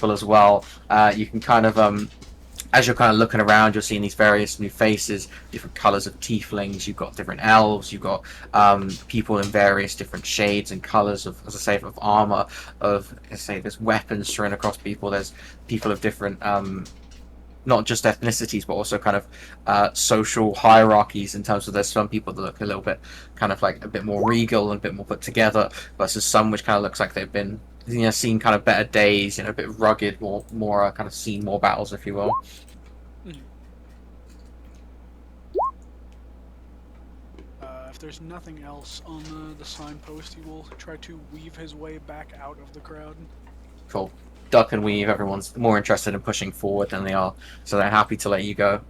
as well. You can kind of as you're kind of looking around, you're seeing these various new faces, different colors of tieflings. You've got different elves. You've got people in various different shades and colors of, as I say, of armor. Of, as I say, there's weapons thrown across people. There's people of different, not just ethnicities, but also kind of social hierarchies. In terms of, there's some people that look a little bit kind of like a bit more regal and a bit more put together, versus some which kind of looks like they've been, seen kind of better days, a bit rugged, more kind of seen more battles, if you will. Mhm. If there's nothing else on the signpost, he will try to weave his way back out of the crowd. Cool. Duck and weave, everyone's more interested in pushing forward than they are, so they're happy to let you go.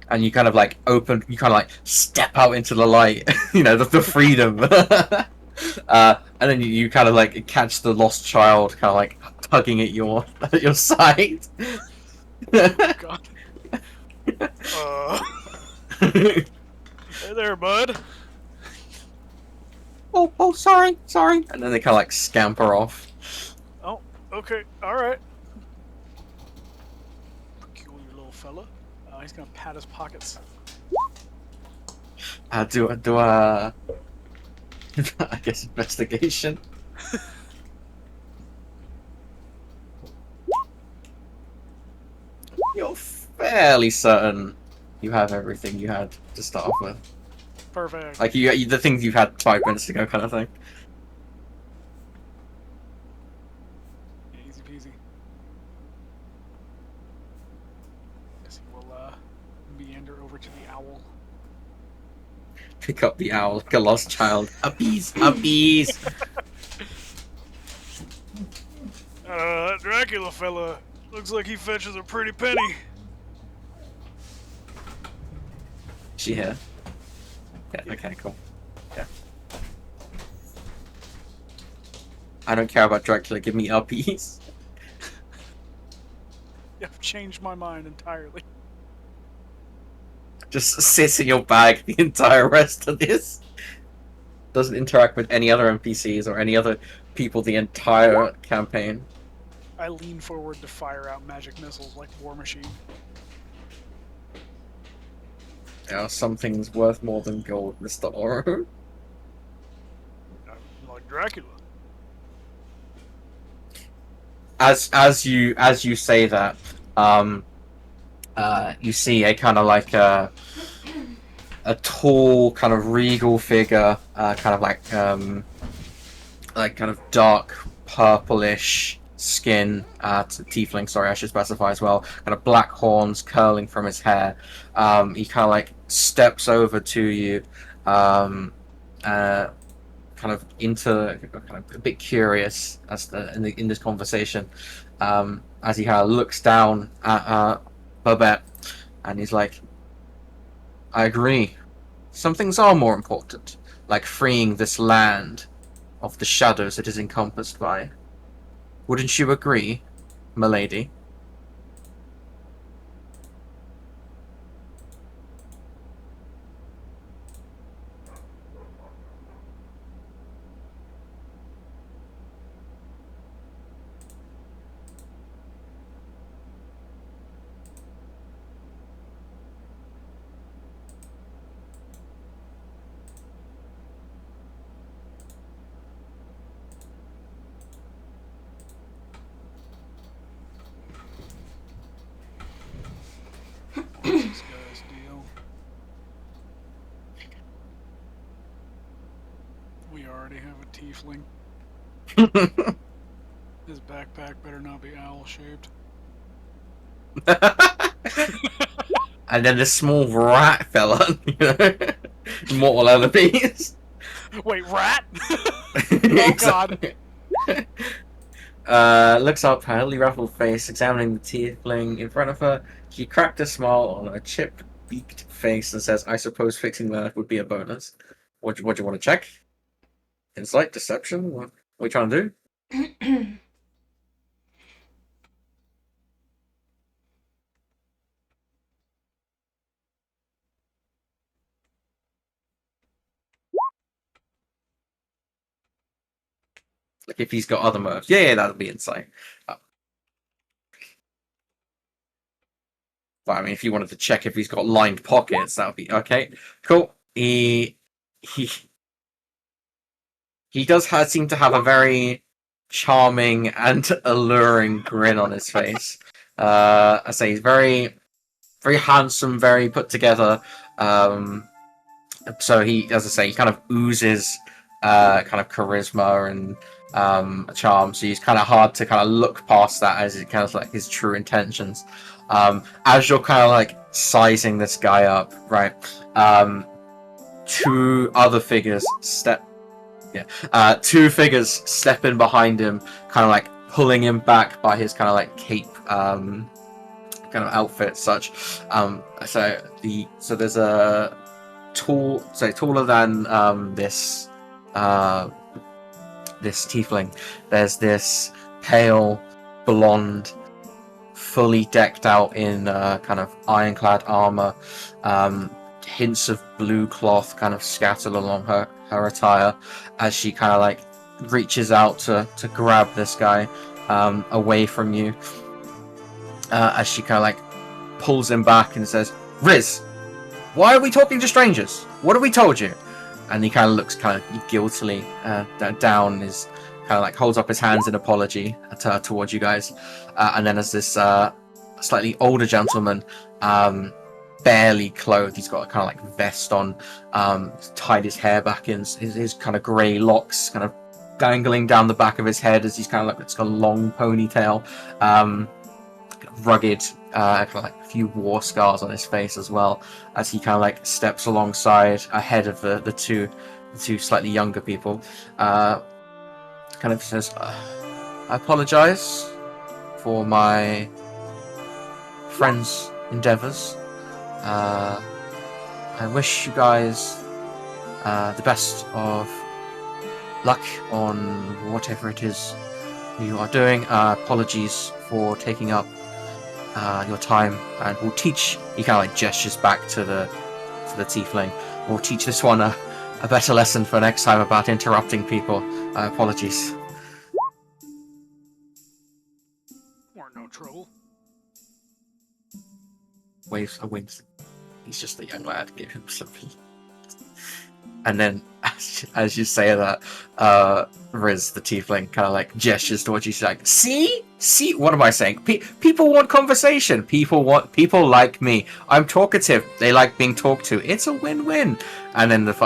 And you kind of like you kind of like step out into the light, the freedom. And then you kind of like catch the lost child, kind of like tugging at your at your side. Oh God. Uh, hey there, bud. Oh, sorry. And then they kind of like scamper off. Oh, okay, all right. Peculiar little fella. He's gonna pat his pockets. Do I guess investigation. You're fairly certain you have everything you had to start off with. Perfect. Like the things you've had 5 minutes ago, kind of thing. Yeah, easy peasy. Guess he will meander over to the owl. Pick up the owl like a lost child. Uppies, uppies. That Dracula fella looks like he fetches a pretty penny. She here? Yeah. Yeah. Okay. Cool. Yeah. I don't care about Dracula. Give me uppies. I've changed my mind entirely. Just sits in your bag the entire rest of this. Doesn't interact with any other NPCs or any other people the entire campaign. I lean forward to fire out magic missiles like War Machine. Something's worth more than gold, Mr. Oro. Like Dracula. As you say that, um, you see a kind of like a tall, kind of regal figure, kind of like kind of dark purplish skin, tiefling. Sorry, I should specify as well. Kind of black horns curling from his hair. He kind of like steps over to you, uh, kind of into kind of a bit curious in this conversation, as he kind of looks down at Babette, and he's like, "I agree. Some things are more important, like freeing this land of the shadows it is encompassed by. Wouldn't you agree, milady?" What's this guy's deal? We already have a tiefling. His backpack better not be owl shaped. And then this small rat fella, mortal enemies. Wait, rat? Oh God. Looks up, her heavily ruffled face, examining the tiefling in front of her. She cracked a smile on her chipped, beaked face and says, "I suppose fixing that would be a bonus. What do you want to check? Insight, deception? What are we trying to do?" Like if he's got other moves. Yeah, that would be insane. But I mean, if you wanted to check if he's got lined pockets, that would be okay. Cool. He he does seem to have a very charming and alluring grin on his face. I say he's very very handsome, very put together. So he, as I say, he kind of oozes kind of charisma and charm. So he's kind of hard to kind of look past that as it kind of like his true intentions. As you're kind of like sizing this guy up, right? Two other figures step. Yeah, two figures step in behind him, kind of like pulling him back by his kind of like cape. Kind of outfit, such. So there's a taller than this this tiefling. There's this pale blonde, fully decked out in kind of ironclad armor. Hints of blue cloth kind of scattered along her attire as she kind of like reaches out to grab this guy away from you. As she kind of like pulls him back and says, "Riz, why are we talking to strangers? What have we told you?" And he kind of looks kind of guiltily down, is kind of like holds up his hands in apology towards you guys. And then as this slightly older gentleman, barely clothed, he's got a kind of like vest on, tied his hair back in, his kind of grey locks kind of dangling down the back of his head as he's kind of like, it's got a long ponytail. Rugged, kind of like a few war scars on his face as well, as he kind of like steps alongside ahead of the two slightly younger people. Kind of says, "I apologize for my friend's endeavors. I wish you guys the best of luck on whatever it is you are doing. Apologies for taking up your time, and we'll teach." He kind of like gestures back to the tiefling. "We'll teach this one a better lesson for next time about interrupting people. Apologies." Weren't no trouble. Waves a wince. He's just a young lad. Give him something. And then, as you say that, Riz, the tiefling, kind of like gestures towards you. She's like, "See, what am I saying? People want conversation. People like me. I'm talkative. They like being talked to. It's a win-win." And then this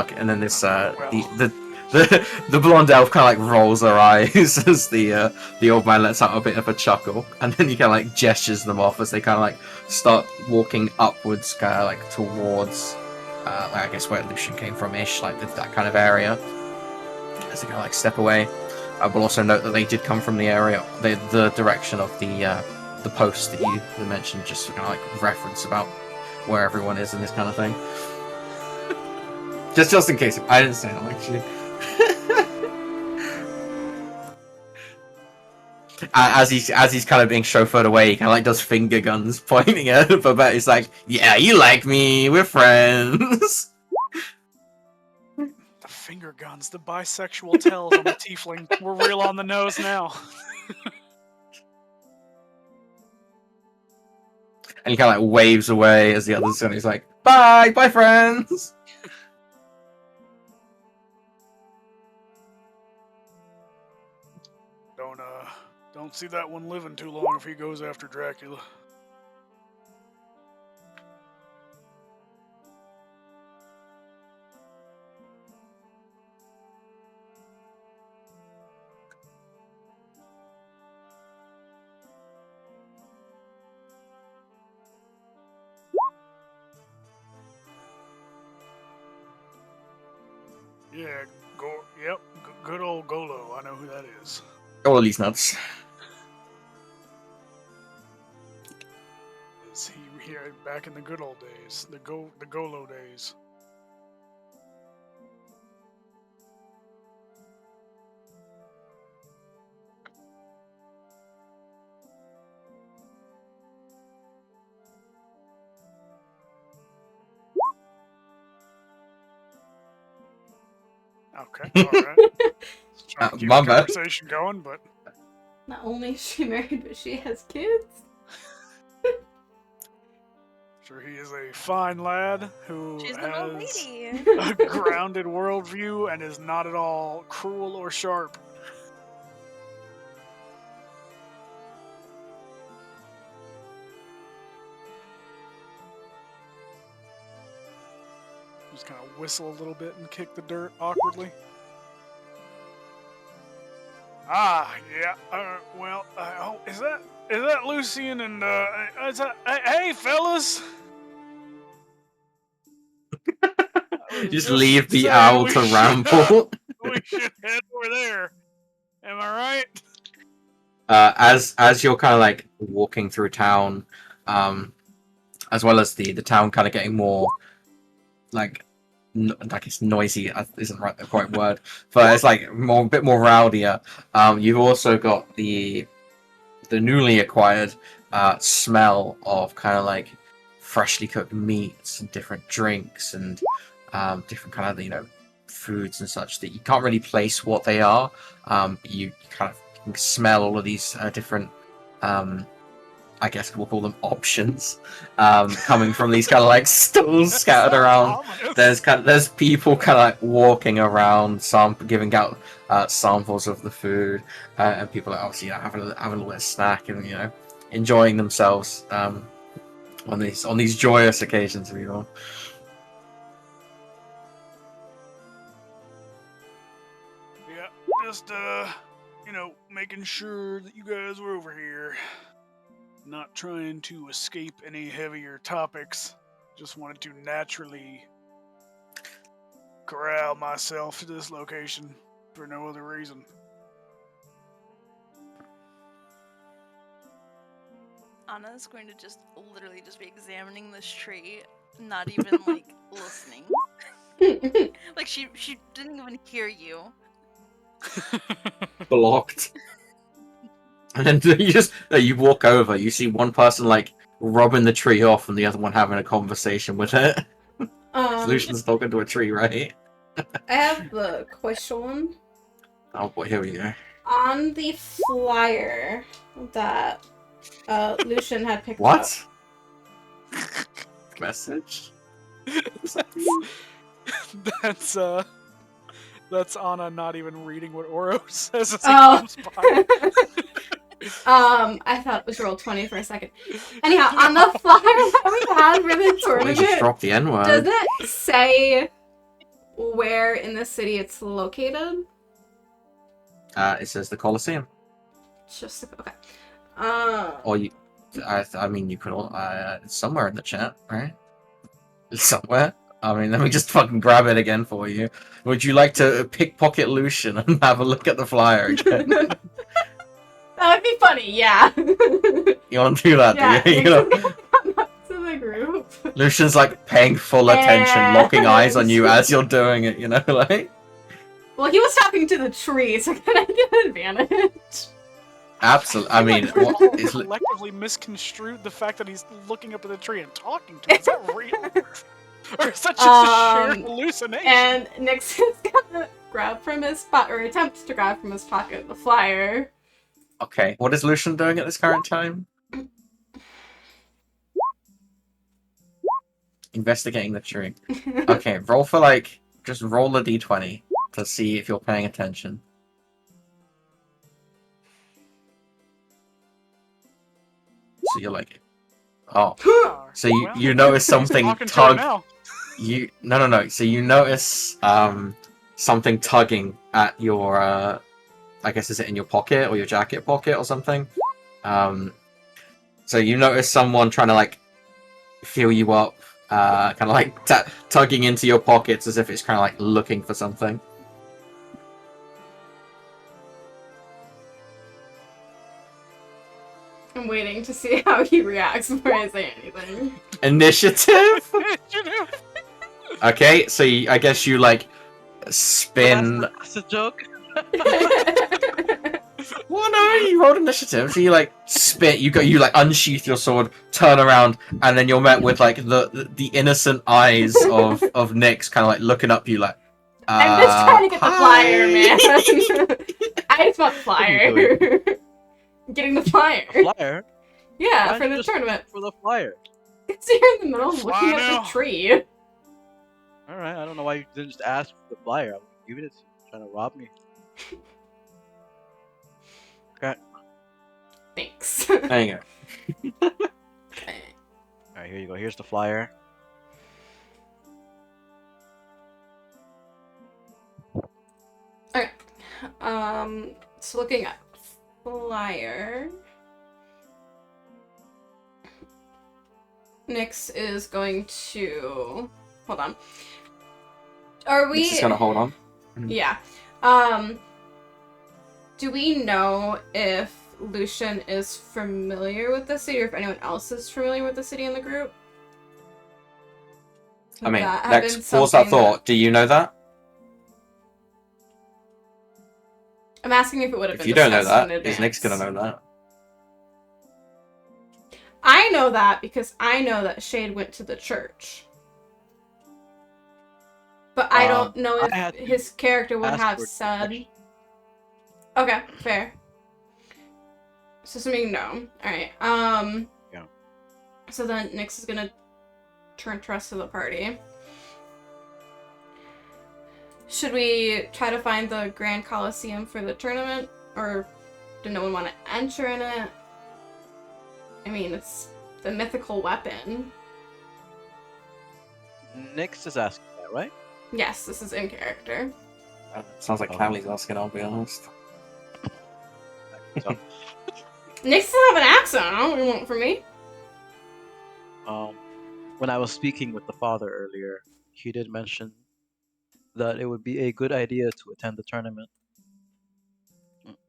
the blonde elf kind of like rolls her eyes as the old man lets out a bit of a chuckle, and then he kind of like gestures them off as they kind of like start walking upwards, kind of like towards. I guess where Lucian came from ish, like that kind of area. As they kind of like step away. I will also note that they did come from the area, the direction of the post that you mentioned, just to kind of like reference about where everyone is and this kind of thing. just in case I didn't say that actually. As he's kind of being chauffeured away, he kind of like does finger guns pointing at Babette. He's like, "Yeah, you like me, we're friends." The finger guns, the bisexual tells on the tiefling. We're real on the nose now. And he kind of like waves away as the others, and he's like, bye friends." Don't see that one living too long if he goes after Dracula. Yeah, good old Golo. I know who that is. All these nuts. Is he here back in the good old days? The Golo days. Okay, alright. trying to keep my the bad. conversation going, but Not only is she married, but she has kids. sure he is a fine lad who She's an old has lady. a grounded worldview and is not at all cruel or sharp. Just kind of whistle a little bit and kick the dirt awkwardly. Ah, yeah. Well, oh, is that Lucian and is that, hey fellas? Just leave the owl to ramble. We should head over there. Am I right? As you're kind of like walking through town, as well as the town kind of getting more like like it's noisy isn't right the right word, but it's like a bit more rowdier. You've also got the newly acquired smell of kind of like freshly cooked meats and different drinks and different kind of foods and such that you can't really place what they are. You kind of can smell all of these different I guess we'll call them options coming from these kind of like stalls scattered around. There's people kind of like walking around, giving out samples of the food, and people are obviously having a little bit of snack and enjoying themselves on these joyous occasions, if you will. Yeah, just making sure that you guys were over here. Not trying to escape any heavier topics. Just wanted to naturally corral myself to this location for no other reason. Anna's going to literally just be examining this tree, not even like listening. Like she didn't even hear you. Blocked. And then you walk over, you see one person like robbing the tree off and the other one having a conversation with it. Lucian's talking to a tree, right? I have a question. Oh boy, here we go. On the flyer that Lucian had picked up. What? Message? That's Anna not even reading what Oro says as it Oh. comes by. I thought it was roll 20 for a second. Anyhow, on the flyer that we had for the We just tournament, dropped the N does word. it say where in the city it's located? It says the Colosseum. Just okay. Or you, I mean, you could all, it's somewhere in the chat, right? It's somewhere. I mean, let me just fucking grab it again for you. Would you like to pickpocket Lucian and have a look at the flyer again? That would be funny, yeah. You want to do that, Yeah, do you? come up to the group. Lucian's like paying full attention, locking eyes on you Yes. as you're doing it, like? Well, he was talking to the tree, so can I get an advantage? Absolutely. I mean, We what all is collectively misconstrued the fact that he's looking up at the tree and talking to it. Is that real? Or is that just a shared hallucination? And Nixon's gonna grab from his pocket, or attempts to grab from his pocket, the flyer. okay? What is Lucian doing at this current time? Investigating the tree. Okay, roll for just roll a d20 to see if you're paying attention. So you're like, oh. Oh, So you, well, you notice he's something talking to it tug. now. No. So you notice something tugging at your I guess is it in your pocket or your jacket pocket or something? So you notice someone trying to feel you up, kind of tugging into your pockets as if it's kind of looking for something. I'm waiting to see how he reacts before I say anything. Initiative. Okay, so I guess you spin. That's a joke. Well, no, you rolled initiative. So you spit. You unsheath your sword, turn around, and then you're met with the innocent eyes of Nyx, kind of looking up you I'm just trying to get the flyer, man. I just want the What are you flyer. Getting the flyer. A flyer? Yeah, Why for don't you the just tournament. For the flyer. It's here in the middle Fly looking at now. the tree. Alright, I don't know why you didn't just ask for the flyer. I would give it to you. Trying to rob me. Okay. Thanks. There you go. Alright, here you go. Here's the flyer. Okay. So looking at flyer. Nyx is going to hold on. Are we This is gonna hold on. Yeah. Do we know if Lucian is familiar with the city or if anyone else is familiar with the city in the group? I mean, That had next, been pause that something thought. Do you know that? I'm asking if it would have If been you don't know discussed that, in is Nick's gonna advance. know that? I know that because I know that Shade went to the church. But I don't know I had if to his character would ask have for said. direction. Okay, fair. So assuming no. Alright. Yeah. So then Nyx is gonna turn to the rest of the party. Should we try to find the Grand Coliseum for the tournament? Or did no one want to enter in it? I mean, it's the mythical weapon. Nyx is asking that, right? Yes, this is in character. Sounds like Oh. Callie's asking, I'll be honest. So, Nyx doesn't have an accent. I don't really want it for me. when I was speaking with the father earlier, he did mention that it would be a good idea to attend the tournament.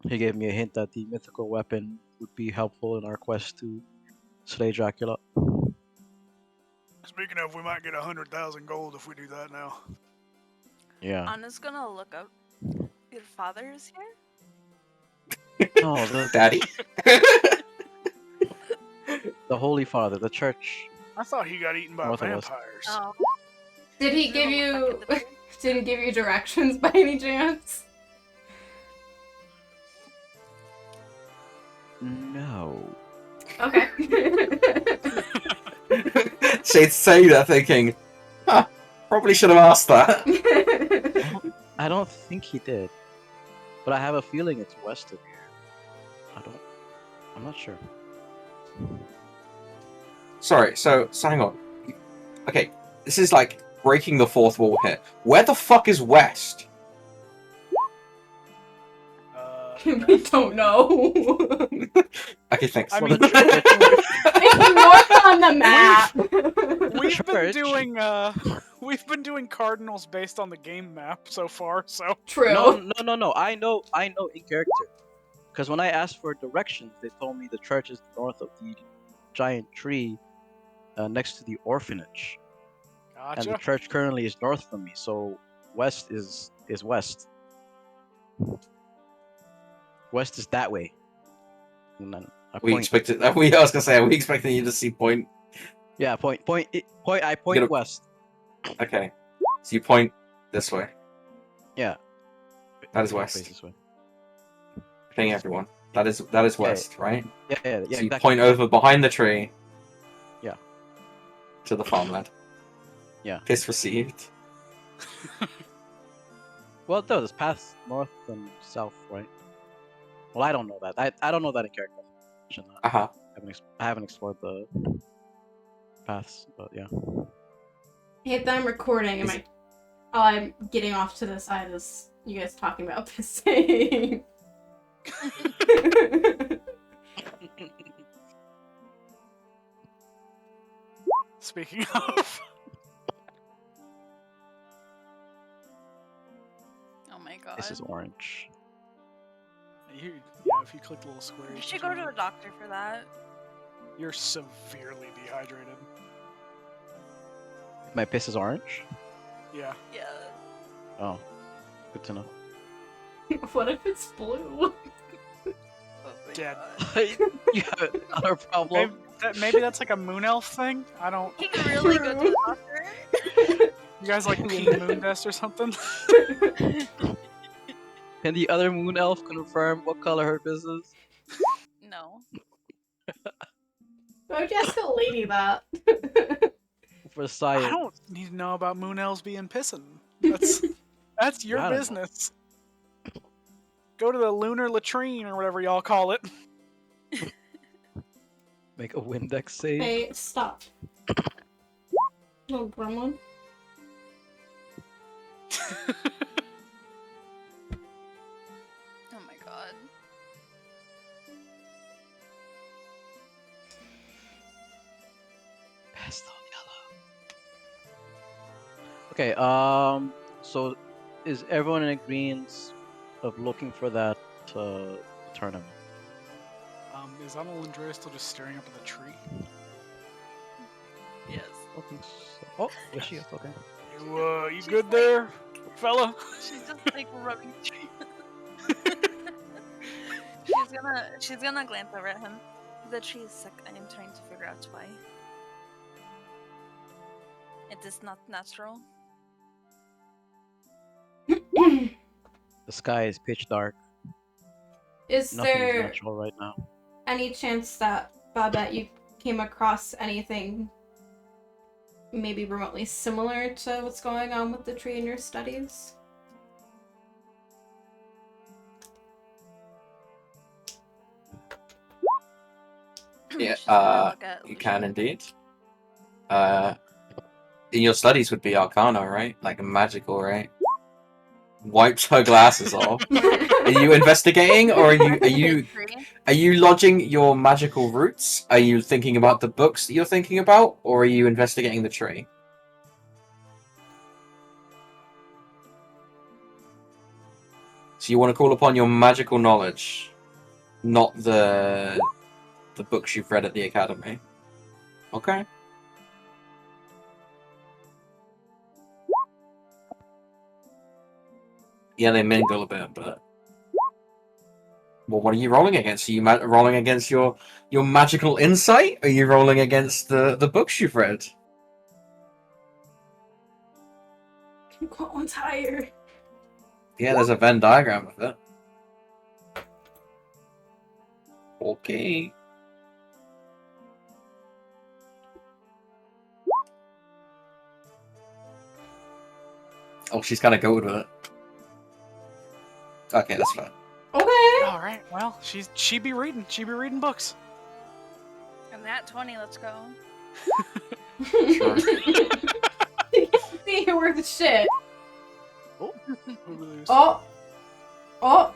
He gave me a hint that the mythical weapon would be helpful in our quest to slay Dracula. Speaking of, we might get 100,000 gold if we do that now. Yeah. Anna's gonna look up. Your father is here? No, the Daddy. Holy father, the church. I thought he got eaten by North of us. vampires. Oh. Did he He's give gonna you? look back at the Did he give you directions by any chance? No. Okay. Shade's saying that thinking, huh, probably should have asked that. I don't think he did. But I have a feeling it's west of here. I'm not sure. Sorry, so hang on. Okay, this is like breaking the fourth wall here. Where the fuck is West? We don't know. Okay, thanks. I Well, mean- the church, It's north on the map. We've been Church. we've been doing cardinals based on the game map so far. So True. no. I know in character. Because when I asked for directions, they told me the church is north of the giant tree next to the orphanage. And the gotcha. church currently is north from me, so west is west. West is that way. And then I We point. expected. I was gonna say, are we expecting you to see point? Yeah, point. I point Gonna- west. Okay, so you point this way. Yeah. That is Face west. this way. Ping everyone. That is west, right? Yeah, So you exactly. point over behind the tree. Yeah. To the farmland. Yeah. Piss received. Well, no, there's paths north and south, right? Well, I don't know that. I don't know that in character. Uh huh. I haven't explored the paths, but yeah. Hit that I'm recording. Am I? Oh, I'm getting off to the side as you guys talking about this thing. Speaking of, Oh my god. This is orange. if you click the little square, You can should go change to a it. doctor for that. You're severely dehydrated. My piss is orange? Yeah. Yeah. Oh. Good to know. What if it's blue? Oh my Dead. god. You have another problem? Maybe that's like a moon elf thing. I don't. He could really go to the doctor. You guys like pee moon dust or something? Can the other moon elf confirm what color her piss is? No. Why would you ask a lady that? For I science. don't need to know about moon elves being pissing. That's your I don't know. business. Go to the lunar latrine or whatever y'all call it. Make a Windex save. Hey, stop. Little gremlin. Oh my god. Pastel yellow. Okay, so is everyone in agreement of looking for that tournament? Is Anna Andrea still just staring up at the tree? Yes. I don't think so. Oh, there she is. Okay. You She's good like- there, fella? She's just like rubbing. she's gonna glance over at him. The tree is sick. I am trying to figure out why. It is not natural. The sky is pitch dark. Is Nothing is there natural right now. any chance that, Babette, you came across anything maybe remotely similar to what's going on with the tree in your studies? Yeah, She's gonna look at You Lucian. can indeed. In your studies would be Arcana, right? Like magical, right? Wipes her glasses off. Are you investigating, or are you lodging your magical roots? Are you thinking about the books that you're thinking about, or are you investigating the tree? So you want to call upon your magical knowledge, not the books you've read at the academy. Okay. Yeah, they mingle a bit, but well, what are you rolling against? Are you rolling against your magical insight? Are you rolling against the books you've read? What one's higher? Yeah, there's a Venn diagram of it. Okay. Oh, she's kind of goated with it. Okay, that's fine. Okay. All right. Well, she be reading books. And that 20, let's go. Sure. See, you're worth the shit. We lose. Oh. Oh.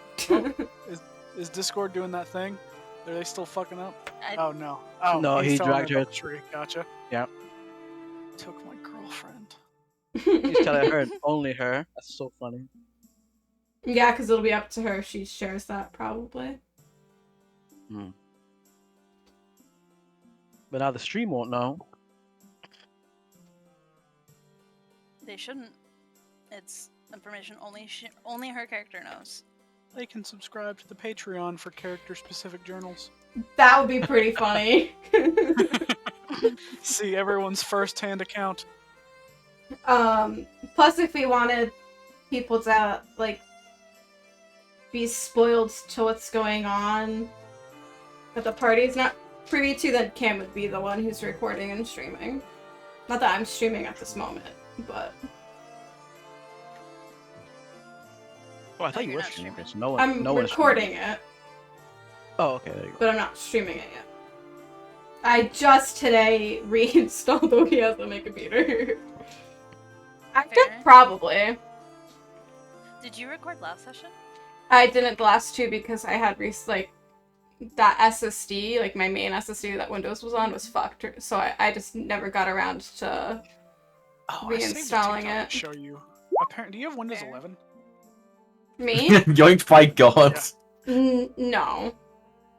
Is Discord doing that thing? Are they still fucking up? I, Oh no. Oh No, he's he telling dragged about her- the tree. Gotcha. Yeah. Took my girlfriend. He's telling her and only her. That's so funny. Yeah, because it'll be up to her if she shares that, probably. But now the stream won't know. they shouldn't. It's information only her character knows. They can subscribe to the Patreon for character-specific journals. That would be pretty funny. See everyone's first-hand account. Plus, if we wanted people to, like, be spoiled to what's going on that the party's not privy to, then Cam would be the one who's recording and streaming. Not that I'm streaming at this moment, but Oh, I thought you you're were not streaming. streaming. So no one. I'm no one's recording streaming. it, Oh, okay. There you go. but I'm not streaming it yet. I just today reinstalled OBS on my computer. I Fair. could probably. Did you record last session? I didn't the last two because I had that SSD, like my main SSD that Windows was on, was fucked. So I just never got around to. Oh, I saved a Reinstalling TikTok it. to show you. Apparently, do you have Windows Fair. 11? Me? Yoinked by God. Yeah. No.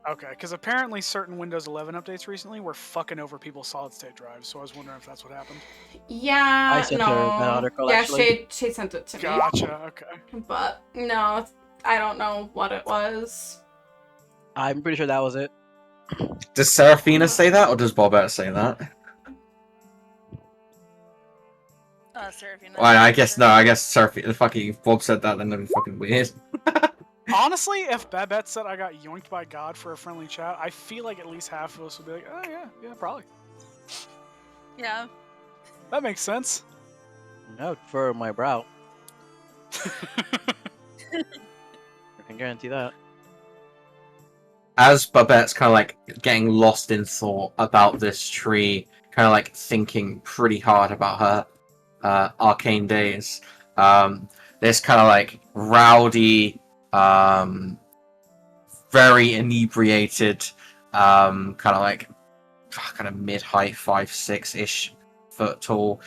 Okay, because apparently certain Windows 11 updates recently were fucking over people's solid-state drives, so I was wondering if that's what happened. Yeah, I sent her no. that article, yeah, actually. she sent it to me. Gotcha. Okay. But no, I don't know what it was. I'm pretty sure that was it. Does Seraphina say that, or does Bobette say that? Seraphina. Well, I guess no. I guess Surfy. The fucking Bob said that, then that'd be fucking weird. Honestly, if Babette said I got yoinked by God for a friendly chat, I feel like at least half of us would be like, oh yeah, probably. Yeah. That makes sense. I would furrow my brow. I can guarantee that. As Babette's kind of like getting lost in thought about this tree, kind of like thinking pretty hard about her arcane days, this kind of like rowdy, very inebriated, kind of mid-height, 5'6" foot tall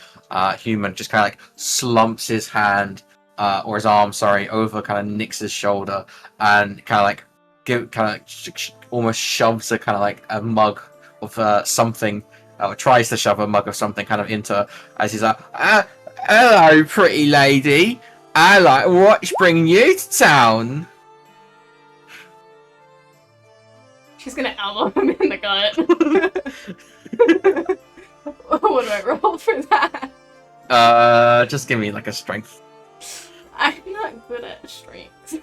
human just kind of like slumps his hand or his arm, sorry, over kind of Nyx's shoulder and kind of like almost shoves a kind of like a mug of something, or tries to shove a mug of something kind of into her, as he's like, hello, pretty lady. I like what's bringing you to town. She's gonna elbow him in the gut. What do I roll for that? Just give me like a strength. I'm not good at strength.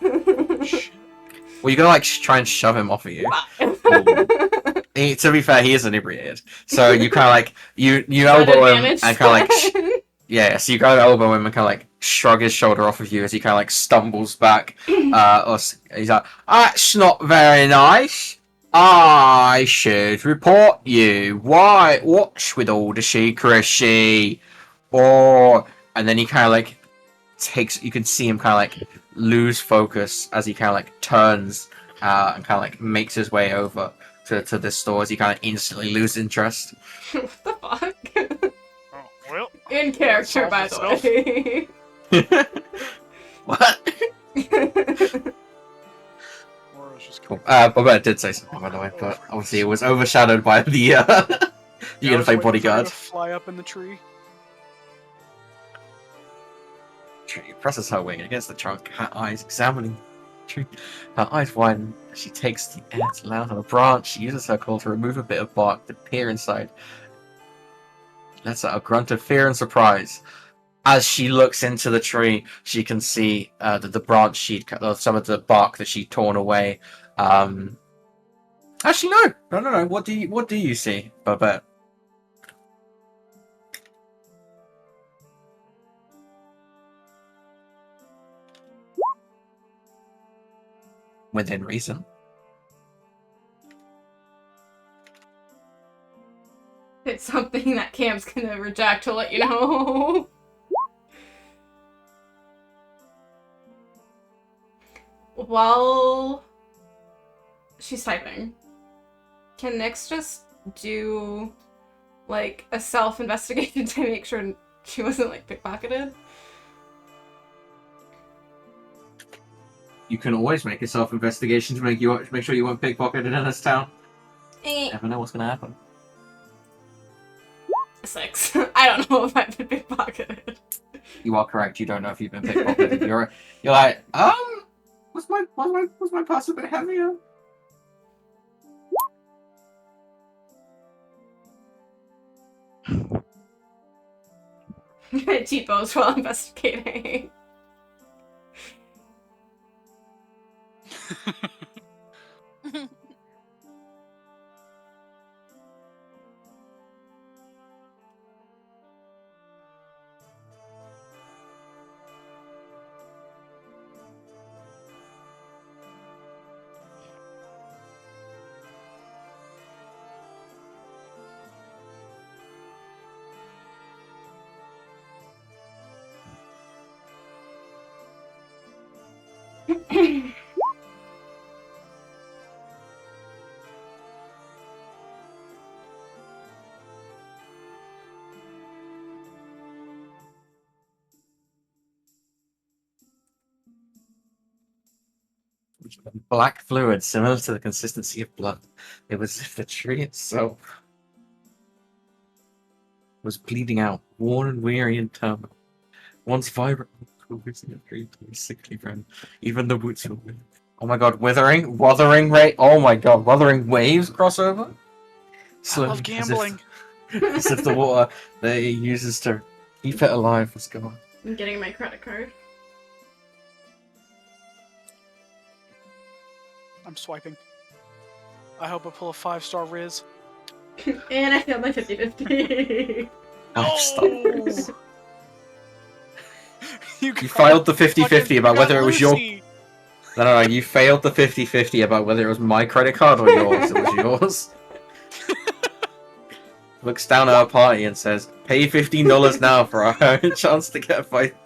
Well, you're gonna like try and shove him off of you. To be fair, he is inebriated, so you kind of like you elbow him and kind of like yeah. So you kind of elbow him and kind of like shrug his shoulder off of you as he kind of like stumbles back. Or he's like, "That's not very nice. I should report you. Why? What's with all the secrecy?" Or and then he kind of like takes. You can see him kind of like lose focus as he kind of like turns and kind of like makes his way over to this store as he kind of instantly loses interest. What the fuck? Oh, well. In character, by the way. What? Cool. Babette did say something, by the way, but obviously it was overshadowed by the unified bodyguard. Fly up in the tree. She presses her wing against the trunk, her eyes examining the tree. Her eyes widen as she takes the air to land on a branch. She uses her claw to remove a bit of bark to peer inside. She lets out a grunt of fear and surprise. As she looks into the tree, she can see the branch she'd some of the bark that she'd torn away. Actually, no. What do you see, Babette? Within reason. It's something that Cam's gonna reject to let you know. While she's typing, can Nyx just do like a self-investigation to make sure she wasn't like pickpocketed? You can always make a self-investigation to make sure you weren't pickpocketed in this town. Never know what's gonna happen. 6. I don't know if I've been pickpocketed. You are correct. You don't know if you've been pickpocketed. You're like, was my purse a bit heavier? T-pose while investigating. Black fluid similar to the consistency of blood. It was as if the tree itself was bleeding out, worn and weary and terminal. Once vibrant, sickly ran. Even the roots were withered. Oh my god, wuthering rate. Oh my god, wuthering waves crossover. I love gambling. As if the water that it uses to Keep it alive. Let's go. I'm getting my credit card. I'm swiping. I hope I pull a 5-star Riz. And I failed my 50-50. Oh, stop. You You failed the 50-50 about whether it was your... Lucy. No, you failed the 50-50 about whether it was my credit card or yours. It was yours. Looks down at our party and says, "Pay $15 now for our chance to get a fight."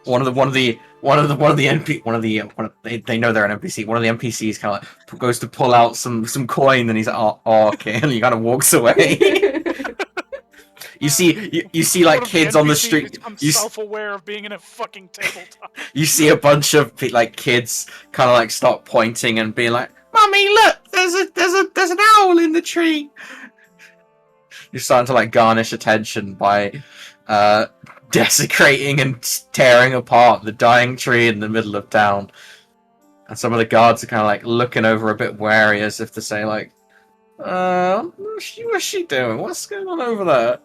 They know they're an NPC. One of the NPCs kind of like goes to pull out some coin, and he's like, "Oh, okay," and he kind of walks away. You see like One of kids the on the NPCs street. becomes You self-aware of being in a fucking tabletop. You see a bunch of like kids kind of like start pointing and being like, "Mummy, look! There's an owl in the tree." You're starting to like garnish attention by desecrating and tearing apart the dying tree in the middle of town. And some of the guards are kind of like looking over a bit wary, as if to say like, what's she doing? What's going on over there?"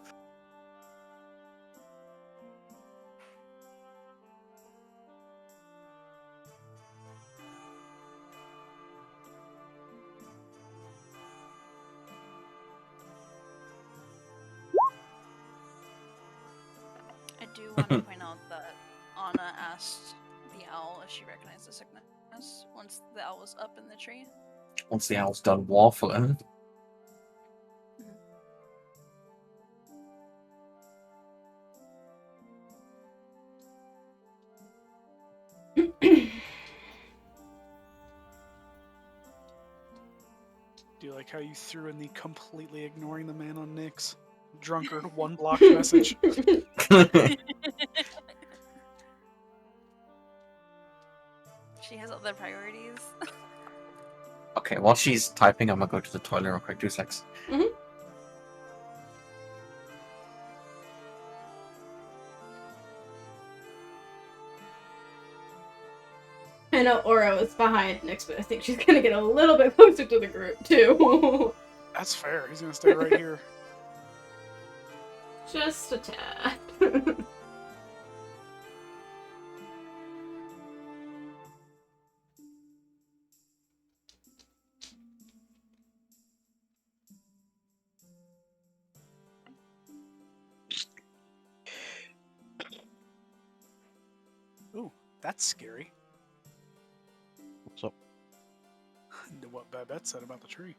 I do want to point out that Anna asked the owl if she recognized the sickness once the owl was up in the tree. Once the owl's done waffling. Do you like how you threw in the completely ignoring the man on Nyx? Drunkard, one blocked message. She has other priorities. Okay, while she's typing, I'm gonna go to the toilet real quick. 2 secs. I know Oro is behind Nyx, but I think she's gonna get a little bit closer to the group too. That's fair. He's gonna stay right here. Just a tad. Ooh, that's scary. What's up? What Babette said about the tree.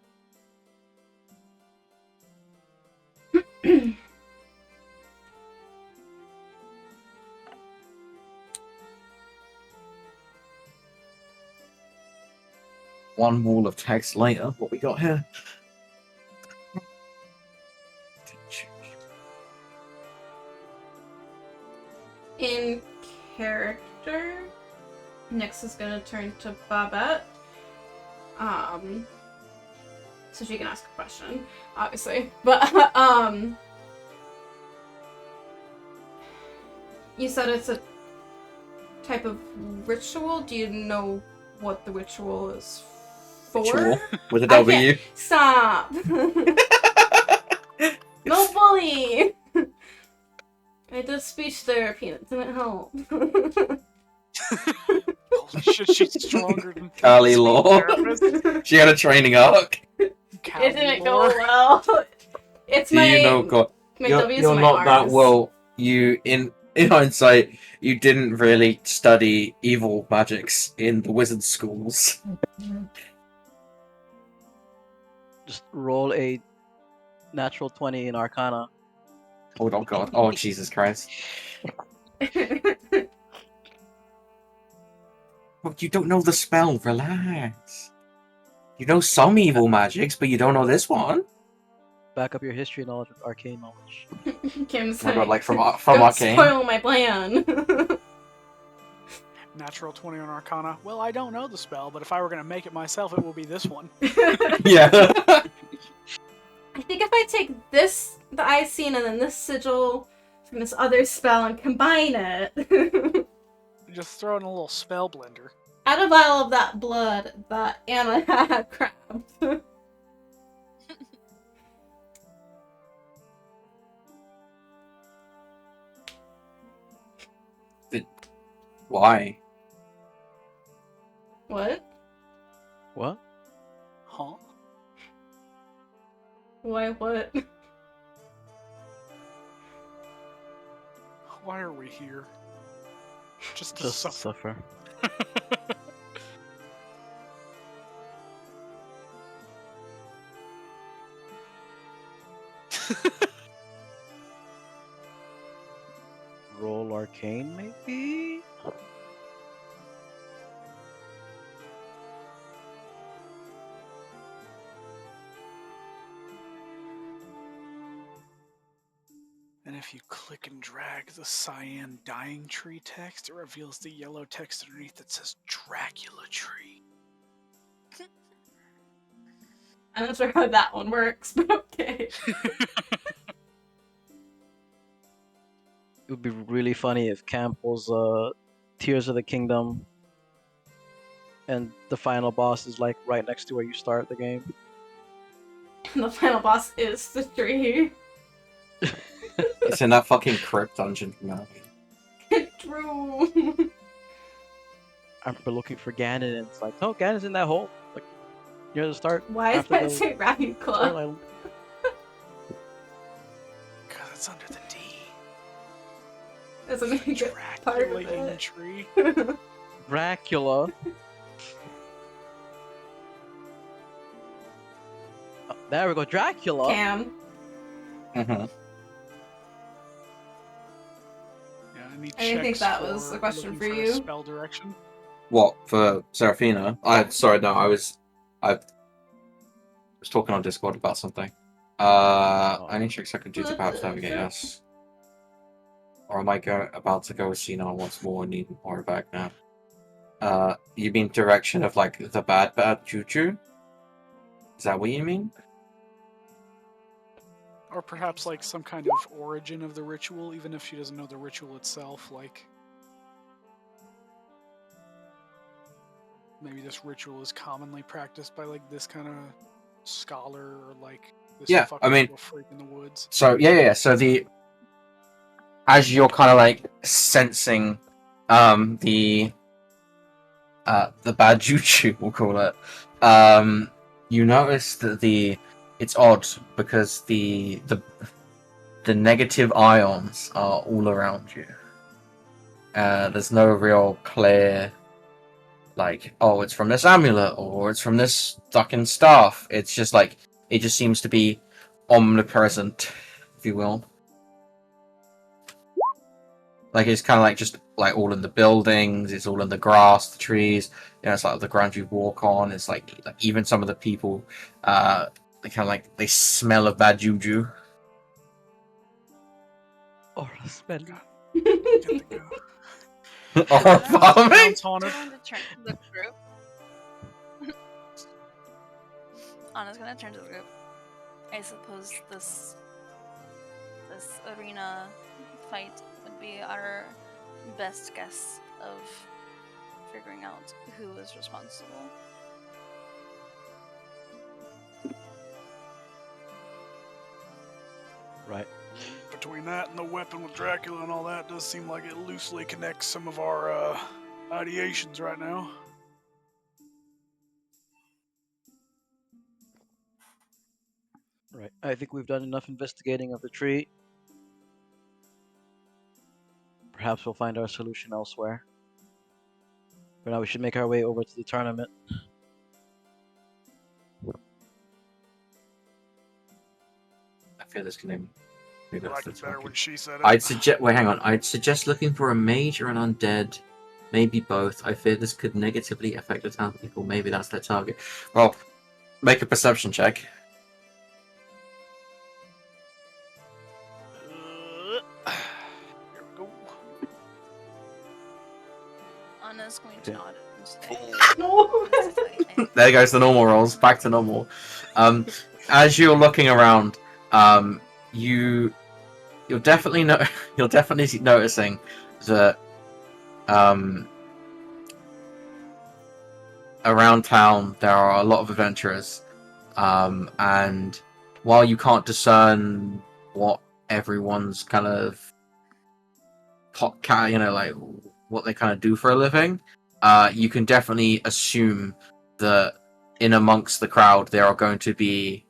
One wall of text later. What we got here? In character, Nyx is gonna turn to Babette. So she can ask a question, obviously. But you said it's a type of ritual. Do you know what the ritual is for? Ritual with a I W. can't- Stop. No bully. I did speech therapy and it didn't help. Holy shit, she's stronger than Kali speech Law. therapist. She had a training arc. Kali It didn't go lore. well. It's Do my you know, God, my you're, W's you're and my not that R's. well. You in hindsight, you didn't really study evil magics in the wizard schools. Just roll a natural 20 in Arcana. Oh God! Oh Jesus Christ! Well, you don't know the spell. Relax. You know some evil magics, but you don't know this one. Back up your history knowledge with arcane knowledge. Kim's Oh my God, like, like from don't Arcane. spoil my plan. Natural 20 on Arcana. Well, I don't know the spell, but if I were gonna make it myself, it will be this one. Yeah. I think if I take this, the eye scene, and then this sigil from this other spell and combine it, Just throw in a little spell blender. out of all of that blood that Anna had grabbed, Why? What? What? Huh? Why what? Why are we here? Just to Just suffer. suffer. Roll arcane, maybe? And if you click and drag the cyan dying tree text, it reveals the yellow text underneath that says Dracula tree. I'm not sure how that one works, but okay. It would be really funny if Camp was Tears of the Kingdom and the final boss is like right next to where you start the game. And the final boss is the tree. It's in that fucking crypt dungeon from earlier. True. I remember looking for Ganon and it's like, no, Ganon's in that hole. Like near the start. Why is after that the say Rabbit Club? Star Island. Because it's under the D. Doesn't make it part of Draculating it. tree. Dracula. Oh, there we go, Dracula. Cam. Mm-hmm. Yeah, I need I didn't think checks that was a question looking for a you. spell direction. What, for Seraphina? I was talking on Discord about something. I need to check second due to perhaps navigate us. Or am I about to go see now once more and need more back now? You mean direction of like the bad juju? Is that what you mean? Or perhaps like some kind of origin of the ritual, even if she doesn't know the ritual itself, like maybe this ritual is commonly practiced by like this kind of scholar or like this Yeah, fucking I mean- little freak in the woods. So yeah. So as you're kind of like sensing the bad juju, we'll call it, you notice that it's odd because the negative ions are all around you. There's no real clear like, oh, it's from this amulet or it's from this fucking staff. It's just like it just seems to be omnipresent, if you will. Like it's kind of like just like all in the buildings, it's all in the grass, the trees. You know, it's like the ground you walk on. It's like even some of the people, they kind of like they smell of bad juju. Oh, the smell. Get the go. Or farming. Sounds haunted. I'm going to turn to the group. Anna's gonna turn to the group. I suppose this arena fight would be our best guess of figuring out who is responsible. Right. Between that and the weapon with Dracula and all that, does seem like it loosely connects some of our ideations right now. Right. I think we've done enough investigating of the tree. Perhaps we'll find our solution elsewhere. For now, we should make our way over to the tournament. I feel this can maybe I that's liked the it better when target. she said it. I'd suggest. Wait, hang on. I'd suggest looking for a mage or an undead. Maybe both. I fear this could negatively affect the town people. Maybe that's their target. Well, make a perception check. Here we go. Anna's going to Okay. nod and say, No. There goes the normal rolls. Back to normal. As you're looking around, you're definitely noticing that around town there are a lot of adventurers, and while you can't discern what everyone's kind of like what they kind of do for a living, you can definitely assume that in amongst the crowd there are going to be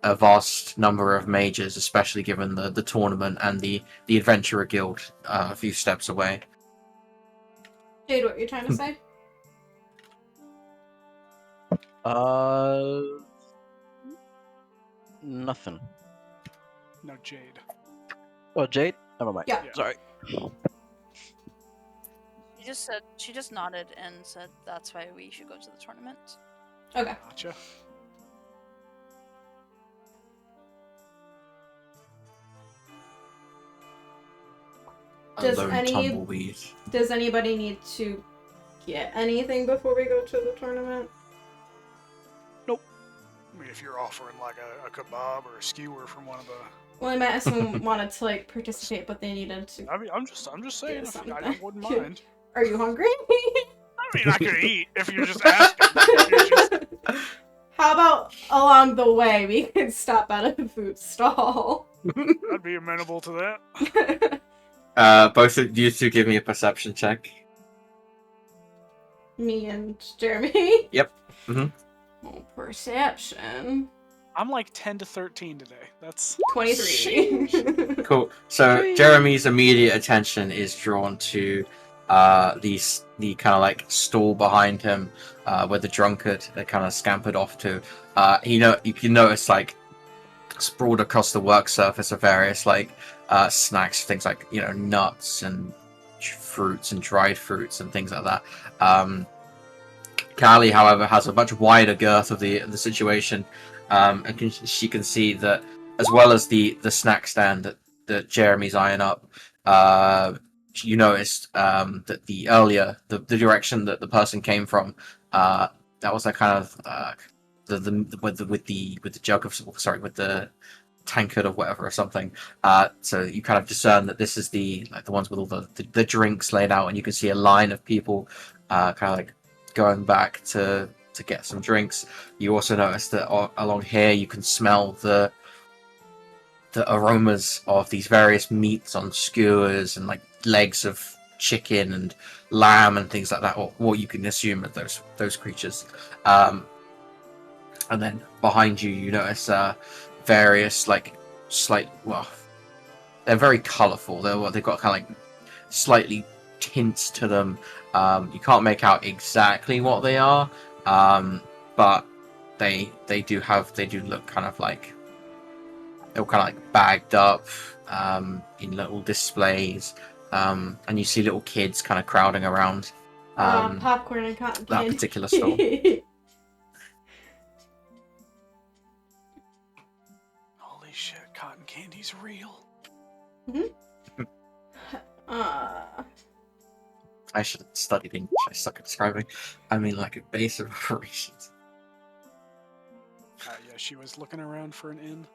a vast number of mages, especially given the tournament and the adventurer guild a few steps away. Jade, what are you trying to say? Nothing. No, Jade. Oh, Jade? Never mind. Yeah. Sorry. She just nodded and said that's why we should go to the tournament. Okay. Gotcha. Does A lone any- tumbleweed. Does anybody need to get anything before we go to the tournament? I mean, if you're offering like a kebab or a skewer from one of the, Well, I met someone wanted to like participate, but they needed to. I mean, I'm just saying, Yeah, if I something. wouldn't mind. Are you hungry? I mean, I could eat if you're just asking. If you're just, How about along the way we could stop at a food stall? I'd be amenable to that. Both of you two give me a perception check. Me and Jeremy. Yep. Mhm. Oh, perception. I'm like 10 to 13 today. That's 23. Cool. So Jeremy's immediate attention is drawn to the kind of like stall behind him, where the drunkard they kind of scampered off to. You can notice like sprawled across the work surface of various like snacks, things like nuts and fruits and dried fruits and things like that. Callie, however, has a much wider girth of the situation, and she can see that as well as the snack stand that Jeremy's eyeing up. You noticed that the direction that the person came from, that was a kind of with the jug of with the tankard of whatever or something. So you kind of discern that this is the ones with all the drinks laid out, and you can see a line of people kind of like going back to get some drinks. You also notice that along here you can smell the aromas of these various meats on skewers and like legs of chicken and lamb and things like that, or what you can assume of those creatures. And then behind you, you notice various like they're very colourful. They've got kind of like slightly tints to them. You can't make out exactly what they are, but they do look kind of like they're kind of like bagged up in little displays, and you see little kids kind of crowding around Popcorn and cotton that candy. particular stall. holy shit. Cotton candy's real. I should have studied English. I suck at describing. I mean, like a base of operations. Yeah, she was looking around for an inn.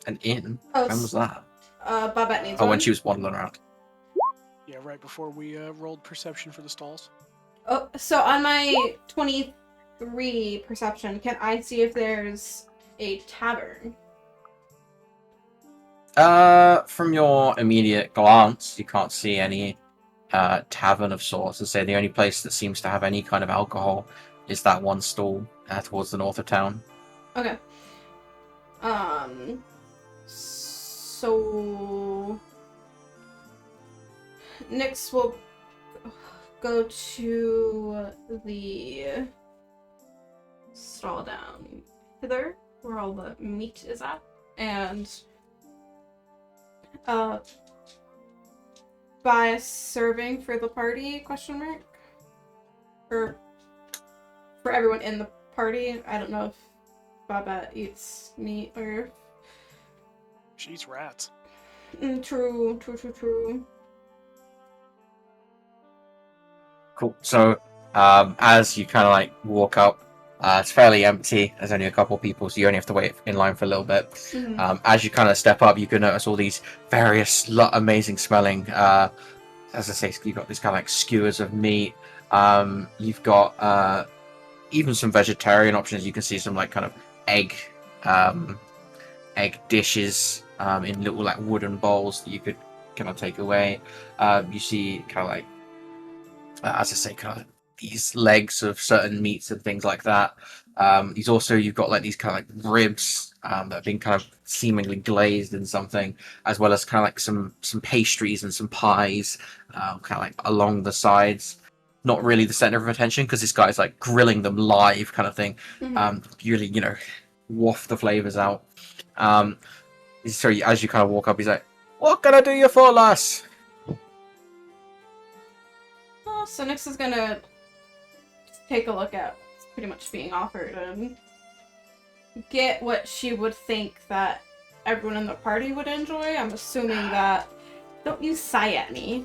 An inn? Oh, When was that? Babette needs Oh, one. when she was waddling around. Yeah, right before we rolled perception for the stalls. Oh, so on my 23 perception, can I see if there's a tavern? From your immediate glance, you can't see any tavern of sorts. To say the only place that seems to have any kind of alcohol is that one stall towards the north of town. Okay. So next we'll go to the stall down hither where all the meat is at, and buy a serving for the party, question mark? Or for everyone in the party. I don't know if Babette eats meat or... She eats rats. True. Cool. So, as you kind of like walk up, it's fairly empty. There's only a couple of people, so you only have to wait in line for a little bit. Mhm. As you kind of step up, you can notice all these various amazing smelling. As I say, you've got these kind of like skewers of meat. You've got even some vegetarian options. You can see some like kind of egg dishes in little like wooden bowls that you could kind of take away. You see kind of like, as I say, kind of these legs of certain meats and things like that. You've got like these kind of like ribs that have been kind of seemingly glazed in something, as well as kind of like some pastries and some pies, kind of like along the sides. Not really the center of attention because this guy's like grilling them live, kind of thing. You really, waft the flavors out. So as you kind of walk up, he's like, "What can I do you for, lass?" Oh, so Nyx is gonna take a look at what's pretty much being offered and get what she would think that everyone in the party would enjoy. I'm assuming that. Don't you sigh at me.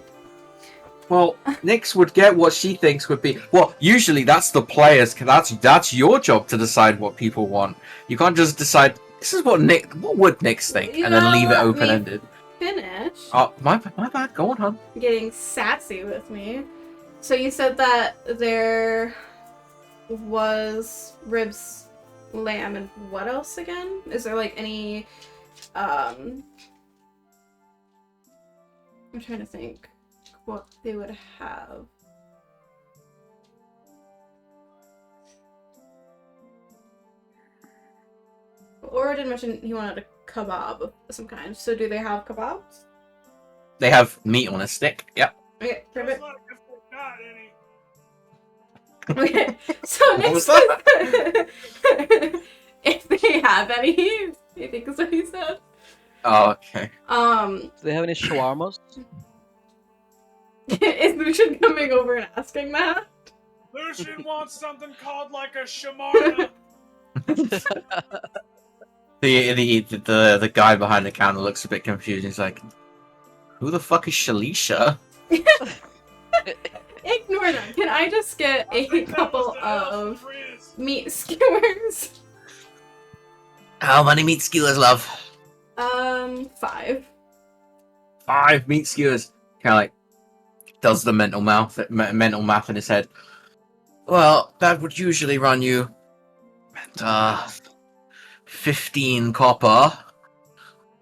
Well, Nyx would get what she thinks would be. Well, usually that's the players. That's your job to decide what people want. You can't just decide. This is what Nyx. What would Nyx think, You and then gotta leave it let me open ended. Finish. Oh, my bad. Go on, hon. Getting sassy with me. So you said that there was ribs, lamb, and what else again? Is there like any I'm trying to think what they would have. Or did mention he wanted a kebab of some kind. So do they have kebabs? They have meat on a stick. Yep. Okay, perfect. Not if there's not any. Okay, so What was next if they have any, I think is what he said. Oh, okay. Do they have any shawarmas? Is Lucian coming over and asking that? Lucian wants something called like a shawarma. The guy behind the counter looks a bit confused. He's like, "Who the fuck is Shalisha?" Ignore them. Can I just get I a think that couple was the elf of Frizz. meat skewers? How many meat skewers, love? 5. 5 meat skewers. Kind of like does the mental math in his head. Well, that would usually run you 15 copper.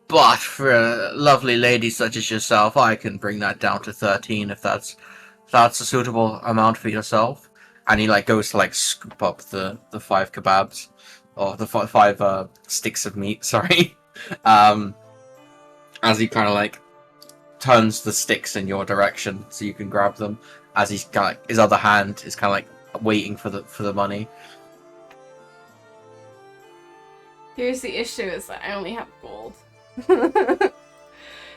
But for a lovely lady such as yourself, I can bring that down to 13 if that's a suitable amount for yourself. And he like goes to like scoop up the 5 kebabs, or the 5 sticks of meat. Sorry. As he kind of like turns the sticks in your direction so you can grab them. As he's kind of like, his other hand is kind of like waiting for the money. Here's the issue is that I only have gold.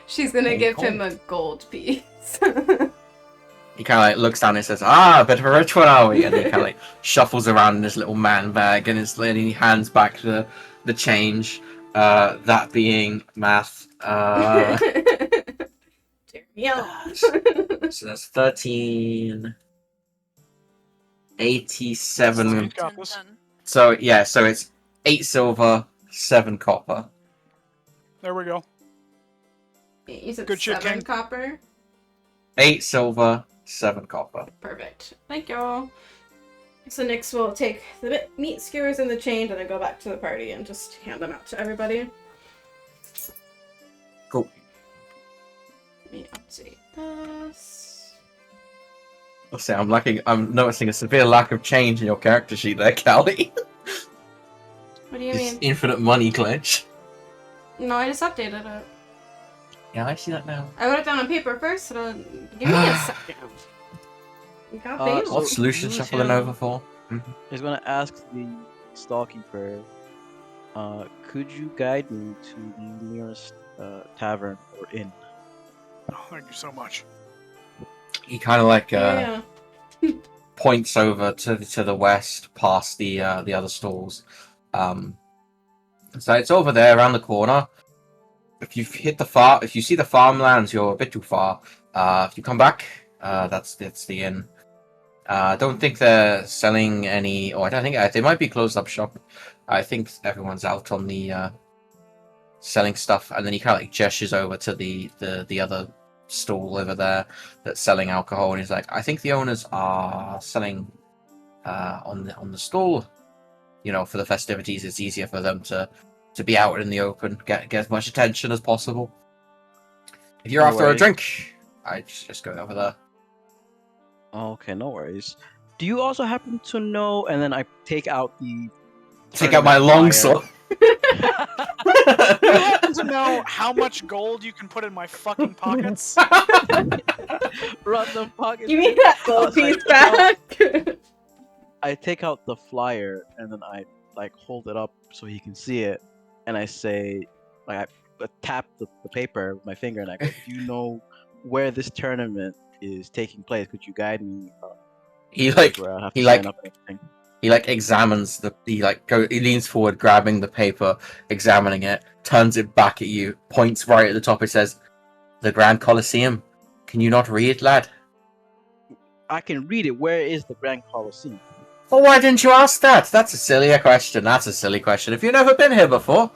She's gonna Hey, give him gold. a gold piece. He kind of like looks down and says, "Ah, a bit of a rich one, are we?" And he kind of like shuffles around in his little man bag and he hands back the change. That being math. Yeah. So that's 13. 87. Sorry. got this. So yeah, so it's 8 silver, 7 copper. There we go. You said Good shit, 7 King. copper? 8 silver, 7 copper. Perfect. Thank y'all. So Nyx will take the meat skewers and the change and then go back to the party and just hand them out to everybody. Cool. Let me update this. I'll say I'm noticing a severe lack of change in your character sheet there, Callie. What do you It's mean? infinite money glitch. No, I just updated it. Yeah, I see that now. I wrote it down on paper first, so give me a second. You got bail. So- What's Lucian shuffling over for? He's gonna ask the storekeeper, could you guide me to the nearest tavern or inn? Oh, thank you so much. He kind of like Yeah. points over to the west, past the other stalls. So it's over there around the corner. If you see the farmlands, you're a bit too far. If you come back, that's the inn. I don't think they're selling any, or I don't think they might be closed up shop. I think everyone's out on the selling stuff, and then he kind of like gestures over to the other stall over there that's selling alcohol, and he's like, "I think the owners are selling on the stall. You know, for the festivities, it's easier for them to be out in the open, get as much attention as possible." If you're No after a worries. drink, I just go over there. Okay, no worries. Do you also happen to know? And then I take out the. Take out my tournament flyer. longsword. Do you happen to know how much gold you can put in my fucking pockets? Random pocket. Give me that gold sorry, piece back. I take out the flyer and then I like hold it up so he can see it, and I say, like I tap the paper with my finger and I go, "Do you know where this tournament is taking place? Could you guide me? he like Where I have he to like sign up and everything." he like examines he leans forward, grabbing the paper, examining it, turns it back at you, points right at the top. It says, "The Grand Colosseum. Can you not read, lad?" I can read it. Where is the Grand Colosseum? Well, why didn't you ask that? That's a silly question. That's a silly question. Have you never been here before?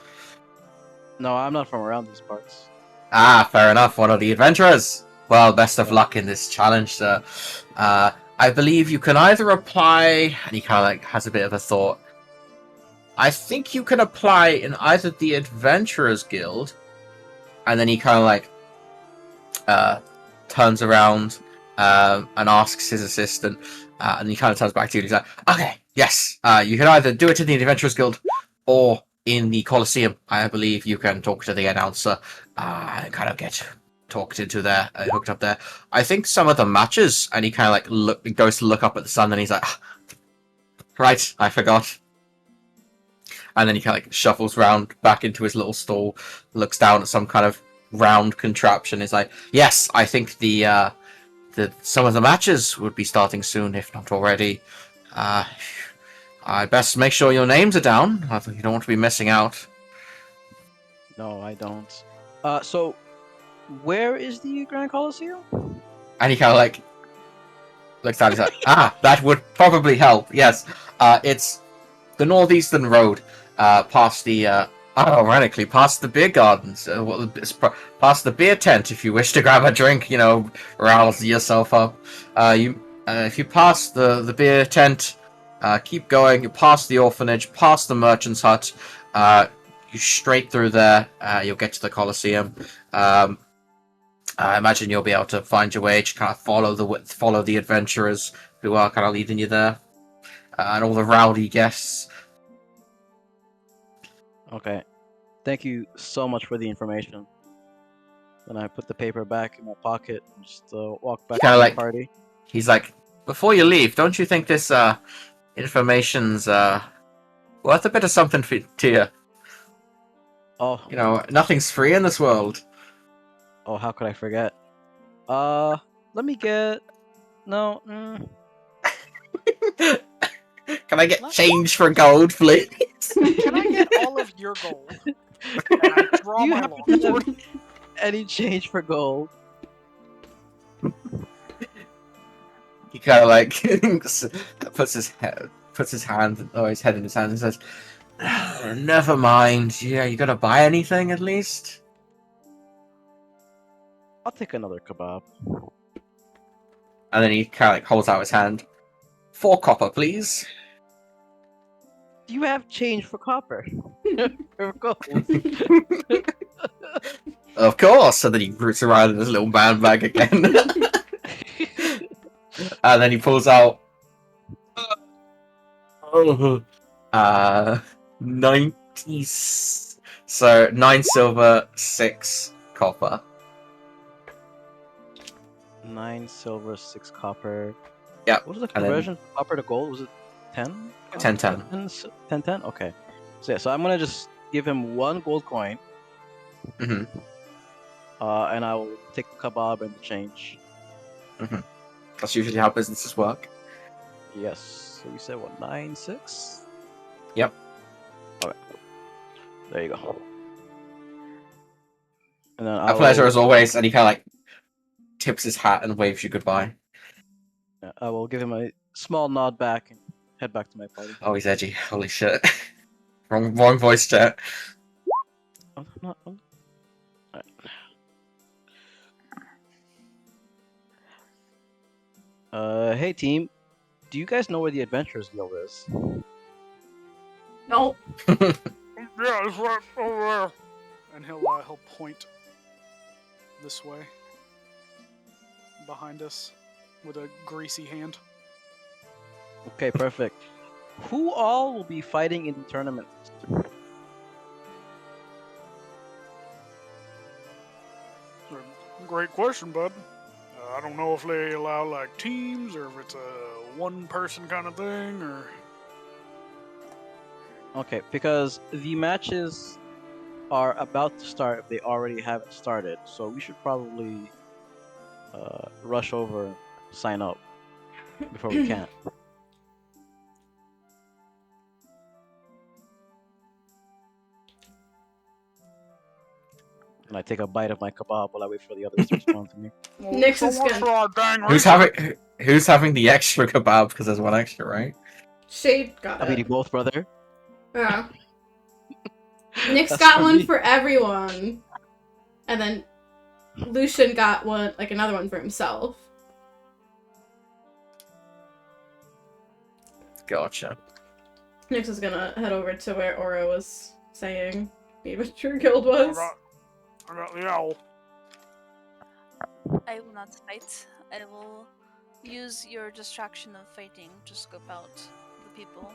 No, I'm not from around these parts. Ah, fair enough. One of the adventurers. Well, best of Yeah. luck in this challenge, sir. I believe you can either apply, and he kind of like has a bit of a thought. I think you can apply in either the Adventurers Guild, and then he kind of like turns around and asks his assistant, and he kind of turns back to you. And he's like, "Okay, yes, you can either do it in the Adventurers Guild or in the Colosseum. I believe you can talk to the announcer and kind of get talked into there, hooked up there. I think some of the matches," and he kind of like goes to look up at the sun, and he's like, "Right, I forgot." And then he kind of like shuffles round back into his little stall, looks down at some kind of round contraption. Is like, "Yes, I think the some of the matches would be starting soon, if not already. I best make sure your names are down. You don't want to be missing out." No, I don't. So where is the Grand Colosseum? And he kind of like looks down. He's like, that would probably help. Yes, it's the northeastern road, past the ironically past the beer gardens, past the beer tent. If you wish to grab a drink, rouse yourself up. If you pass the beer tent, keep going. You pass the orphanage, past the merchant's hut. You straight through there. You'll get to the Colosseum. I imagine you'll be able to find your way to kind of follow the adventurers who are kind of leading you there, and all the rowdy guests. Okay. Thank you so much for the information. Then I put the paper back in my pocket and just walk back to Kinda the like- party. He's like, "Before you leave, don't you think this information's worth a bit of something to you? Oh, Nothing's free in this world." oh, how could I forget? Let me get. No. Can I get change for gold, please? Can I get all of your gold? And I draw Do you my happen to have longsword. any change for gold? He kind of like puts his head in his hand and says, "Never mind. Yeah, you gonna buy anything at least?" I'll take another kebab. And then he kind of like holds out his hand. 4 copper, please. Do you have change for copper? For gold? Of course. And then he roots around in his little man bag again. And then he pulls out 90. So 9 silver, 6 copper. 9 silver, 6 copper. Yep, What was the and then- conversion from copper to gold? Was it 10? 10. 10? Okay. So yeah, so I'm gonna just give him 1 gold coin. Mhm. And I will take the kebab and the change. That's usually how businesses work. Yes. So you said what? 9, 6? Yep. Okay. There you go. And then A pleasure as always. And he kind of like tips his hat and waves you goodbye. I will give him a small nod back and head back to my party. Oh, he's edgy. Holy shit. wrong voice chat. Oh, not, oh. Alright. Hey team, do you guys know where the Adventurers Guild is? Nope. Yeah, it's right over there. And he'll point this way. Behind us. With a greasy hand. Okay, perfect. Who all will be fighting in the tournament? Great question, bud. I don't know if they allow like teams or if it's a one-person kind of thing or. Okay, because the matches are about to start if they already haven't started, so we should probably rush over and sign up before we can. And I take a bite of my kebab while I wait for the others to respond to me. Nyx is much gonna- for our dang Who's having the extra kebab because there's one extra, right? Shade got I'm eating it. both, brother. Yeah. Nyx That's got for one me. for everyone. And then Lucian got one, like another one for himself. Gotcha. Nyx is gonna head over to where Aura was saying the Adventure Guild I was. got the owl. I will not fight. I will use your distraction of fighting to scope out the people.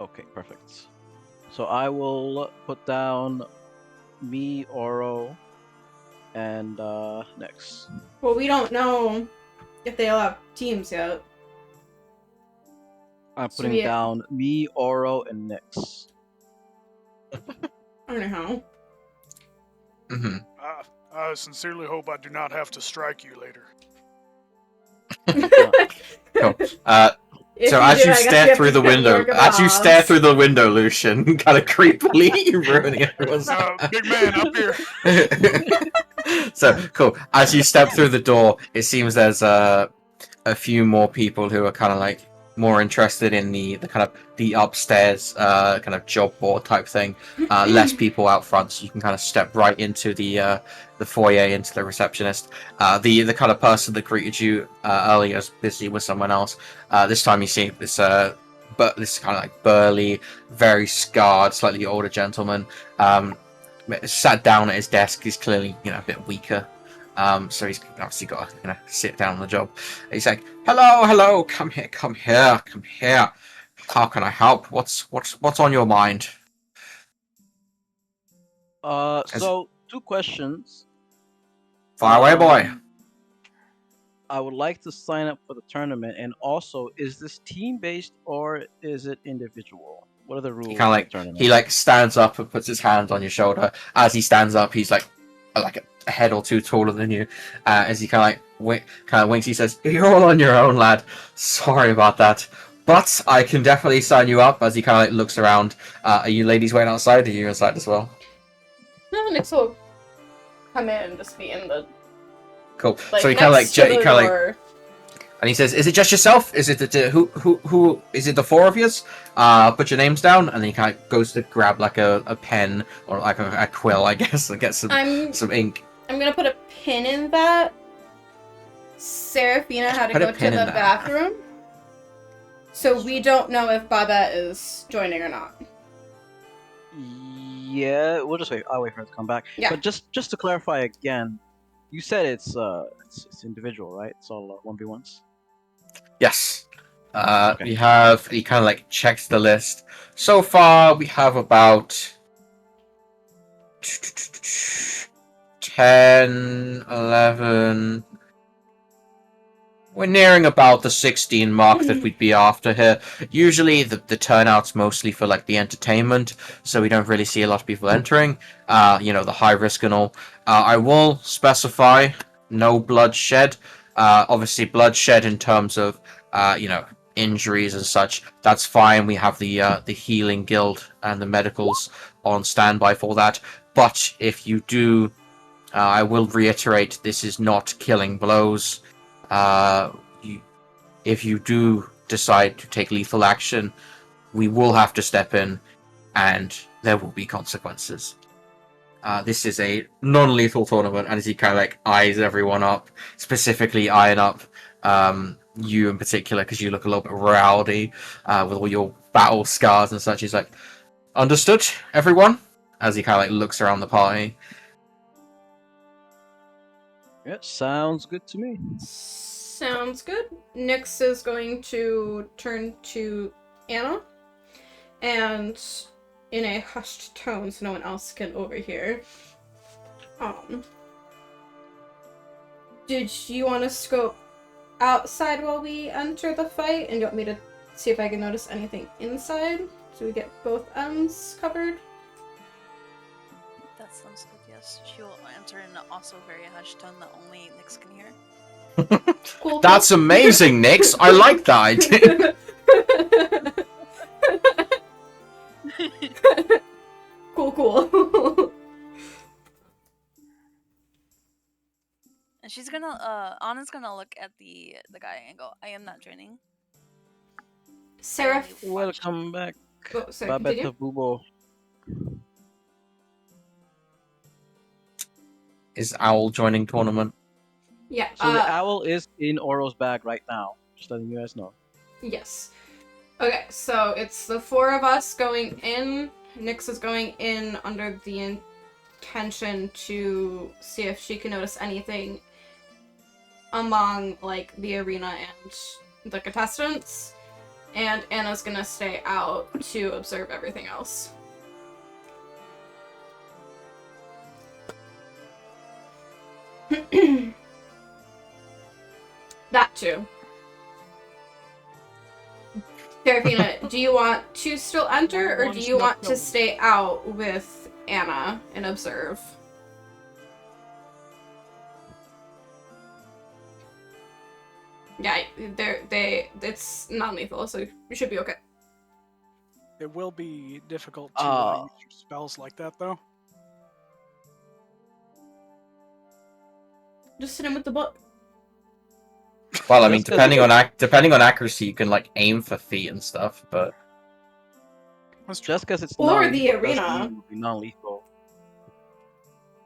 Okay, perfect. So I will put down me, Oro, and next. Well, we don't know if they all have teams yet. I'm So putting we- down me, Oro, and Nyx. I don't know how. hmm I sincerely hope I do not have to strike you later. Cool. If So you as do, you I guess stare have through to the get window, more as you stare kebabs. through the window, Lucian, kind of creepily ruining everyone's. Big man up here. So cool. As you step through the door, it seems there's a few more people who are kind of like more interested in the kind of the upstairs kind of job board type thing. Less people out front, so you can kind of step right into the foyer, into the receptionist. The kind of person that greeted you earlier is busy with someone else. This time you see this but this kind of like burly, very scarred, slightly older gentleman. Sat down at his desk. He's clearly a bit weaker. So he's obviously got to sit down on the job. He's like, hello, come here. How can I help? What's on your mind? So 2 questions. Fire away, boy. I would like to sign up for the tournament, and also, is this team-based or is it individual? What are the rules He kind of of the tournament? he stands up and puts his hand on your shoulder. As he stands up, he's like a head or two taller than you. As he kind of winks, he says, "You're all on your own, lad. Sorry about that, but I can definitely sign you up." As he kind of looks around, are you ladies waiting outside? Are you inside as well? No, Nyx will come in and just be in the Cool. So he kind of next to the door. and he says, "Is it just yourself? Is it who? Is it the 4 of yous? Put your names down." And then he kind of goes to grab like a pen or like a quill, I guess, and get some ink. I'm gonna put a pin in that. Seraphina had to Put a go to pin the in that. bathroom. So we don't know if Babette is joining or not. Yeah, we'll just wait. I'll wait for her to come back. Yeah. But just to clarify again, you said it's individual, right? It's all 1v1s. Yes. Okay. We have. He kind of checks the list. So far, we have about 10, 11. We're nearing about the 16 mark that we'd be after here. Usually the turnout's mostly for the entertainment, so we don't really see a lot of people entering. The high risk and all. I will specify no bloodshed. Obviously bloodshed in terms of injuries and such, that's fine. We have the healing guild and the medicals on standby for that. But if you do, I will reiterate, this is not killing blows. If you do decide to take lethal action, we will have to step in, and there will be consequences. This is a non-lethal tournament, and as he kind of eyes everyone up, specifically eyeing up you in particular, because you look a little bit rowdy with all your battle scars and such. He's like, "Understood, everyone?" As he kind of looks around the party. Yeah, sounds good to me. Sounds good. Nyx is going to turn to Anna, and in a hushed tone so no one else can overhear. Did you want to scope outside while we enter the fight, and you want me to see if I can notice anything inside, so we get both ends covered? That sounds good, yes. She will answer in also very hushed tone that only Nyx can hear. Cool. That's amazing, Nyx. I like that idea. Cool. And she's gonna Anna's gonna look at the guy and go, I am not joining. Seraph. Welcome back, Oh, sorry, Babette continue. of Bubo. Is Owl joining tournament? Yeah. So the owl is in Oro's bag right now. Just letting you guys know. Yes. Okay, so it's the four of us going in. Nyx is going in under the intention to see if she can notice anything among, like, the arena and the contestants. And Anna's gonna stay out to observe everything else. That too. Serafina, do you want to still enter, or do you want to stay out with Anna and observe? Yeah, it's non-lethal, so you should be okay. It will be difficult to use your spells like that, though. Just sit in with the book. Well, I mean, depending on accuracy, you can like aim for feet and stuff, but Just because it's Or non-lethal the doesn't arena. mean it'll be non-lethal.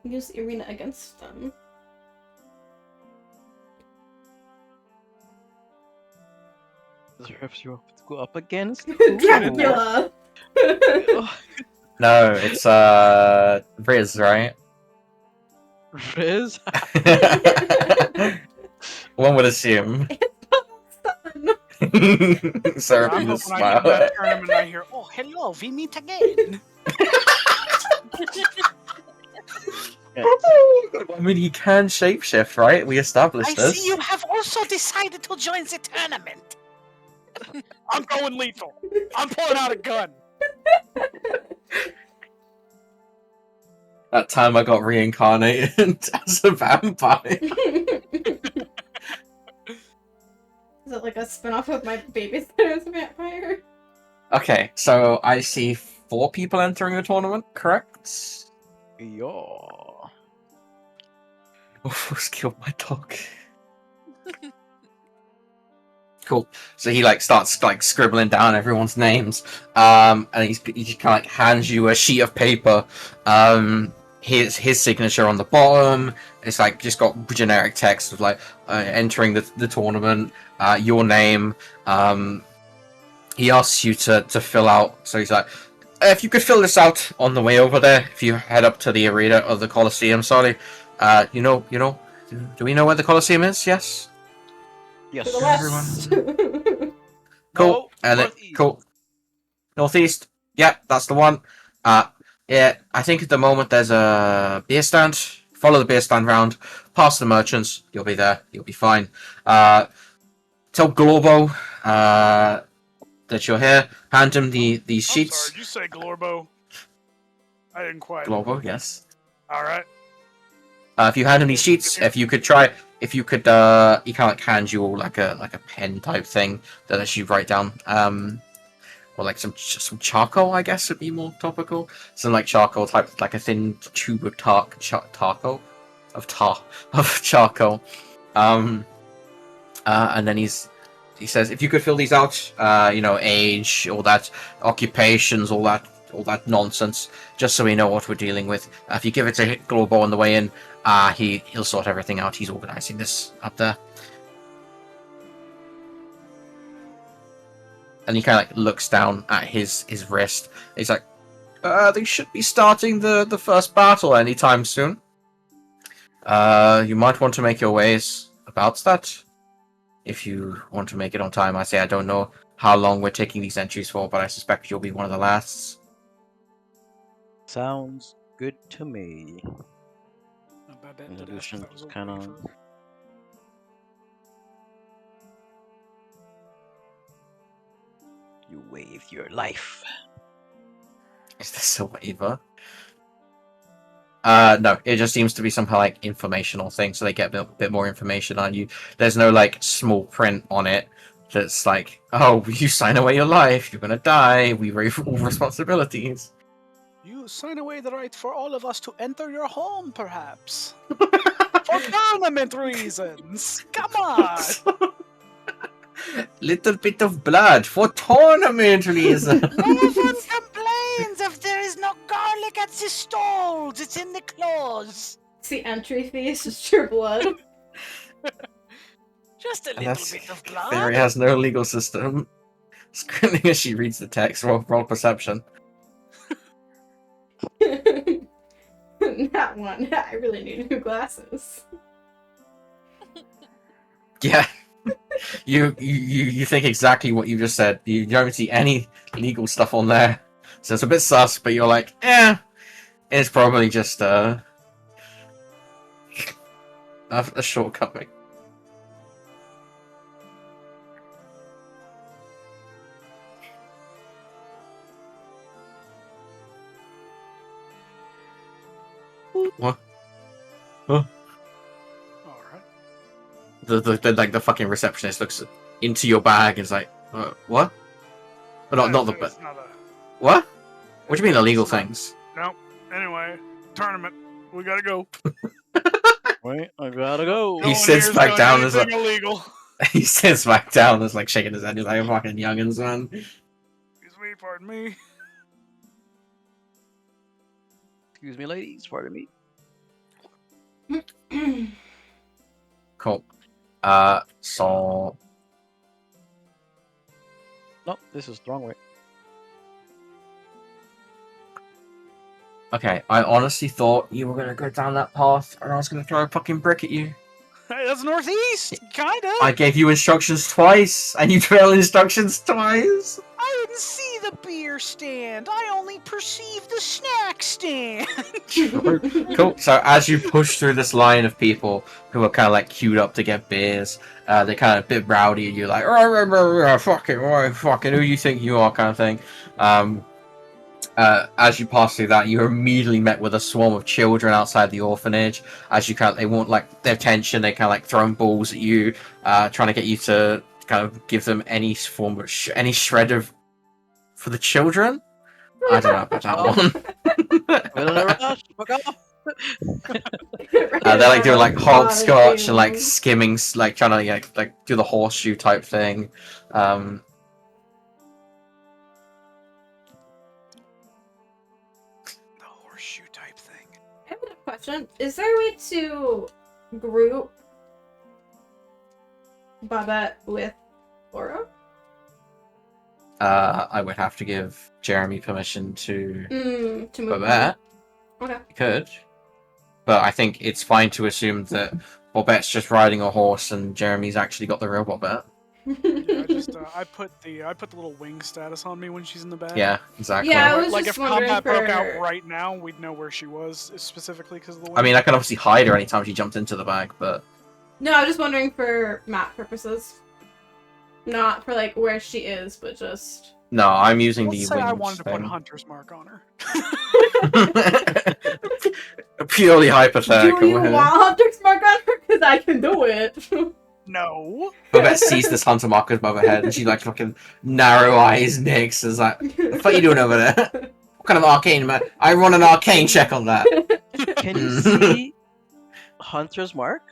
Use the arena against them. Deserves you to go up against. Dracula! no, it's Riz, right? Riz? One would assume. Seraphina's I'm hoping I smile. get that tournament and I hear, oh, hello, we meet again. I mean, he can shapeshift, right? We established I this. see you have also decided to join the tournament. I'm going lethal. I'm pulling out a gun. That time I got reincarnated as a vampire. Is it like a spin-off of my babysitter's vampire? Okay, so I see 4 people entering the tournament, correct? Yo. Almost killed my dog. Cool. So he like starts like scribbling down everyone's names, and he just kind of like hands you a sheet of paper. His signature on the bottom. It's like just got generic text of like entering the tournament, your name. He asks you to fill out. So he's like, if you could fill this out on the way over there, if you head up to the arena or the Colosseum. Sorry, you know. Do we know where the Colosseum is? Yes. Yes. To the west. Cool. No, And northeast. cool. Northeast. Yep, that's the one. Yeah, I think at the moment there's a beer stand. Follow the beer stand round. Past the merchants. You'll be there. You'll be fine. Tell Glorbo that you're here. Hand him these I'm sheets. sorry, did you say Glorbo? I didn't quite. Glorbo, yes. All right. If you hand him these sheets, he kind of like hand you all like a pen type thing that lets you write down. Or like some charcoal, I guess would be more topical. Some like charcoal type, like a thin tube of charcoal. And then he says, if you could fill these out, age, all that, occupations, all that nonsense, just so we know what we're dealing with. If you give it to Glorbo on the way in, he'll sort everything out. He's organizing this up there. And he kind of like looks down at his wrist. He's like, they should be starting the first battle anytime soon. You might want to make your ways about that. If you want to make it on time, I say I don't know how long we're taking these entries for, but I suspect you'll be one of the lasts. Sounds good to me. Babette did ask if Lucian that was just okay kind of. for... You wave your life. Is this a waiver? No, it just seems to be some kind of like informational thing, so they get a bit more information on you. There's no like small print on it that's like, oh, you sign away your life, you're gonna die, we waive all responsibilities. You sign away the right for all of us to enter your home, perhaps. For tournament reasons. Come on. Little bit of blood for tournament reasons. No one complains if there is no garlic at the stalls. It's in the claws. It's the entry fee, it's just your blood. Just a And little that's- bit of blood. Fairy has no legal system. Screaming as she reads the text. Roll perception. Not one. I really need new glasses. Yeah. You think exactly what you just said. You don't see any legal stuff on there. So it's a bit sus, but you're like, it's probably just a shortcoming. What? All right. The like the fucking receptionist looks into your bag and is like, what? Not the It's not a... what? What do you mean illegal things? Nope. Anyway, tournament. We gotta go. Wait, I gotta go. He No one sits here's back doing down as anything illegal. He sits back down, is like shaking his head. He's like, fucking youngins, man. Excuse me, pardon me. Excuse me, ladies. Pardon me. Cool. So No, this is the wrong way. okay, I honestly thought you were gonna go down that path, and I was gonna throw a fucking brick at you. Hey, that's northeast, kinda. I gave you instructions twice, and you failed instructions twice. I didn't see the beer stand. I only perceived the snack stand. Cool. So as you push through this line of people who are kind of like queued up to get beers, they're kind of a bit rowdy, and you're like, fucking, who you think you are, kind of thing. As you pass through that, you're immediately met with a swarm of children outside the orphanage. As you they want like their attention, they kind of like throwing balls at you, trying to get you to kind of give them any form of any shred of for the children. I don't know about that one. Well, never touch. Fuck off. They're like doing like hopscotch and like skimming, like trying to like do the horseshoe type thing. The horseshoe type thing. I have a question. Is there a way to group Babette with Laura? I would have to give Jeremy permission to To move Babette. on. Okay. You could, but I think it's fine to assume that Bobette's just riding a horse and Jeremy's actually got the real Bobette. Yeah, I put the little wing status on me when she's in the bag. Yeah, exactly. Yeah, I was Like just if wondering combat broke for- out right now, we'd know where she was specifically because of the wing. I mean, I could obviously hide her anytime she jumped into the bag, but No, I was just wondering for map purposes. Not for like where she is, but just no, I'm using Let's the say I wings wanted to put thing. Hunter's Mark on her. Purely hypothetical. do you want Hunter's Mark on her? Because I can do it. No. Babette sees this hunter mark above her head and she like fucking narrow eyes Nix is like, what the fuck are you doing over there? What kind of arcane man? I run an arcane check on that. Can you see Hunter's Mark?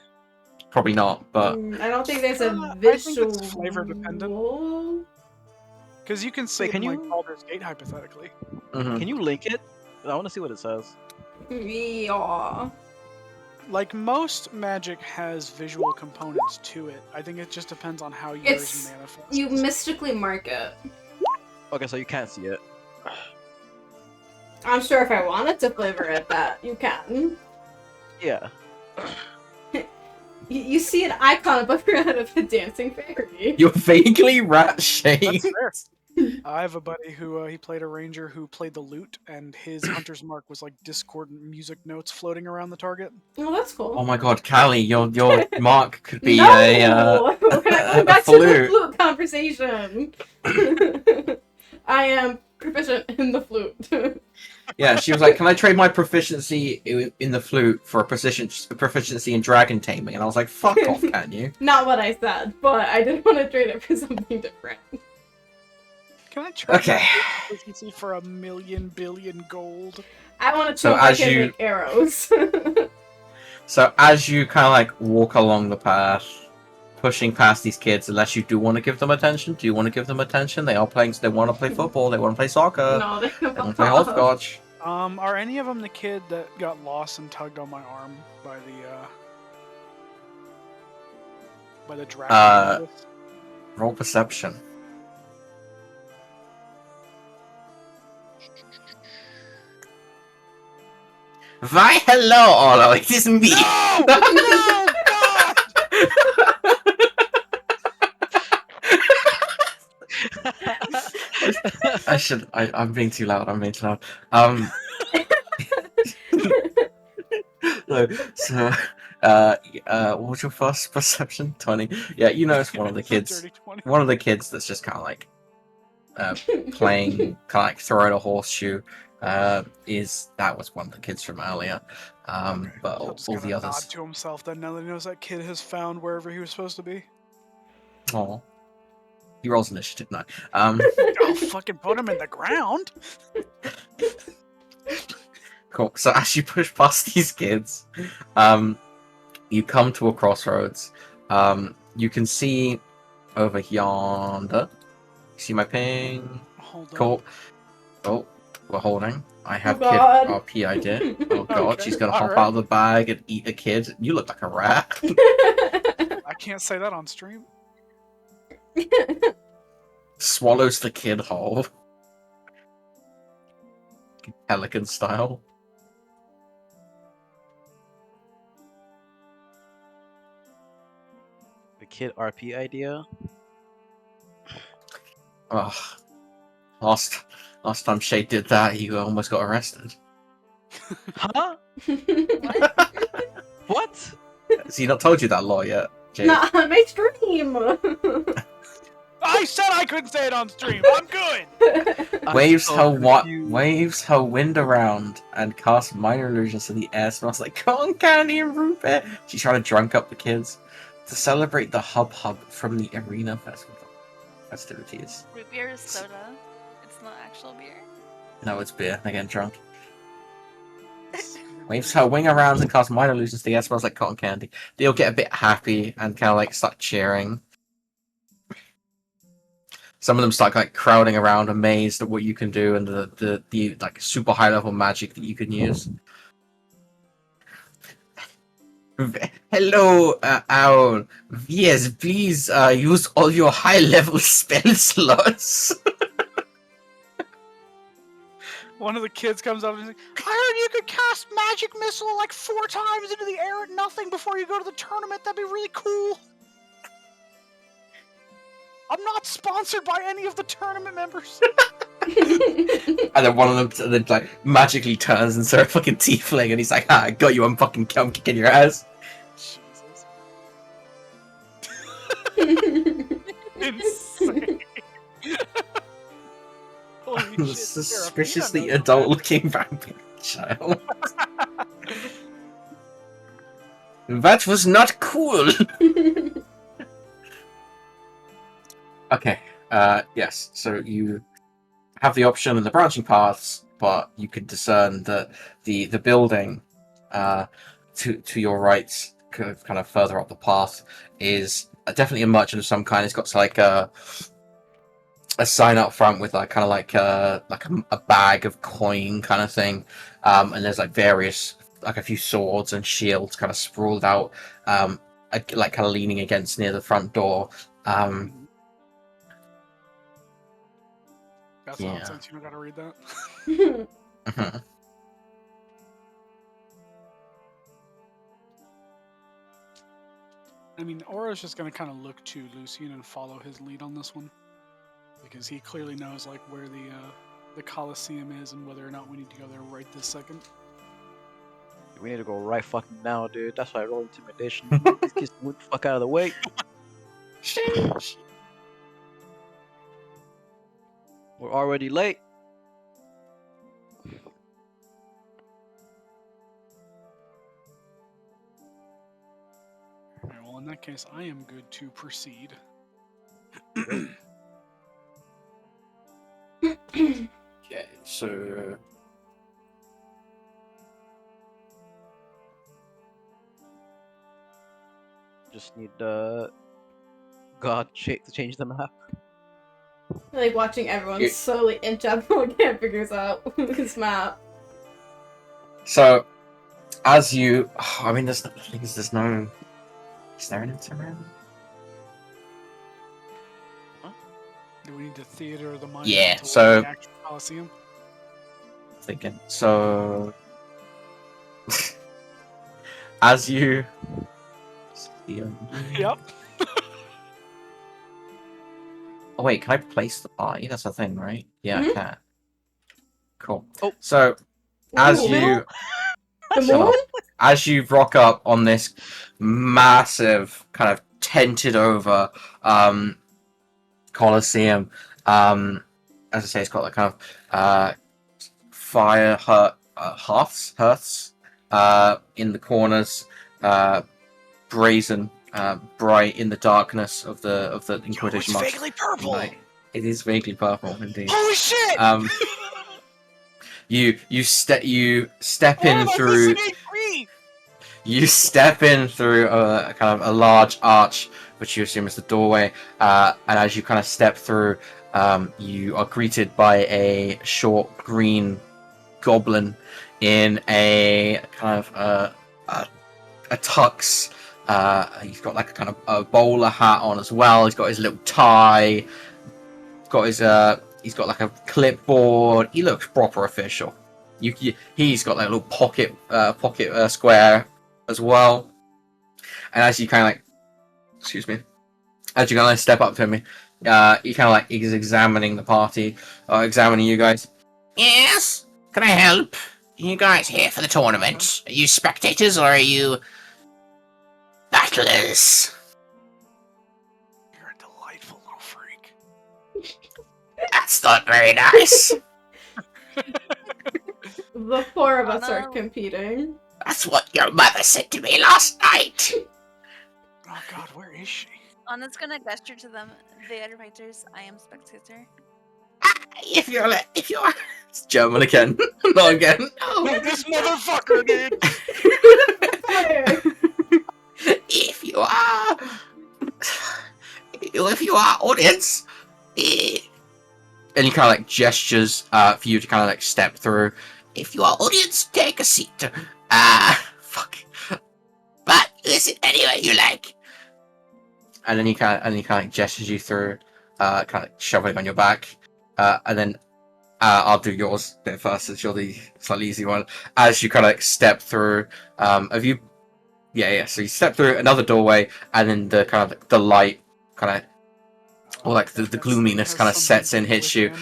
Probably not, but I don't think there's a I think it's visual. flavor dependent. Because you can see Wait, it can in, you- like Baldur's Gate hypothetically. mhm. Can you link it? I want to see what it says. Yeah. Like most magic has visual components to it. I think it just depends on how yours It's- manifests. You mystically mark it. Okay, so you can't see it. I'm sure if I wanted to flavor it, that you can. Yeah. You see an icon above your head of a dancing fairy. You're vaguely rat That's shaped. fair. I have a buddy who he played a ranger who played the lute, and his hunter's mark was like discordant music notes floating around the target. Well, that's cool. Oh my god, Callie, your mark could be No! a We're not going back to the flute conversation. I am proficient in the flute. Yeah, she was like, "Can I trade my proficiency in the flute for a proficiency in dragon taming?" And I was like, "Fuck off, can you?" Not what I said, but I did want to trade it for something different. Can I trade Okay. my proficiency for 1,000,000,000 billion gold? I want to So choke I as can you- make arrows. So as you kind of like walk along the path, pushing past these kids, unless you do want to give them attention, do you want to give them attention? They are playing. They want to play football. They want to play soccer. No, they They want to play off. hopscotch. Are any of them the kid that got lost and tugged on my arm by the dragon? Roll perception. Why, hello, Olo. It is me. No! No! God! I'm being too loud. I'm being too loud. No, so, what was your first perception? 20. Yeah, you notice one of the kids. Dirty 20. One of the kids that's just kind of like playing, kind of like throwing a horseshoe. That was one of the kids from earlier. But He'll just all kinda the nod others. to himself then now that he knows that kid has found wherever he was supposed to be. Oh, he rolls initiative now. I'll fucking put him in the ground. Cool. So as you push past these kids, you come to a crossroads. You can see over yonder. See my ping? Hold on. Cool. Oh, we're holding. I have kid God. RP idea. Oh god, Okay, she's gonna hop alright. out of the bag and eat a kid. You look like a rat. I can't say that on stream. Swallows the kid whole. Pelican style. The kid RP idea. Ugh. Last time Shay did that, he almost got arrested. Huh? What? Has he not told you that law yet, Jay? Not on my stream. I said I couldn't say it on stream. I'm good. I'm Waves so her confused. waves her wind around and casts minor illusions in the air. Smells like cotton candy and root beer. She's trying to drunk up the kids to celebrate the hub from the arena festivities. Root beer is soda. It's not actual beer. No, it's beer. They're getting drunk. Waves her wing around and casts minor illusions. The air smells like cotton candy. They'll get a bit happy and kind of like start cheering. Some of them start like crowding around, amazed at what you can do and the like super high level magic that you can use. Hello, Owl. Yes, please use all your high level spell slots. One of the kids comes up and he's like, I heard you could cast magic missile like 4 times into the air at nothing before you go to the tournament. That'd be really cool. I'm not sponsored by any of the tournament members. And then one of them then like magically turns into a fucking tiefling, and he's like, "Ah, I got you! I'm kicking your ass." Jesus. Insane. Holy shit, Suspiciously Serafina knows adult-looking vampire child. That was not cool. Okay. Yes. So you have the option in the branching paths, but you could discern that the building to your right, kind of further up the path, is definitely a merchant of some kind. It's got like a sign up front with like kind of like a bag of coin kind of thing, and there's like various like a few swords and shields kind of sprawled out, like kind of leaning against near the front door. That's Yeah. nonsense. You don't gotta read that. Mhm. I mean, Aura's just gonna kind of look to Lucian and follow his lead on this one, because he clearly knows like where the Coliseum is and whether or not we need to go there right this second. We need to go right fucking now, dude. That's why I roll intimidation. These kids move the fuck out of the way. We're already late. Alright, well, in that case, I am good to proceed. Okay, so Just need to change the map. Like watching everyone Yeah. slowly inch up and can't figure out his map. So, as you, I mean, there's no. Is there an internet? Do we need to theater the mind? Yeah, to so- the actual Coliseum? Thinking. So, as you. Yep. Oh wait, can I place the party? That's a thing, right? Yeah, Mhm. I can. Cool. Oh. So, as Ooh, you. the Shut moon? up. As you rock up on this massive kind of tented over Colosseum, as I say, it's got like kind of fire hearths in the corners, brazen, bright in the darkness of the Inquisition March. purple. Like, it is vaguely purple indeed. Holy shit! You step in through. You step in through a kind of a large arch, which you assume is the doorway, and as you kind of step through, you are greeted by a short green goblin in a kind of a tux. He's got like a kind of a bowler hat on as well. He's got his little tie. He's got like a clipboard. He looks proper official. He's got like a little pocket square as well. And as you kind of like, as you kind of step up to me, he kind of like is examining the party, examining you guys. Yes? Can I help? Are you guys here for the tournament? Are you spectators or are you battlers? You're a delightful little freak. That's not very nice. The four of us are Anna- competing. That's what your mother said to me last night. Oh god, where is she? Anna's gonna gesture to them. They are fighters. I am spectator. If you're It's German again. Not again. Oh, this motherfucker, dude! if you are audience, And he kind of like gestures for you to kind of like step through. if you are audience, take a seat. Fuck. But listen anyway you like. And then he kind of like gestures you through, kind of shoving on your back, and then I'll do yours bit first, since you're the slightly easy one. As you kind of like step through, have you? Yeah. So you step through another doorway, and then the kind of like, the light kind of. Or like the gloominess kind of sets in, hits you.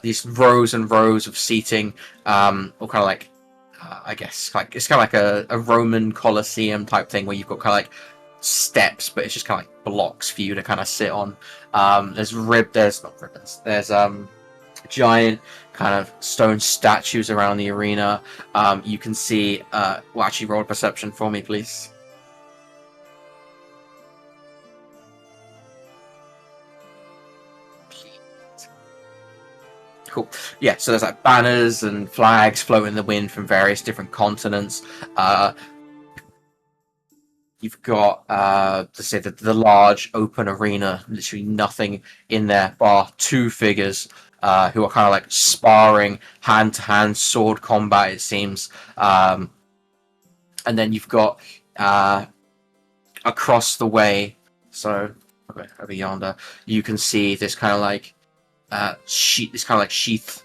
These rows and rows of seating, or kind of like, I guess, like it's kind of like a Roman Colosseum type thing where you've got kind of like steps, but it's just kind of like blocks for you to kind of sit on. There's not ribbons. There's giant kind of stone statues around the arena. You can see. Well, actually, roll a perception for me, please. Cool. Yeah, so there's like banners and flags floating in the wind from various different continents. You've got the large open arena, literally nothing in there, bar two figures who are kind of like sparring, hand-to-hand sword combat, it seems. And then you've got across the way, so over yonder, you can see this kind of like sheath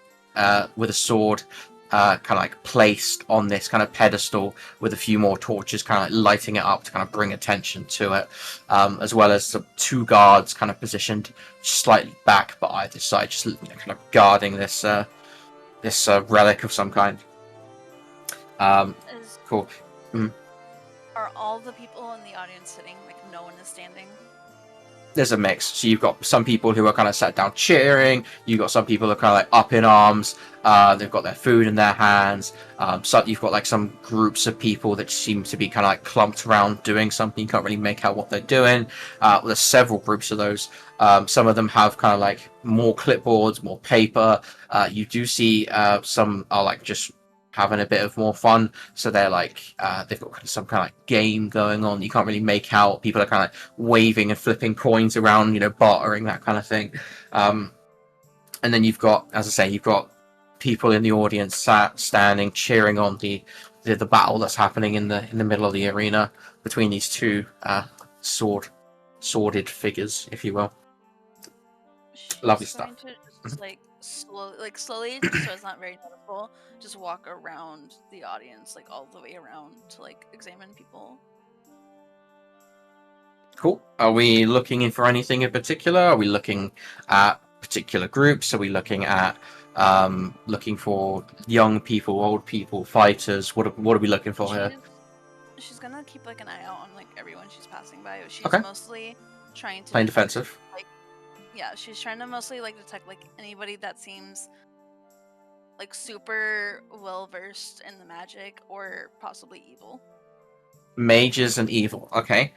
with a sword, kind of like placed on this kind of pedestal with a few more torches kind of like lighting it up to kind of bring attention to it, as well as some 2 guards kind of positioned slightly back by either side, just kind of guarding this relic of some kind. Is, Cool. are all the people in the audience sitting? Like no one is standing? There's a mix. So you've got some people who are kind of sat down cheering. You've got some people who are kind of like up in arms. They've got their food in their hands. So you've got like some groups of people that seem to be kind of like clumped around doing something. You can't really make out what they're doing. There's several groups of those. Some of them have kind of like more clipboards, more paper. You do see some are like just having a bit of more fun, so they're like they've got some kind of like game going on. You can't really make out. People are kind of like waving and flipping coins around, bartering, that kind of thing. And then you've got, as I say, you've got people in the audience standing cheering on the battle that's happening in the middle of the arena between these 2 sworded figures, if you will. Lovely She's going stuff. to just slowly, just so it's not very noticeable, just walk around the audience, like all the way around to like examine people. Cool. Are we looking in for anything in particular? Are we looking at particular groups? Are we looking at looking for young people, old people, fighters? What are we looking for here? She's gonna keep like an eye out on like everyone she's passing by. She's Okay. mostly trying to Playing detect, defensive. Like, yeah, she's trying to mostly like detect like anybody that seems like super well versed in the magic or possibly evil. Mages and evil. Okay.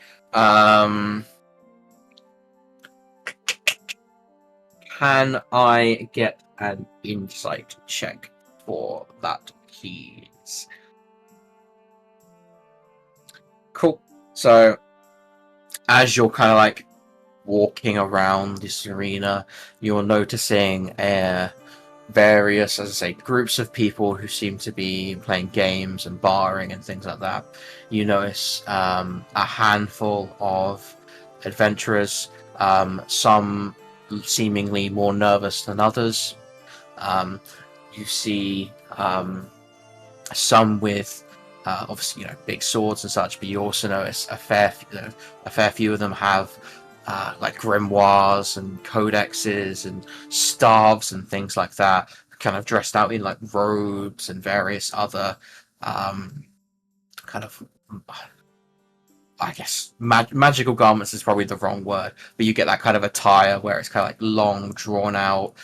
Can I get an insight check for that, please? Cool. So, as you're kind of like walking around this arena, you're noticing various, as I say, groups of people who seem to be playing games and barring and things like that. You notice a handful of adventurers, some seemingly more nervous than others. You see some with obviously big swords and such, but you also notice a fair few of them have like grimoires and codexes and staves and things like that, kind of dressed out in like robes and various other kind of, I guess magical garments is probably the wrong word, but you get that kind of attire where it's kind of like long, drawn out,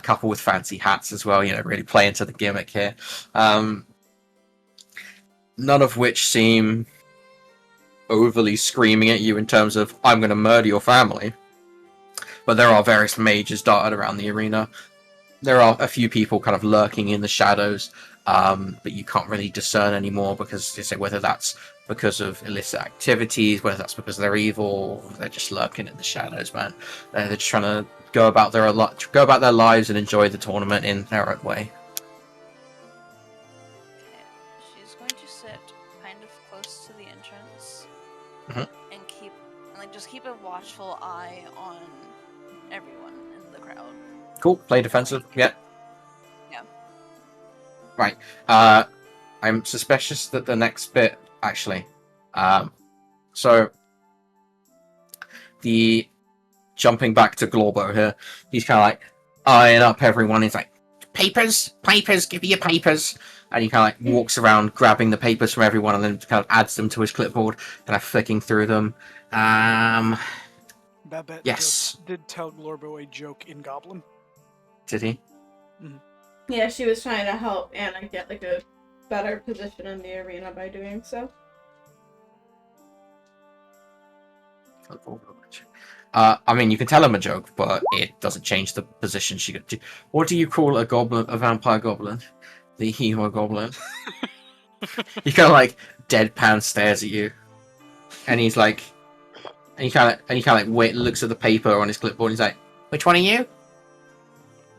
coupled with fancy hats as well, really play into the gimmick here. None of which seem overly screaming at you in terms of, I'm going to murder your family. But there are various mages dotted around the arena. There are a few people kind of lurking in the shadows, but you can't really discern anymore because, they say, whether that's because of illicit activities, whether that's because they're evil, or they're just lurking in the shadows, man. They're just trying to go about their lives and enjoy the tournament in their own way. She's going to sit kind of close to the entrance and keep a watchful eye on everyone in the crowd. Cool. Play defensive. Yeah. Yeah. Right. I'm suspicious that the next bit actually. So the jumping back to Glorbo here, he's kind of like eyeing up everyone. He's like, papers, give me your papers. And he kind of like walks around grabbing the papers from everyone and then kind of adds them to his clipboard, kind of flicking through them. Babette Yes. did tell Glorbo a joke in Goblin. Did he? Yeah, she was trying to help Anna get like a better position in the arena by doing so. I mean, you can tell him a joke, but it doesn't change the position she got to. What do you call a goblin, a vampire goblin? The hero goblin. He kind of like deadpan stares at you, and he's like, and he kind of wait, looks at the paper on his clipboard. And he's like, "Which one are you?"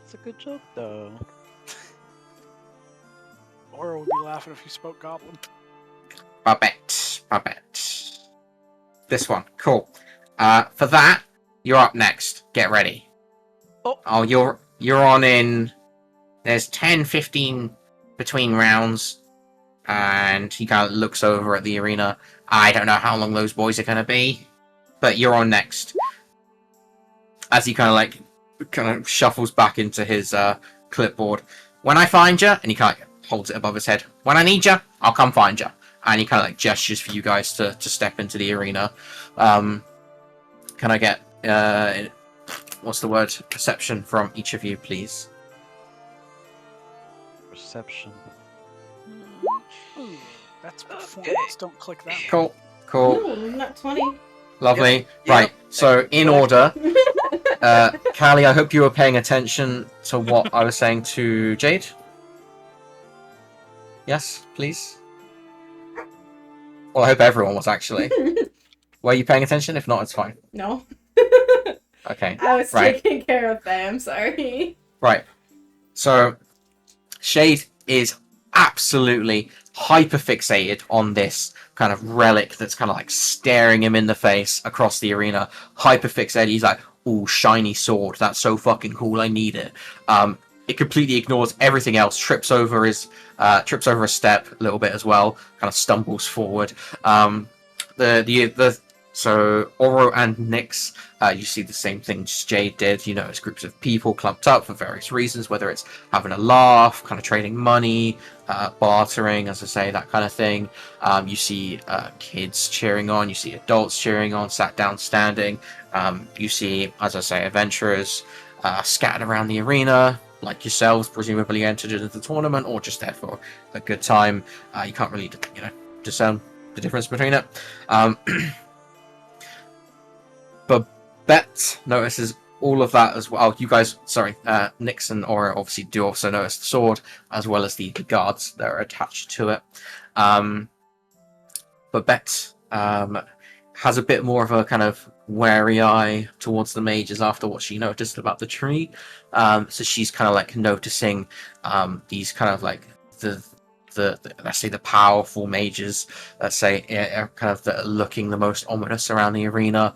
It's a good joke, though. Aura would be laughing if he spoke Goblin. Babette. This one, cool. For that, you're up next. Get ready. Oh. Oh, you're on in. There's 10, 15 between rounds, and he kind of looks over at the arena. I don't know how long those boys are going to be, but you're on next. As he kind of shuffles back into his clipboard. When I find you, and he kind of holds it above his head. When I need you, I'll come find you. And he kind of gestures for you guys to step into the arena. Can I get what's the word? Perception from each of you, please. Perception. Ooh, that's performance. Don't click that. Cool. No, not 20. Lovely. Yep. Right. So in order, Callie, I hope you were paying attention to what I was saying to Jade. Yes, please. Well, I hope everyone was actually. Were you paying attention? If not, it's fine. No. Okay. I was Right. taking care of them, sorry. Right. So, Shade is absolutely hyper fixated on this kind of relic that's kind of staring him in the face across the arena. Hyper fixated. He's like, "Ooh, shiny sword. That's so fucking cool. I need it." It completely ignores everything else. Trips over a step a little bit as well. Kind of stumbles forward. So Oro and Nyx, you see the same thing Jade did. You notice groups of people clumped up for various reasons, whether it's having a laugh, kind of trading money, bartering, as I say, that kind of thing. You see kids cheering on, you see adults cheering on, sat down, standing. You see, as I say, adventurers scattered around the arena, like yourselves, presumably entered into the tournament or just there for a good time. You can't really, discern the difference between it. Babette notices all of that as well. You guys, sorry, Nyx and Aura obviously do also notice the sword, as well as the guards that are attached to it. Babette has a bit more of a kind of wary eye towards the mages after what she noticed about the tree. So she's kind of noticing these kind of the let's say the powerful mages, let's say, are kind of looking the most ominous around the arena.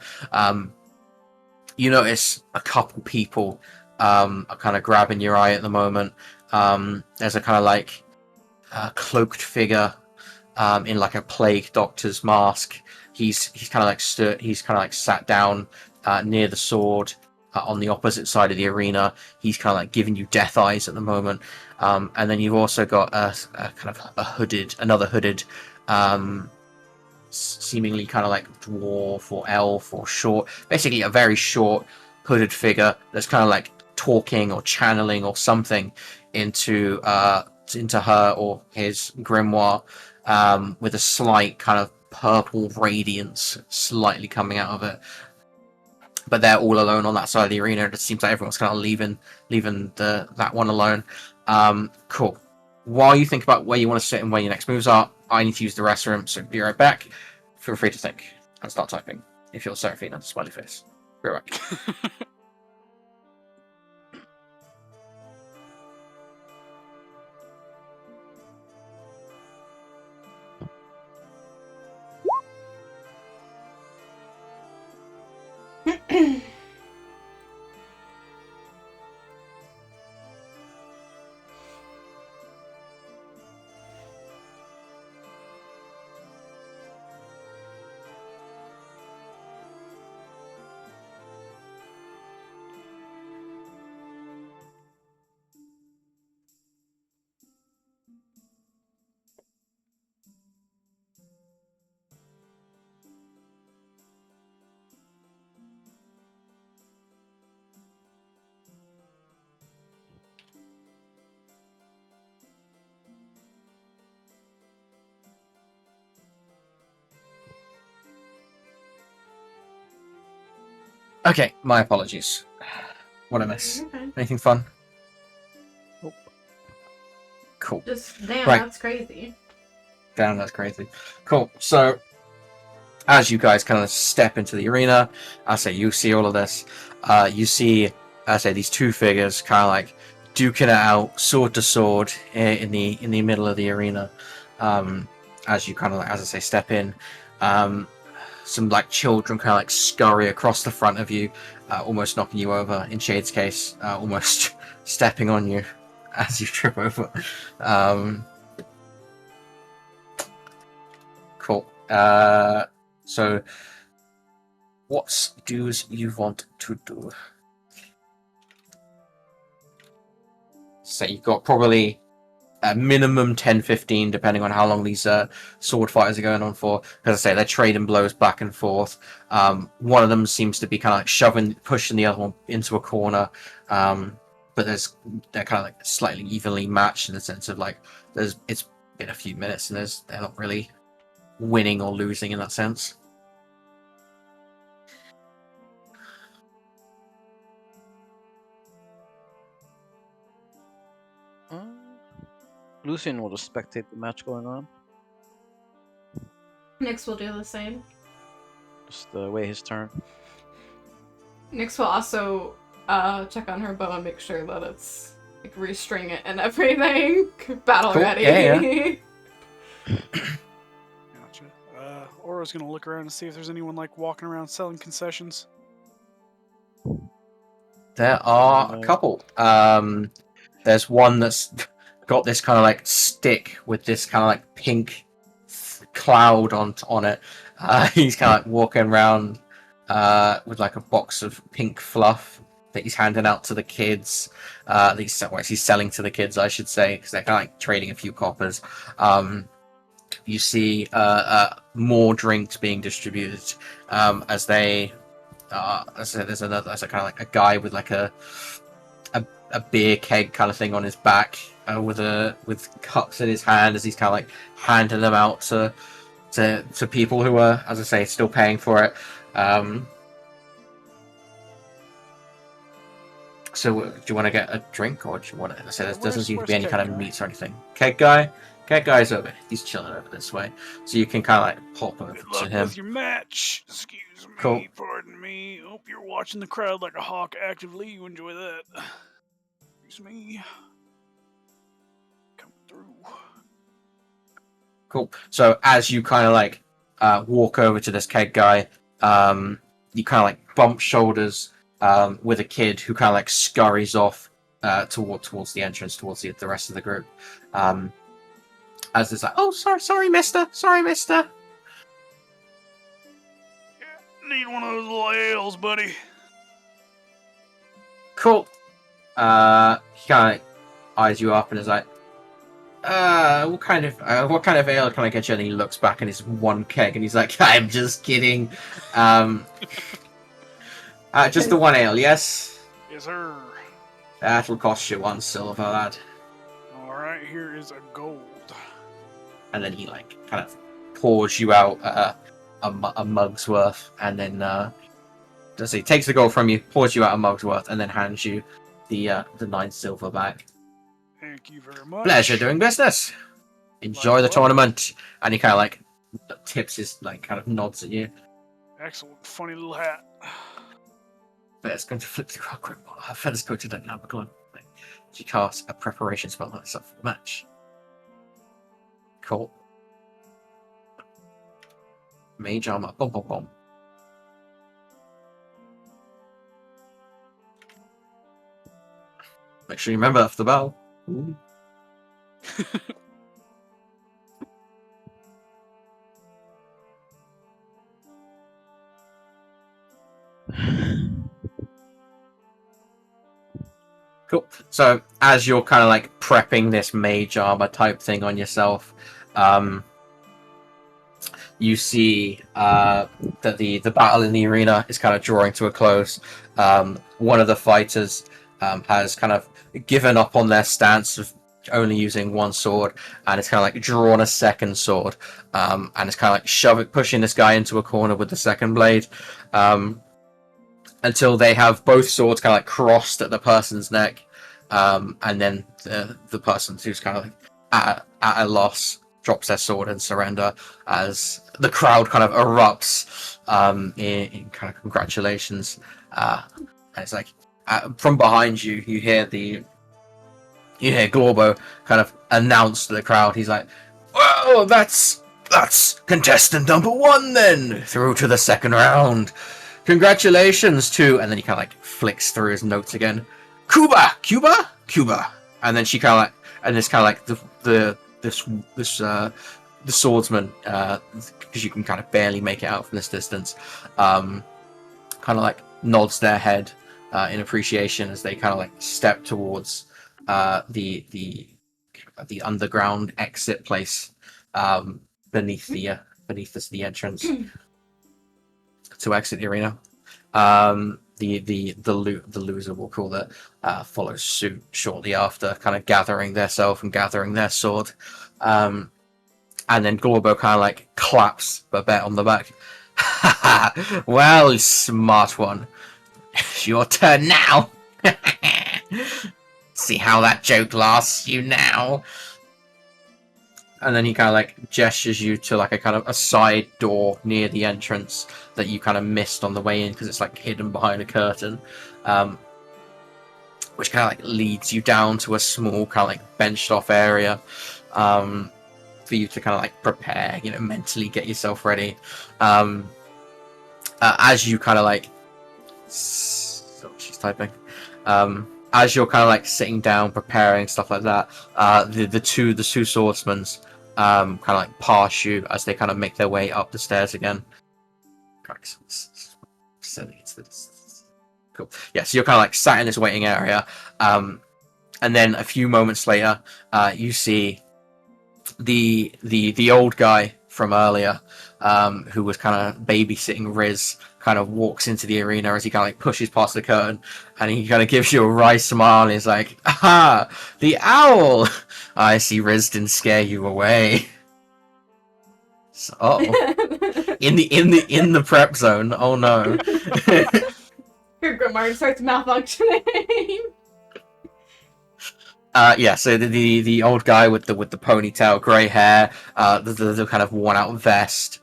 You notice a couple people are kind of grabbing your eye at the moment. There's a kind of cloaked figure in a plague doctor's mask. He's kind of stood. He's kind of sat down near the sword on the opposite side of the arena. He's kind of giving you death eyes at the moment. And then you've also got a kind of another hooded, seemingly kind of dwarf or elf or short, basically a very short hooded figure that's kind of talking or channeling or something into her or his grimoire, with a slight kind of purple radiance slightly coming out of it. But they're all alone on that side of the arena. It seems like everyone's kind of leaving that one alone. Cool. While you think about where you want to sit and where your next moves are, I need to use the restroom, so be right back. Feel free to think and start typing. If you're Seraphina, smiley face. Be right back. Okay, my apologies. What a miss. Okay. Anything fun? Nope. Cool. Just, damn, Right. that's crazy. Damn, that's crazy. Cool. So, as you guys kind of step into the arena, I say you see all of this. You see, I say, these two figures kind of duking it out, sword to sword, in the middle of the arena. As you kind of, as I say, step in. Some children kind of scurry across the front of you, almost knocking you over. In Shade's case, almost stepping on you. as you trip over. Cool. So, what do you want to do? So you've got probably a minimum 10-15, depending on how long these sword fighters are going on for. As I say, they're trading blows back and forth. One of them seems to be kind of like pushing the other one into a corner. But they're kind of like slightly evenly matched in the sense of like it's been a few minutes and they're not really winning or losing in that sense. Lucian will just spectate the match going on. Nyx will do the same. Just wait his turn. Nyx will also check on her bow and make sure that it's like restring it and everything. Battle Cool. ready. Yeah. Gotcha. Aura's gonna look around and see if there's anyone like walking around selling concessions. There are a couple. There's one that's got this kind of like stick with this kind of like pink cloud on it. He's kind of like walking around with like a box of pink fluff that he's handing out to the kids. He's selling to the kids, I should say, because they're kind of like trading a few coppers. You see more drinks being distributed as they. There's a kind of like a guy with like a beer keg kind of thing on his back with cups in his hand as he's kind of like handing them out to people who are, as I say, still paying for it. So do you want to get a drink, or do you want to? So there doesn't seem to be any kind of meats or anything. Keg guy's over. He's chilling over this way, so you can kind of like pop over Good to luck him. with your match. Excuse me. Cool. Pardon me. Hope you're watching the crowd like a hawk actively. You enjoy that. Excuse me. Come through. Cool. So as you kind of like walk over to this keg guy, you kind of like bump shoulders with a kid who kind of like scurries off towards the entrance, towards the rest of the group. As it's like, oh, sorry, mister. Yeah, need one of those little ales, buddy. Cool. He kind of like eyes you up and is like, what kind of ale can I get you? And he looks back at his one keg and he's like, I'm just kidding. Just the one ale, yes? Yes, sir. That'll cost you 1 silver, lad. Alright, here is a gold. And then he like kind of pours you out a mug's worth, and then he takes the gold from you, pours you out a mug's worth, and then hands you the 9 silver back. Thank you very much. Pleasure doing business. Enjoy the tournament. And he kind of like tips his like kind of nods at you. Excellent, funny little hat. Feather's going to flip the crowd quick. Feather's going to dynamic one. She casts a preparation spell on herself for the match. Cool. Mage armor. Boom, boom, boom. Make sure you remember after the bell. Ooh. Cool. So as you're kind of like prepping this mage armor type thing on yourself, you see that the battle in the arena is kind of drawing to a close. One of the fighters has kind of given up on their stance of only using one sword, and it's kind of like drawn a second sword, and it's kind of like pushing this guy into a corner with the second blade, until they have both swords kind of like crossed at the person's neck, and then the person who's kind of like at a loss drops their sword and surrender as the crowd kind of erupts in kind of congratulations. And it's like from behind you, you hear Glorbo kind of announce to the crowd. He's like, "Well, that's contestant number 1 then, through to the second round. Congratulations to," and then he kind of like flicks through his notes again. Cuba. and then she kind of like, and it's kind of like the swordsman, because you can kind of barely make it out from this distance, kind of like nods their head in appreciation as they kind of like step towards the underground exit place beneath the entrance to exit the arena. The loser, we'll call it, follows suit shortly after, kind of gathering their self and gathering their sword. And then Glorbo kind of like claps Babette on the back. Well, smart one. It's your turn now. See how that joke lasts you now. And then he kind of like gestures you to like a kind of a side door near the entrance that you kind of missed on the way in because it's like hidden behind a curtain, which kind of like leads you down to a small kind of like benched off area for you to kind of like prepare, you know, mentally get yourself ready. As you kind of like, so she's typing. As you're kind of like sitting down, preparing stuff like that, the two swordsmen kind of like pass you as they kind of make their way up the stairs again. Cool. Yeah, so you're kind of like sat in this waiting area, and then a few moments later, you see the old guy from earlier, who was kind of babysitting Riz, kind of walks into the arena as he kind of like pushes past the curtain, and he kind of gives you a wry smile and he's like, "Aha, the owl! I see Riz didn't scare you away." So, in the prep zone. Oh no. Your Grimard starts malfunctioning. Yeah, so the old guy with the ponytail, grey hair, the kind of worn out vest.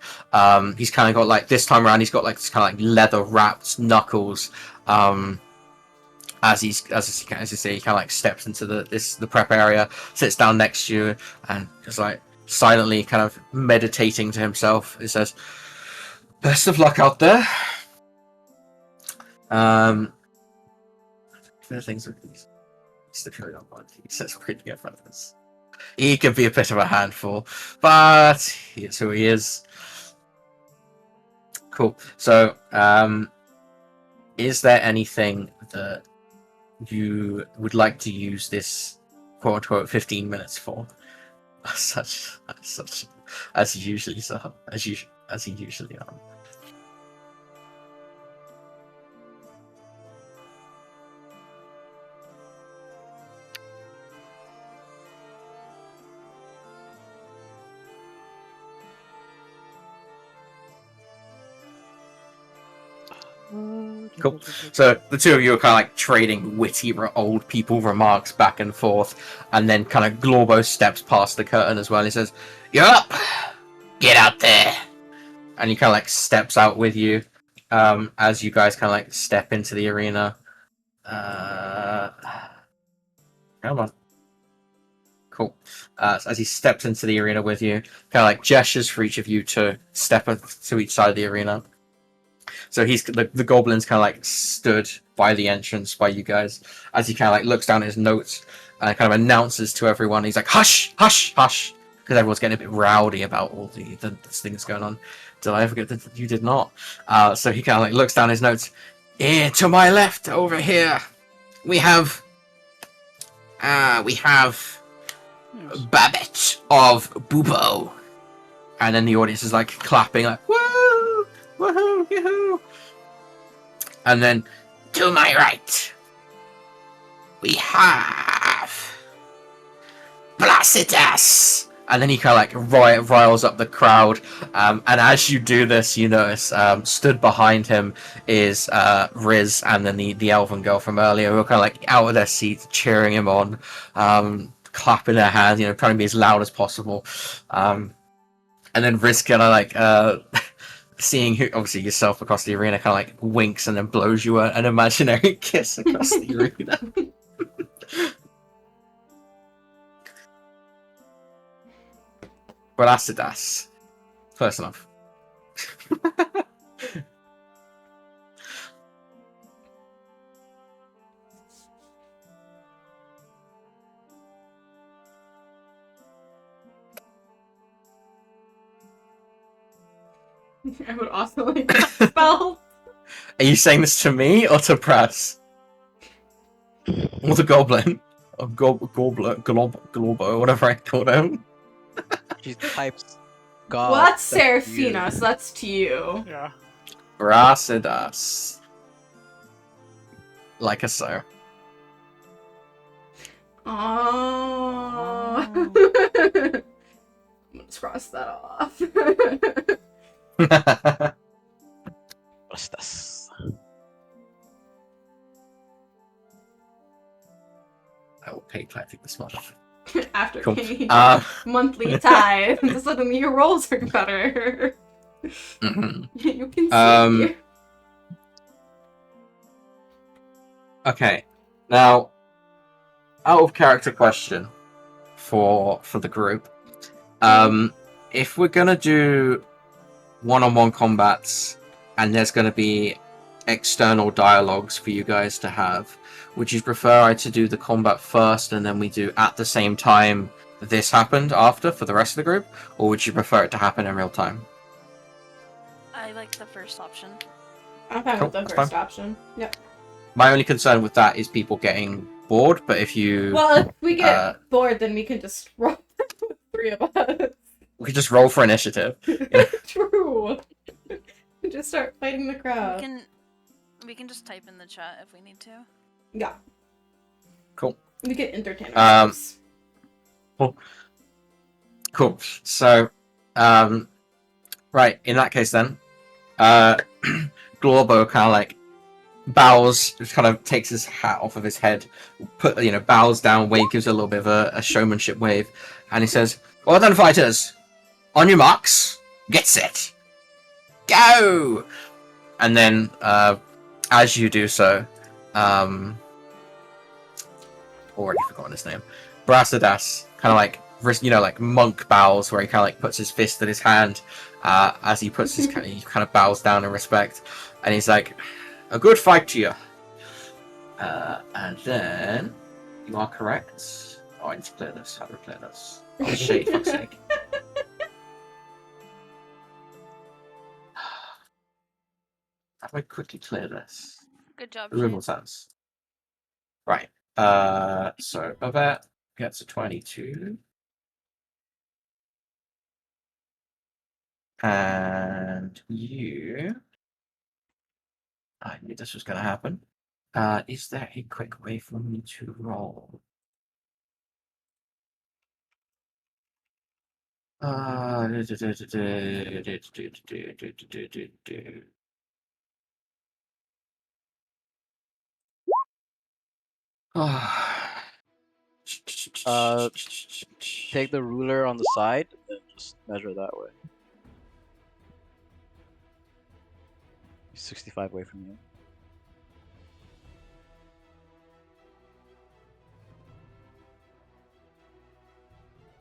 He's kind of got like, this time around he's got like this kind of like leather wrapped knuckles. As you say, he kind of like steps into the prep area, sits down next to you, and just like silently kind of meditating to himself. He says, "Best of luck out there." Things are stipulate on one. He says, "Reading in front of us. He can be a bit of a handful, but here's who he is." Cool. So, is there anything that you would like to use this quote unquote 15 minutes for? Such as you usually are. Cool. So the two of you are kind of like trading witty old people remarks back and forth, and then kind of Glorbo steps past the curtain as well. He says, "You're up. Get out there." And he kind of like steps out with you, as you guys kind of like step into the arena. Come on. Cool. As he steps into the arena with you, kind of like gestures for each of you to step to each side of the arena. So he's the goblin's kind of like stood by the entrance by you guys as he kind of like looks down at his notes and kind of announces to everyone. He's like, "Hush, hush, hush," because everyone's getting a bit rowdy about all the things going on. Did I forget that you did not? So he kind of like looks down his notes. To my left over here, we have Babette of Bubo, and then the audience is like clapping like, "Woo! Woohoo! Yoo-hoo!" And then, to my right, we have Placitas. And then he kind of like riles up the crowd. And as you do this, you notice stood behind him is Riz and then the elven girl from earlier, who are kind of like out of their seats, cheering him on, clapping their hands, you know, trying to be as loud as possible. And then Riz kind of like seeing who, obviously yourself across the arena, kind of like winks and then blows you an imaginary kiss across the arena. Brasidas. Close enough. I would also like that spell. Are you saying this to me or to Brass? Or the goblin? Or Globo, whatever I called him. She types God. Well, that's to you. Seraphina, so that's to you. Yeah. Brasidas. Like a so. Oh. Let's cross that off. What's this? I will pay collecting this month. After Cool. paying Uh, monthly tithe, suddenly your rolls are better. mhm. You can see. Um, Okay, now, out of character question for the group. If we're gonna do one-on-one combats and there's gonna be external dialogues for you guys to have, would you prefer I to do the combat first and then we do at the same time this happened after for the rest of the group, or would you prefer it to happen in real time? I like the first option. I'm fine Cool, with the that's first fine. option. Yep. My only concern with that is people getting bored, but if you Well, if we get Uh, bored, then we can just roll with 3 of us. we could just roll for initiative. True. Just start fighting the crowd. We can just type in the chat if we need to. Yeah. Cool. We can entertain Um, ourselves. Cool. So, right, in that case then, Glorbo kind of like bows, kind of takes his hat off of his head, bows down, wave, gives a little bit of a showmanship wave, and he says, "Well done, fighters! On your marks, get set, go!" And then, as you do so, already forgotten his name, Brasidas kind of like monk bows, where he kind of like puts his fist in his hand as he puts his he kind of bows down in respect, and he's like, "A good fight to you." And then you are correct. Oh, I need to clear this. How do I clear this? Oh shit! Fuck's sake. How do I quickly clear this? Good job, Removal Shane. sense. Right. So Babette gets a 22. And you... I knew this was going to happen. Is there a quick way for me to roll? Take the ruler on the side and then just measure that way. 65 away from you.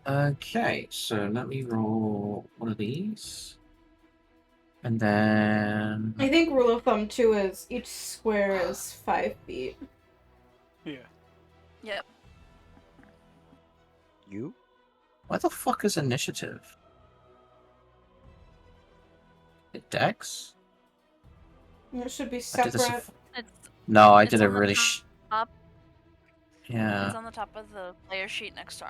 Okay, so let me roll one of these. And then... I think rule of thumb too is each square is 5 feet. Yeah. Yep. You? Why the fuck is initiative? It Dex? It should be I did this separate. It's No, I It's did a on the really top. Yeah. It's on the top of the player sheet next to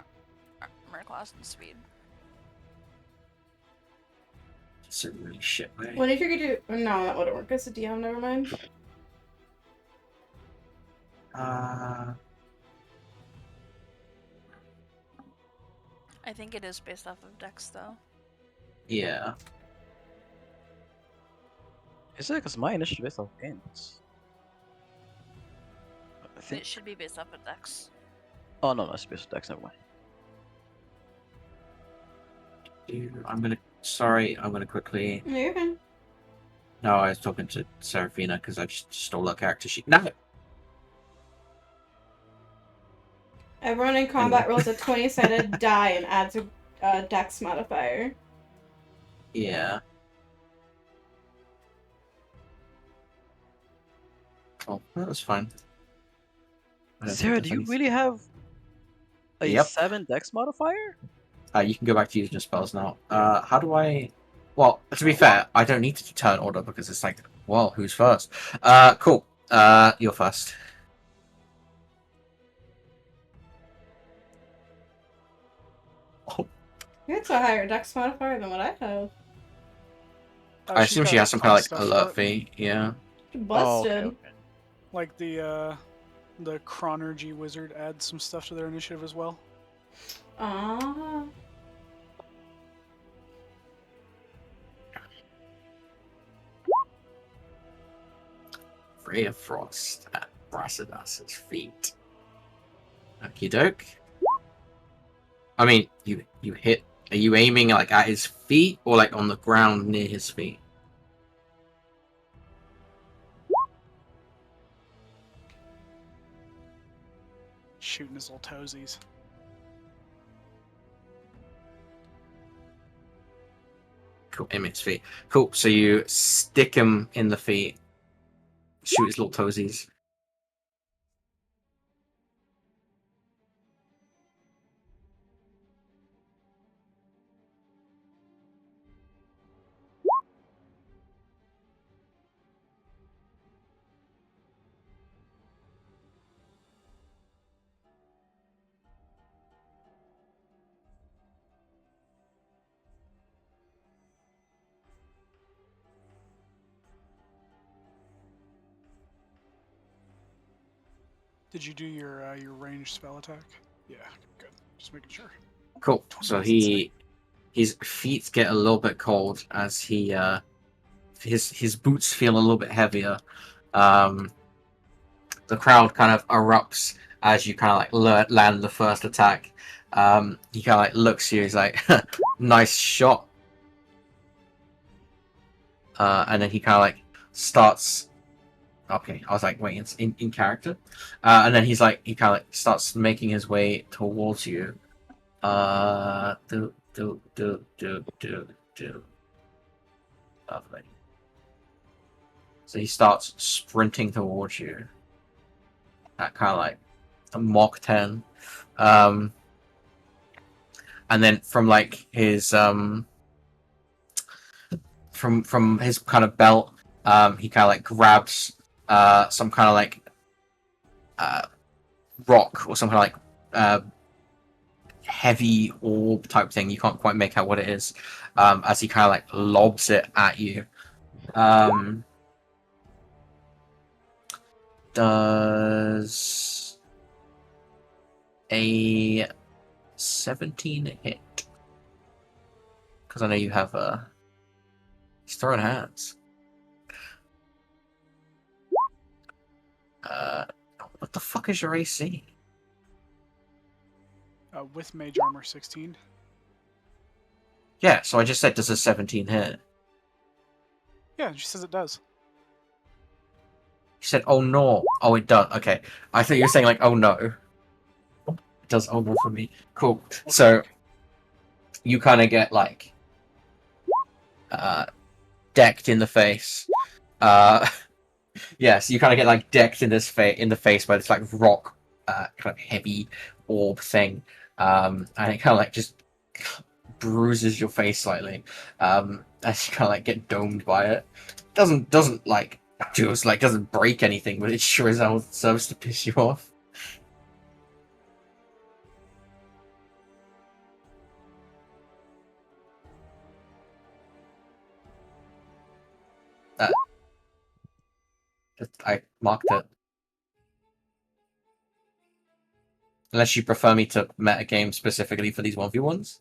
armor class and speed. It's a really shit way. What if you could do? No, that wouldn't work as a DM. Never mind. I think it is based off of Dex though. Yeah. Is it? Because my initiative is off games. I think. It should be based off of Dex. Oh no, that's based on Dex. Never mind. I'm gonna quickly. No, you're fine. No, I was talking to Seraphina because I just stole her character sheet. No! Everyone in combat rolls a 20-sided die and adds a Dex modifier. Yeah. Oh, that was fine. I don't Sarah, think do there's you really have a Yep. 7 Dex modifier? You can go back to using your spells now. How do I... Well, to be fair, I don't need to turn order because it's like, well, who's first? Cool. You're first. It's a higher dex modifier than what I have. I She's assume she got has some kind of like stuff for alert it. fee. Yeah. Oh, Busted. okay, okay. Like the Chronergy wizard adds some stuff to their initiative as well. Ah. Ray of Frost at Brassadas's feet. Okie doke. I mean, you hit. Are you aiming like at his feet or like on the ground near his feet? Shooting his little toesies. Cool, aim at his feet. Cool. So you stick him in the feet, shoot his little toesies. Did you do your ranged spell attack? Yeah, good. Just making sure. Cool. So his feet get a little bit cold as he his boots feel a little bit heavier. The crowd kind of erupts as you kind of like land the first attack. He kind of like looks at you. He's like, "Nice shot." And then he kind of like starts. Okay, I was like, wait, it's in character. And then he's like, he kind of like starts making his way towards you. Do. Lovely. So he starts sprinting towards you. At kind of like a Mach 10. And then from like his from his kind of belt, he kind of like grabs some kind of like rock or some kind of like heavy orb type thing. You can't quite make out what it is, as he kind of like lobs it at you. Does a 17 hit? Because I know you have he's throwing hands. What the fuck is your AC? With mage armor 16. Yeah, so I just said does a 17 hit? Yeah, she says it does. You said oh no. Oh, it does. Okay, I thought you were saying like oh no. It does oh no for me. Cool. So you kind of get like decked in the face. Yeah, so you kind of get like decked in the face by this like rock kind of heavy orb thing, and it kind of like just bruises your face slightly, as you kind of like get domed by it. Doesn't like just like doesn't break anything, but it sure as hell serves to piss you off. I marked it. Unless you prefer me to metagame specifically for these 1v1s.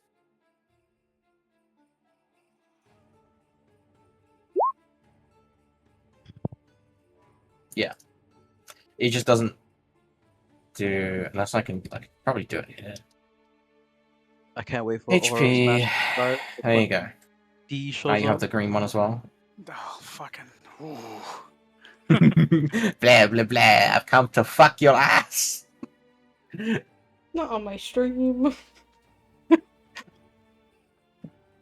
Yeah. It just doesn't do... Unless I can probably do it here. I can't wait for HP. Aura Smash to start. There you go. D Now shows you have up. the green one as well. Oh, fucking. Ooh. Blah, blah, blah. I've come to fuck your ass. Not on my stream.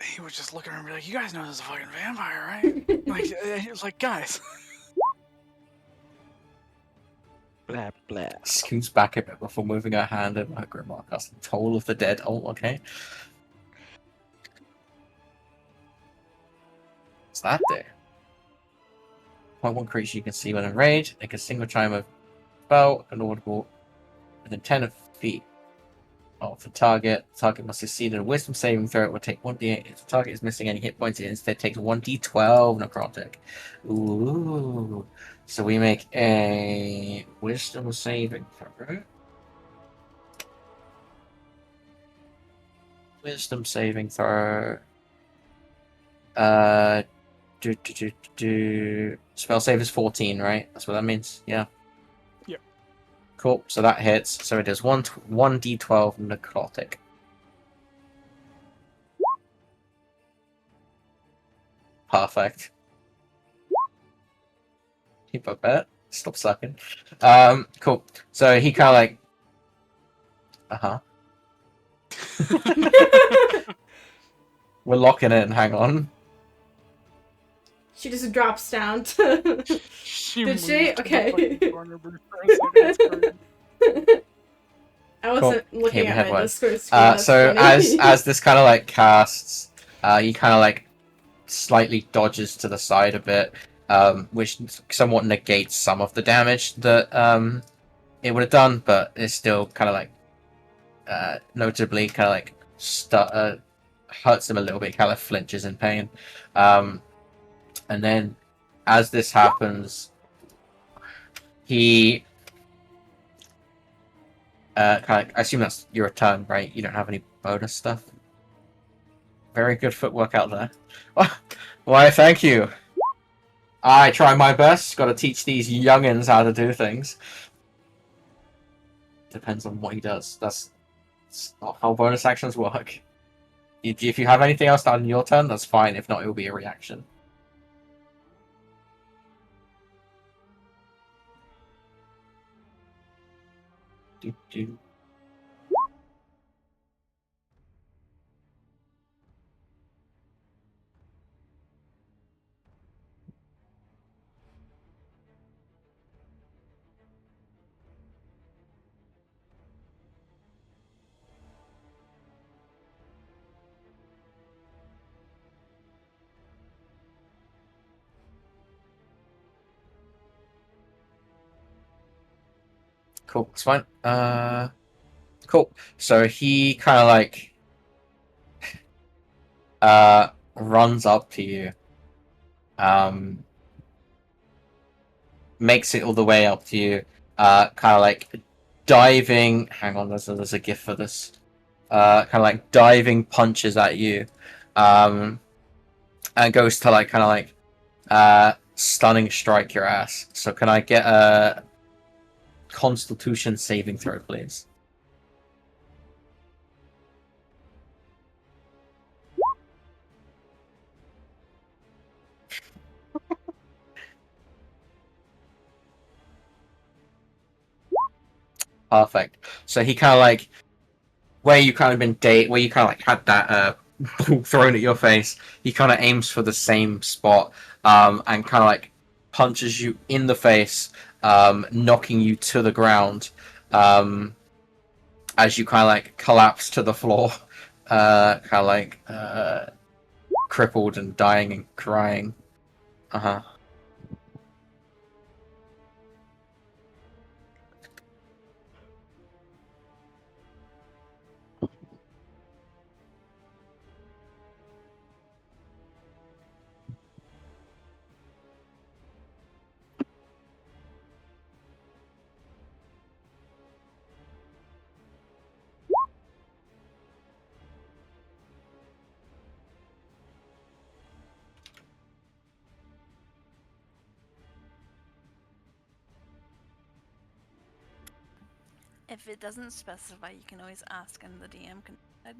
He was just looking at her and be like, you guys know this is a fucking vampire, right? Like, he was like, guys. Blah blah. Scoots back a bit before moving her hand over her Grimlock. That's the Toll of the Dead. Oh, okay. What's that do? Point one creature you can see when enraged. Make a single chime of spell and audible within 10 feet of the target. The target must succeed in a wisdom saving throw. It will take 1d8. If the target is missing any hit points, it instead takes 1d12 necrotic. Ooh. So we make a wisdom saving throw. Wisdom saving throw. Spell save is 14, right? That's what that means. Yeah. Yep. Cool. So that hits. So it does 1d12 necrotic. Perfect. Keep up it. Stop sucking. Cool. So he kind of like. We're locking in. Hang on. She just drops down. To... She Did moved she? to the Okay. fucking corner for a second. That's great. I wasn't looking Came at my headway. Discord screen. That's So funny. as this kind of like casts, he kind of like slightly dodges to the side a bit, which somewhat negates some of the damage that it would have done, but it's still kind of like notably kind of like hurts him a little bit. Kind of flinches in pain, and then as this happens, he kind of. I assume that's your turn, right? You don't have any bonus stuff. Very good footwork out there. Why, thank you. I try my best. Got to teach these youngins how to do things. Depends on what he does. That's not how bonus actions work. If you have anything else done in your turn, that's fine. If not, it will be a reaction. Do. Cool, it's fine. Cool. So he kind of like runs up to you, makes it all the way up to you, kind of like diving. Hang on, there's a gift for this. Kind of like diving punches at you, and goes to like kind of like stunning strike your ass. So can I get a Constitution saving throw, please? Perfect. So he kind of like where you kind of where you kind of like had that ball thrown at your face. He kind of aims for the same spot, and kind of like punches you in the face, knocking you to the ground, as you kind of like collapse to the floor, kind of like crippled and dying and crying. Uh-huh. If it doesn't specify, you can always ask and the DM can decide.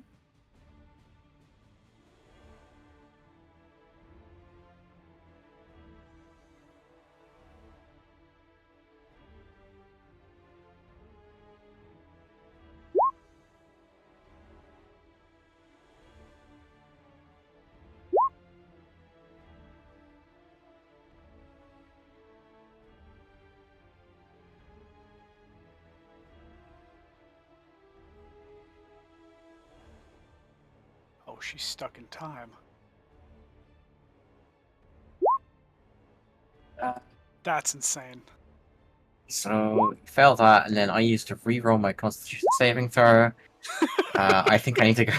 Oh, she's stuck in time. That's insane. So you fail that, and then I used to re-roll my Constitution saving throw. I think I need to go.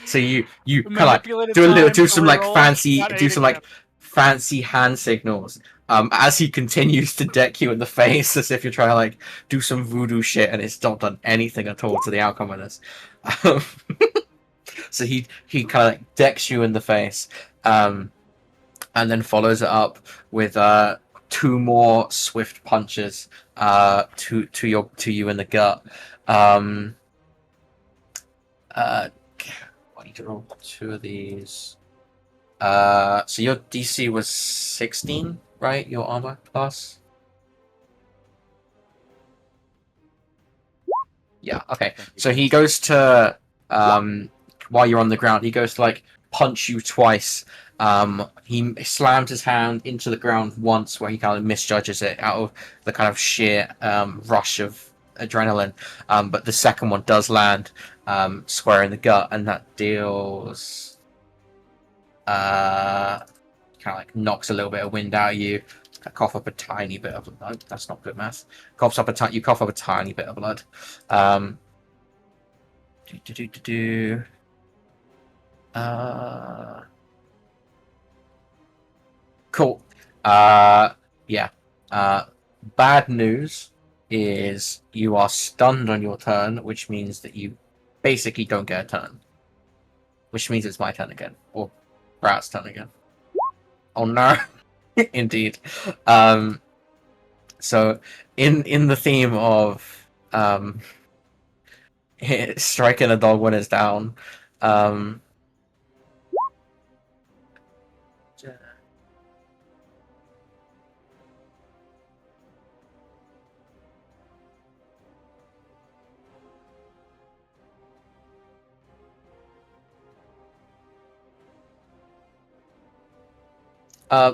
So you kind of like Manipulated do time to some like reroll, fancy got eight some like again. fancy hand signals. As he continues to deck you in the face as if you're trying to like do some voodoo shit, and it's not done anything at all to the outcome of this. Um, so he kind of like decks you in the face, and then follows it up with 2 more swift punches to you in the gut. I need to roll 2 of these. So your DC was 16, right? Your armor class? Yeah, okay. So he goes to, while you're on the ground, he goes to, like, punch you twice. He slams his hand into the ground once where he kind of misjudges it out of the kind of sheer rush of adrenaline. But the second one does land square in the gut, and that deals... kind of like knocks a little bit of wind out of you. Cough up a tiny bit of blood. That's not good math. You cough up a tiny bit of blood. Cool. Yeah. Bad news is you are stunned on your turn, which means that you basically don't get a turn. Which means it's my turn again, or Brat's turn again. Oh no. Indeed. So in the theme of striking a dog when it's down,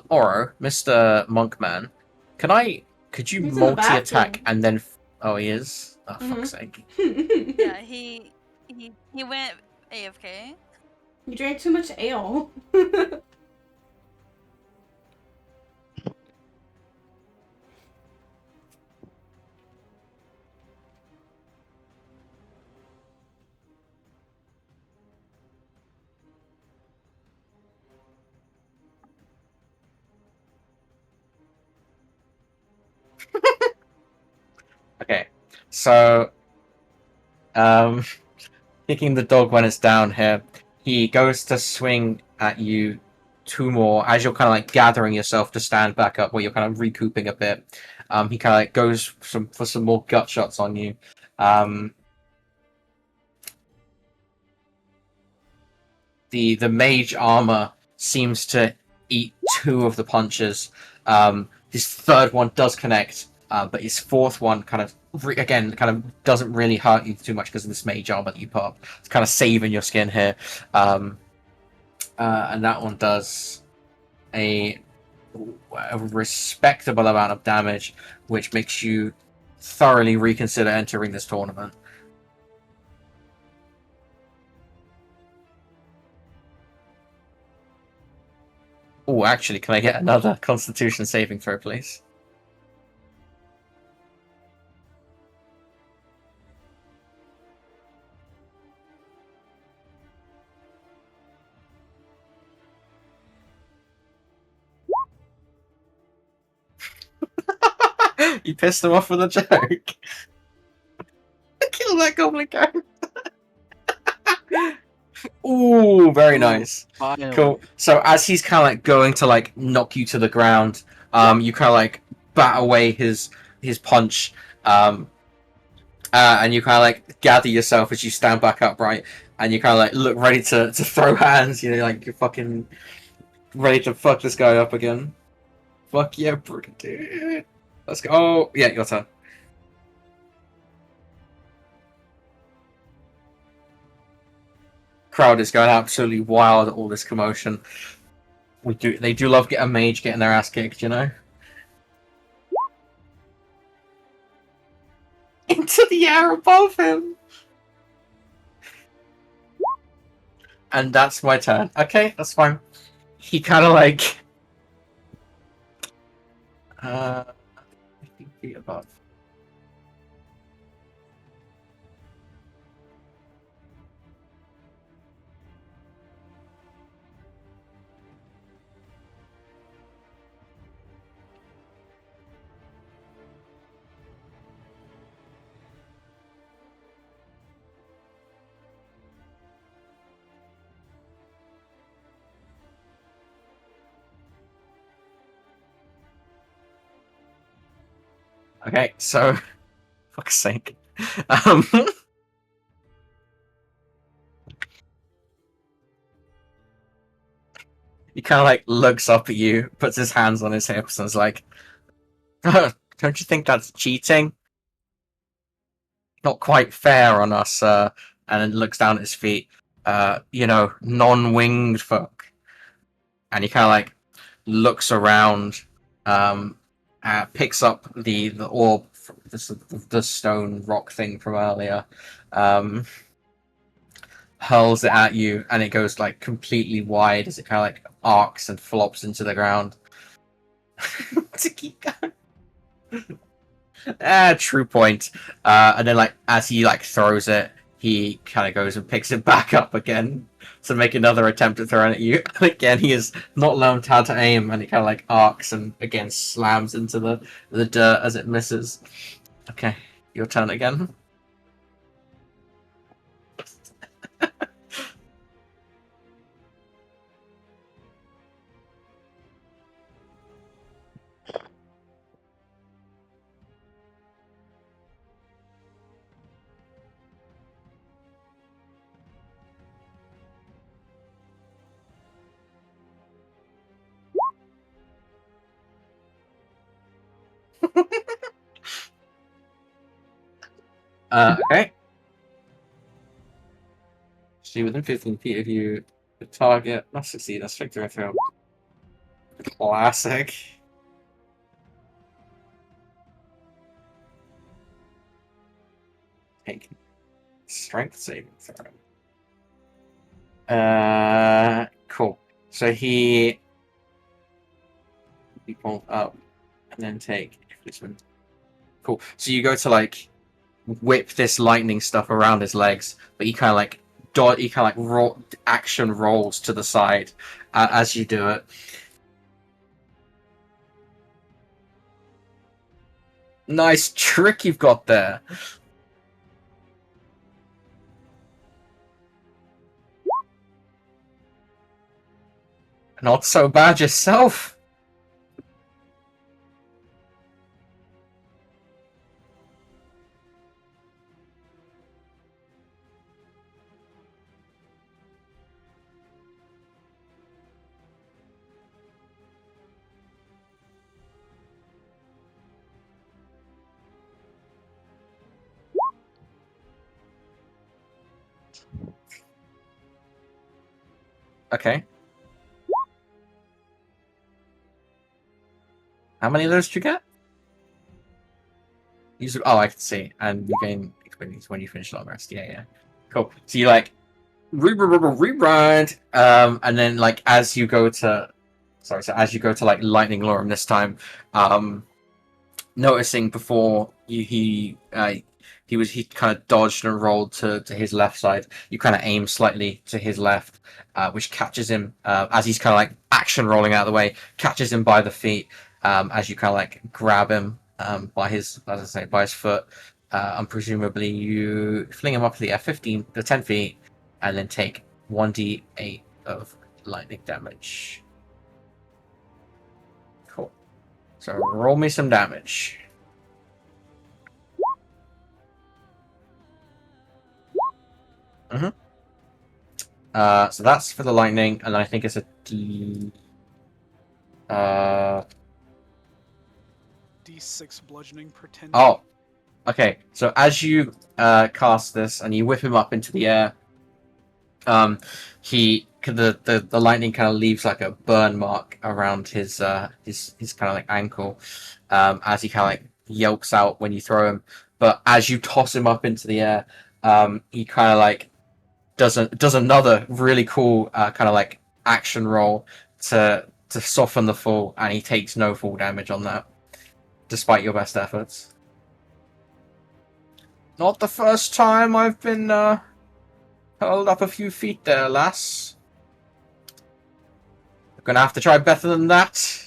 Oro, Mr. Monkman, could you He's in the multi-attack bathroom. and then... Oh, he is? Oh, Mhm. fuck's sake. Yeah, he went AFK. You drank too much ale. Okay, so... kicking the dog when it's down here, he goes to swing at you 2 more as you're kind of like gathering yourself to stand back up, where you're kind of recouping a bit. He kind of like goes for some more gut shots on you. The mage armor seems to eat 2 of the punches. His third one does connect, but his fourth one kind of doesn't really hurt you too much because of this mage armor that you put up. It's kind of saving your skin here. And that one does a respectable amount of damage, which makes you thoroughly reconsider entering this tournament. Oh, actually, can I get another Constitution saving throw, please? You pissed him off with a joke. Kill that goblin guy. Ooh, very nice. Finally. Cool. So as he's kind of like going to like knock you to the ground, you kind of like bat away his punch, and you kind of like gather yourself as you stand back upright, and you kind of like look ready to throw hands. You know, like you're fucking ready to fuck this guy up again. Fuck yeah, dude. Let's go. Oh yeah, your turn. Crowd is going absolutely wild at all this commotion. They do love a mage getting their ass kicked, you know? Into the air above him! And that's my turn. Okay, that's fine. He kind of like... Uh, 15 feet above. Okay, so fuck's sake. He kind of like looks up at you, puts his hands on his hips, and is like, "Don't you think that's cheating? Not quite fair on us." And then looks down at his feet. Non-winged folk. And he kind of like looks around, picks up the orb, the stone rock thing from earlier, hurls it at you, and it goes like completely wide as it kind of like arcs and flops into the ground. To keep going. True point. And then like as he like throws it, he kind of goes and picks it back up again to make another attempt at throwing it at you. And again, he has not learned how to aim, and he kind of like arcs and again slams into the dirt as it misses. Okay, your turn again. Okay. See, within 15 feet of you, the target must succeed a strength throw throw. Classic. Take strength saving throw. Cool. So he pulls up and then take this one. Cool. So you go to like whip this lightning stuff around his legs, but he kind of like action rolls to the side as you do it. Nice trick you've got there. Not so bad yourself. Okay. How many of those did you get? I can see. And you gain experience when you finish long rest. Yeah. Cool. So you like rewind, and then like as you go to like lightning lorem this time, noticing before he kind of dodged and rolled to his left side. You kind of aim slightly to his left, which catches him as he's kind of like action rolling out of the way, catches him by the feet as you kind of like grab him by his foot. And presumably you fling him up to the 10 feet, and then take 1d8 of lightning damage. Cool. So roll me some damage. So that's for the lightning, and then I think it's a D. D6 bludgeoning per 10. Oh, okay. So as you cast this and you whip him up into the air, the lightning kind of leaves like a burn mark around his kind of like ankle, as he kind of like yelps out when you throw him. But as you toss him up into the air, he kind of like does another really cool kind of like action roll to soften the fall, and he takes no fall damage on that. despite your best efforts. Not the first time I've been hurled up a few feet there, lass. You're gonna have to try better than that.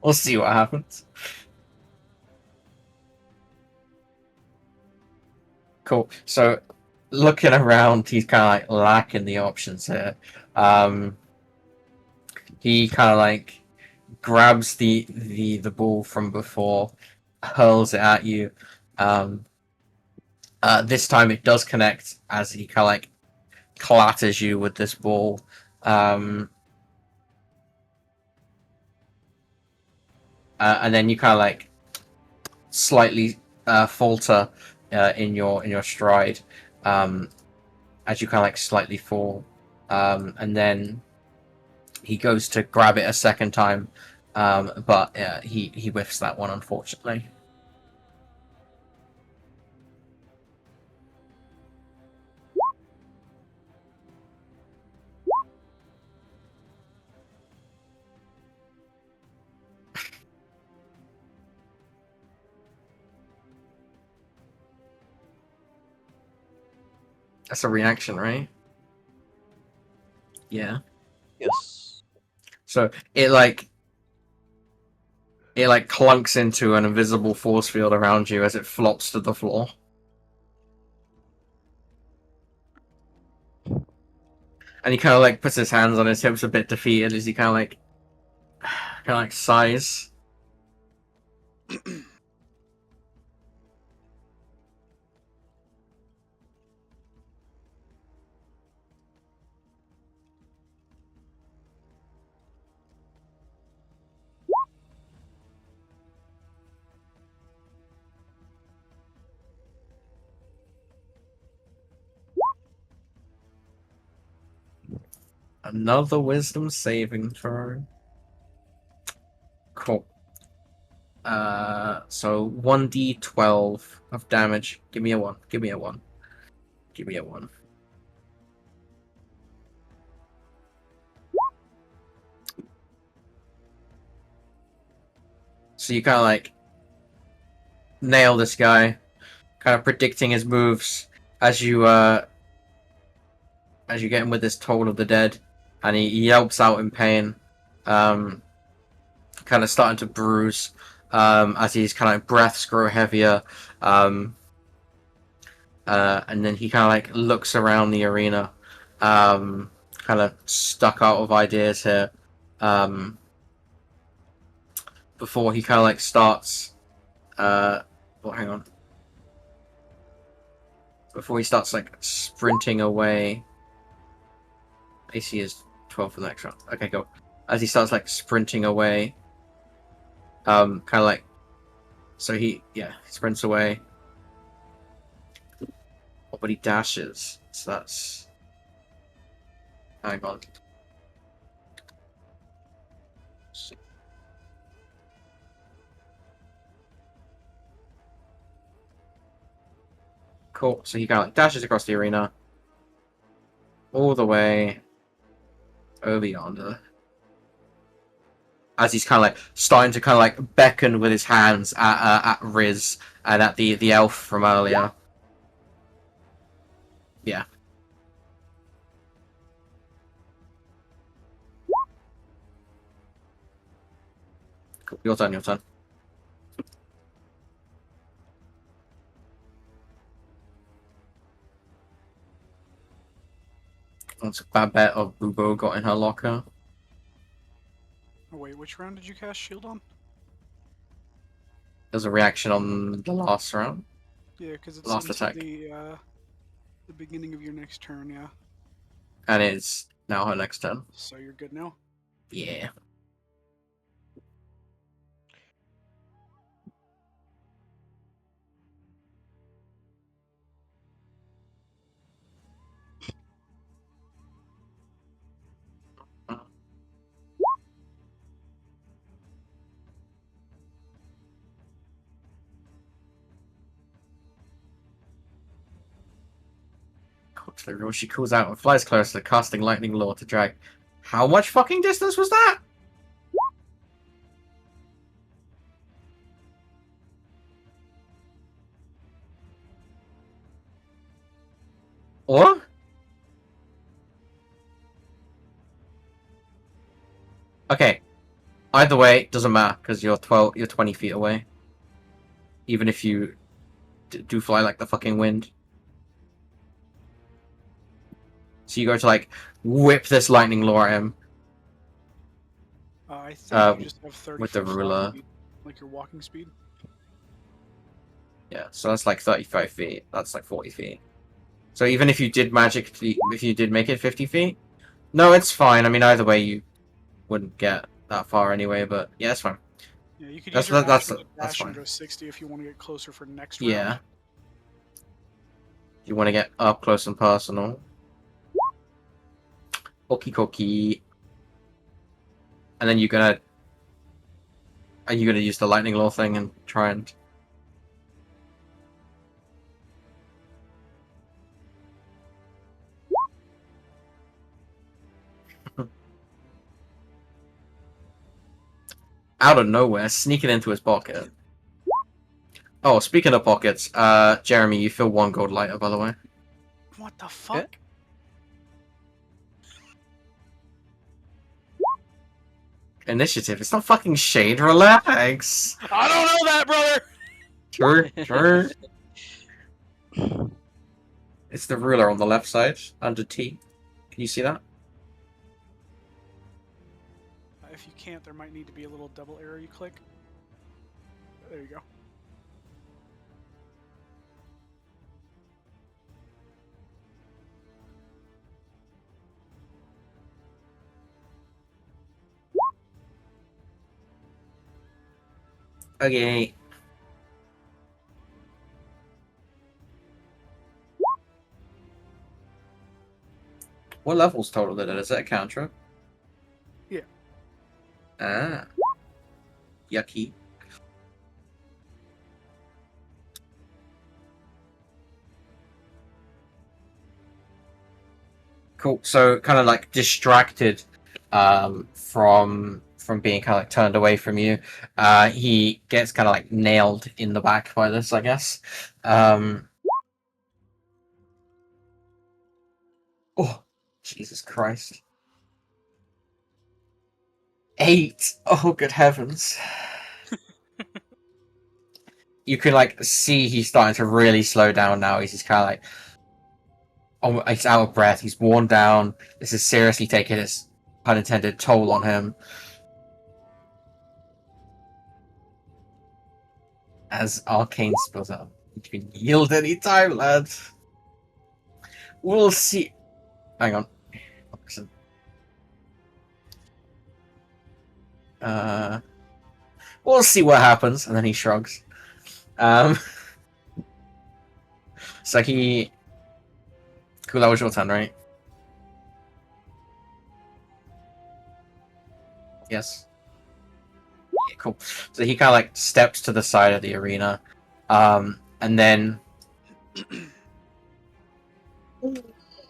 We'll see what happens. Cool. So, looking around, he's kind of like lacking the options here. He kind of like grabs the ball from before, hurls it at you. This time it does connect as he kind of like clatters you with this ball. And then you kind of like slightly falter in your stride as you kind of like slightly fall, and then he goes to grab it a second time, but he whiffs that one, unfortunately. That's a reaction, right? Yeah. Yes. So it like clunks into an invisible force field around you as it flops to the floor. And he kind of like puts his hands on his hips, a bit defeated, as he kind of like sighs. Another wisdom saving throw. Cool. So 1d12 of damage. Give me a 1. Give me a 1. Give me a 1. So you kind of like nail this guy, kind of predicting his moves as you get him with this Toll of the Dead, and he yelps out in pain, kind of starting to bruise as his kind of breaths grow heavier, and then he kind of like looks around the arena, kind of stuck out of ideas here, before he kind of like starts. Oh, hang on. Before he starts like sprinting away. AC is 12 for the next round. Okay, go. As he starts like sprinting away, kind of like, so he sprints away. Oh, but he dashes. So that's, hang on. Cool. So he kind of like dashes across the arena, all the way over yonder. As he's kind of like starting to kind of like beckon with his hands at Riz and at the elf from earlier. Yeah. Cool. Your turn. Your turn. That's a bad bet of Bubo got in her locker. Oh wait, which round did you cast shield on? There's a reaction on the last round. Yeah, because it's Last until attack. the beginning of your next turn. Yeah, And it's now her next turn. so you're good now. Yeah. So the she calls out and flies closer, casting lightning lore to drag. How much fucking distance was that? What? Okay. Either way, doesn't matter because you're 20 feet away. Even if you do fly like the fucking wind. So you go to like whip this lightning lore at him. I think you just have 30 with the foot fly ruler. speed, like your walking speed. Yeah, so that's like 35 feet. That's like 40 feet. So even if you did if you did make it 50 feet, no, it's fine. I mean, either way, you wouldn't get that far anyway. But yeah, it's fine. Yeah, you could That's- use your that's- action to that's dash and fine. go 60 if you want to get closer for next Yeah. round. You want to get up close and personal. Okie dokie. And then are you gonna use the lightning law thing and try and? Out of nowhere, sneaking into his pocket. Oh, speaking of pockets, Jeremy, you feel 1 gold lighter, by the way. What the fuck? Initiative. It's not fucking shade. Relax. I don't know that, brother. Sure. It's the ruler on the left side under T. Can you see that? If you can't, there might need to be a little double arrow you click. There you go. Okay. What level's total did it? Is that a cantrip? Yeah. Ah. Yucky. Cool. So kind of like distracted from being kind of like turned away from you. He gets kind of like nailed in the back by this, I guess. Oh, Jesus Christ. 8. Oh, good heavens. You can like see he's starting to really slow down now. He's just kind of like, oh, he's out of breath. He's worn down. This is seriously taking its unintended toll on him. As Arcane spills out. You can yield any time, lad. We'll see. Hang on. We'll see what happens. And then he shrugs. So he... Cool, that was your turn, right? Yes. Yeah, cool. So he kind of like steps to the side of the arena. And then...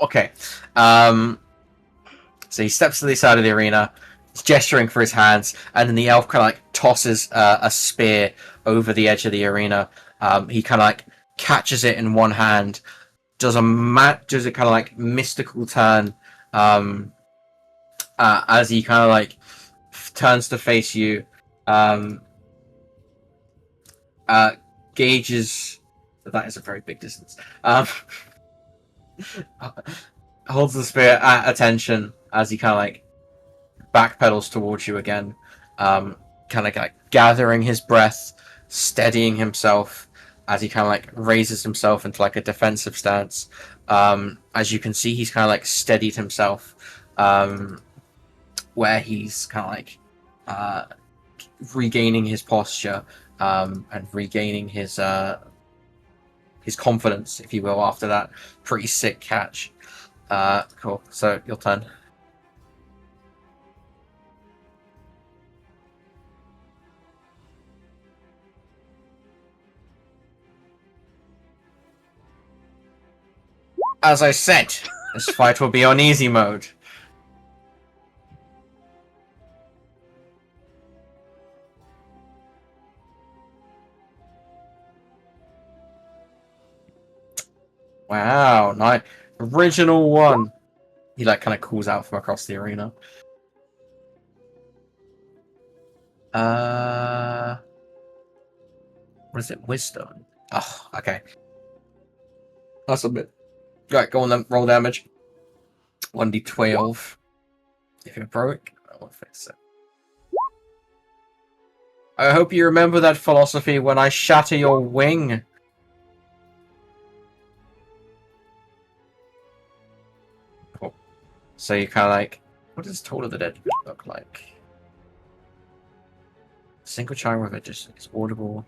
Okay. So he steps to the side of the arena. He's gesturing for his hands, and then the elf kind of like tosses a spear over the edge of the arena. He kind of like catches it in one hand, does a kind of like mystical turn, as he kind of like turns to face you. Gauges that is a very big distance. Holds the spear at attention as he kind of like backpedals towards you again, kind of like gathering his breath, steadying himself as he kind of like raises himself into like a defensive stance. As you can see, he's kind of like steadied himself, where he's kind of like regaining his posture, and regaining his confidence, if you will, after that pretty sick catch. Cool. So your turn. As I said, this fight will be on easy mode. Wow, nice. Original one. He like kind of calls out from across the arena. What is it? Wisdom. Oh, okay. That's a bit. Right, go on then. Roll damage. 1d12. If you're broke, I will fix it. I hope you remember that philosophy when I shatter your wing. Cool. So you kind of like, what does Toll of the Dead look like? Single chime with it just is audible.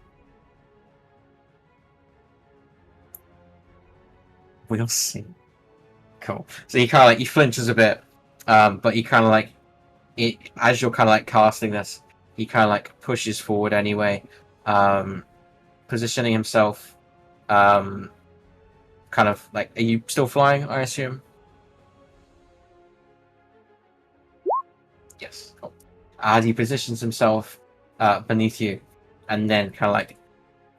We'll see. Cool. So he kind of like he flinches a bit, but he kind of like it as you're kind of like casting this. He kind of like pushes forward anyway, positioning himself. Kind of like, are you still flying? I assume. Yes. Cool. As he positions himself beneath you, and then kind of like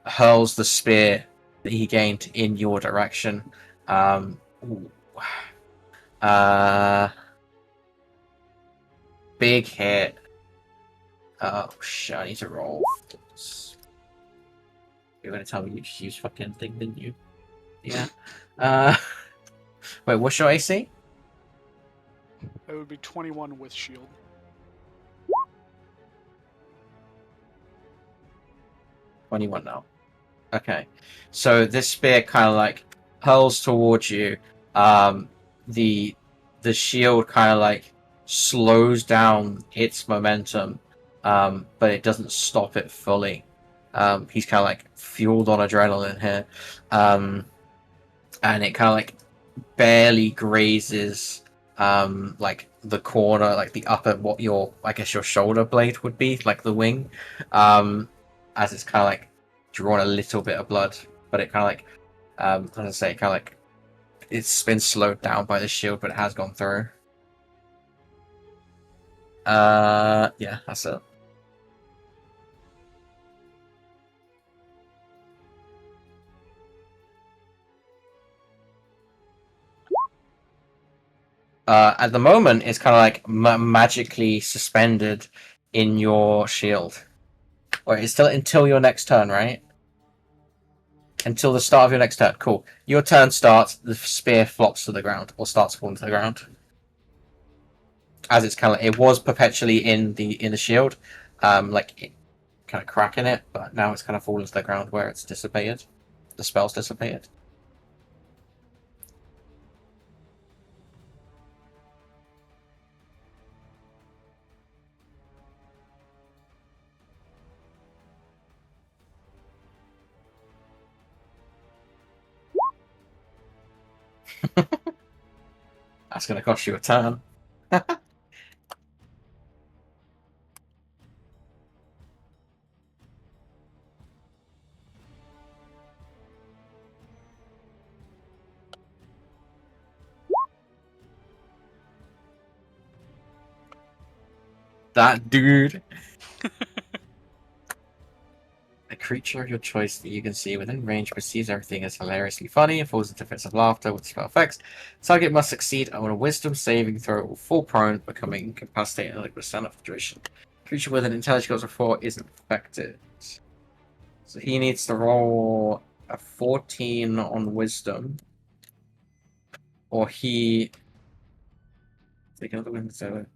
hurls the spear that he gained in your direction. Big hit. Oh shit! I need to roll. You're gonna tell me you just use fucking thing, didn't you? Yeah. Wait, what's your AC? That would be 21 with shield. $21 now. Okay. So this spear kind of like hurls towards you. The shield kind of like slows down its momentum, but it doesn't stop it fully. He's kind of like fueled on adrenaline here, and it kind of like barely grazes like the corner, like the upper, what your I guess your shoulder blade would be, like the wing, as it's kind of like drawn a little bit of blood, but it kind of like as I say, kind of like it's been slowed down by the shield, but it has gone through. Yeah, that's it. At the moment, it's kind of like magically suspended in your shield. Or it's still until your next turn, right? Until the start of your next turn. Cool. Your turn starts, the spear flops to the ground, or starts falling to the ground. As it's kind of like, it was perpetually in the shield, like it, kind of cracking it, but now it's kind of fallen to the ground where it's dissipated. The spell's dissipated. That's going to cost you a turn. That dude. A creature of your choice that you can see within range perceives everything as hilariously funny and falls into fits of laughter with spell effects. Target must succeed on a wisdom saving throw or fall prone, becoming incapacitated in like percent of the duration. Creature with an intelligence of 4 isn't affected. So he needs to roll a 14 on wisdom. Or he take another wisdom.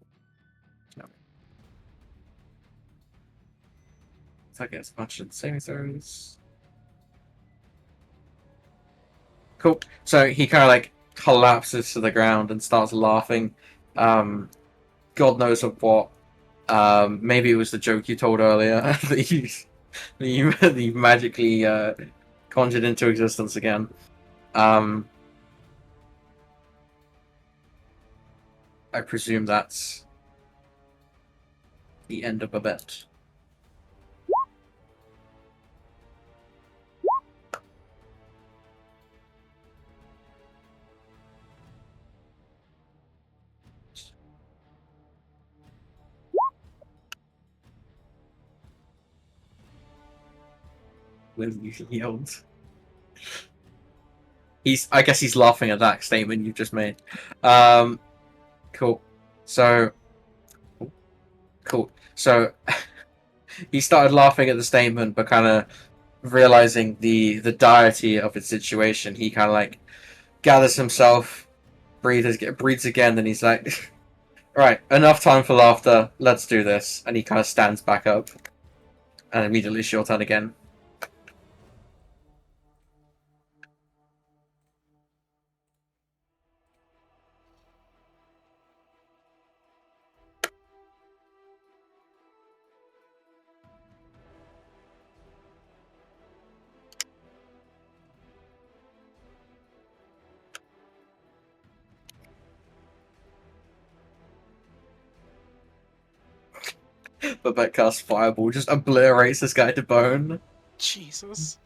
No. Target as much as saving throws. Cool. So he kind of like collapses to the ground and starts laughing. God knows of what. Maybe it was the joke you told earlier that you magically conjured into existence again. I presume that's the end of a bet. with yield. I guess he's laughing at that statement you just made. Cool. So he started laughing at the statement, but kind of realizing the direty of its situation, he kind of like gathers himself, breathes again, and he's like, "Right, enough time for laughter. Let's do this." And he kind of stands back up, and immediately it's your turn again. But that cast Fireball just obliterates this guy to bone. Jesus.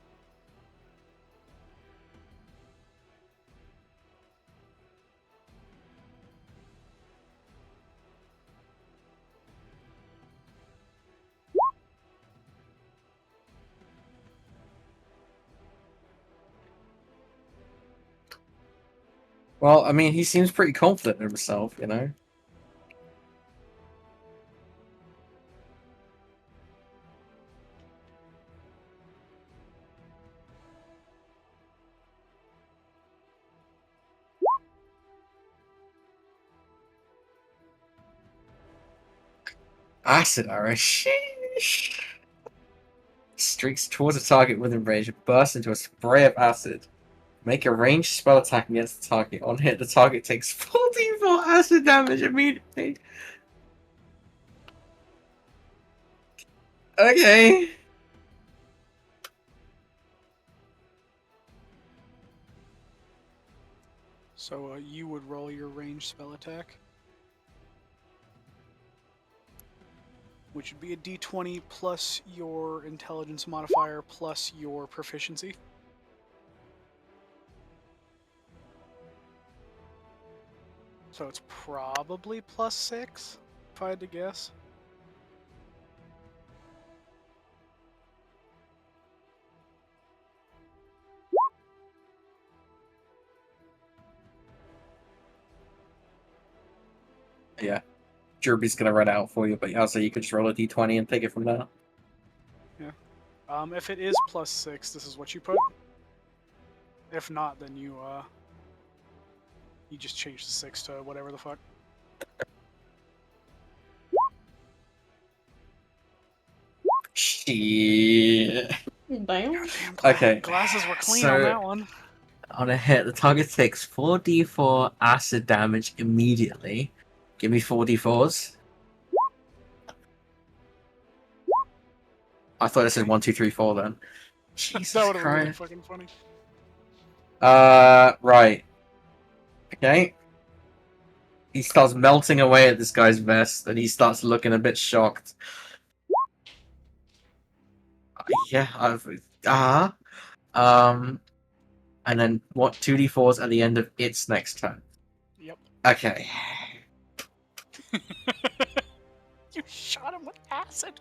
Well, I mean, he seems pretty confident in himself, you know? Acid arrow. Sheesh. Streaks towards a target within range and bursts into a spray of acid. Make a ranged spell attack against the target. On hit, the target takes 44 acid damage immediately. Okay. So you would roll your ranged spell attack, which would be a d20 plus your intelligence modifier plus your proficiency. So it's probably +6, if I had to guess. Yeah. Jerby's gonna run out for you, but also you could just roll a d20 and take it from there. Yeah. If it is +6, this is what you put. If not, then you just change the 6 to whatever the fuck. Shit. Damn. Damn, Okay, glasses were clean so- on that one. On a hit, the target takes 4d4 acid damage immediately. Give me 4d4s. I thought it said 1, 2, 3, 4 then. Jesus That would have been really Christ. fucking funny. Right. Okay. He starts melting away at this guy's vest, and he starts looking a bit shocked. Yeah, and then what? 2d4s at the end of its next turn. Yep. Okay. You shot him with acid.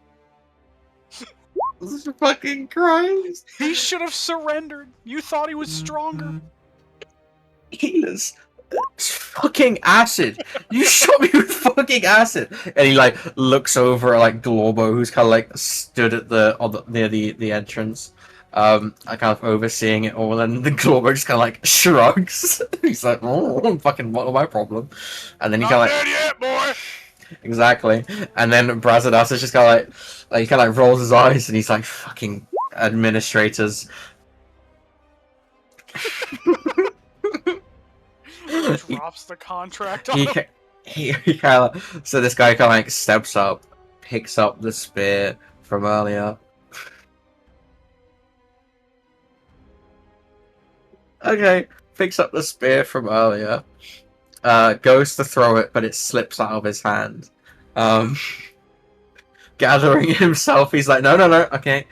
Jesus fucking Christ. He should have surrendered. You thought he was stronger. He is fucking acid. You shot me with fucking acid. And he like looks over at like Glorbo, who's kind of like stood at near the entrance, kind of overseeing it all. And the Glorbo just kind of like shrugs. He's like, "Oh, fucking what my problem?" And then he Not kind of dead yet, boy. exactly. And then Brazidas is just kind of like he kind of like rolls his eyes, and he's like, "Fucking administrators." Drops the contract on he, him. he kind of so this guy kind of like steps up, picks up the spear from earlier. Okay, picks up the spear from earlier. Goes to throw it, but it slips out of his hand. Gathering himself, he's like, no, okay.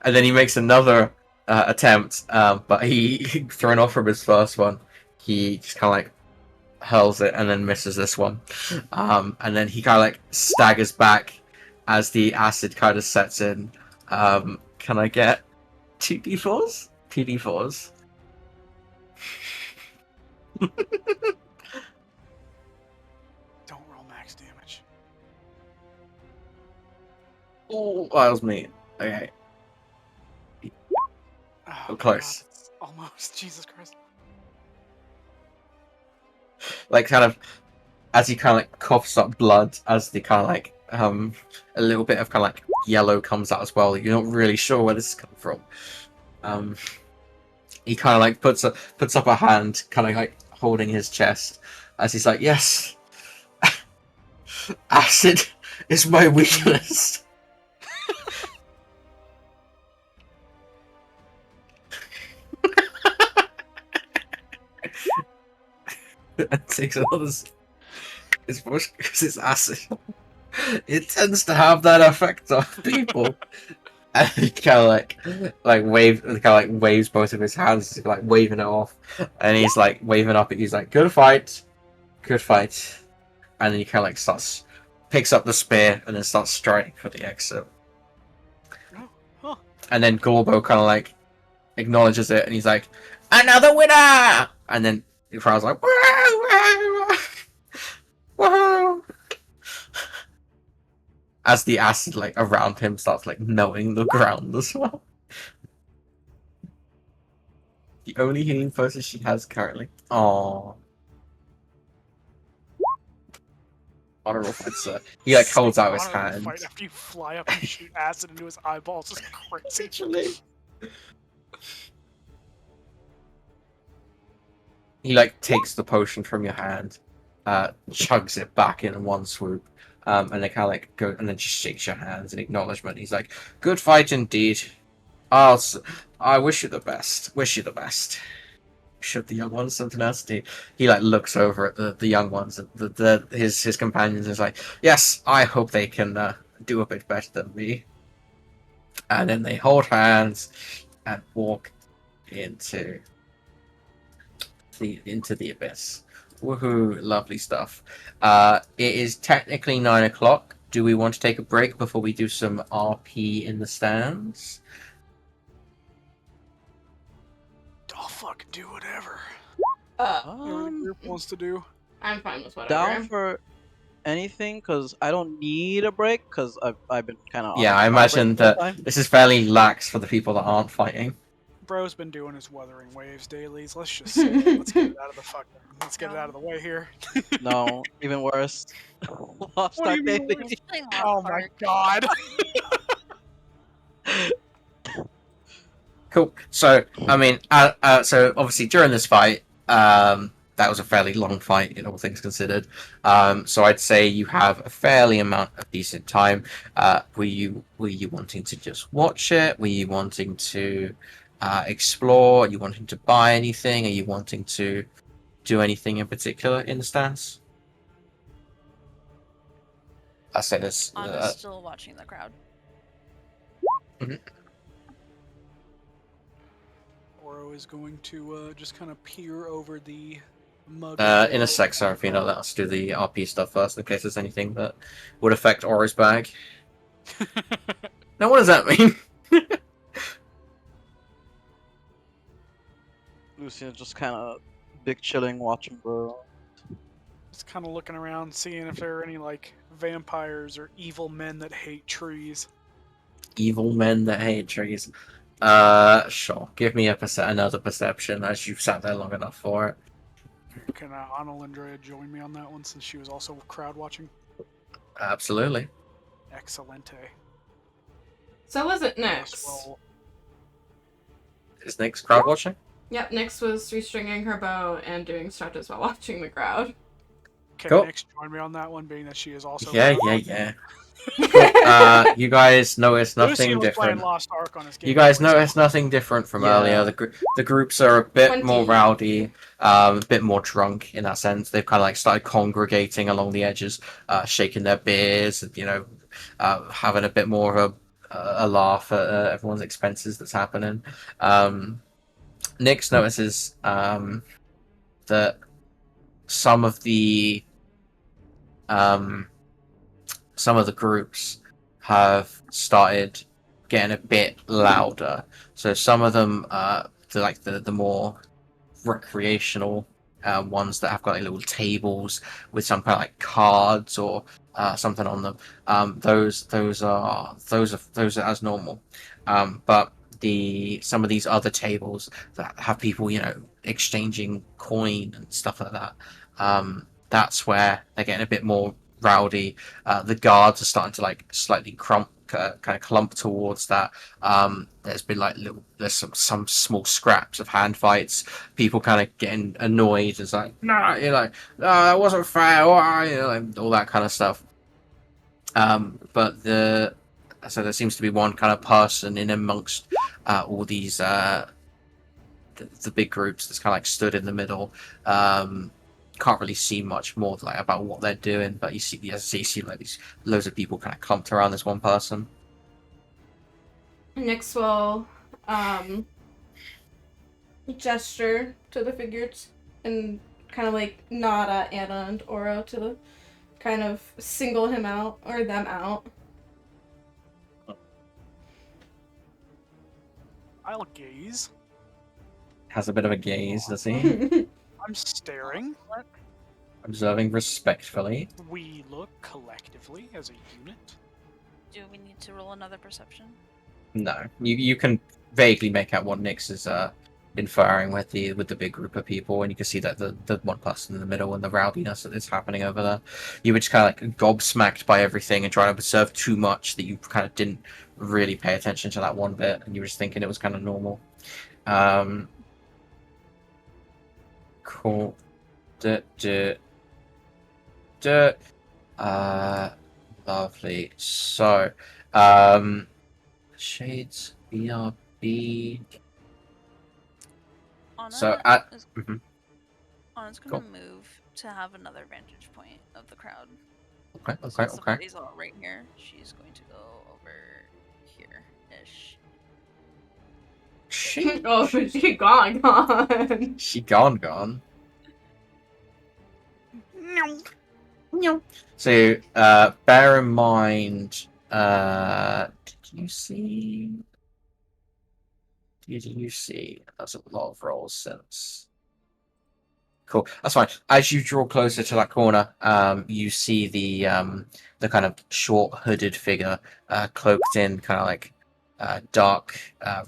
And then he makes another attempt, but he thrown off from his first one. He just kind of like hurls it and then misses this one. And then he kind of like staggers back as the acid kind of sets in, kind Can I get 2d4s? 2d4s. Don't roll max damage. Oh, that was me. Okay. Oh, Close. God, it's almost. Jesus Christ. Like, kind of, as he kind of like coughs up blood, as the kind of like, a little bit of kind of like yellow comes out as well. You're not really sure where this is coming from. He kind of like puts up a hand, kind of like holding his chest, as he's like, "Yes, acid is my weakness." And takes another. It's because it's acid. It tends to have that effect on people. And he kind of waves both of his hands, like waving it off, and he's like waving up. He's like, "Good fight, good fight," and then he kind of like picks up the spear, and then starts striding for the exit. Oh, huh. And then Gorbo kind of like acknowledges it, and he's like, "Another winner!" And then the crowd's like, "Whoa, whoa, whoa!" As the acid like around him starts like knowing the ground as well. The only healing person she has currently. Aww. Honorable fight, sir. He like holds out his Honorable hand. Fight after you fly up and shoot acid into his eyeballs is crazy. Literally. He like takes the potion from your hand, chugs it back in one swoop, and then kind of like go and then just shakes your hands in acknowledgement. He's like, "Good fight indeed. I wish you the best. Wish you the best." Should the young ones something else do? He like looks over at the young ones, his companions, and is like, "Yes, I hope they can do a bit better than me." And then they hold hands and walk into the abyss. Woohoo! Lovely stuff. It is technically 9 o'clock. Do we want to take a break before we do some RP in the stands? I'll fucking do whatever. Uh, Whatever the group wants to do. I'm fine with whatever. Down for anything, because I don't need a break, because I've been kind of Yeah, I imagine that this is fairly lax for the people that aren't fighting. Bro's been doing his Wuthering Waves dailies. Let's just say it. Let's get it out of the fucking. Let's get it out of the way here. No, even worse. Lost What do Ark you mean Daily. He's playing Lost Oh my Ark. god. Cool. So, I mean, so obviously during this fight, that was a fairly long fight in all things considered. So I'd say you have a fairly amount of decent time. Were you wanting to just watch it? Were you wanting to explore? Are you wanting to buy anything? Are you wanting to do anything in particular in the stands? I say this. I'm still watching the crowd. Oro is going to just kind of peer over the mug. In a sec, Serafina, let us do the RP stuff first, in case there's anything that would affect Aura's bag. Now, what does that mean? Lucian's just kind of big chilling, watching bro. Just kind of looking around, seeing if there are any like vampires or evil men that hate trees. Evil men that hate trees. Sure. Give me another perception, as you've sat there long enough for it. Can Analindra join me on that one since she was also crowd watching? Absolutely. Excelente. So was it Let's Nyx? roll. Is Nick's crowd watching? Yep, Nyx was restringing her bow and doing stratas while watching the crowd. Can Cool. Nyx join me on that one, being that she is also. Yeah. You guys notice nothing Lucian was playing different. Lost Ark on his game. You guys Boy, so- notice nothing different from Yeah. earlier. The groups are a bit 20. more rowdy, a bit more drunk in that sense. They've kind of like started congregating along the edges, shaking their beers, and having a bit more of a laugh at everyone's expenses that's happening. Nyx notices that some of the groups have started getting a bit louder. So some of them, the more recreational ones that have got like little tables with some kind of like cards or something on them. Those are as normal. But some of these other tables that have people, exchanging coin and stuff like that. That's where they're getting a bit more rowdy. The guards are starting to like slightly kind of clump towards that. There's been like there's some small scraps of hand fights. People kind of getting annoyed. It's like, no, no, that wasn't fair. Why? Like, all that kind of stuff. But so there seems to be one kind of person in amongst all these the big groups that's kind of like stood in the middle. Can't really see much more like about what they're doing, but you see like these loads of people kind of clumped around this one person. Nyx will gesture to the figures and kind of like nod at Anna and Oro to kind of single him out or them out. I'll gaze. Has a bit of a gaze, does he? I'm staring. Observing respectfully. We look collectively as a unit. Do we need to roll another perception? No, you can vaguely make out what Nyx is inferring with the big group of people, and you can see that the one person in the middle and the rowdiness that is happening over there. You were just kind of like gobsmacked by everything and trying to observe too much that you kind of didn't really pay attention to that one bit, and you were just thinking it was kind of normal. Cool. Lovely. So, Shades BRB. Anna So is, mhm. Anna's Cool. gonna move to have another vantage point of the crowd. Okay. Since the party's all right here, she's going to go over here-ish. Oh, she gone. She gone. So, bear in mind, did you see? That's a lot of rolls since. Cool, that's fine. As you draw closer to that corner, you see the kind of short hooded figure, cloaked in kind of like dark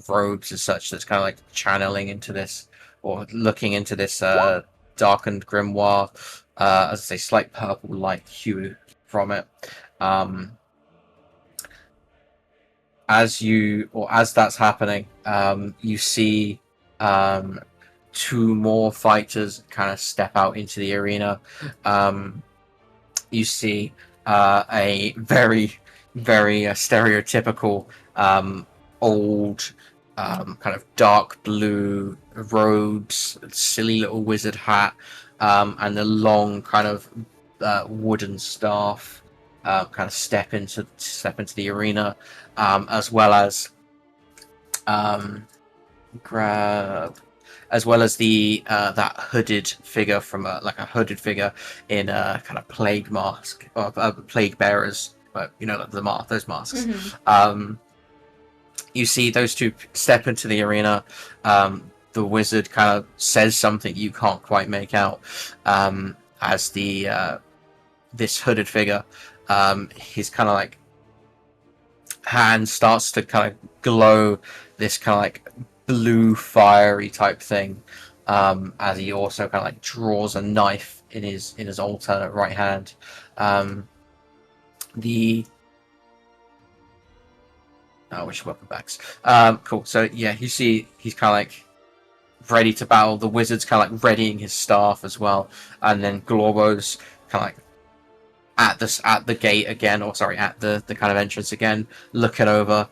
robes as such. That's kind of like channeling into this or looking into this darkened grimoire. As I say, slight purple light hue from it. As that's happening, you see two more fighters kind of step out into the arena. You see a very, very stereotypical old kind of dark blue robes, silly little wizard hat, and the long kind of wooden staff kind of step into the arena, as well as the that hooded figure from a hooded figure in a kind of plague mask or plague bearers, but like those masks. Mm-hmm. You see those two step into the arena. The wizard kind of says something you can't quite make out, as this hooded figure, his kind of like hand starts to kind of glow this kind of like blue fiery type thing, as he also kind of like draws a knife in his alternate right hand. Which weapon backs? Cool. So yeah, you see he's kind of like ready to battle. The wizard's kind of like readying his staff as well, and then Glorbo's kind of like at the gate again, or sorry, at the kind of entrance again, looking over.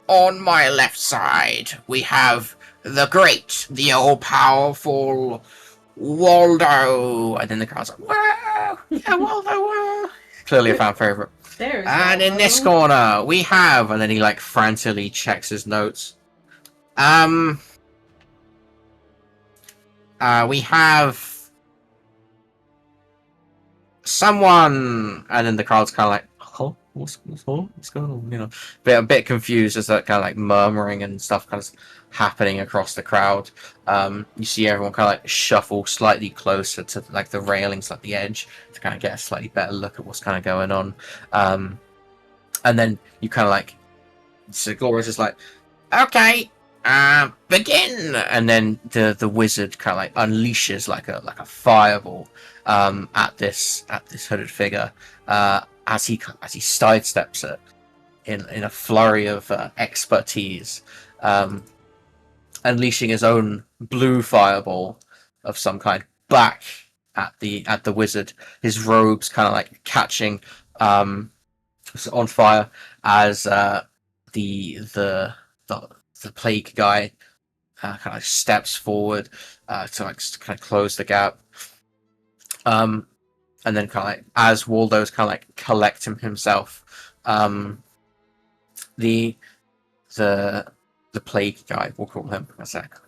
On my left side, we have the great, the all-powerful Waldo, and then the crowd's like, "Wow, yeah, Waldo, wow!" Clearly a fan favorite. There's And in this Waldo. corner, we have, and then he like frantically checks his notes. We have someone, and then the crowd's kind of like, "Oh, what's going on? You know, a bit confused as that kind of like murmuring and stuff kind of happening across the crowd. You see everyone kind of like shuffle slightly closer to like the railings, like the edge, to kind of get a slightly better look at what's kind of going on. And then you kind of like, so Gloria's just like, okay, begin, and then the wizard kind of like unleashes like a fireball at this hooded figure as he sidesteps it in a flurry of expertise, unleashing his own blue fireball of some kind back at the wizard. His robes kind of like catching on fire as the plague guy kind of steps forward to like kind of close the gap. And then kind of like as Waldo's kind of like collecting himself, the plague guy, we'll call him a sec.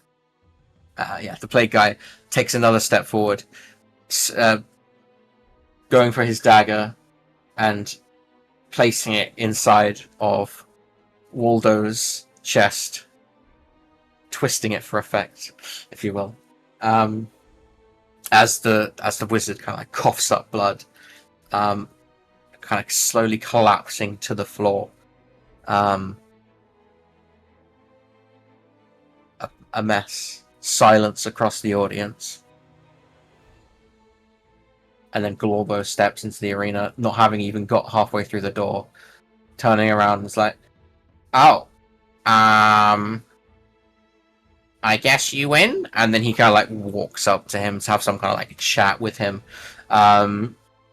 The plague guy takes another step forward, going for his dagger and placing it inside of Waldo's chest, twisting it for effect, if you will. As the wizard kind of like coughs up blood, kind of slowly collapsing to the floor. A mess. Silence across the audience. And then Glorbo steps into the arena, not having even got halfway through the door, turning around and is like, "Oh, I guess you win." And then he kind of like walks up to him to have some kind of like chat with him,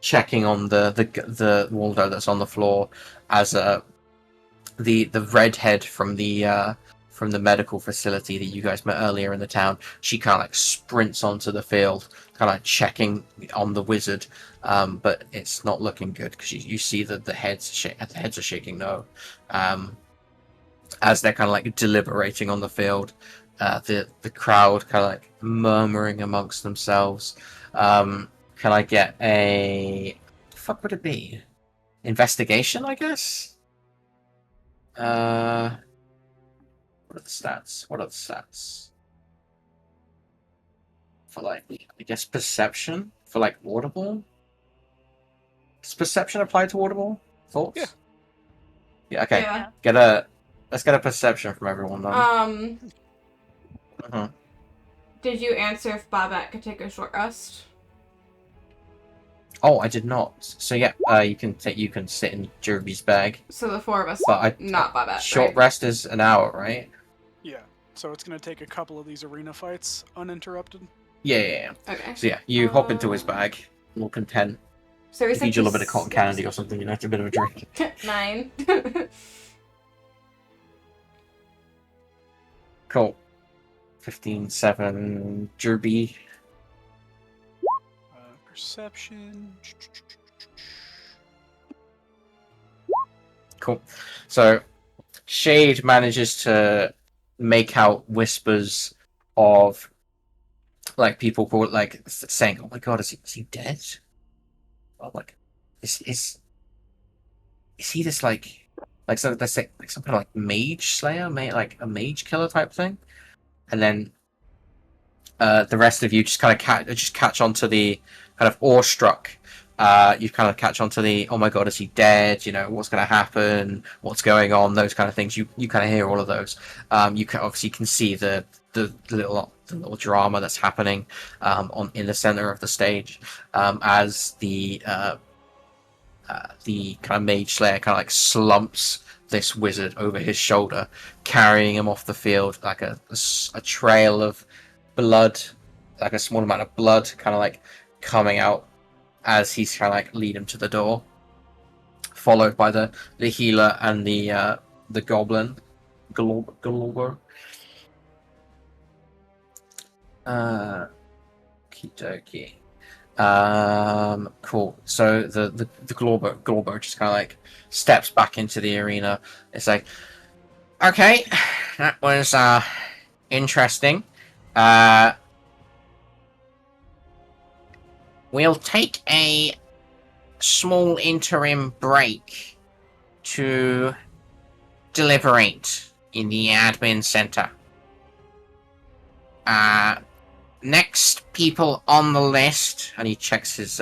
checking on the Waldo that's on the floor as the redhead from the medical facility that you guys met earlier in the town. She kind of like sprints onto the field, kind of like checking on the wizard, but it's not looking good because you see that the heads are shaking no, as they're kind of like deliberating on the field. The crowd kind of like murmuring amongst themselves. Can I get a... What the fuck would it be? Investigation, I guess? What are the stats? For like, I guess perception? For like Audible? Does perception apply to Audible? Thoughts? Yeah. Yeah, okay. Yeah. Let's get a perception from everyone then. Did you answer if Babette could take a short rest? Oh, I did not. So yeah, you can sit in Jeremy's bag. So the four of us, But not Babette. short right? rest is an hour, right? Yeah. So it's gonna take a couple of these arena fights uninterrupted. Yeah. Okay. So yeah, you hop into his bag, all content. So we If you said do a little bit of cotton candy or something, you know, it's a bit of a drink. 9. Cool. 15-7 Derby. Perception. Cool. So Shade manages to make out whispers of like people call like saying, "Oh my god, is he dead?" Or like, is he this like so let's say like some kind of like mage slayer, like a mage killer type thing? And then the rest of you just kind of catch onto the kind of awestruck. You kind of catch onto the, "Oh my god, is he dead? You know, what's going to happen? What's going on?" Those kind of things. You kind of hear all of those. You can see the little drama that's happening in the center of the stage as the kind of mage slayer kind of like slumps this wizard over his shoulder, carrying him off the field like a trail of blood, like a small amount of blood kind of like coming out as he's trying to like lead him to the door, followed by the healer and the goblin Glorbo. Okie dokie. Cool. So the Glorbo just kind of like steps back into the arena. It's like, okay, that was interesting. We'll take a small interim break to deliberate in the admin center. Next people on the list, and he checks his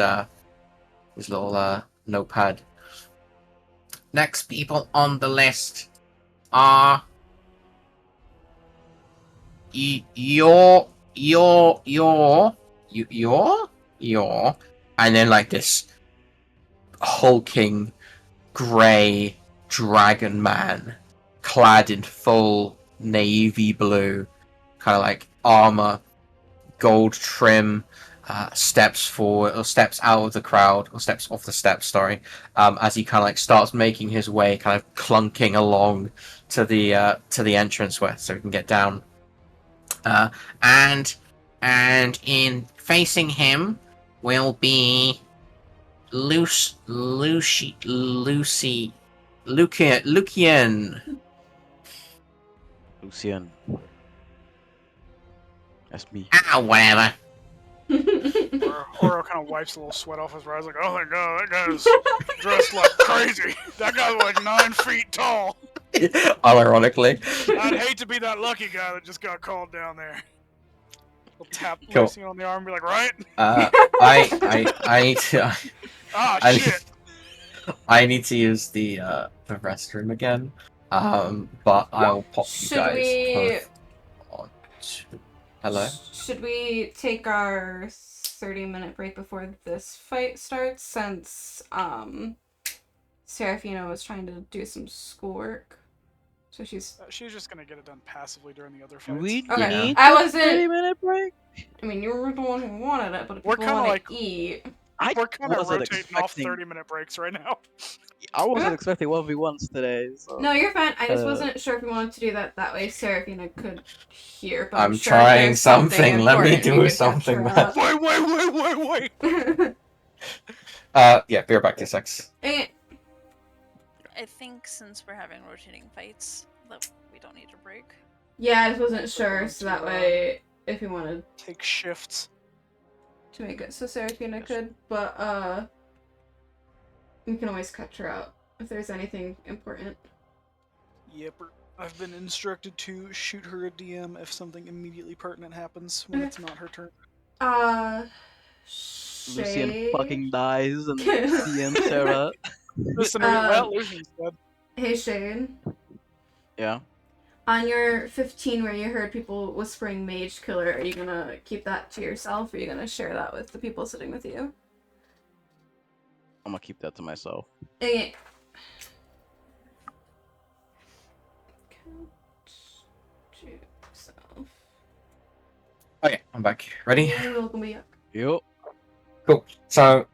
little notepad. Next people on the list are your, and then like this hulking grey dragon man, clad in full navy blue, kind of like armor, gold trim, steps forward or steps out of the crowd, or steps off the steps. Sorry, as he kind of like starts making his way, kind of clunking along to the entrance where so he can get down. And in facing him will be Lucian. Lucian. That's me. Whatever. Oro kind of wipes a little sweat off his brow. He's like, oh my god, that guy's dressed like crazy. That guy's like 9 feet tall. Unironically. I'd hate to be that lucky guy that just got called down there. He'll tap Cool. Lucian on the arm and be like, right? I need to. I- Shit. I need to use the restroom again. But I'll pop you Should guys we- both on. Hello. Should we take our 30-minute break before this fight starts, since Serafina was trying to do some schoolwork? So she's. She's just gonna get it done passively during the other Do fights. we Okay. need I a wasn't. 30-minute break? I mean, you were the one who wanted it, but if We're people kinda want like- to eat. We're kind of wasn't rotating off expecting- 30-minute breaks right now. I wasn't Yeah. expecting 1v1s today. So. No, you're fine. I just Uh, wasn't sure if you wanted to do that way Serafina could hear. But I'm sure trying there's something, let me important do you could catch something her that- Wait. up. Yeah, be right back to sex. Eh, I think since we're having rotating fights, that we don't need a break. yeah, I just wasn't sure, so that way, if you wanted Take shifts. to make it so Serafina could, but you can always catch her out if there's anything important. Yep. I've been instructed to shoot her a DM if something immediately pertinent happens when it's not her turn. Lucian Shay? fucking dies and DM Sarah. Listen, Uh, Lucian's dead. Hey Shane. Yeah. On your 15 where you heard people whispering Mage Killer, are you gonna keep that to yourself, or are you gonna share that with the people sitting with you? I'm gonna keep that to myself. Okay. Count to yourself. Okay, I'm back. Ready? You're welcome back. Yup. Cool. So,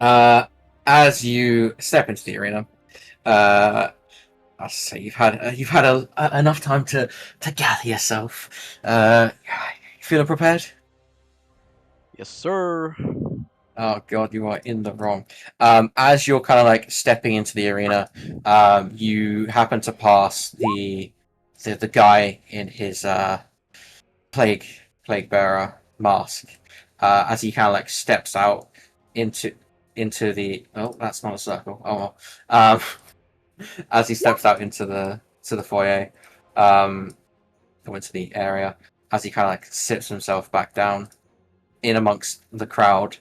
as you step into the arena, I'll say you've had enough time to gather yourself. You feeling prepared? Yes, sir. Oh god, you are in the wrong. As you're kind of like stepping into the arena, you happen to pass the guy in his plague bearer mask. As he kind of like steps out into the that's not a circle. Oh well. As he steps out into the foyer, or into the area, as he kind of like sits himself back down in amongst the crowd,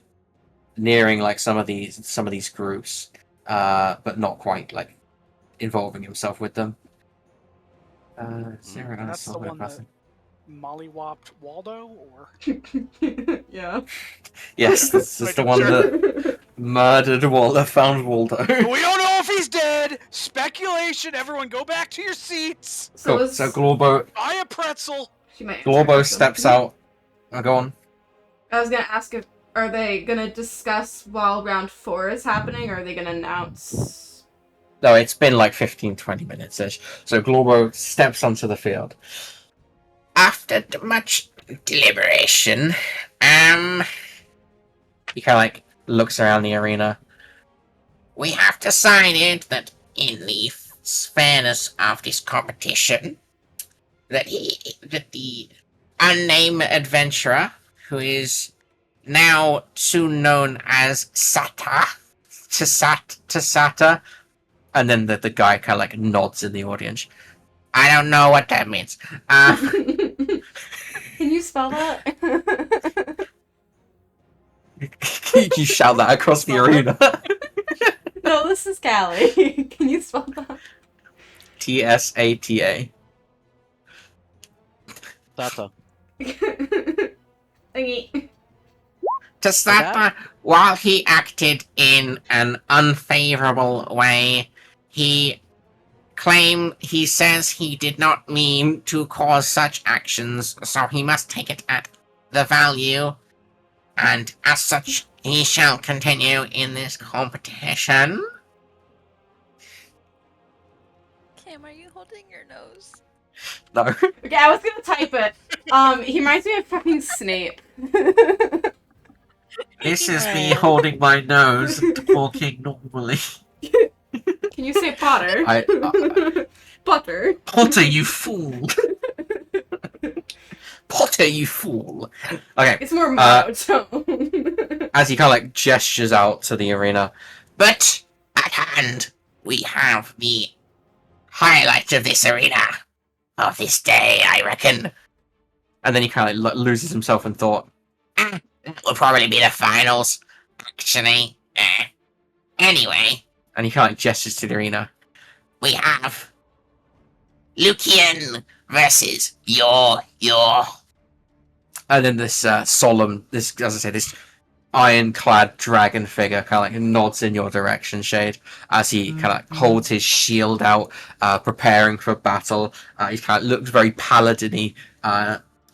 nearing like some of these groups, but not quite like involving himself with them. Sarah, And that's the one that mollywopped Waldo, or Yeah. Yes, this is the one that murdered Waldo, found Waldo. we don't know if he's dead. Speculation. Everyone, go back to your seats. So, Cool. So Glorbo Buy a pretzel. she might steps out. Go on. I was gonna ask if are they gonna discuss while round 4 is happening, or are they gonna announce? No, it's been like 15-20 minutes ish. So Glorbo steps onto the field. After much deliberation, he kind of like looks around the arena. We have decided that in the fairness of this competition, that the unnamed adventurer, who is now soon known as Tasata, And then the guy kind of like nods in the audience. I don't know what that means. Can you spell that? You shout that across the arena. No, this is Callie. Can you spell that? TSATA. Tata. Thingy. Tasata, while he acted in an unfavorable way, he says he did not mean to cause such actions, so he must take it at the value, and as such, he shall continue in this competition. Cam, are you holding your nose? No. Okay, I was gonna type it. He reminds me of fucking Snape. This is me holding my nose and talking normally. Can you say Potter? Potter. Potter, you fool! Potter, you fool! Okay, It's more monotone. as he kind of like gestures out to the arena. But at hand, we have the highlight of this arena. Of this day, I reckon. And then he kind of like loses himself in thought. That will probably be the finals, actually. Anyway. And he kind of like gestures to the arena. We have Lucian versus your. And then this solemn, this, as I say, this ironclad dragon figure kind of like nods in your direction, Shade, as he kind of like holds his shield out, preparing for battle. He kind of looks very paladin-y,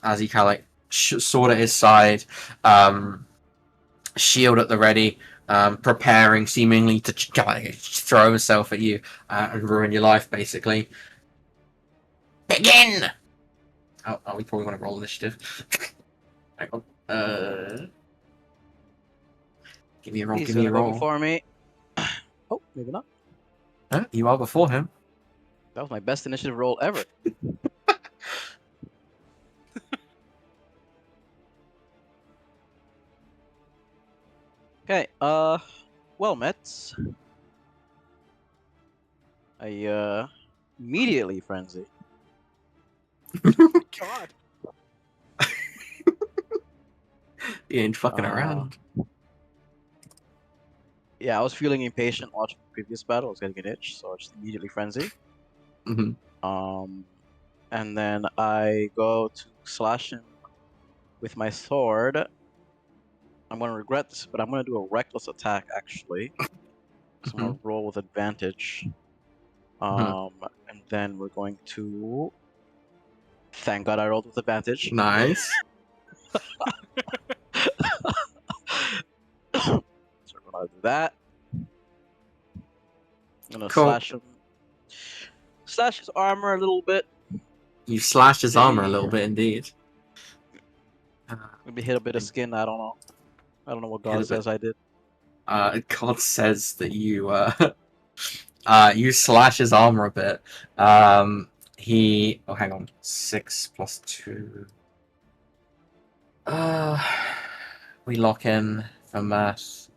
as he kind of like sword at his side, shield at the ready, preparing seemingly to kind of throw himself at you and ruin your life, basically. Begin! Oh, we probably want to roll initiative. Hang on. Give me a roll, He's give me a gonna go roll. before me. Oh, maybe not. Huh? You are before him. That was my best initiative roll ever. Okay, well met. I immediately frenzy. God. You ain't fucking around. Yeah, I was feeling impatient watching the previous battle. I was getting an itch, so I just immediately frenzy. Mhm. And then I go to slash him with my sword. I'm gonna regret this, but I'm gonna do a reckless attack actually. So I'm gonna roll with advantage. And then we're going to. Thank God I rolled with advantage. Nice. So we're gonna do that. I'm gonna Cool. slash him. Slash his armor a little bit. You slashed his armor a little bit, indeed. Maybe hit a bit of skin. I don't know. I don't know what God says I did. God says that you you slash his armor a bit. He. Oh, hang on. 6 plus 2. We lock in for math.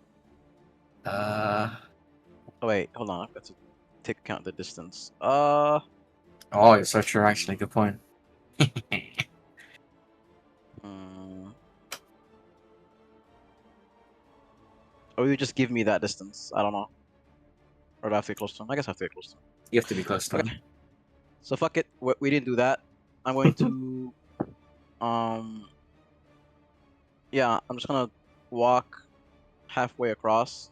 Oh wait, hold on. I've got to take account of the distance. Oh, you're so true. Actually, good point. Or you just give me that distance. I don't know. Or do I have to get close to him? I guess I have to get close to him. You have to be close to him. Okay. So fuck it. We didn't do that. I'm going to yeah, I'm just gonna walk halfway across.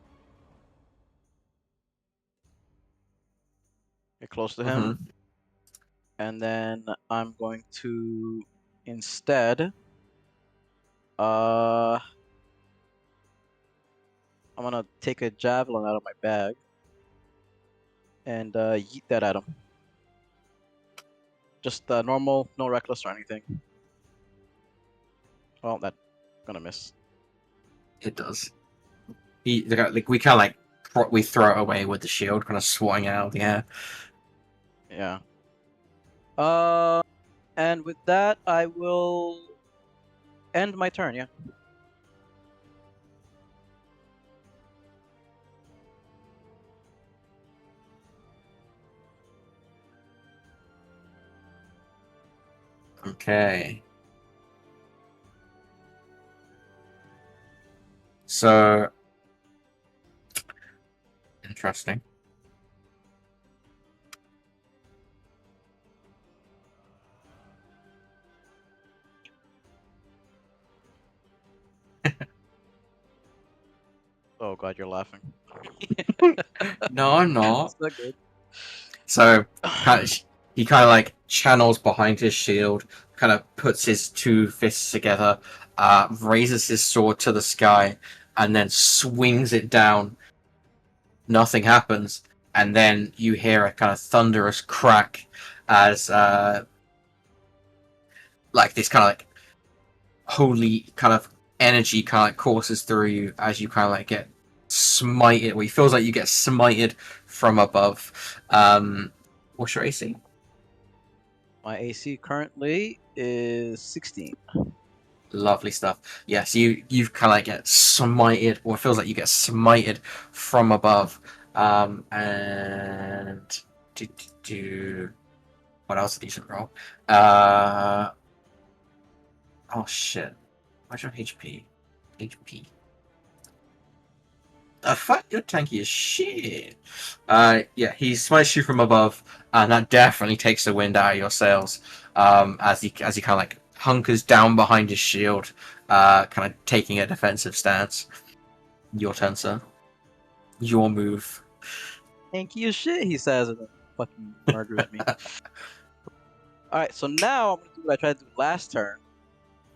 Get close to him. And then I'm going to instead I'm gonna take a javelin out of my bag and yeet that at him. Just normal, no reckless or anything. Well, that's gonna miss. It does. We kind of we throw it away with the shield, kind of swatting it out of the air. Yeah. And with that, I will end my turn. Yeah. Okay. So interesting. Oh god, you're laughing. No, I'm not. It's not good. So he kind of like channels behind his shield, kind of puts his two fists together, raises his sword to the sky, and then swings it down. Nothing happens, and then you hear a kind of thunderous crack as like this kind of like holy kind of energy kind of like courses through you as you kind of like get smited. Well, it feels like you get smited from above. What's your AC? My AC currently is 16. Lovely stuff. Yeah, so you've kind of like get smited, or it feels like you get smited from above. And what else did you roll? Oh shit. Where's your HP? HP. The fuck, you're tanky as shit. Yeah, he smites you from above, and that definitely takes the wind out of your sails. As he kind of like hunkers down behind his shield, kind of taking a defensive stance. Your turn, sir. Your move. Thank you, shit, he says, and then fucking murders me. Alright, so now I'm gonna do what I tried to do last turn.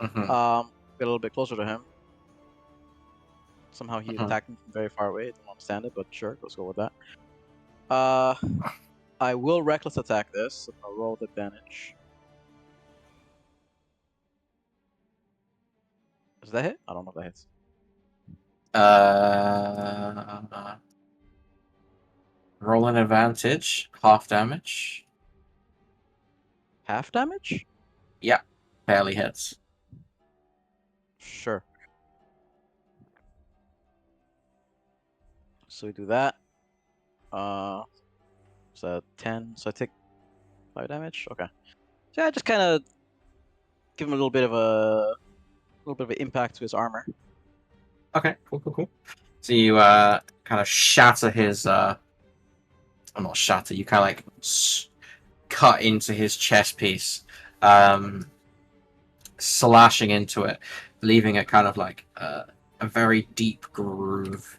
Mm-hmm. Get a little bit closer to him. Somehow he Mhm. attacked me from very far away. I don't understand it, but sure, let's go with that. I will reckless attack this. So I'll roll with advantage. Does that hit? I don't know if that hits. Roll an advantage, half damage. Half damage? Barely hits. Sure. So we do that. So 10. So I take 5 damage. Okay. So yeah, just kind of give him a little bit of an impact to his armor. Okay, cool. So you kind of shatter his well, not shatter. You kind of like cut into his chest piece, slashing into it, leaving a kind of like a very deep groove,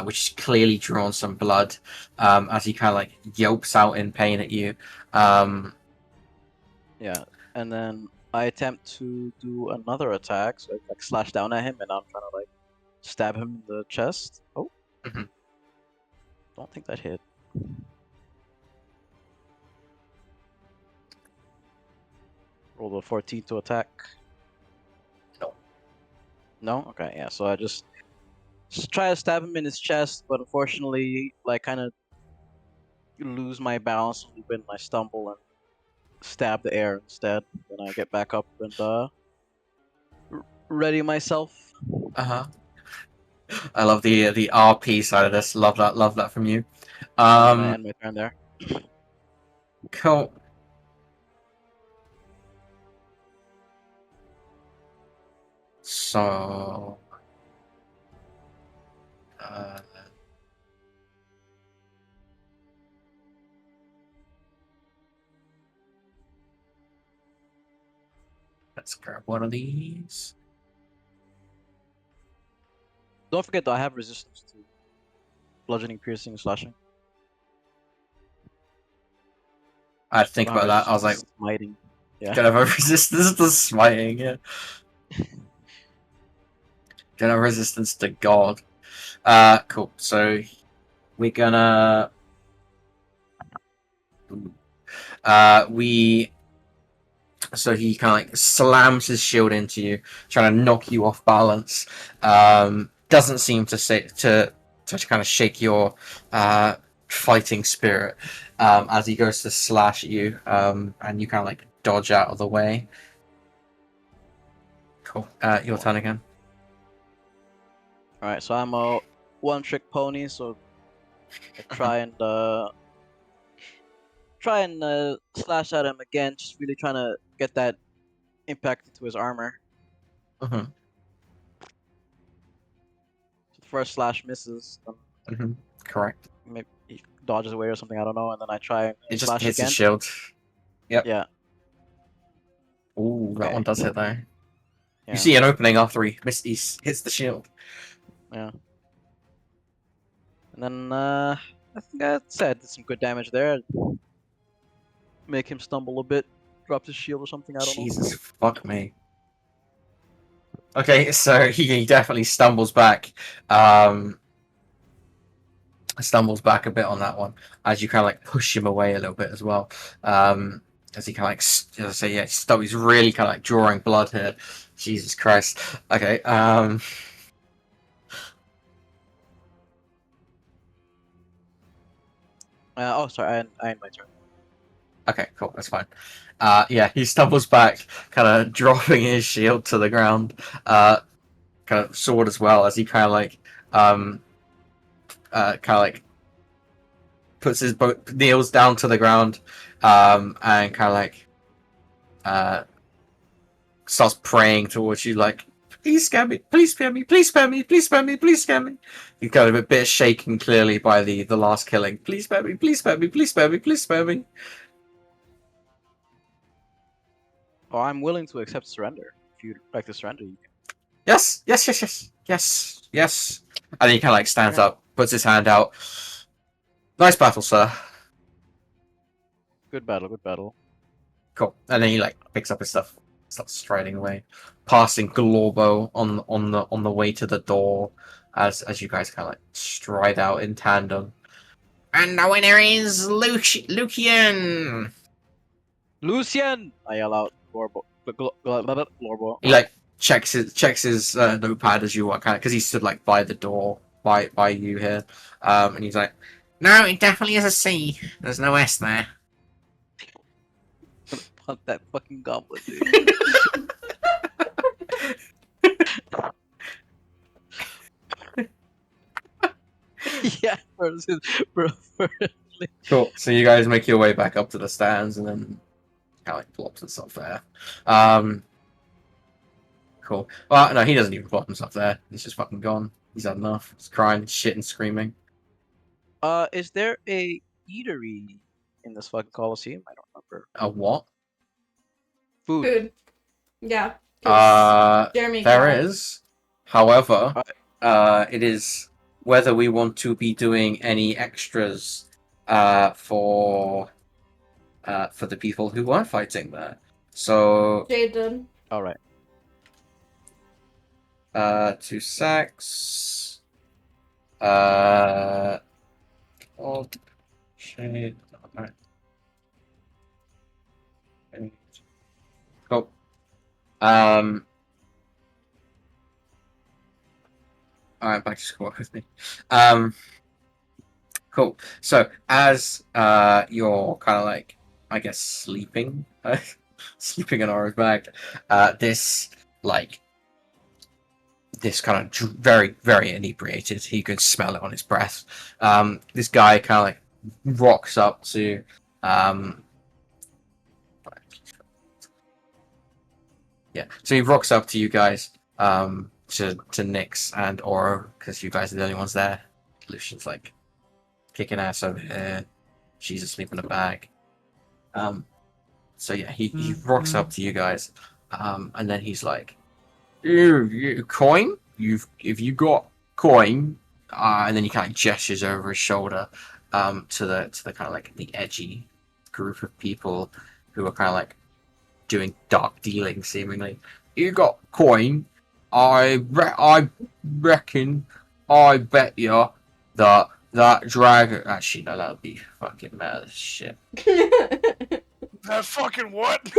which is clearly drawn some blood. As he kind of like yelps out in pain at you. Yeah, and then I attempt to do another attack, so I like slash down at him, and I'm trying to like stab him in the chest. Oh, Mhm. Don't think that hit. Roll a 14 to attack. No. No? Okay, yeah. So I just try to stab him in his chest, but unfortunately, like, kind of lose my balance a little bit, and I stumble and stab the air instead. Then I get back up and ready myself. Uh-huh. I love the RP side of this. Love that from you. I'm gonna end my turn there. Cool. So let's grab one of these. Don't forget though, I have resistance to bludgeoning, piercing, slashing. I had to think Don't have about that. I was like, resistance to smiting. Yeah. don't have a resistance to smiting, yeah. Don't have resistance to God. Cool. So we're gonna so he kind of like slams his shield into you, trying to knock you off balance. Doesn't seem to kind of shake your fighting spirit as he goes to slash at you, and you kind of like dodge out of the way. Cool. Your turn again. Alright, so I'm a one-trick pony, so I try and slash at him again, just really trying to get that impact into his armor. Mm-hmm. So the first slash misses. Mm-hmm. Correct. Maybe he dodges away or something. I don't know. And then I try and It just slash hits again. his shield. Yep. Yeah. Ooh, that Okay. one does hit though. Yeah. You see an opening after he hits the shield. Yeah. And then I think I said did some good damage there. Make him stumble a bit, drop his shield or something. I don't know. Jesus fuck me. Okay, so he definitely stumbles back. Stumbles back a bit on that one as you kind of like push him away a little bit as well. As he kind of like, as I say, yeah, he's really kind of like drawing blood here. Jesus Christ. Okay. Oh, sorry. I end my turn. Okay, cool. That's fine. Yeah, he stumbles back, kind of dropping his shield to the ground. Kind of sword as well as he kind of like, puts his both kneels down to the ground, and kind of like, starts praying towards you like, please spare me, please spare me, please spare me, please spare me, please spare me. He's kind of a bit shaken clearly by the last killing. Please spare me, please spare me, please spare me, please spare me. Oh, I'm willing to accept surrender. If you'd like to surrender, you can. Yes, yes, yes, yes, yes, yes. And then he kind of like stands up, puts his hand out. Nice battle, sir. Good battle, good battle. Cool. And then he like picks up his stuff, starts striding away, passing Glorbo on the way to the door as you guys kind of like stride out in tandem. And the winner is Lucian. Lucian! I yell out. Glorbo. He like checks his notepad as you walk out because he stood like by the door by you here, and he's like, no, it definitely is a C. There's no S there. Fuck that fucking goblin, dude. Yeah, bro. Cool. So you guys make your way back up to the stands, and then kind of like plops himself there. Cool. Well, no, he doesn't even plop himself there. He's just fucking gone. He's had enough. He's crying, shit, and screaming. Is there a eatery in this fucking Coliseum? I don't remember. A what? Food. Food. Yeah. 'cause Jeremy There got- is. However, it is whether we want to be doing any extras for the people who are fighting there. So Jade did. All right. 2 secs. Oh, shade. Alright. Cool. Alright, back to squad with me. Cool. So as you're kind of like, I guess, sleeping, sleeping in Aura's bag, this kind of very, very inebriated. He could smell it on his breath. This guy kind of like rocks up to so he rocks up to you guys, to Nyx and Aura, because you guys are the only ones there. Lucian's like kicking ass over here. She's asleep in a bag. So yeah, he rocks up to you guys, and then he's like, you coin? If you got coin, and then he kind of gestures over his shoulder, to the kind of like the edgy group of people who are kind of like doing dark dealing, seemingly. You got coin? I reckon. I bet you that dragon. Actually, no, that would be fucking mad as shit. That fucking what?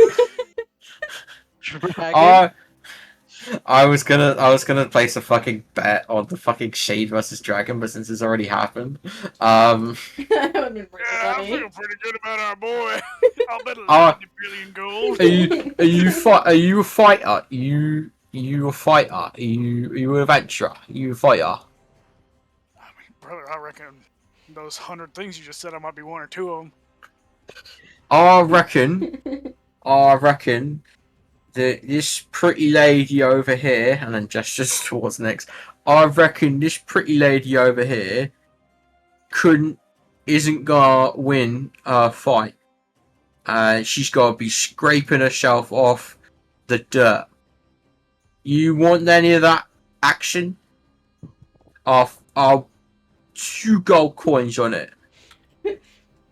Dragon? I was gonna place a fucking bet on the fucking Shade versus Dragon, but since it's already happened, That would've been pretty Yeah, I funny. feel pretty good about our boy. I'll bet Uh, 11 billion gold. Are you a fighter? You a fighter? Are you an adventurer? You a fighter? I mean, brother, I reckon those 100 things you just said, I might be one or two of them. I reckon this pretty lady over here, and then gestures towards Nyx. I reckon this pretty lady over here isn't gonna win a fight. She's gotta be scraping herself off the dirt. You want any of that action? I'll 2 gold coins on it.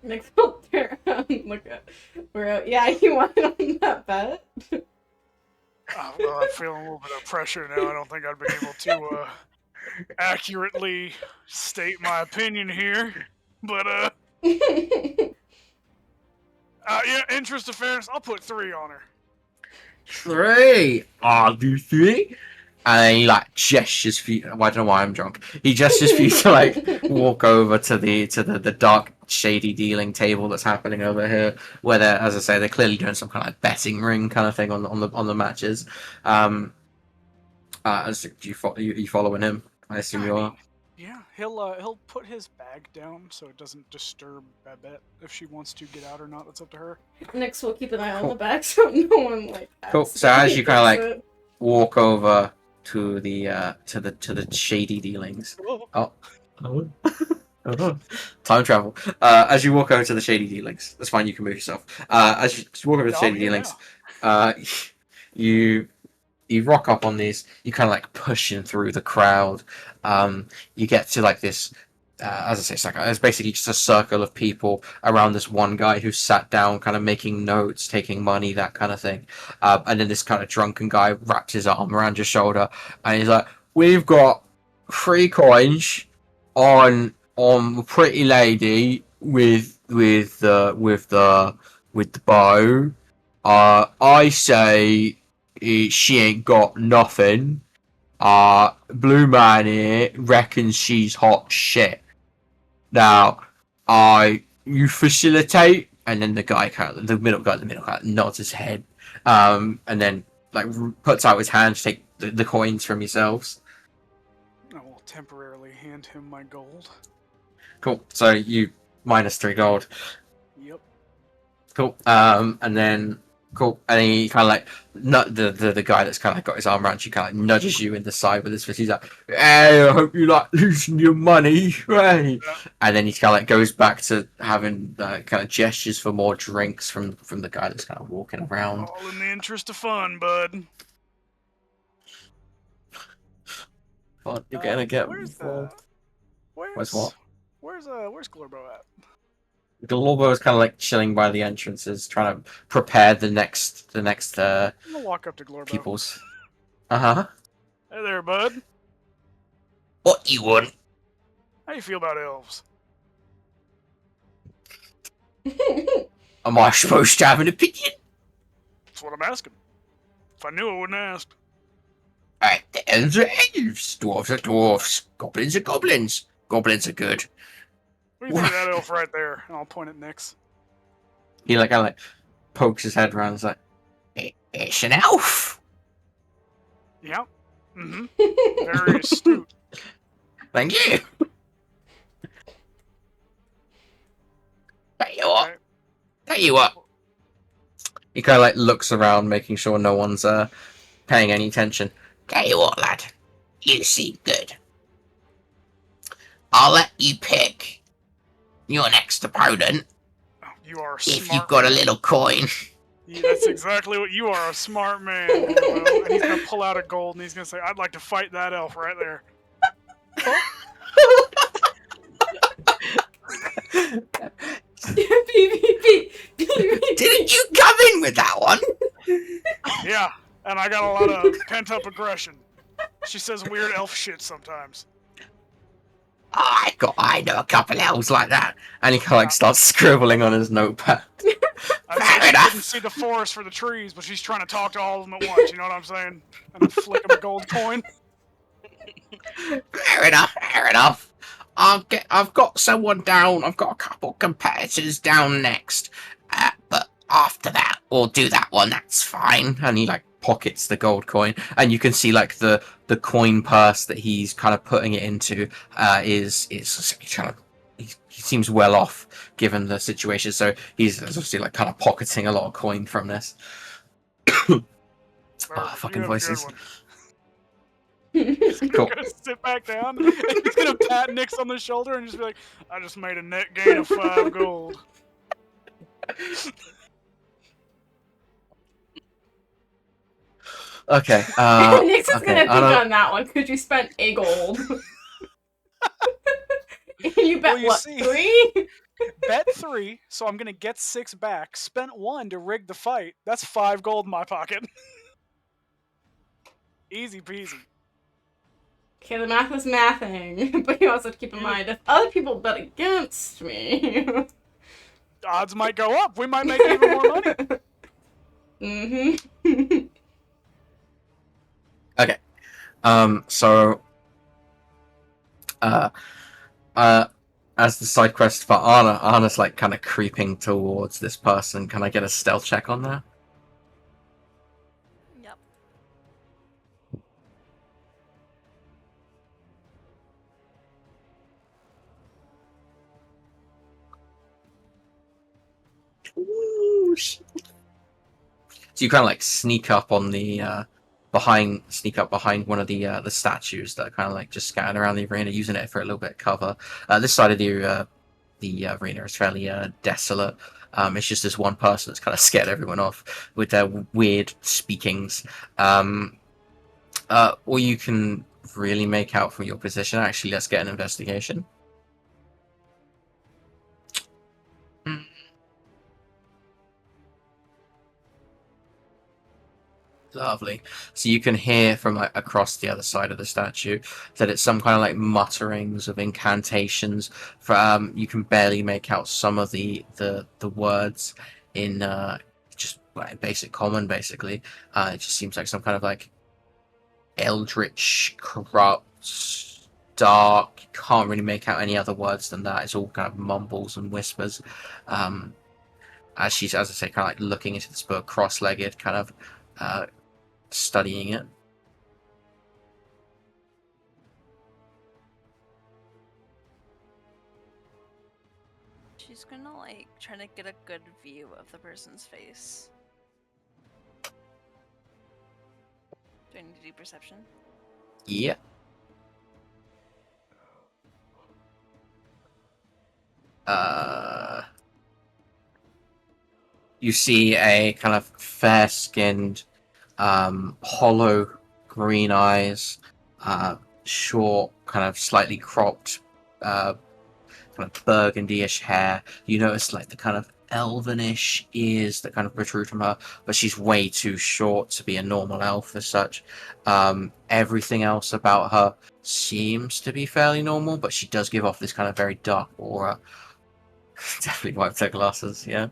Next, we'll turn around and look at Bro. Yeah, you want on that bet? Well, I'm feeling a little bit of pressure now. I don't think I'd be able to accurately state my opinion here. But, yeah, interest of fairness, I'll put 3 on her. 3. I'll do 3. And then he like gestures for you. Well, I don't know why I'm drunk. He gestures for you to like walk over to the dark, shady dealing table that's happening over here, where they're, as I say, they're clearly doing some kind of like betting ring kind of thing on the matches. As you following him? I assume you are. Yeah, he'll put his bag down so it doesn't disturb Babette if she wants to get out or not. That's up to her. Next, we'll keep an eye on the back so no one like. Cool. So as you kind of like accidentally walk over to the shady dealings. Oh. Time travel. As you walk over to the shady dealings, that's fine. You can move yourself. As you walk over to the shady dealings, you rock up on these. You kind of like pushing through the crowd. You get to like this. As I say, it's basically just a circle of people around this one guy who sat down, kind of making notes, taking money, that kind of thing. And then this kind of drunken guy wrapped his arm around your shoulder, and he's like, "We've got 3 coins on pretty lady with the bow. I say she ain't got nothing. Blue man here reckons she's hot shit. Now, you facilitate," and then the middle guy nods his head, and then like puts out his hand to take the coins from yourselves. I will temporarily hand him my gold. Cool. So you -3 gold. Yep. Cool. And then he kind of like the guy that's kind of got his arm around you, kind of like nudges you in the side with his fist. He's like, "Hey, I hope you like losing your money." Right. And then he kind of like goes back to having kind of gestures for more drinks from the guy that's kind of walking around. All in the interest of fun, bud. But you're gonna get Where's what? Where's Glorbo at? Glorbo is kind of like chilling by the entrances, trying to prepare the next I'm gonna walk up to Glorbo. people's. Hey there, bud. What you want? How you feel about elves? Am I supposed to have an opinion? That's what I'm asking. If I knew, I wouldn't ask. Alright, the elves are elves, dwarves are dwarves, goblins are goblins. Goblins are good. What do you think of that elf right there? And I'll point at Nyx. He like kind of like pokes his head around. And is like, it's an elf. Yeah. Very astute. Thank you. Tell you what. He kind of like looks around, making sure no one's paying any attention. Tell you what, lad. You seem good. I'll let you pick your next opponent. Oh, you are a smart if you've got a little coin. Yeah, that's exactly what you are, a smart man. Glorbo. And he's gonna pull out a gold and he's gonna say, "I'd like to fight that elf right there." Didn't you come in with that one? Yeah, and I got a lot of pent-up aggression. She says weird elf shit sometimes. I know a couple elves like that. And he kind of like starts scribbling on his notepad. I didn't see the forest for the trees, but she's trying to talk to all of them at once, you know what I'm saying? And I flick him a gold coin. Fair enough. I've got someone down. I've got a couple competitors down next. But after that, we'll do that one. That's fine. And he like pockets the gold coin, and you can see like the coin purse that he's kind of putting it into is kind of he seems well off given the situation. So he's obviously like kind of pocketing a lot of coin from this. Perfect, you fucking have a good voices. one. He's Cool. gonna sit back down, and he's gonna pat Nix on the shoulder and just be like, I just made a net gain of 5 gold. Okay. Nix is Okay. gonna think Anna, on that one because you spent a gold. And you bet Well, you what, see- 3? Bet 3, so I'm gonna get 6 back. Spent 1 to rig the fight. That's 5 gold in my pocket. Easy peasy. Okay, the math is mathing, but you also have to keep in mind if other people bet against me. Odds might go up. We might make even more money. Mm-hmm. okay. So, as the side quest for Anna's like kind of creeping towards this person. Can I get a stealth check on that? Yep. So you kind of like sneak up on the behind one of the statues that are kind of like just scattered around the arena, using it for a little bit of cover. This side of the arena is fairly desolate. It's just this one person that's kind of scared everyone off with their weird speakings. Or you can really make out from your position. Actually, let's get an investigation. Lovely. So you can hear from like across the other side of the statue that it's some kind of like mutterings of incantations. You can barely make out some of the words in just like basic common. Basically, it just seems like some kind of like eldritch, corrupt, dark. You can't really make out any other words than that. It's all kind of mumbles and whispers. As she's, as I say, kind of like looking into this book, cross-legged, kind of. Studying it. She's gonna like try to get a good view of the person's face. Do I need to do perception? Yeah. You see a kind of fair-skinned, hollow green eyes, short, kind of slightly cropped, kind of burgundy-ish hair. You notice like the kind of elvenish ears that kind of protrude from her, but she's way too short to be a normal elf as such. Everything else about her seems to be fairly normal, but she does give off this kind of very dark aura. Definitely wiped her glasses, yeah.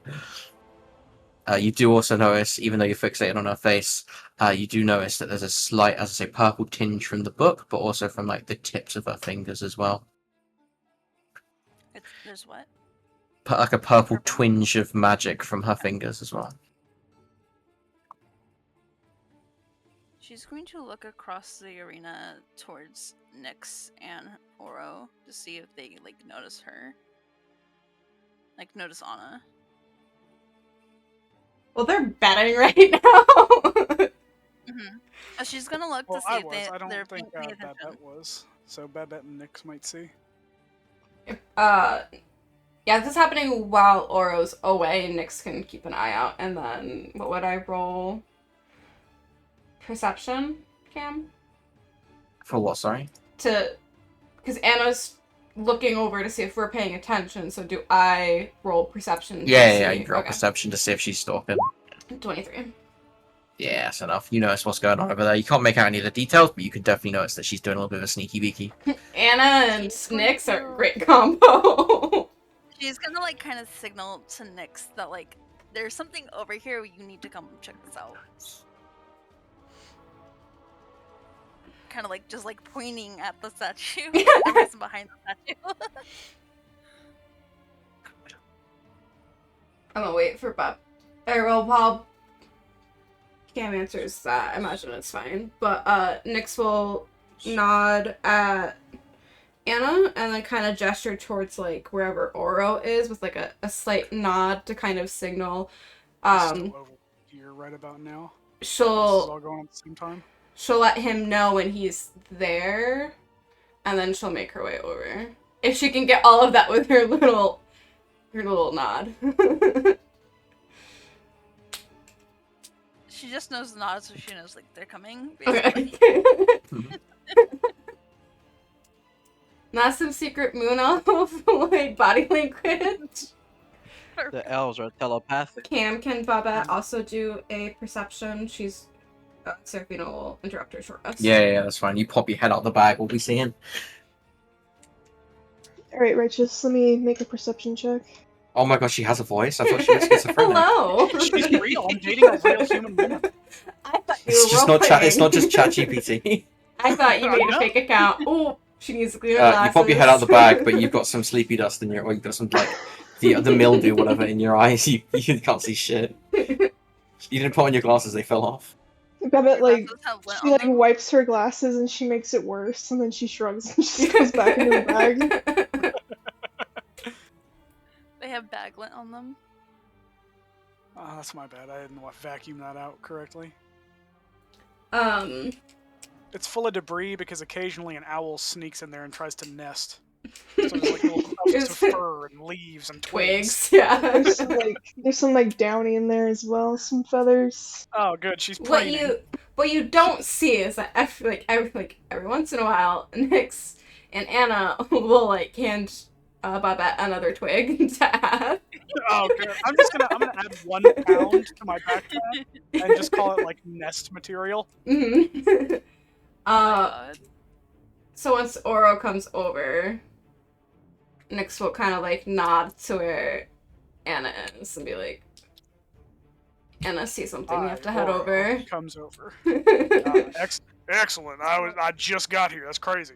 You do also notice, even though you're fixated on her face, you do notice that there's a slight, as I say, purple tinge from the book, but also from like the tips of her fingers as well. There's what? Like a purple twinge of magic from her fingers as well. She's going to look across the arena towards Nyx and Oro to see if they like notice her. Like notice Anna. Well, they're betting right now. She's gonna look Well, to see I if was. I don't they're think paying that attention. was. So Babette and Nyx might see. Yeah, this is happening while Oro's away. Nyx can keep an eye out, and then what would I roll? Perception, Cam? For what, sorry? Because Anna's looking over to see if we're paying attention, so do I roll perception? Yeah, you roll perception to see if she's stalking. 23. Yeah, that's enough. You notice what's going on over there. You can't make out any of the details, but you can definitely notice that she's doing a little bit of a sneaky beaky. Anna and Nyx are a great combo. She's gonna like kind of signal to Nyx that like there's something over here. You need to come check this out. Kind of like just like pointing at the statue, the person behind the statue. I'm gonna wait for Bob. While Cam answers that, I imagine it's fine. But Nyx will nod at Anna and then kind of gesture towards like wherever Oro is with like a slight nod to kind of signal. Still over here right about now. This is all she'll going on at the same time. she'll let him know when he's there, and then she'll make her way over. If she can get all of that with her little nod. She just knows the nod, so she knows like they're coming. Okay. Basically. Not some secret moon elf like body language. The elves are telepathic. Cam, can Babette also do a perception? She's Serafina will interrupt her short rest. Yeah, that's fine. You pop your head out the bag, we'll be seeing. Alright, Righteous, let me make a perception check. Oh my gosh, she has a voice? I thought she was schizophrenic. Hello. She's real. I'm dating a real human woman. I thought you It's were just role not chat. It's playing. not just ChatGPT. I thought you made a No. fake account. Oh, she needs to clear her You glasses. pop your head out the bag, but you've got some sleepy dust in your, or you've got some like the mildew, whatever, in your eyes. You can't see shit. You didn't put on your glasses; they fell off. Babette, like, Glasses have lint she on like them. wipes her glasses and she makes it worse, and then she shrugs and she goes back into the bag. They have bag lint on them. Oh, that's my bad. I didn't vacuum that out correctly. Um, It's full of debris because occasionally an owl sneaks in there and tries to nest. So there's like little tufts of fur and leaves and twigs. twigs, yeah. There's some like downy in there as well, some feathers. Oh, good. She's What preening. you don't see is that every once in a while, Nyx and Anna will like hand Babette another twig to add. Oh, good. I'm gonna add 1 pound to my backpack and just call it like nest material. Mhm. God. So once Oro comes over, Nyx will kind of like nod to where Anna is and be like, Anna, see something, you have to head Oro over. Comes over. Excellent. I just got here. That's crazy.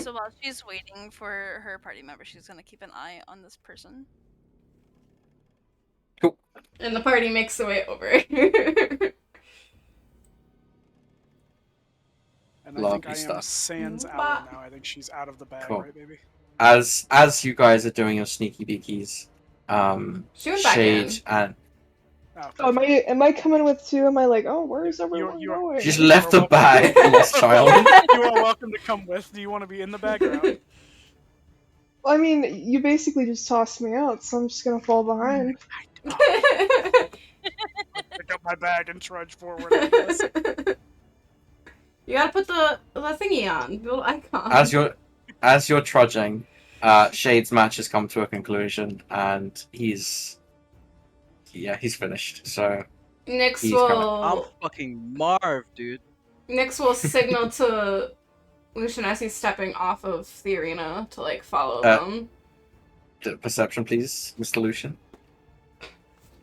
So while she's waiting for her party member, she's gonna keep an eye on this person. And the party makes the way over. And I Lovely think I am stuff. sans Bop. owl now. I think she's out of the bag, Cool. right, baby? As you guys are doing your sneaky beakies, She went back in. Shade and Oh, Oh, am I coming with two? Am I like, oh, where's everyone you are- going? she just left the bag, lost child. you are welcome to come with. Do you want to be in the background? Well, I mean, you basically just tossed me out, so I'm just gonna fall behind. Pick up my bag and trudge forward. I guess. You gotta put the thingy on, the little icon. As you're trudging, Shade's match has come to a conclusion, and he's finished. So Nyx he's I'm will fucking Marv, dude. Nyx will signal to Lucian as he's stepping off of the arena to like follow them. perception, please, Mr. Lucian.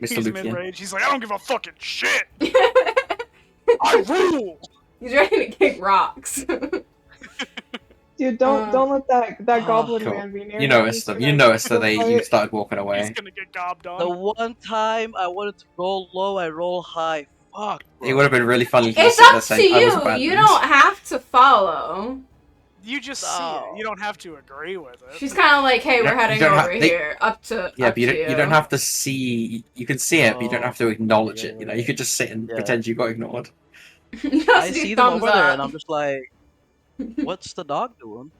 Mr. He's Lucian. mid-rage. He's like, I don't give a fucking shit. I rule. He's ready to kick rocks. Dude, don't let that goblin cool. man be near You me. noticed He's them. gonna- You noticed that he'll you fight. started walking He's away. gonna get gobbed on. The one time I wanted to roll low, I roll high. Fuck, bro. It would have been really funny if you It's sit there up to saying, "I was you. abandoned." You don't have to follow. You just see No. it. You don't have to agree with it. She's kind of like, "Hey, You we're don't- you heading don't over have- they- here." Up to Yeah, up but you to don't. You don't have to see. You can see it, but you don't Oh, have to acknowledge yeah, it. You know, yeah, you could just sit and yeah. pretend you got ignored. Just I do see them thumbs over there, up. and I'm just like, what's the dog doing?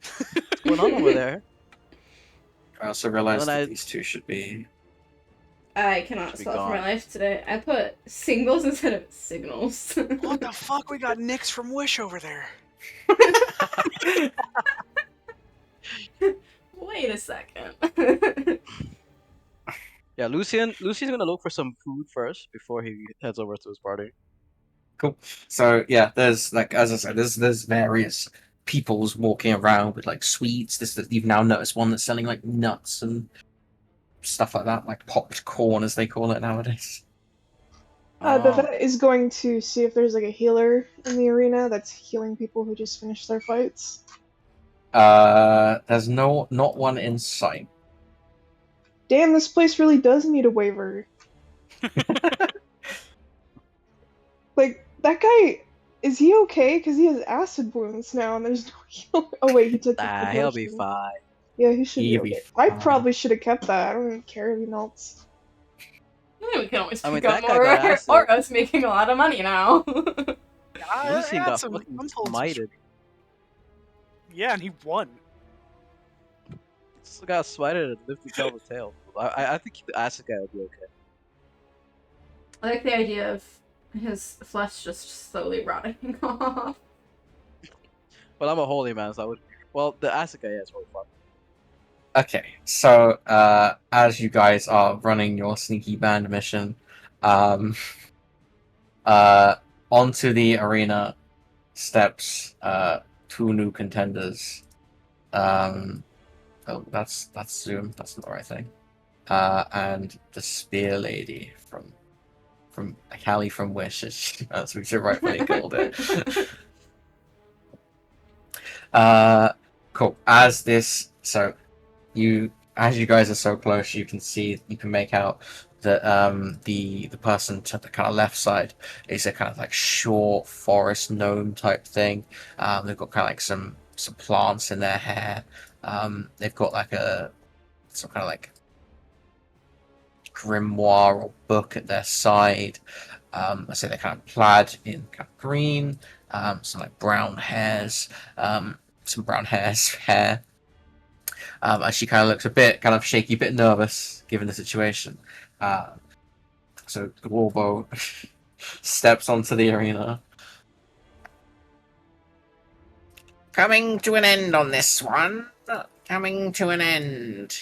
What's going on over there? I also realized Well, that I- these two should be. I cannot Should be spell for my gone. life today. I put singles instead of signals. What the fuck? We got Nyx from Wish over there. Wait a second. Yeah, Lucian's gonna look for some food first before he heads over to his party. So yeah, there's like as I said, there's various peoples walking around with like sweets. You've now noticed one that's selling like nuts and stuff like that, like popped corn as they call it nowadays. Oh. Babette is going to see if there's like a healer in the arena that's healing people who just finished their fights. There's not one in sight. Damn, this place really does need a waiver. Like, that guy, is he okay? Because he has acid wounds now and there's no heal. Oh wait, he took the Nah, he'll be potion. fine. Yeah, he should He'll be be okay. I fine. probably should have kept that. I don't even care if he melts. No, We can always I mean, pick up that guy more, got acid. or us making a lot of money now. Lucian got I'm fucking told some smited. Yeah, and he won. Just got smited and lived to tell the tale. I think the acid guy would be okay. I like the idea of his flesh just slowly rotting off. But I'm a holy man, so I would. Well, the acid guy, yeah, is really fun. Okay, so as you guys are running your sneaky band mission, onto the arena steps two new contenders. Oh, that's Zoom. That's not the right thing. And the Spear Lady from Callie from Wish. That's what you rightfully called it. Cool. As you guys are so close, you can make out that the person to the kind of left side is a kind of like short forest gnome type thing. They've got kind of like some plants in their hair. They've got like some kind of like grimoire or book at their side. I say they're kind of plaid in kind of green, some like brown hairs, some brown hair. As she kind of looks a bit kind of shaky, a bit nervous given the situation. So Warbo steps onto the arena. Coming to an end on this one. Coming to an end.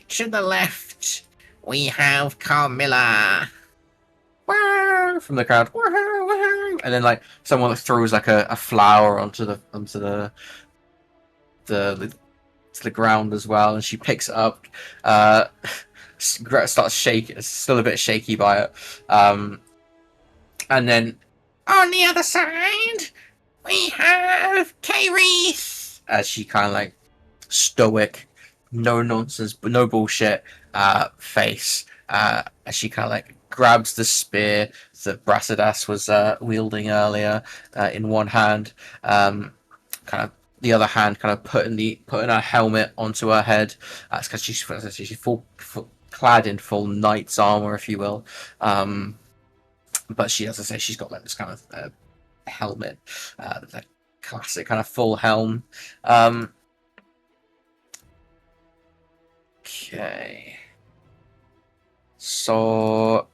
To the left, we have Carmilla. From the crowd, and then like someone throws like a flower onto the ground as well, and she picks it up. Starts shaking. Still a bit shaky by it. And then on the other side, we have K-Reith, as she kind of like stoic, no nonsense, but no bullshit face. As she kind of like grabs the spear that Brassidas was wielding earlier in one hand, kind of the other hand kind of putting her helmet onto her head. That's because she's full clad in full knight's armor, if you will. But she, as I say, she's got like this kind of helmet, the classic kind of full helm. Okay. So,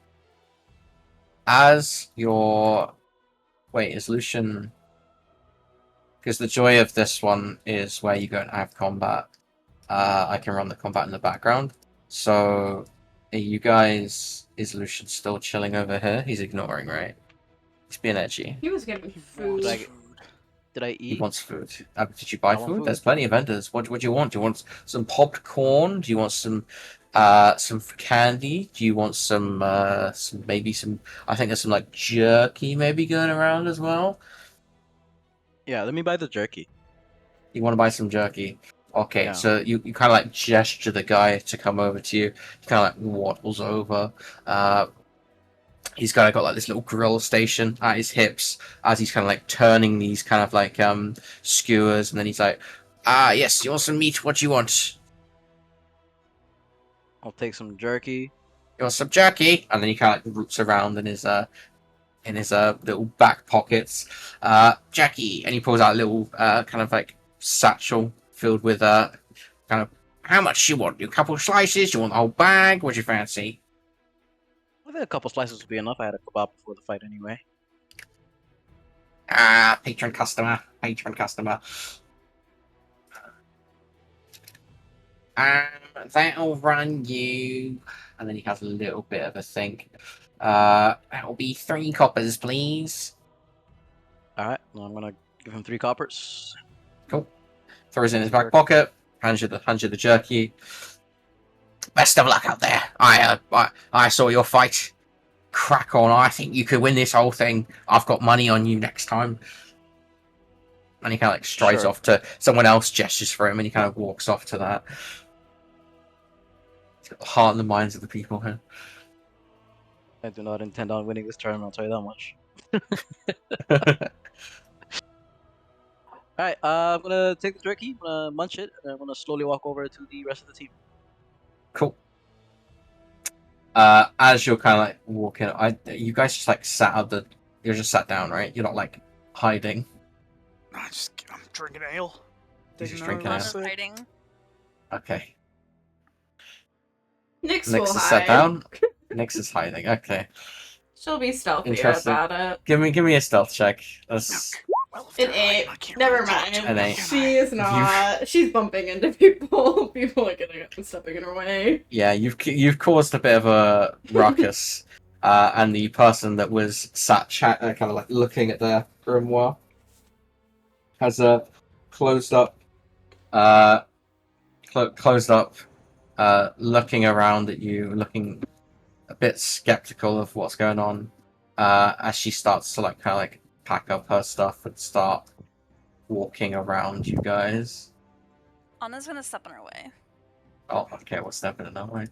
as your is Lucian? Because the joy of this one is where you don't have combat. I can run the combat in the background. So, are you guys? Is Lucian still chilling over here? He's ignoring, right? He's being edgy. He was getting food. Did I He eat? wants food. Did you buy I want food? food. There's plenty of vendors. What do you want? Do you want some popped corn? Do you want some candy? Do you want some I think there's some like jerky maybe going around as well. Yeah, let me buy the jerky. You want to buy some jerky? Okay, Yeah. so you kind of like gesture the guy to come over to you. He kind of like waddles over. He's got like this little grill station at his hips as he's kind of like turning these kind of like skewers, and then he's like, yes, you want some meat? What do you want? I'll take some jerky. You want some jerky? And then he kind of like roots around in his little back pockets. Jerky, and he pulls out a little kind of like satchel filled with kind of, how much you want? A couple of slices? You want the whole bag? What do you fancy? I think a couple slices would be enough. I had a kebab before the fight anyway. Patron customer. That'll run you, and then he has a little bit of a think. That'll be 3 coppers, please. Alright, well, I'm gonna give him 3 coppers. Cool. Throws it in his back pocket. Hands you the jerky. Best of luck out there. I saw your fight. Crack on. I think you could win this whole thing. I've got money on you next time. And he kind of like strides off to someone else, gestures for him, and he kind of walks off to that. He's got the heart and the minds of the people here. I do not intend on winning this tournament, I'll tell you that much. Alright, I'm gonna take the jerky, I'm gonna munch it, and I'm gonna slowly walk over to the rest of the team. Cool. As you're kind of like walking, you guys just like you're just sat down, right? You're not like hiding. I'm drinking ale. You're just Taking drinking another ale. sip. Hiding. Okay. Nyx Nyx will is hide. sat down. Nyx is hiding. Okay. She'll be stealthy Interesting. about it. Give me a stealth check. That's Well, if An they're hiding, 8. I can't Never really talk to mind. An them, 8. can I? She is not. She's bumping into people. People are getting up and stepping in her way. yeah. You've caused a bit of a ruckus, and the person that was sat kind of like looking at their grimoire has closed up, looking around at you, looking a bit skeptical of what's going on, as she starts to like kind of like pack up her stuff and start walking around you guys. Anna's gonna step in her way. Oh, okay, we're stepping in that way.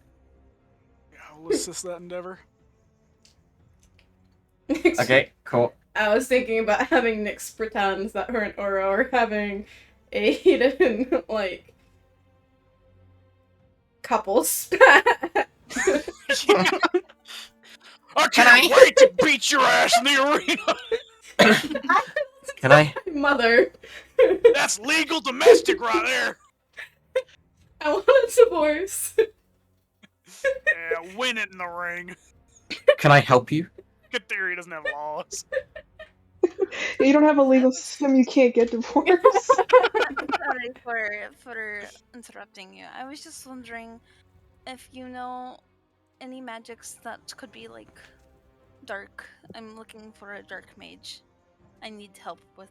Yeah, we'll assist that endeavor. Okay, cool. I was thinking about having Nyx pretend that her and Oro are having a heated, like, couple spat. I can't wait to beat your ass in the arena. Can I? Mother. That's legal domestic right there. I want a divorce. Yeah, win it in the ring. Can I help you? Good theory doesn't have laws. You don't have a legal system, you can't get divorced. Sorry for interrupting you. I was just wondering if you know any magics that could be like dark. I'm looking for a dark mage. I need help with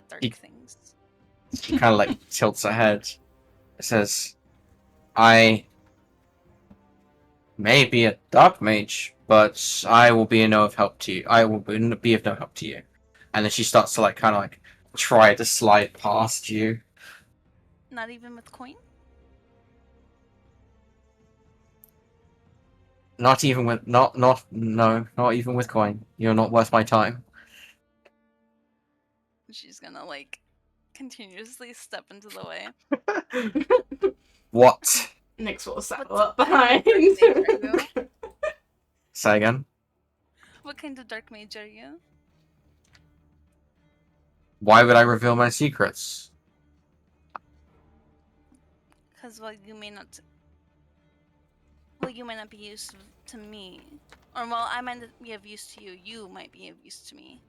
dark You- things. She kind of like tilts her head. It says, I may be a dark mage, but I will be of no help to you. I will be of no help to you. And then she starts to like kind of like try to slide past you. Not even with coin? Not even with not even with coin. You're not worth my time. She's gonna like continuously step into the way. What? Nyx will settle What's up behind. Say again. What kind of dark mage are you? Why would I reveal my secrets? Because you may not be used to me. Or I might not be of use to you. You might be of use to me.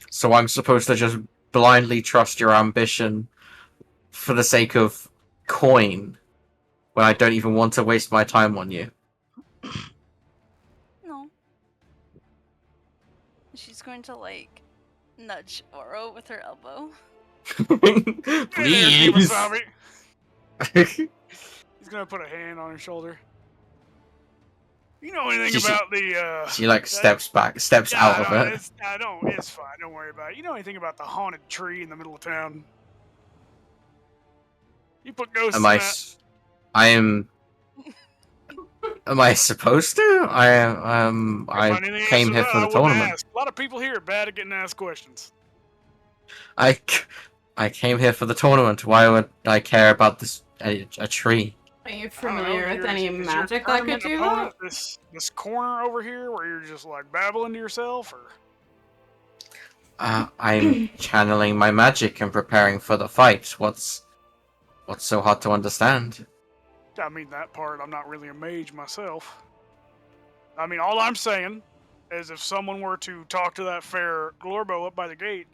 So I'm supposed to just blindly trust your ambition for the sake of coin when I don't even want to waste my time on you? No. She's going to like nudge Oro with her elbow. Hey there, Please. Kimasabi. He's gonna put a hand on her shoulder. You know anything She- about the She like steps out of it. It's fine. Don't worry about it. You know anything about the haunted tree in the middle of town? You put ghosts in that. Am I supposed to? I Find any came answers here that for I the wouldn't tournament. ask. A lot of people here are bad at getting asked questions. I came here for the tournament. Why would I care about this a tree? Are you I don't know, familiar with is any your magic that could tournament do opponent that? This corner over here where you're just like babbling to yourself, or I'm channeling my magic and preparing for the fight. What's so hard to understand? I mean that part. I'm not really a mage myself. I mean, all I'm saying is if someone were to talk to that fair Glorbo up by the gate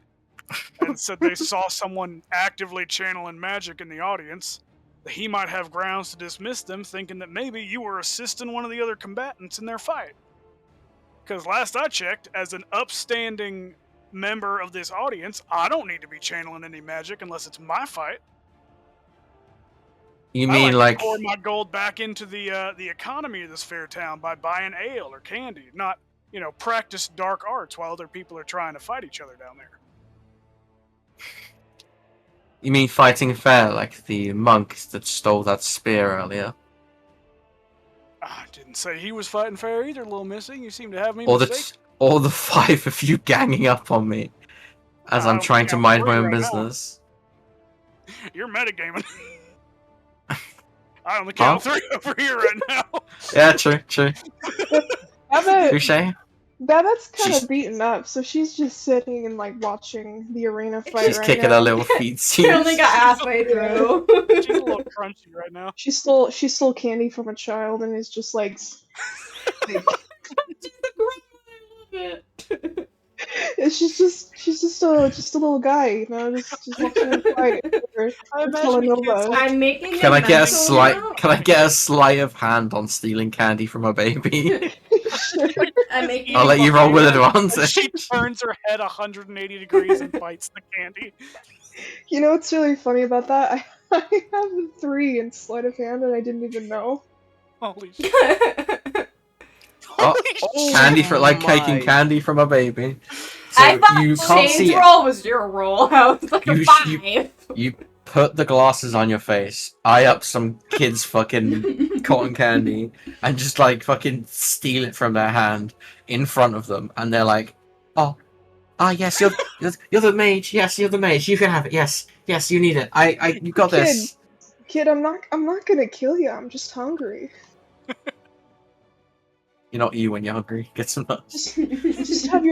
and said they saw someone actively channeling magic in the audience, he might have grounds to dismiss them, thinking that maybe you were assisting one of the other combatants in their fight. Because last I checked, as an upstanding member of this audience, I don't need to be channeling any magic unless it's my fight. You I mean like to pour my gold back into the economy of this fair town by buying ale or candy, not practice dark arts while other people are trying to fight each other down there. you mean fighting fair, like the monk that stole that spear earlier? I didn't say he was fighting fair either, little missy. You seem to have me Or mistaken. all the 5 of you ganging up on me as I'm trying to I'm mind my free own right now. business. You're metagaming. I only count 3 over here right now. Yeah, true. Babette, Touche. Babette's kind She's- of beaten up, so she's just sitting and like watching the arena fight She's right kicking now. her little feet. She only got halfway through. She's a little crunchy right now. She stole candy from a child and is just like she's just a little guy, you know, just watching her fight. I imagine Telenova. I'm making Can I get a mental slight? now. Can I get a sleight of hand on stealing candy from a baby? Sure. I'm making I'll let you roll with She advantage. turns her head 180 degrees and bites the candy. You know what's really funny about that? I have a 3 in sleight of hand and I didn't even know. Holy shit. Oh, Holy candy shit. for like my. taking candy from a baby. So I thought you can't Shane's see it. roll was your roll. I was like a You- 5. You put the glasses on your face, eye up some kid's fucking cotton candy, and just like fucking steal it from their hand in front of them, and they're like, "Oh, yes, you're the mage. Yes, you're the mage. You can have it. Yes, you need it. You got this." Kid, I'm not gonna kill you. I'm just hungry. You're not you when you're hungry. Get some nuts. Just have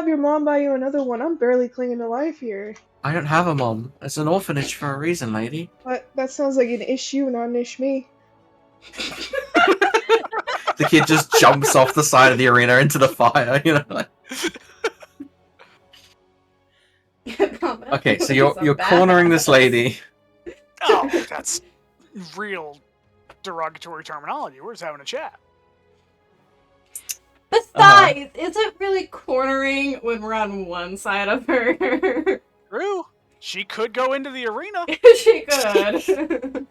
your mom buy you another one. I'm barely clinging to life here. I don't have a mom. It's an orphanage for a reason, lady. But that sounds like an issue, not an ish me. The kid just jumps off the side of the arena into the fire. You know. Like... Okay, so you're cornering this lady. Oh, that's real derogatory terminology. We're just having a chat. Besides, is it really cornering when we're on one side of her? True. She could go into the arena. She could.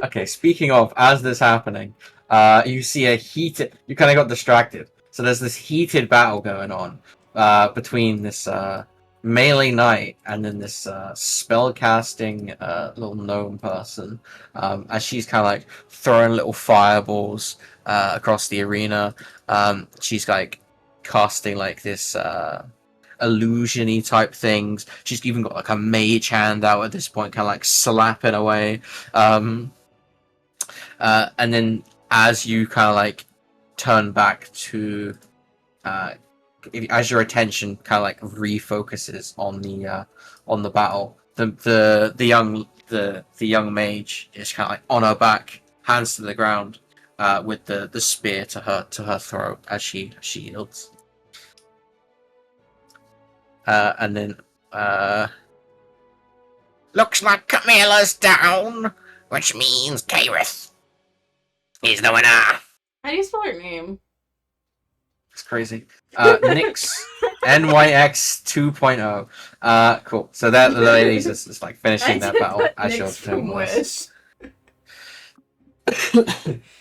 Okay, speaking of, as this happening, you see a heated. You kind of got distracted. So there's this heated battle going on between this melee knight and then this spellcasting little gnome person. As she's kind of like throwing little fireballs across the arena. She's like casting like this illusion-y type things. She's even got like a mage hand out at this point, kind of like slapping away. And then as you kind of like turn back to as your attention kind of like refocuses on the battle, the young mage is kind of like on her back, hands to the ground, with the spear to her throat as she yields. And then looks like Camilla's down, which means Kairith is the winner. How do you spell her name? It's crazy. Nyx NYX 2.0. Cool. So that the ladies is like finishing that battle as your Nyx turn from was. Wish.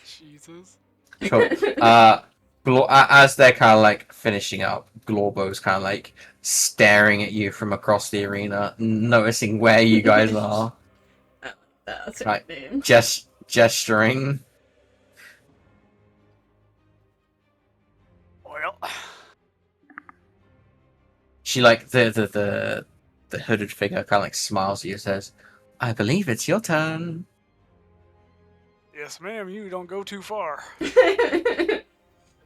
Jesus. Cool. As they're kind of like finishing up, Glorbo's kind of like staring at you from across the arena, noticing where you guys are, That's her Right. name. gesturing. Well, She like the hooded figure kind of like smiles at you and says, "I believe it's your turn." yes, ma'am, you don't go too far.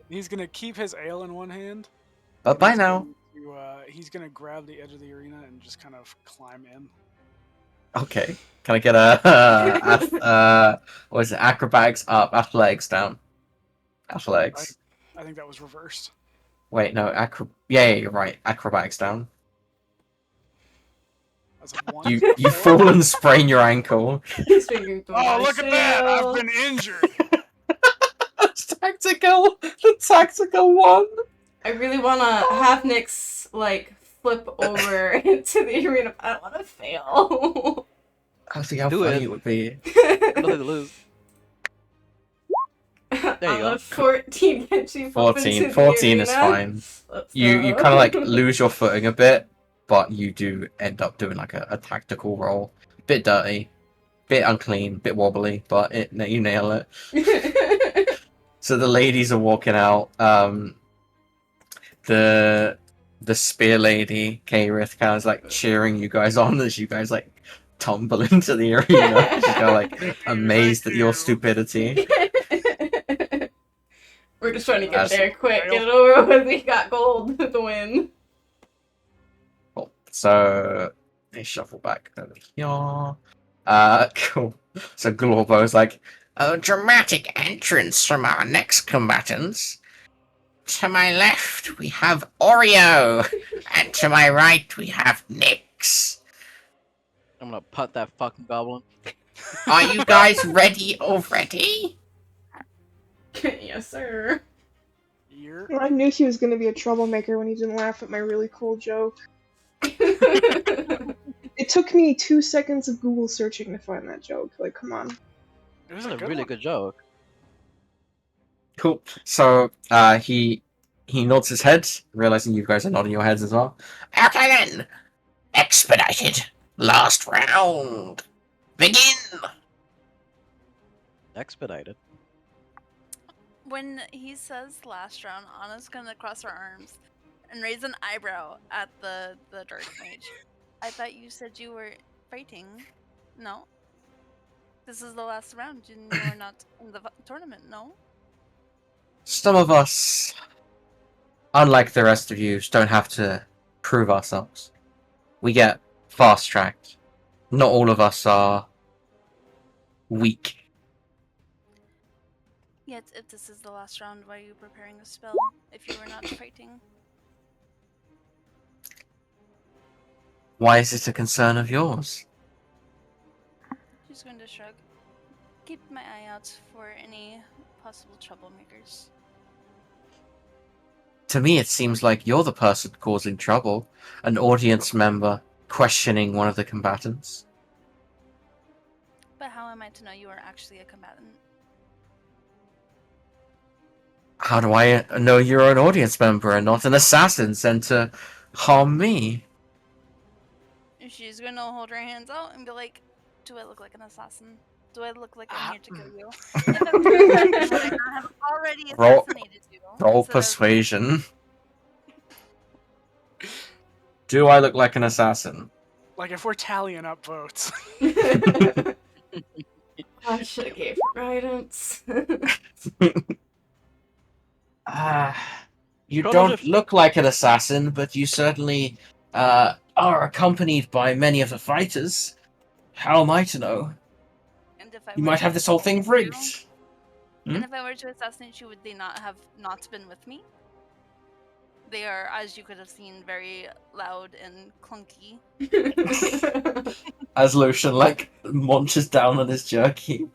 He's gonna keep his ale in one hand. But bye now. He's gonna grab the edge of the arena and just kind of climb in. Okay. Can I get a what is it? Acrobatics up, athletics down. Athletics. I think that was reversed. Wait, no, yeah, you're right. Acrobatics down. That's a 1. You fall and sprain your ankle. He's figuring through Oh, my look at that! I've shield. been injured. The tactical one. I really want to have Nyx like flip over into the arena, but I don't want to fail. I think how Do funny it. it would be. Nothing to lose. There you On go. a 14, can she flip 14. into the 14 is arena? fine. Let's You go. kind of like lose your footing a bit, but you do end up doing like a tactical roll. Bit dirty, bit unclean, bit wobbly, but you nail it. So the ladies are walking out. The spear lady, Kairith, kind of like cheering you guys on as you guys like tumble into the arena. Just kind of like amazed at your stupidity. We're just trying to get That's- there quick. Get it over with. We got gold with the win. Cool. So they shuffle back over here. Cool. So Glorbo's like, a dramatic entrance from our next combatants. To my left, we have Oreo, and to my right, we have Nyx. I'm gonna putt that fucking goblin. Are you guys ready already? Yes, sir. You're I knew he was gonna be a troublemaker when he didn't laugh at my really cool joke. It took me 2 seconds of Google searching to find that joke. Like, come on. it was That's a a good really one. good joke. Cool. So he nods his head, realizing you guys are nodding your heads as well. Okay then. Expedited. Last round. Begin. Expedited. When he says last round, Anna's gonna cross her arms and raise an eyebrow at the dark mage. I thought you said you were fighting. No. This is the last round. You are not in the tournament. No. Some of us, unlike the rest of you, don't have to prove ourselves. We get fast tracked. Not all of us are weak. Yet, if this is the last round, why are you preparing a spell if you were not fighting? Why is it a concern of yours? She's going to shrug. Keep my eye out for any possible troublemakers. To me, it seems like you're the person causing trouble. An audience member questioning one of the combatants. But how am I to know you are actually a combatant? How do I know you're an audience member and not an assassin sent to harm me? She's gonna hold her hands out and be like, do I look like an assassin? Do I look like I'm here to kill you? If I would I have already Roll- assassinated you. Roll instead of- persuasion. Do I look like an assassin? Like if we're tallying up votes. I should have gave her guidance. You Roll don't a- look like an assassin, but you certainly are accompanied by many of the fighters. How am I to know? And if I You were might to have this whole thing assassinate you- rigged. And if I were to assassinate you, would they not have not been with me? They are, as you could have seen, very loud and clunky. As Lucian like munches down on his jerky.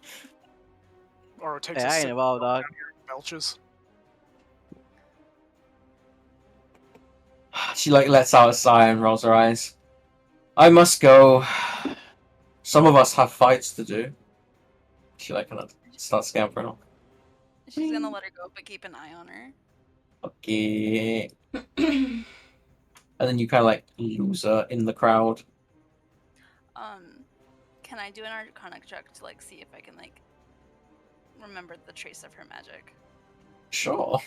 Or takes Hey, a I ain't sip involved, dog. and belches. She like lets out a sigh and rolls her eyes. I must go. Some of us have fights to do. She like kind of starts scampering off. She's gonna let her go, but keep an eye on her. Okay. And then you kind of like lose her in the crowd. Can I do an Arcana check to like see if I can like remember the trace of her magic? Sure.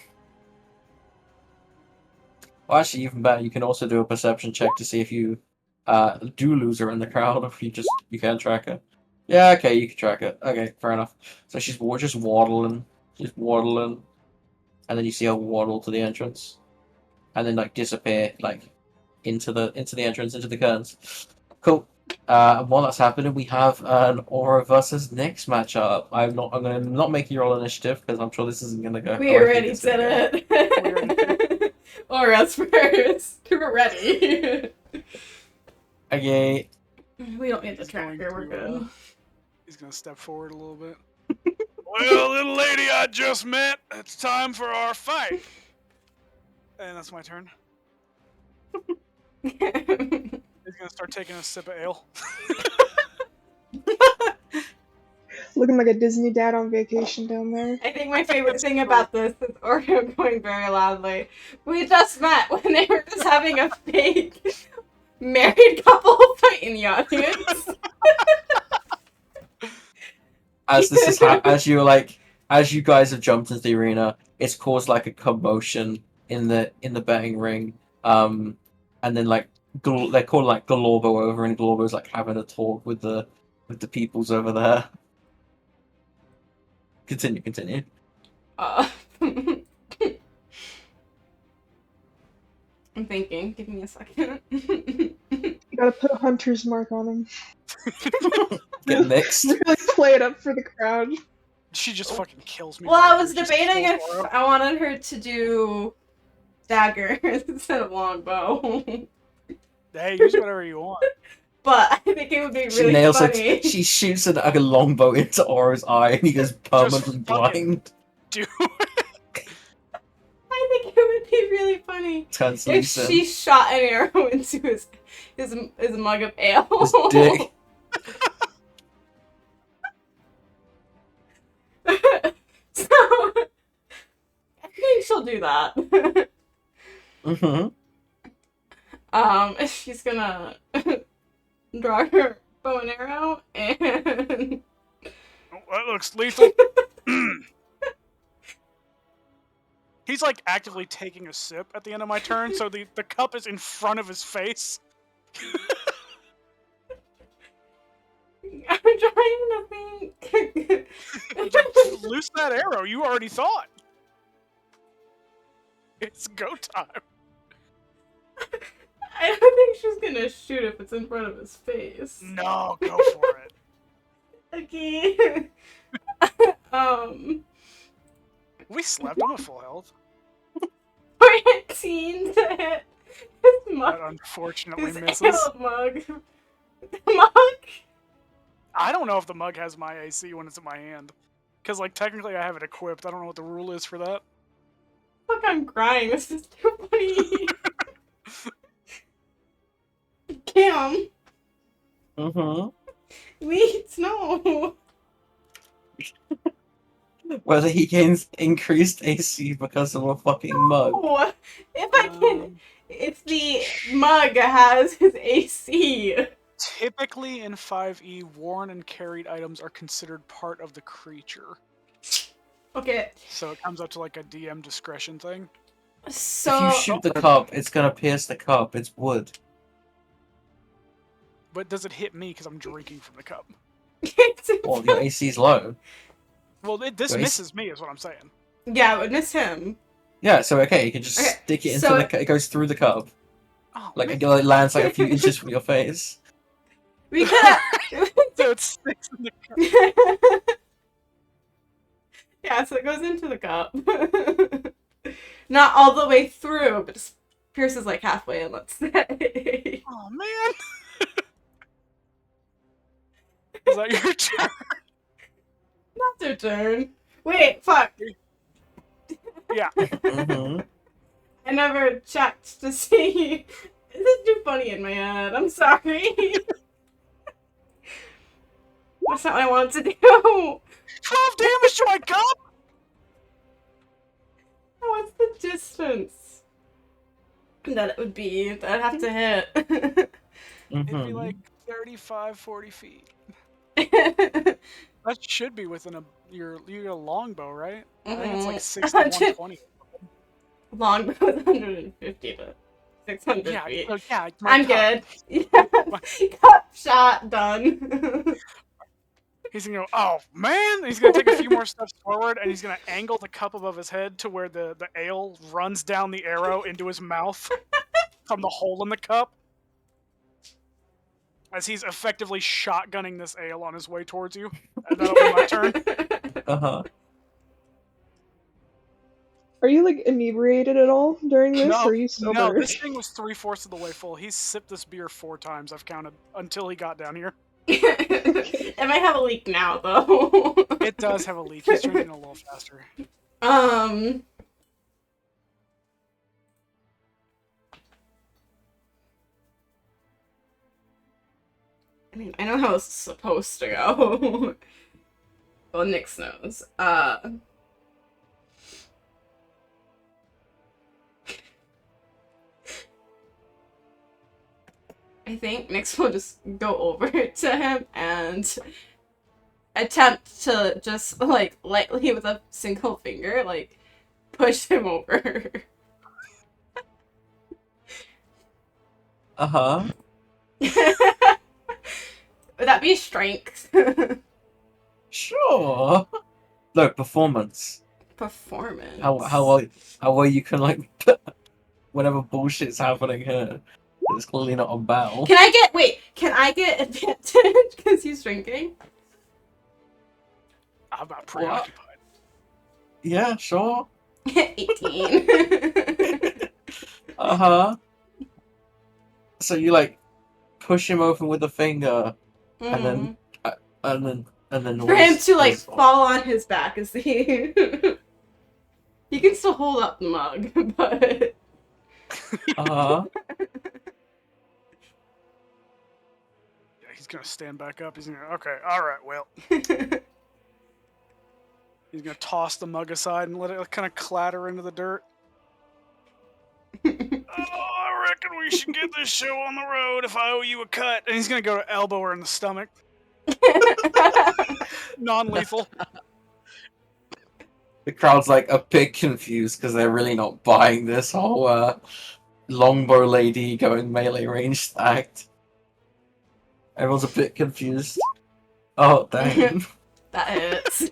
Well, actually, even better, you can also do a perception check to see if you do lose her in the crowd, or if you can track her. Yeah, okay, you can track her. Okay, fair enough. So she's just waddling, and then you see her waddle to the entrance, and then like disappear like into the entrance, into the curtains. Cool. While that's happening, we have an Aura versus Nyx matchup. I'm gonna not make you roll initiative because I'm sure this isn't gonna go. We how I think already it's gonna did go. it. Or us first. We're ready. Okay. We don't need the He's going tracker. We're to, good. He's gonna step forward a little bit. Well, little lady I just met, it's time for our fight. And that's my turn. He's gonna start taking a sip of ale. Looking like a Disney dad on vacation down there. I think my favorite thing about this is Oreo going very loudly. We just met when they were just having a fake married couple fight in the audience. As this is as you guys have jumped into the arena, it's caused like a commotion in the betting ring. And then like They call like Glorbo over, and Glorbo's like having a talk with the peoples over there. Continue. I'm thinking. Give me a second. You gotta put a hunter's mark on him. Get mixed. Really play it up for the crowd. She just fucking kills me. Well, right I was here. Just debating kill if Laura. I wanted her to do dagger instead of longbow. Hey, use whatever you want. But I think it would be She really nails funny. it. She shoots a longbow into Aura's eye, and he goes permanently fucking- blind. Dude, I think it would be really funny Turns if loose she shot an arrow into his mug of ale. his dick. So I think she'll do that. She's gonna draw her bow and arrow and oh, that looks lethal. He's like actively taking a sip at the end of my turn, so the cup is in front of his face. I'm trying to think. Just loose that arrow. You already thought. It's go time. I don't think she's gonna shoot if it's in front of his face. No, go for it. Okay. We slept. I'm at full health. 14 to hit his That mug. unfortunately His misses. ale mug. The mug? I don't know if the mug has my AC when it's in my hand. Because, like, technically I have it equipped. I don't know what the rule is for that. Fuck, I'm crying. This is too funny. Cam, wait, no. Whether he gains increased AC because of a fucking mug. No. If I can, if the mug has his AC. Typically in 5e, worn and carried items are considered part of the creature. Okay, So it comes up to like a DM discretion thing. so If you shoot the cup, it's gonna pierce the cup. It's wood. But does it hit me because I'm drinking from the cup? Well, your AC's low. Well, this Wait. misses me is what I'm saying. yeah, it would miss him. Yeah, so okay, you can just Okay, stick it into so the cup. It goes through the cup. Oh, Like, man. it like, lands like a few inches from your face. We could have. So it sticks in the cup. Yeah, so it goes into the cup. Not all the way through, but just pierces like halfway, let's say. Oh, man. Is that your turn? Not their turn. Wait, fuck. Yeah. I never checked to see. This is too funny in my head. I'm sorry. That's not what I wanted to do. 12 damage to my cup? What's the distance that it would be that I'd have to hit? It'd be like 35, 40 feet. That should be within your longbow, right? I think it's like 60 to 120. Longbow is 150 to 600 Yeah, feet. so yeah, my I'm cup. good. Yeah. Cup shot done. He's gonna go, oh man! He's gonna take a few more steps forward, and he's gonna angle the cup above his head to where the ale runs down the arrow into his mouth from the hole in the cup. As he's effectively shotgunning this ale on his way towards you. And that'll be my turn. Are you like inebriated at all during this, or are you sober? No, this thing was 3/4 of the way full. He's sipped this beer 4 times, I've counted, until he got down here. It might have a leak now, though. It does have a leak. He's drinking a little faster. I mean, I know how it's supposed to go. Well, Nyx knows. I think Nyx will just go over to him and attempt to just, like, lightly with a single finger, like, push him over. Uh-huh. Would that be strength? Sure. No, performance. Performance. How well you can like whatever bullshit's happening here. It's clearly not a battle. Can I get advantage because he's drinking? I'm not preoccupied. Yeah, sure. 18. Uh-huh. So you like push him over with a finger and then For him to like fall on his back is the he can still hold up the mug, but Uh-huh. Yeah, he's gonna stand back up. He's gonna. Okay, all right. Well, he's gonna toss the mug aside and let it kind of clatter into the dirt. Oh, I reckon we should get this show on the road if I owe you a cut. And he's gonna go to elbow her in the stomach. Non-lethal. The crowd's like a bit confused because they're really not buying this whole longbow lady going melee ranged act. Everyone's a bit confused. Oh damn. that hits.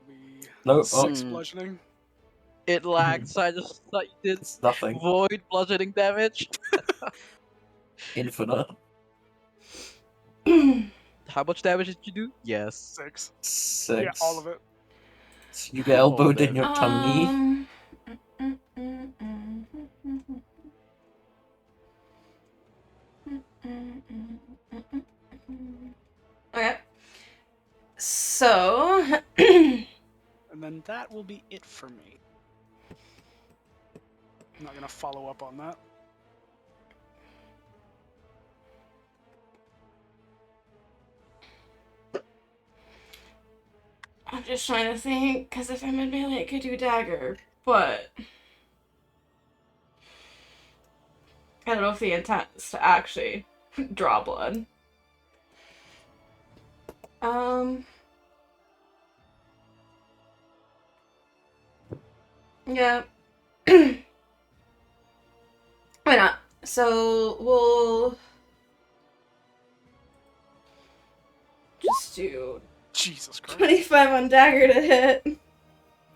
We No, oh, 6 bludgeoning. It lagged, so I just thought you did it's nothing. void bludgeoning damage. Infinite. How much damage did you do? Yes. 6. 6. Yeah, all of it. So you get elbowed in your tummy. Okay. So And then that will be it for me. I'm not gonna follow up on that. I'm just trying to think, because if I'm in melee, I could do dagger, but I don't know if the intent is to actually draw blood. Yeah. Why not? So we'll just do Jesus Christ. 25 on dagger to hit.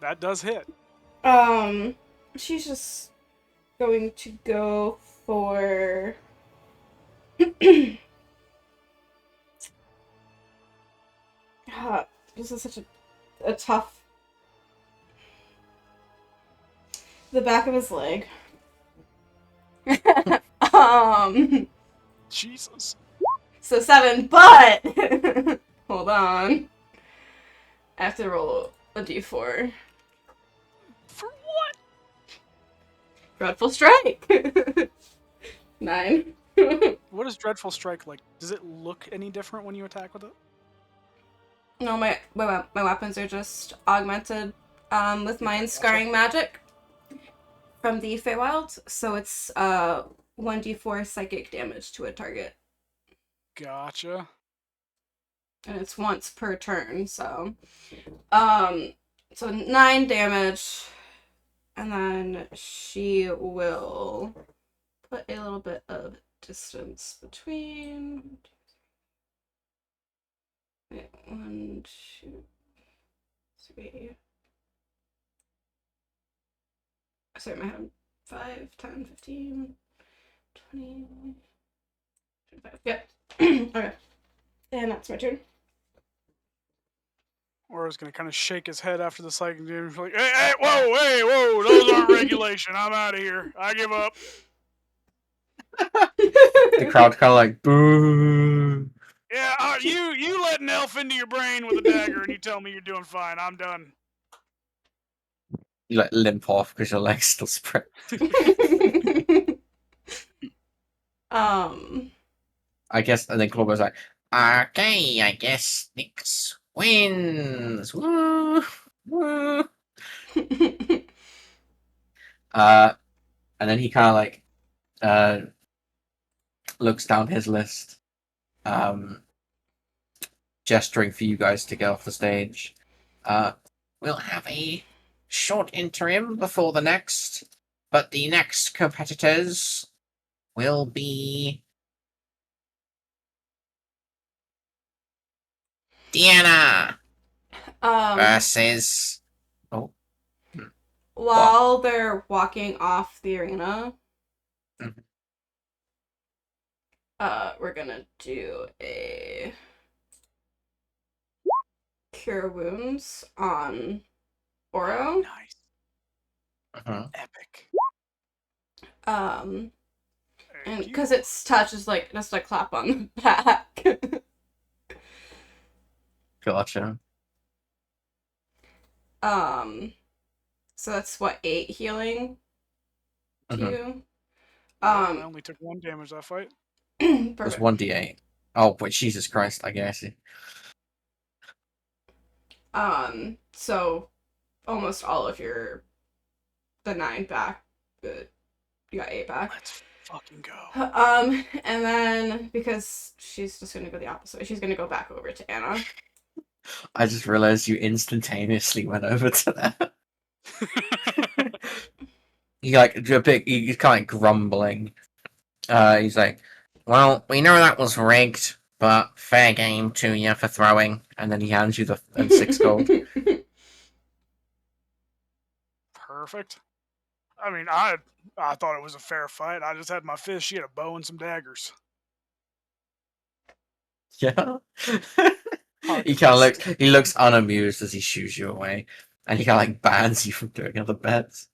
That does hit. She's just going to go for this is such a tough. The back of his leg. Jesus. So 7, but hold on. I have to roll a d4. For what? Dreadful strike. 9. What is Dreadful Strike like? Does it look any different when you attack with it? No, my weapons are just augmented with mind scarring magic from the Feywild, so it's 1d4 psychic damage to a target, Gotcha. and it's once per turn. So 9 damage, and then she will put a little bit of distance between. Wait, 1, 2, 3. Sorry, my head. 5, 10, 15, 20, 25. Yep. Okay. And that's my turn. Aura's gonna kind of shake his head after the psychic damage. Like, hey, whoa, those aren't regulation. I'm out of here. I give up. The crowd kind of like boo. Yeah, you let an elf into your brain with a dagger and you tell me you're doing fine. I'm done. You like limp off because your legs still spread. I guess, and then Clawbow's like, okay, I guess Nyx wins. Woo, woo. And then he kind of like looks down his list, gesturing for you guys to get off the stage. We'll have a short interim before the next But the next competitors will be Deanna versus. Oh, While they're walking off the arena, Mhm. we're gonna do a cure wounds on Oro. Nice. Mhm. Epic. And Thank because you. its touch is like just a clap on the back. Gotcha. So that's what 8 healing to Mhm. you. Yeah, I only took 1 damage that fight. There's Perfect. 1d8. Oh, but Jesus Christ, I guess. So almost all of the 9 back, but you got 8 back. Let's fucking go. And then because she's just gonna go the opposite way, she's gonna go back over to Anna. I just realized you instantaneously went over to that. He's kind of grumbling. He's like, "Well, we know that was rigged, but fair game to you for throwing." And then he hands you the 6 gold. Perfect. I mean, I thought it was a fair fight. I just had my fist. She had a bow and some daggers. Yeah. Hard He to kind of resist. he looks unamused as he shoos you away, and he kind of like bans you from doing other bets.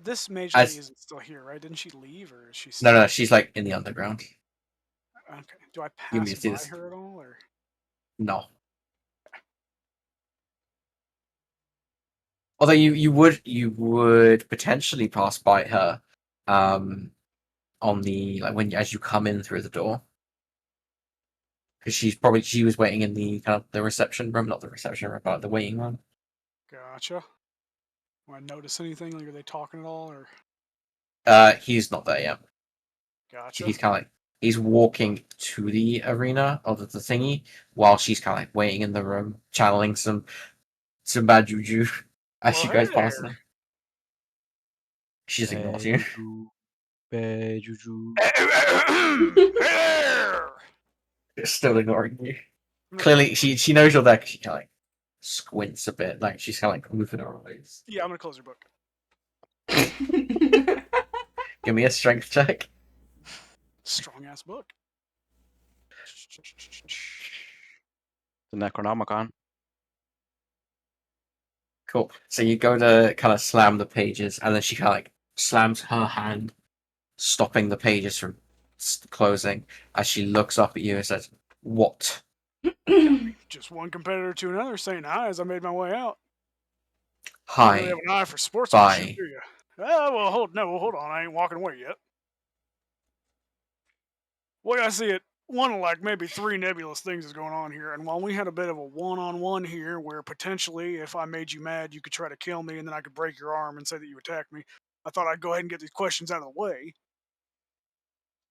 This mage As- lady isn't still here, right? Didn't she leave, or is she No, still? no, she's like in the underground. Okay. Do I You may pass see by this. her at all, or? No. Although you would potentially pass by her, on the when as you come in through the door, because she was waiting in the kind of the reception room, not the reception room, but the waiting room. Gotcha. Do I notice anything? Like, are they talking at all, or? He's not there yet. Gotcha. He's kind of like he's walking to the arena of the thingy while she's kind of like waiting in the room, channeling some bad juju as Well, she hey goes past there. them. She just ignores Hey, you. Juju. Hey, Juju. Hey there. Still ignoring you. Clearly, she knows you're there. 'Cause she kind of like squints a bit, like she's kind of like moving her eyes. Yeah, I'm gonna close your book. Give me a strength check. Strong ass book. The Necronomicon. Cool. So you go to kind of slam the pages, and then she kind of like slams her hand, stopping the pages from closing as she looks up at you and says, "What?" Just one competitor to another saying hi as I made my way out. You Hi. really have an eye for sportsmanship, Bye. do you? Well, hold on. I ain't walking away yet. Well, I see it. One of like maybe 3 nebulous things is going on here, and while we had a bit of a one-on-one here, where potentially if I made you mad, you could try to kill me, and then I could break your arm and say that you attacked me. I thought I'd go ahead and get these questions out of the way.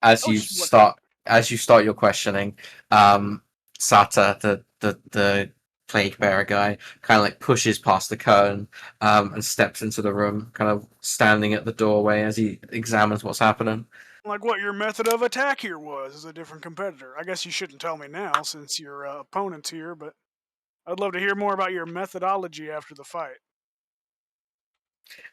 As Oh, you just what? start your questioning, Sata, the plague bearer guy, kind of like pushes past the curtain, and steps into the room, kind of standing at the doorway as he examines what's happening. Like what your method of attack here was as a different competitor. I guess you shouldn't tell me now since your opponent's here, but I'd love to hear more about your methodology after the fight.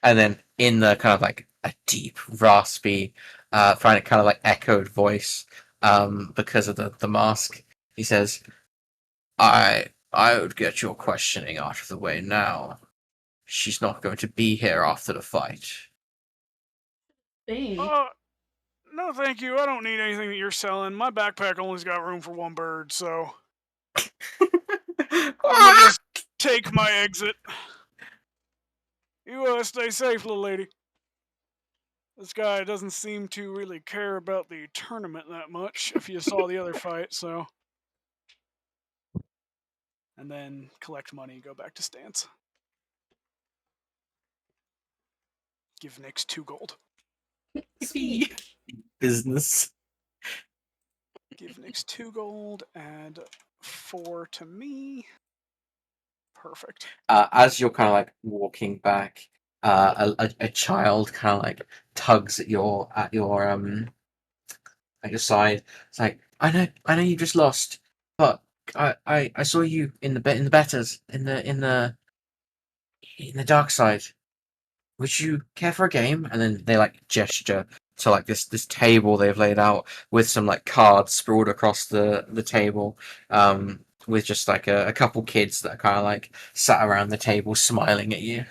And then in the kind of like a deep, raspy, kind of like echoed voice, because of the mask, he says, I would get your questioning out of the way now. She's not going to be here after the fight." Bane. No, thank you. I don't need anything that you're selling. My backpack only's got room for 1 bird, so I'm gonna just take my exit. You stay safe, little lady. This guy doesn't seem to really care about the tournament that much, if you saw the other fight, so. And then collect money, go back to stance. Give Nyx 2 gold. Sweet. Business. Give Nyx 2 gold, add 4 to me. Perfect. As you're kind of like walking back, a child kind of like tugs at your side. It's like, I know you just lost, but I saw you in the betters in the dark side. Would you care for a game? And then they like gesture to like this table they've laid out with some like cards sprawled across the table, with just like a couple kids that are kind of like sat around the table smiling at you.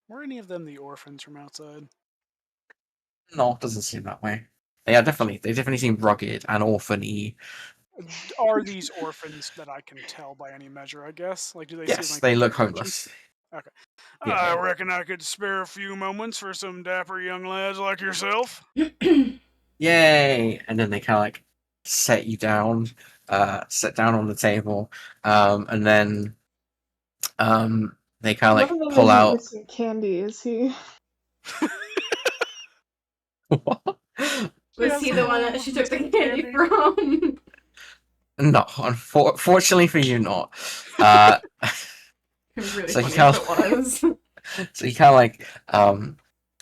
Were any of them the orphans from outside? No, it doesn't seem that way. They definitely seem rugged and orphan-y. Are these orphans that I can tell by any measure, I guess? Like, do they seem Yes, like they they're look good homeless. merchants? Okay. Yeah. I reckon I could spare a few moments for some dapper young lads like yourself. Yay! And then they kind of like set you down, sit down on the table, and then they kind of One of like them pull isn't out. missing candy, is he? Was Yes, he the one that she took the Mr. candy Candy. from? No, unfortunately for you, not. Uh, Really So he funny if kinda- it was. so you kind of like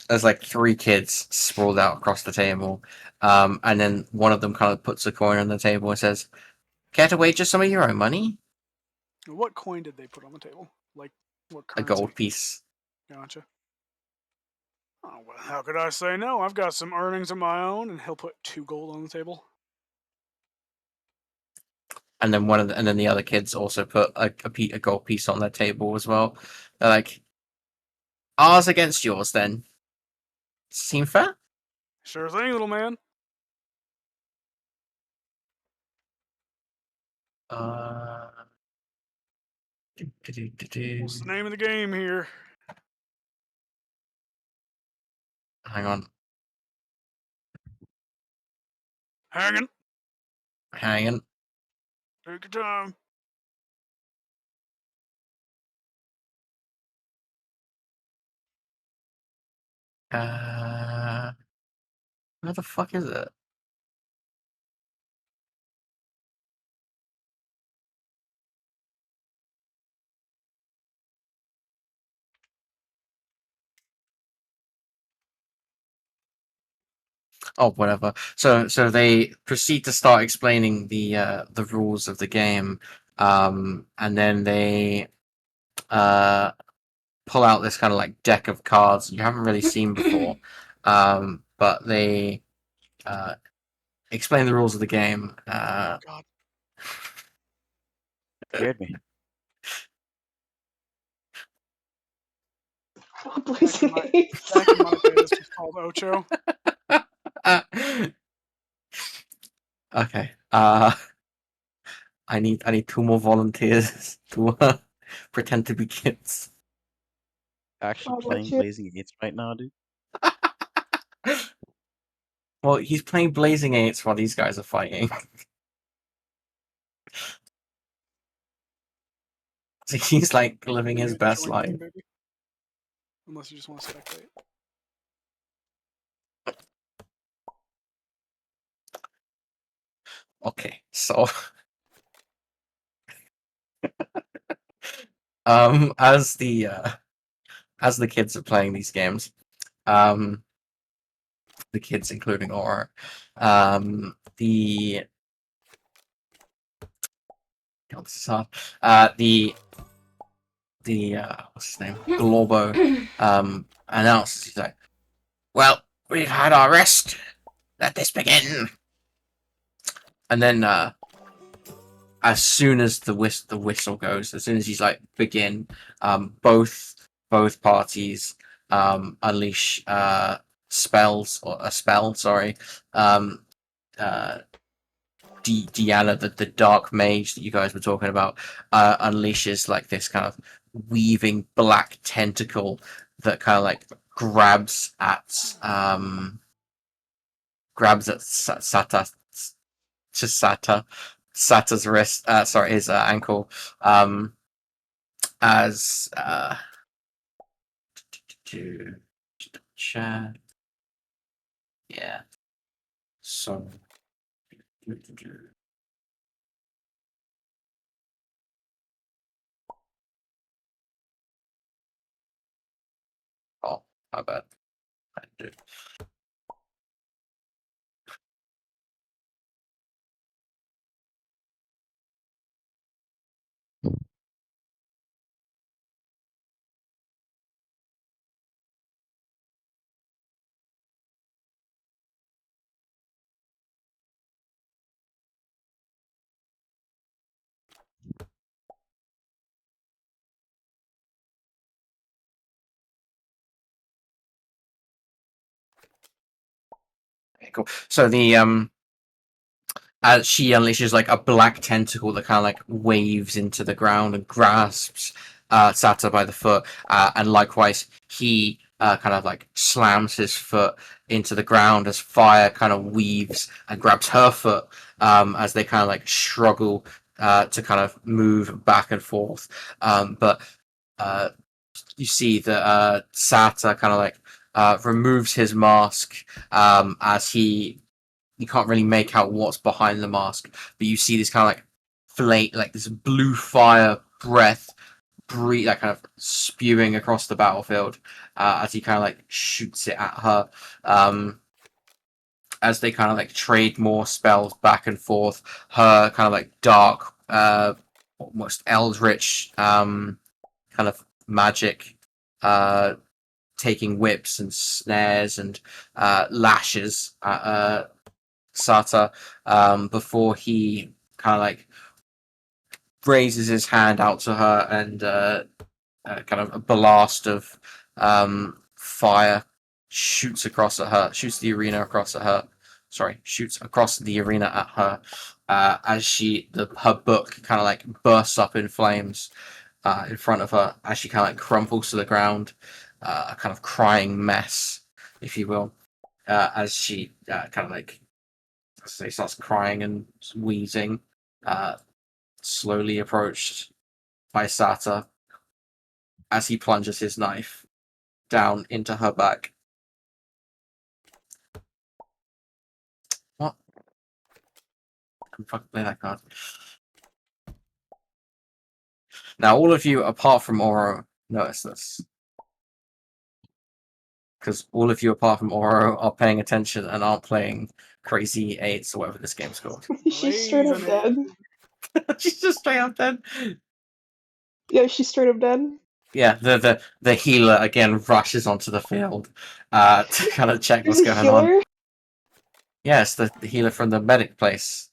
there's like three kids sprawled out across the table, and then one of them kind of puts a coin on the table and says, "Care to wager some of your own money?" What coin did they put on the table? Like, what A currency? gold piece. Gotcha. Oh, well, how could I say no? I've got some earnings of my own, and he'll put 2 gold on the table. And then and then the other kids also put a gold piece on their table as well. They're like, ours against yours, then. Seem fair? Sure thing, little man. Uh, What's the name of the game here? hang on, Hanging. hanging. Take your time. Where the fuck is it? Oh, whatever. So they proceed to start explaining the rules of the game, and then they uh pull out this kind of like deck of cards you haven't really seen before, but they explain the rules of the game. God. Scared me. Blazing Back Ace. in my day, this was called Ocho. Okay. I need two more volunteers to pretend to be kids. Actually Oh, playing shit. Blazing Eights right now, dude. Well, he's playing Blazing Eights while these guys are fighting. So he's like living his Maybe best join the life. game, baby. Unless you just want to spectate. Okay, so as the kids are playing these games, the kids including Aura, God, this is hard. The what's his name? Globo announces, he's like, "Well, we've had our rest. Let this begin." And then as soon as the whistle goes, as soon as he's like begin, both parties unleash spells, or a spell, sorry. Deanna, the dark mage that you guys were talking about, unleashes like this kind of weaving black tentacle that kind of like grabs at Sata's wrist, sorry, his ankle, as to chat. Yeah. So. My bad. I do. Okay, cool. So the as she unleashes like a black tentacle that kind of like waves into the ground and grasps Sata by the foot, and likewise he kind of like slams his foot into the ground as fire kind of weaves and grabs her foot as they kind of like struggle to kind of move back and forth. But you see that Sata kind of like removes his mask as you can't really make out what's behind the mask, but you see this kind of like flame, like this blue fire breath, like kind of spewing across the battlefield as he kind of like shoots it at her. As they kind of like trade more spells back and forth, her kind of like dark, almost eldritch kind of magic, taking whips and snares and lashes at Sata before he kind of like raises his hand out to her and kind of a blast of fire shoots across at her, shoots the arena across at her. Sorry, shoots across the arena at her as her book kind of like bursts up in flames in front of her as she kind of like crumples to the ground, a kind of crying mess, if you will, as she kind of like starts crying and wheezing, slowly approached by Sata as he plunges his knife down into her back. What? I can fucking play that card. Now, all of you, apart from Oro, notice this. Because all of you, apart from Oro, are paying attention and aren't playing Crazy Eights or whatever this game's called. She's straight up dead. She's just straight up dead. Yeah, she's straight up dead. Yeah, the healer again rushes onto the field to kind of check what's There's a going on. healer? Yes, the healer from the medic place.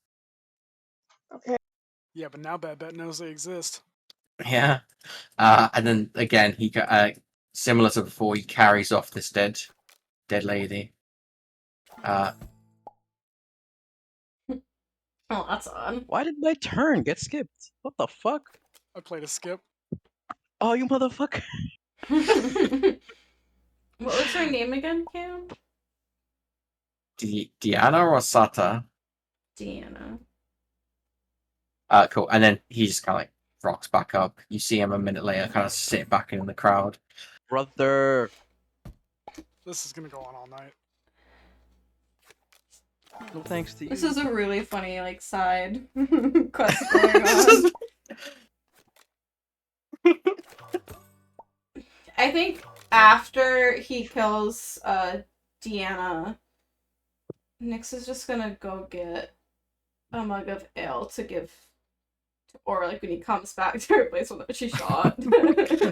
Okay. Yeah, but now Bad Bet knows they exist. Yeah, and then again he similar to before, he carries off this dead lady. Oh, that's odd. Why did my turn get skipped? What the fuck? I played a skip. Oh, you motherfucker! What was her name again, Cam? Diana or Sata? Deanna. Cool. And then he just kind of like rocks back up. You see him a minute later, kind of sit back in the crowd. Brother! This is gonna go on all night. No thanks to you. This is a really funny, like, side quest going on. I think after he kills Deanna, Nyx is just gonna go get a mug of ale to give to Aura, like, when he comes back to replace one that she shot.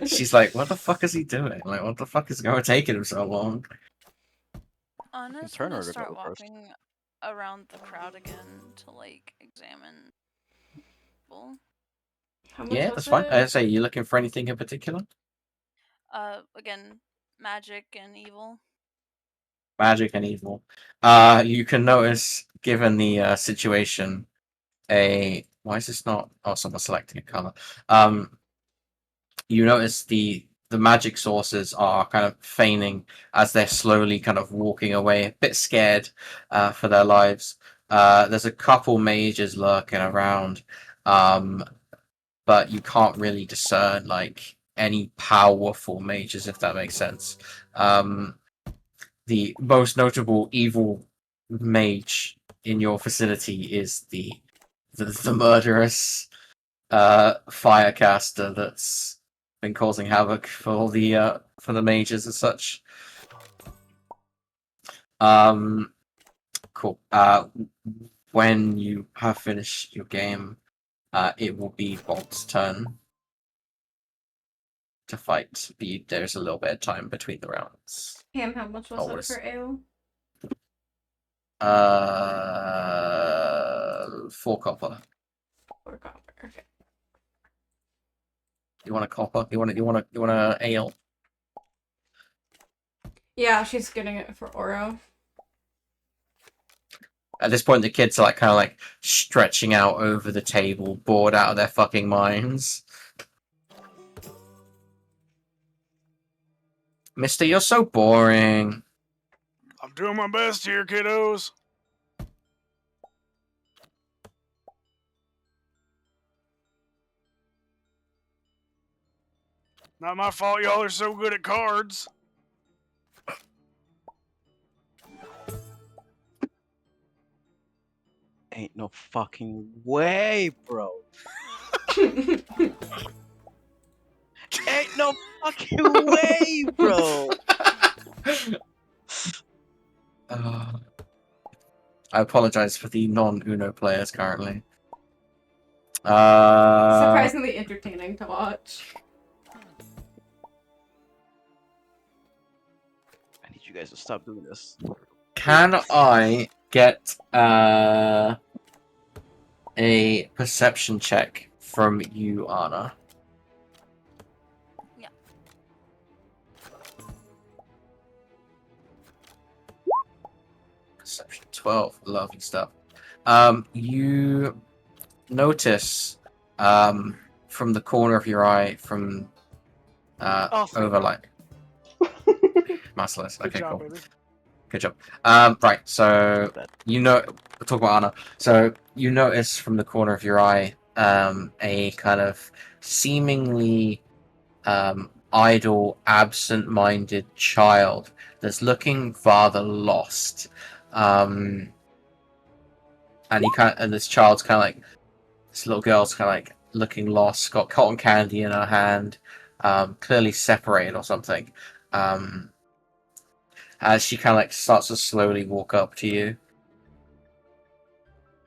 She's like, what the fuck is he doing? Like, what the fuck is going taking him so long? Anna's turn gonna her to start go first. walking around the crowd again to like examine people. How much Yeah, was that's fine. it? I say, you looking for anything in particular? Again, magic and evil. Magic and evil. You can notice, given the situation, why is this not? Oh, someone's selecting a color. You notice the magic sources are kind of feigning as they're slowly kind of walking away, a bit scared for their lives. There's a couple mages lurking around, but you can't really discern like any powerful mages, if that makes sense. The most notable evil mage in your facility is the murderous firecaster that's been causing havoc for the mages and such. Cool. When you have finished your game, it will be Bolt's turn to fight. There's a little bit of time between the rounds. Pam, how much was Oh, what it is- for ale? 4 copper. 4 copper. Okay. You want a copper? You want a ale? Yeah, she's getting it for Oro. At this point, the kids are like kind of like stretching out over the table, bored out of their fucking minds. Mister, you're so boring. I'm doing my best here, kiddos. Not my fault y'all are so good at cards. Ain't no fucking way, bro. Ain't no fucking way, bro. I apologize for the non-Uno players currently. Surprisingly entertaining to watch. I need you guys to stop doing this. Can I get a perception check from you, Anna? Yeah. Perception 12, lovely stuff. You notice from the corner of your eye, from over like merciless. Good Okay, job, cool. baby. Good job. Right, so you know, we'll talk about Anna. So you notice from the corner of your eye a kind of seemingly idle, absent-minded child that's looking rather lost. And this child's kind of like, this little girl's kind of like looking lost, got cotton candy in her hand, clearly separated or something. As she kind of like starts to slowly walk up to you.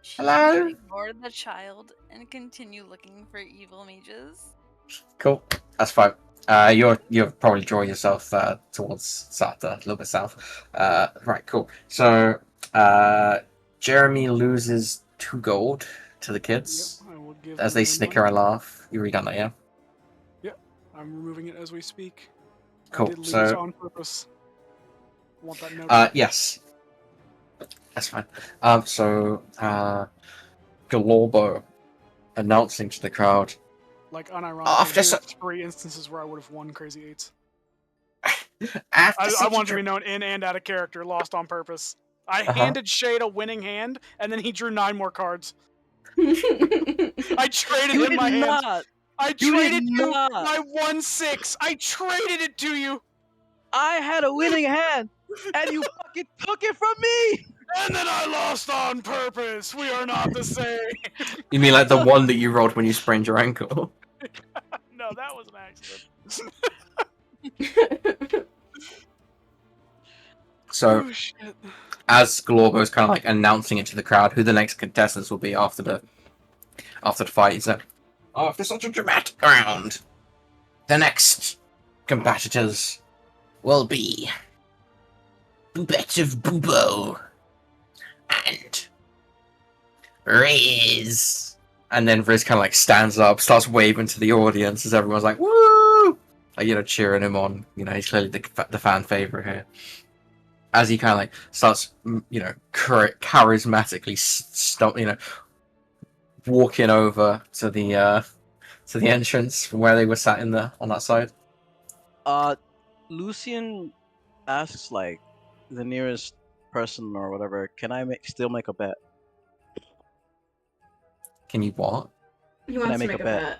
Should Hello? you ignore the child and continue looking for evil mages? Cool, that's fine. You'll probably draw yourself towards south, a little bit south. Right, cool. So, Jeremy loses 2 gold to the kids Yep, I will give as them they their snicker money. and laugh. You read on that, yeah? I'm removing it as we speak. Cool, I did lose so- on purpose. Want that noted? Yes. That's fine. So, Galorbo announcing to the crowd. Like unironically, after here's so- 3 instances where I would have won crazy eights. After I such want a to be known in and out of character, lost on purpose. I Uh-huh. handed Shade a winning hand, and then he drew 9 more cards. I traded You him did my hand. not. I You did traded you not. my 1/6. I traded it to you, I had a winning hand, and you fucking took it from me. and then I lost on purpose. We are not the same. You mean like the one that you rolled when you sprained your ankle? No, that was an accident. So, Oh shit. as Galorbo's kind of like announcing it to the crowd, who the next contestants will be after the fight, he said, after such a dramatic round, the next competitors will be Bet of Bubo and Riz. And then Riz kind of like stands up, starts waving to the audience as everyone's like, woo! Like, you know, cheering him on. You know, he's clearly the fan favorite here. As he kind of like starts, you know, charismatically walking over to the entrance from where they were sat on that side. Lucian asks like the nearest person or whatever. Can I still make a bet? Can you what? He wants to make make a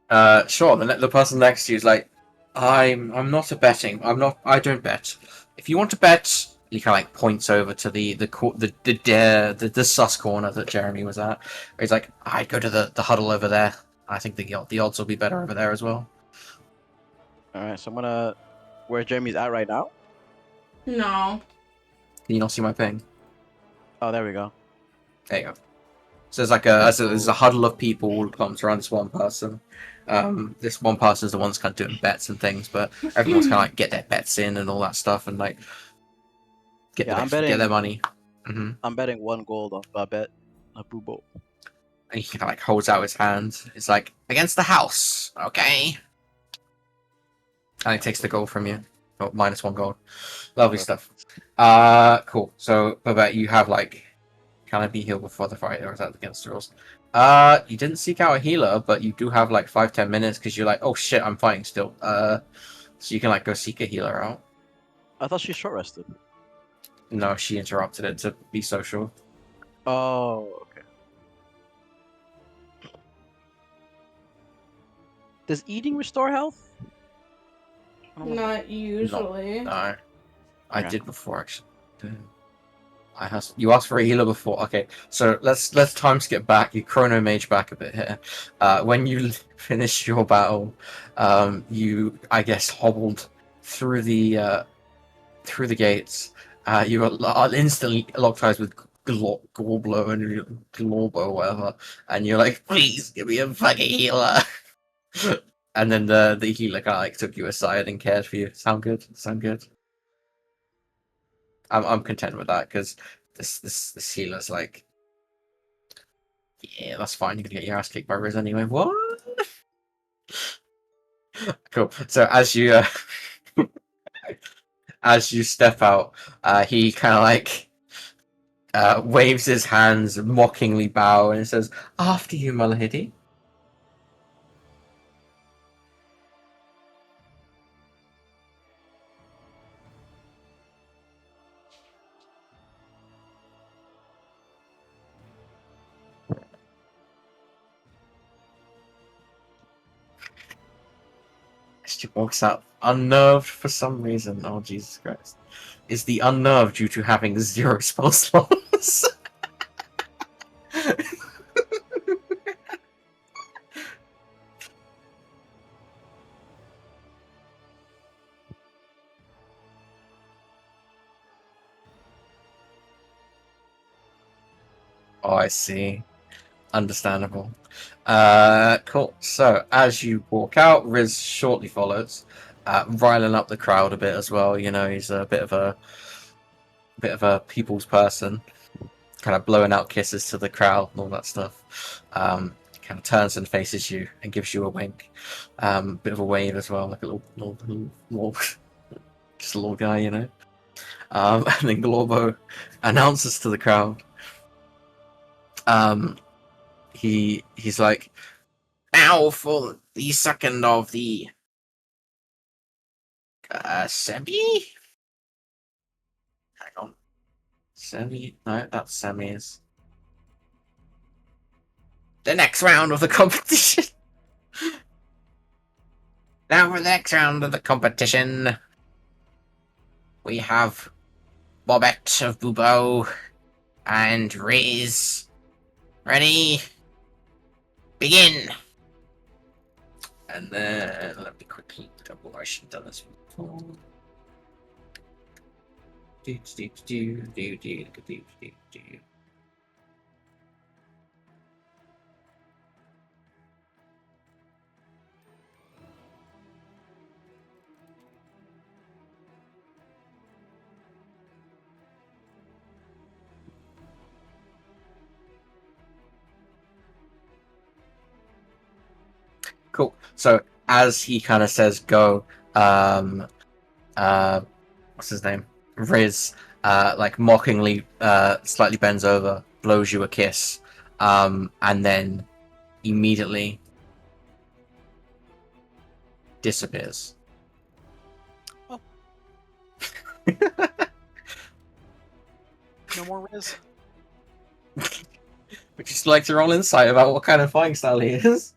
a bet. Sure. The person next to you is like, I'm not a betting. I don't bet. If you want to bet, he kind of like points over to the sus corner that Jeremy was at. Where he's like, I'd go to the huddle over there. I think the odds will be better over there as well. All right, so I'm gonna where Jeremy's at right now. No. Can you not see my ping? Oh, there we go. There you go. So there's like there's a huddle of people all clumped around this one person. This one person is the one that's kind of doing bets and things, but everyone's kind of like get their bets in and all that stuff and like get Yeah, get their money. Hmm. I'm betting 1 gold on Babette Abubo. And he kind of like holds out his hand. It's like against the house, okay? And he takes the gold from you. Oh, -1 gold. Lovely stuff. Cool. So, Babette, you have like, can I be healed before the fight, or is that against the rules? You didn't seek out a healer, but you do have like 5-10 minutes because you're like, oh shit, I'm fighting still. So you can like go seek a healer out. I thought she short rested. No, she interrupted it to be social. Oh, okay. Does eating restore health? I don't know. Not usually. No, I Okay. did before actually. You asked for a healer before. Okay, so let's time skip back. You chrono mage back a bit here. When you finished your battle, you I guess hobbled through the gates. You were instantly locked eyes with Gorblo and Glorbo, whatever, and you're like, please give me a fucking healer. And then the healer kind of like took you aside and cared for you. Sound good? Sound good? I'm content with that because this healer's like, yeah, that's fine. You're gonna get your ass kicked by Riz anyway. What? Cool. So as you as you step out, he kind of like waves his hands, mockingly bow, and says, "After you, my lady." She walks out, unnerved for some reason. Oh, Jesus Christ. Is the unnerved due to having 0 spell slots? Oh, I see. Understandable. Cool. So, as you walk out, Riz shortly follows, riling up the crowd a bit as well. You know, he's a bit of a people's person, kind of blowing out kisses to the crowd and all that stuff. Kind of turns and faces you and gives you a wink, bit of a wave as well, like a little just a little guy, you know. And then Glorbo announces to the crowd. He's like, now for the second of the semi. Hang on, semi? No, that's semis. The next round of the competition. Now for the next round of the competition, we have Bobette of Bubo and Riz. Ready? Begin! And then let me quickly double. I should have done this before. Cool. So as he kind of says go, what's his name? Riz, like mockingly, slightly bends over, blows you a kiss, and then immediately disappears. Oh. No more Riz? Would you like to roll insight about what kind of fighting style he is?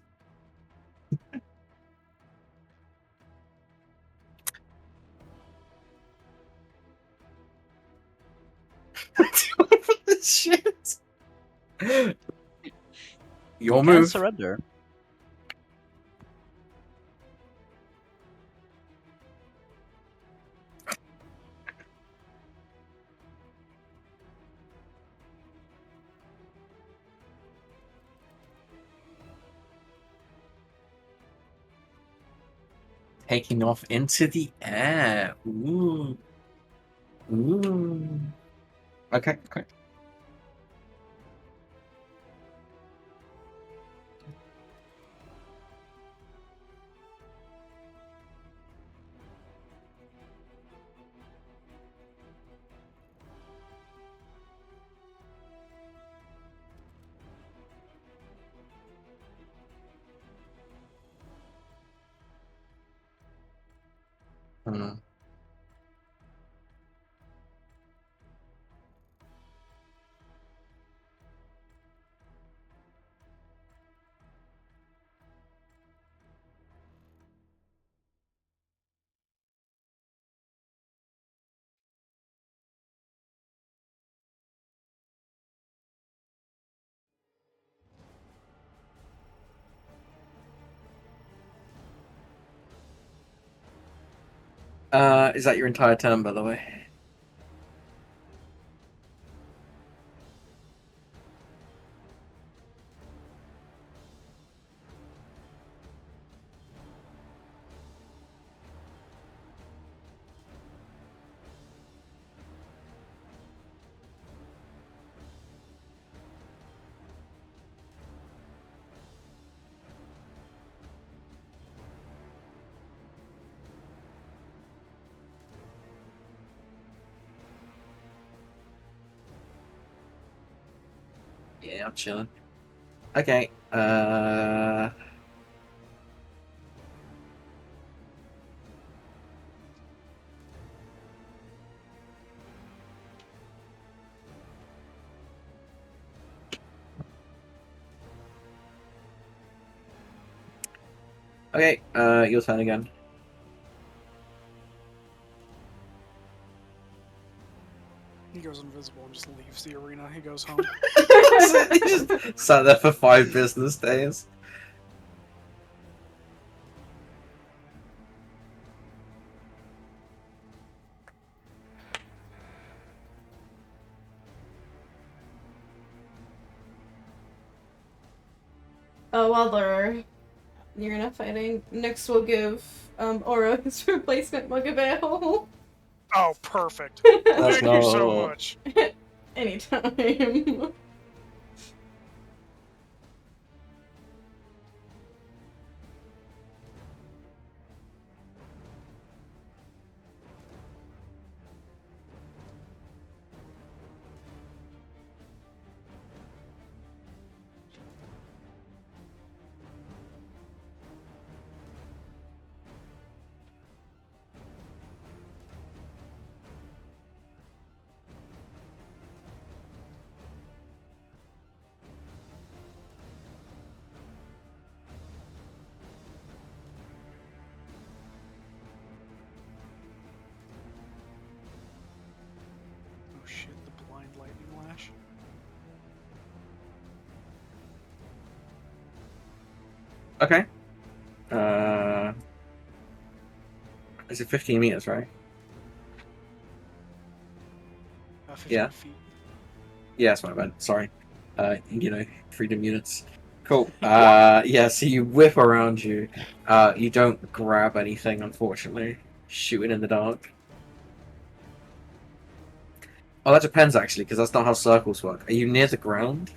Shit. Your Can't move. surrender. taking off into the air. Ooh. Ooh. Okay, okay. Hmm. Is that your entire turn, by the way? Yeah, I'm chilling. Okay. Okay. Your turn again. He goes invisible and just leaves the arena. He goes home. He just sat there for 5 business days. While they're Nirina fighting, Nyx will give Aura his replacement Mug of Ale. Oh, perfect. Let's Thank you so go. much. Anytime. Oh shit, the blind lightning lash. Okay. Is it 15 meters, right? 15 Yeah. feet. Yeah, that's my bad. Sorry. Freedom units. Cool. Yeah, so you whip around you. You don't grab anything, unfortunately. Shooting in the dark. Oh, that depends, actually, because that's not how circles work. Are you near the ground?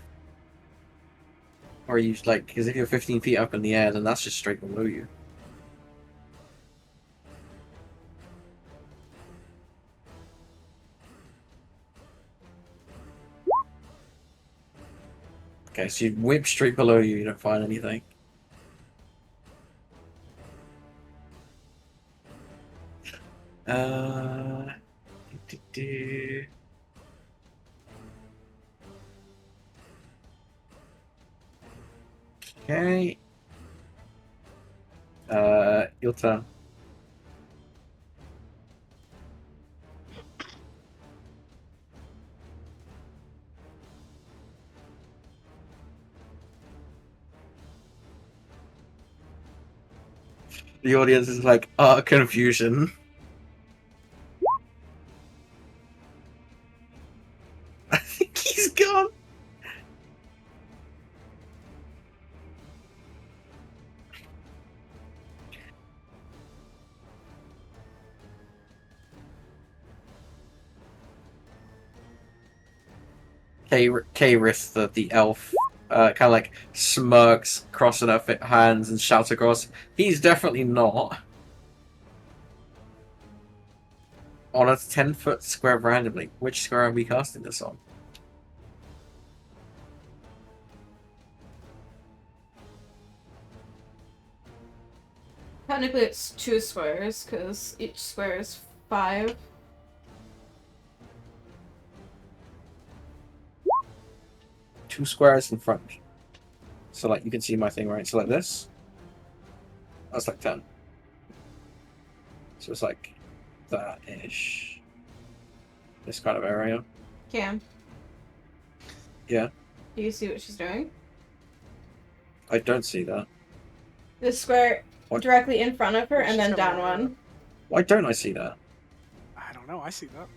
Or are you, like, because if you're 15 feet up in the air, then that's just straight below you. Okay, so you whip straight below you, you don't find anything. Uh... do-do-do. Okay. Your turn. The audience is like, confusion. I think he's gone. Kayrith, the elf, kind of like smirks, crossing her hands, and shouts across, "He's definitely not." On a 10-foot square randomly. Which square are we casting this on? Technically, it's 2 squares because each square is 5. Two squares in front. So like you can see my thing, right? So like this. That's like 10. So it's like that ish. This kind of area. Cam. Yeah. Do you see what she's doing? I don't see that. This square What? directly in front of her, and She's then got down a- one. Why don't I see that? I don't know. I see that.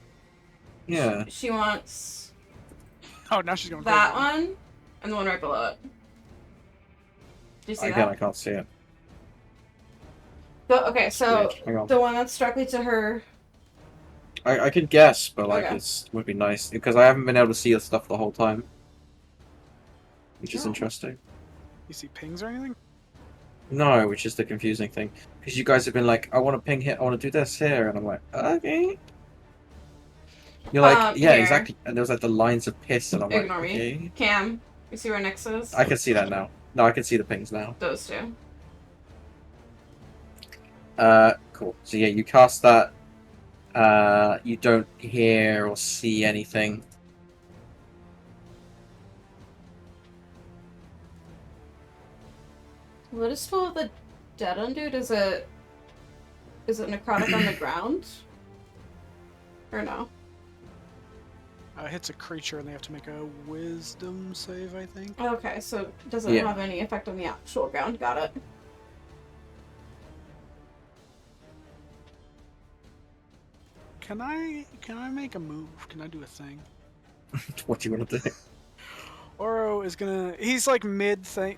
Yeah. She wants Oh, now she's going that crazy. one, and the one right below it. Do you see Again, I that? can't see it. Okay, so Weird. Hang on. the one that's directly to her. I could guess, but like Okay. it's would be nice because I haven't been able to see the stuff the whole time, which is Oh. interesting. You see pings or anything? No, which is the confusing thing because you guys have been like, I want to ping here, I want to do this here, and I'm like, okay. You're like, yeah, Here. exactly, and there's like the lines of piss, and I'm like, Ignore me. okay. Cam, you see where Nyx is? I can see that now. No, I can see the pings now. Those two. Cool. So yeah, you cast that. You don't hear or see anything. What is still the dead undude? Is it necrotic on the ground? Or no? Hits a creature and they have to make a wisdom save, I think. Okay, so it doesn't Yeah. have any effect on the actual ground. Got it. Can I make a move? Can I do a thing? What do you want to do? Oro is gonna. He's like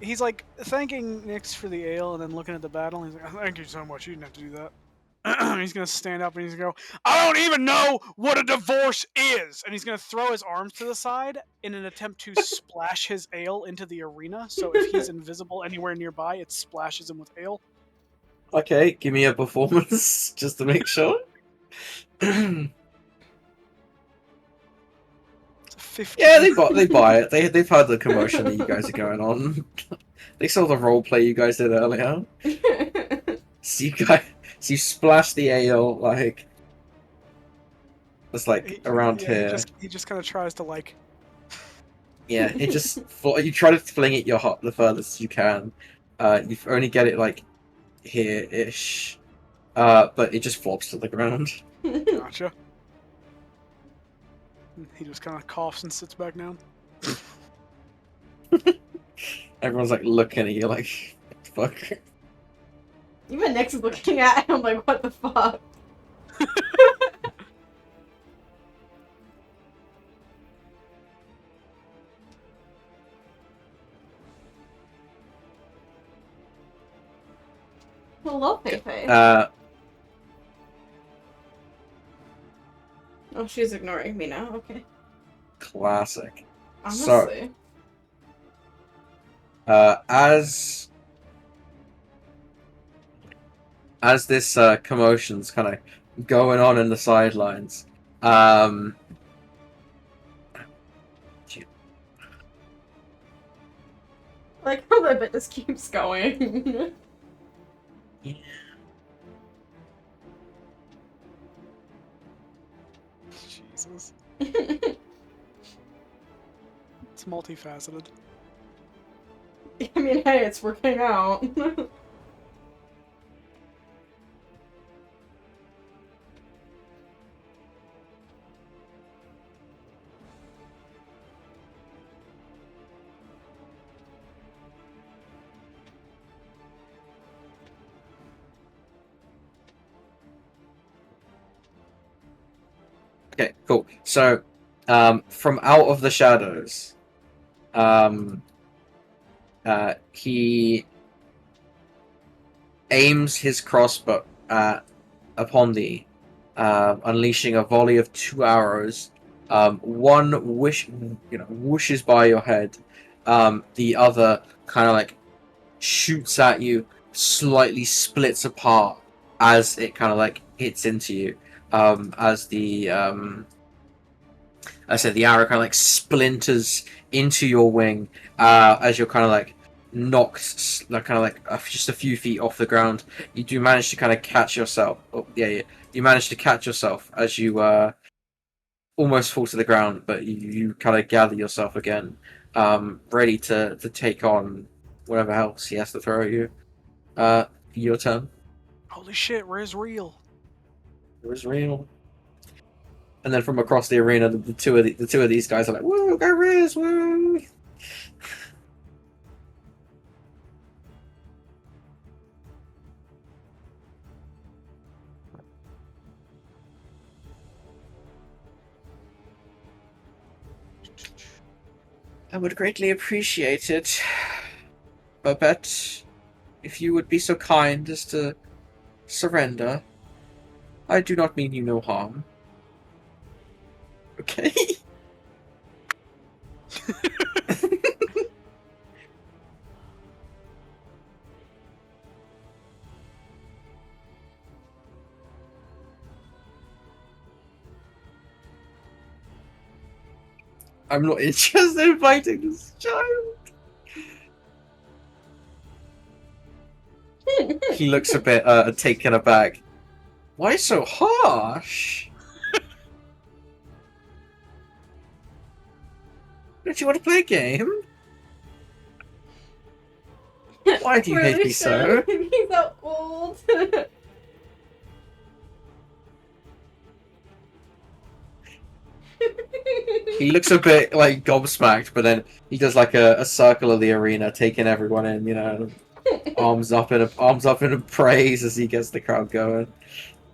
he's like thanking Nyx for the ale and then looking at the battle. He's like, "Thank you so much. You didn't have to do that." He's gonna stand up and he's gonna go, "I don't even know what a divorce is!" And he's gonna throw his arms to the side in an attempt to splash his ale into the arena. So if he's invisible anywhere nearby, it splashes him with ale. Okay, give me a performance just to make sure. It's a 15. Yeah, they buy it. They've heard the commotion that you guys are going on. They saw the role play you guys did earlier. So you splash the ale like it's like around yeah, here. He just kind of tries to like. Yeah, it just you try to fling it the furthest you can. You only get it like here-ish, but it just flops to the ground. Gotcha. He just kind of coughs and sits back down. Everyone's like looking at you like, what the fuck. Even Nyx is looking at him like, what the fuck? Hello, Feifei. Oh, she's ignoring me now. Okay. Classic. Honestly. As this commotion's kind of going on in the sidelines, Like how the bit just keeps going. Jesus. It's multifaceted. I mean, hey, it's working out. okay, cool. So, from out of the shadows, he aims his crossbow upon thee, unleashing a volley of 2 arrows One whooshes by your head. The other kind of like shoots at you, slightly splits apart as it kind of like hits into you. As the I said, the arrow kind of like splinters into your wing as you're kind of like knocked, like kind of like just a few feet off the ground. You do manage to kind of catch yourself. Oh, yeah. You manage to catch yourself as you almost fall to the ground, but you kind of gather yourself again, ready to take on whatever else he has to throw at you. Your turn. Holy shit, Riz real. It was real. And then from across the arena, the two of these guys are like, "Woo, go Riz, woo!" I would greatly appreciate it, Babette, if you would be so kind as to surrender. I do not mean you no harm. Okay? I'm not interested in fighting this child. He looks a bit taken aback. Why so harsh? Don't you want to play a game? Why do you hate me so? He's so old. He looks a bit like gobsmacked, but then he does like a circle of the arena, taking everyone in, you know, arms up in a praise as he gets the crowd going.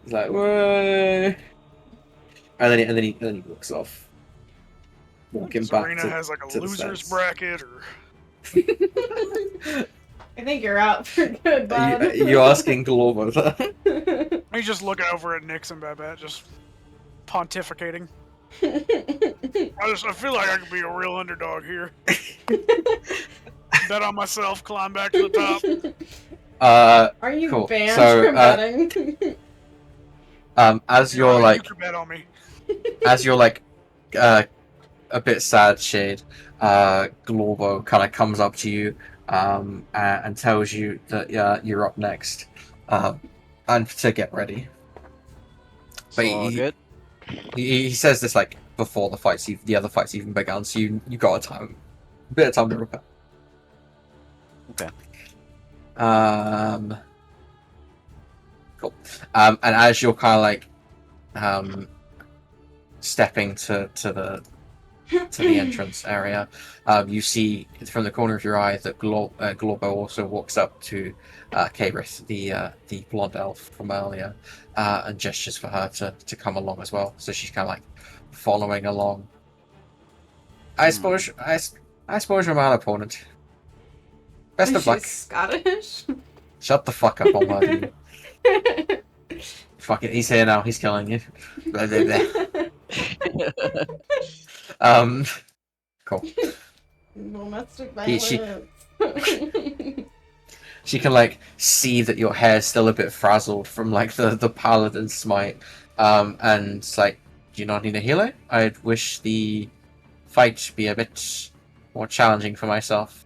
He's like, "Whoa!" And then he walks off, walking This back arena to, has like a to the loser's sets. bracket, or I think you're out for good, bud. You're asking Glorbo that? he's just looking over at Nix and Babette, just pontificating. I feel like I could be a real underdog here. Bet on myself, climb back to the top. Are you Cool. banned So, from betting? as You you're know, like, you could bet on me. as you're like, a bit sad, Shade, Glorbo kind of comes up to you, and tells you that you're up next, and to get ready. But So good. he says this like before the other fights even begun, so you got a bit of time to prepare. Okay. Cool. And as you're kind of like stepping to the entrance area, you see from the corner of your eye that Glorbo also walks up to Kabrith, the blonde elf from earlier, and gestures for her to come along as well. So she's kind of like following along. I suppose you're my opponent. Best of luck. She's Scottish. Shut the fuck up, I'll murder you. Fuck it, he's here now, he's killing you. Blah, blah, blah. Cool. Domestic She- violence. She can like see that your hair's still a bit frazzled from like the paladin smite. And it's like, do you not need a healer? I'd wish the fight to be a bit more challenging for myself.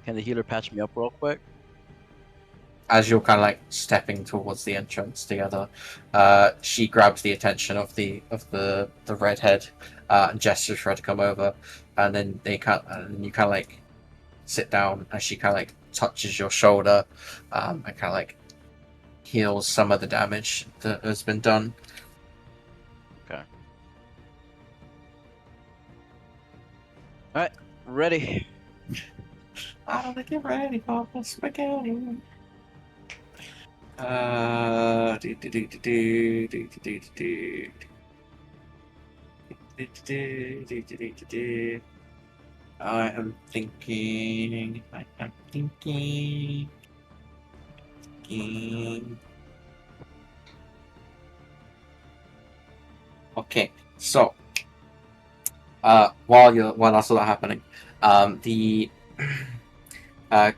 Can the healer patch me up real quick? As you're kind of like stepping towards the entrance together, she grabs the attention of the redhead and gestures for her to come over, and then you kind of like sit down as she kind of like touches your shoulder, and kind of like heals some of the damage that has been done. Okay. Alright, ready. I don't get ready for the spaghetti. I am thinking. Okay, so while that's all happening, the uh,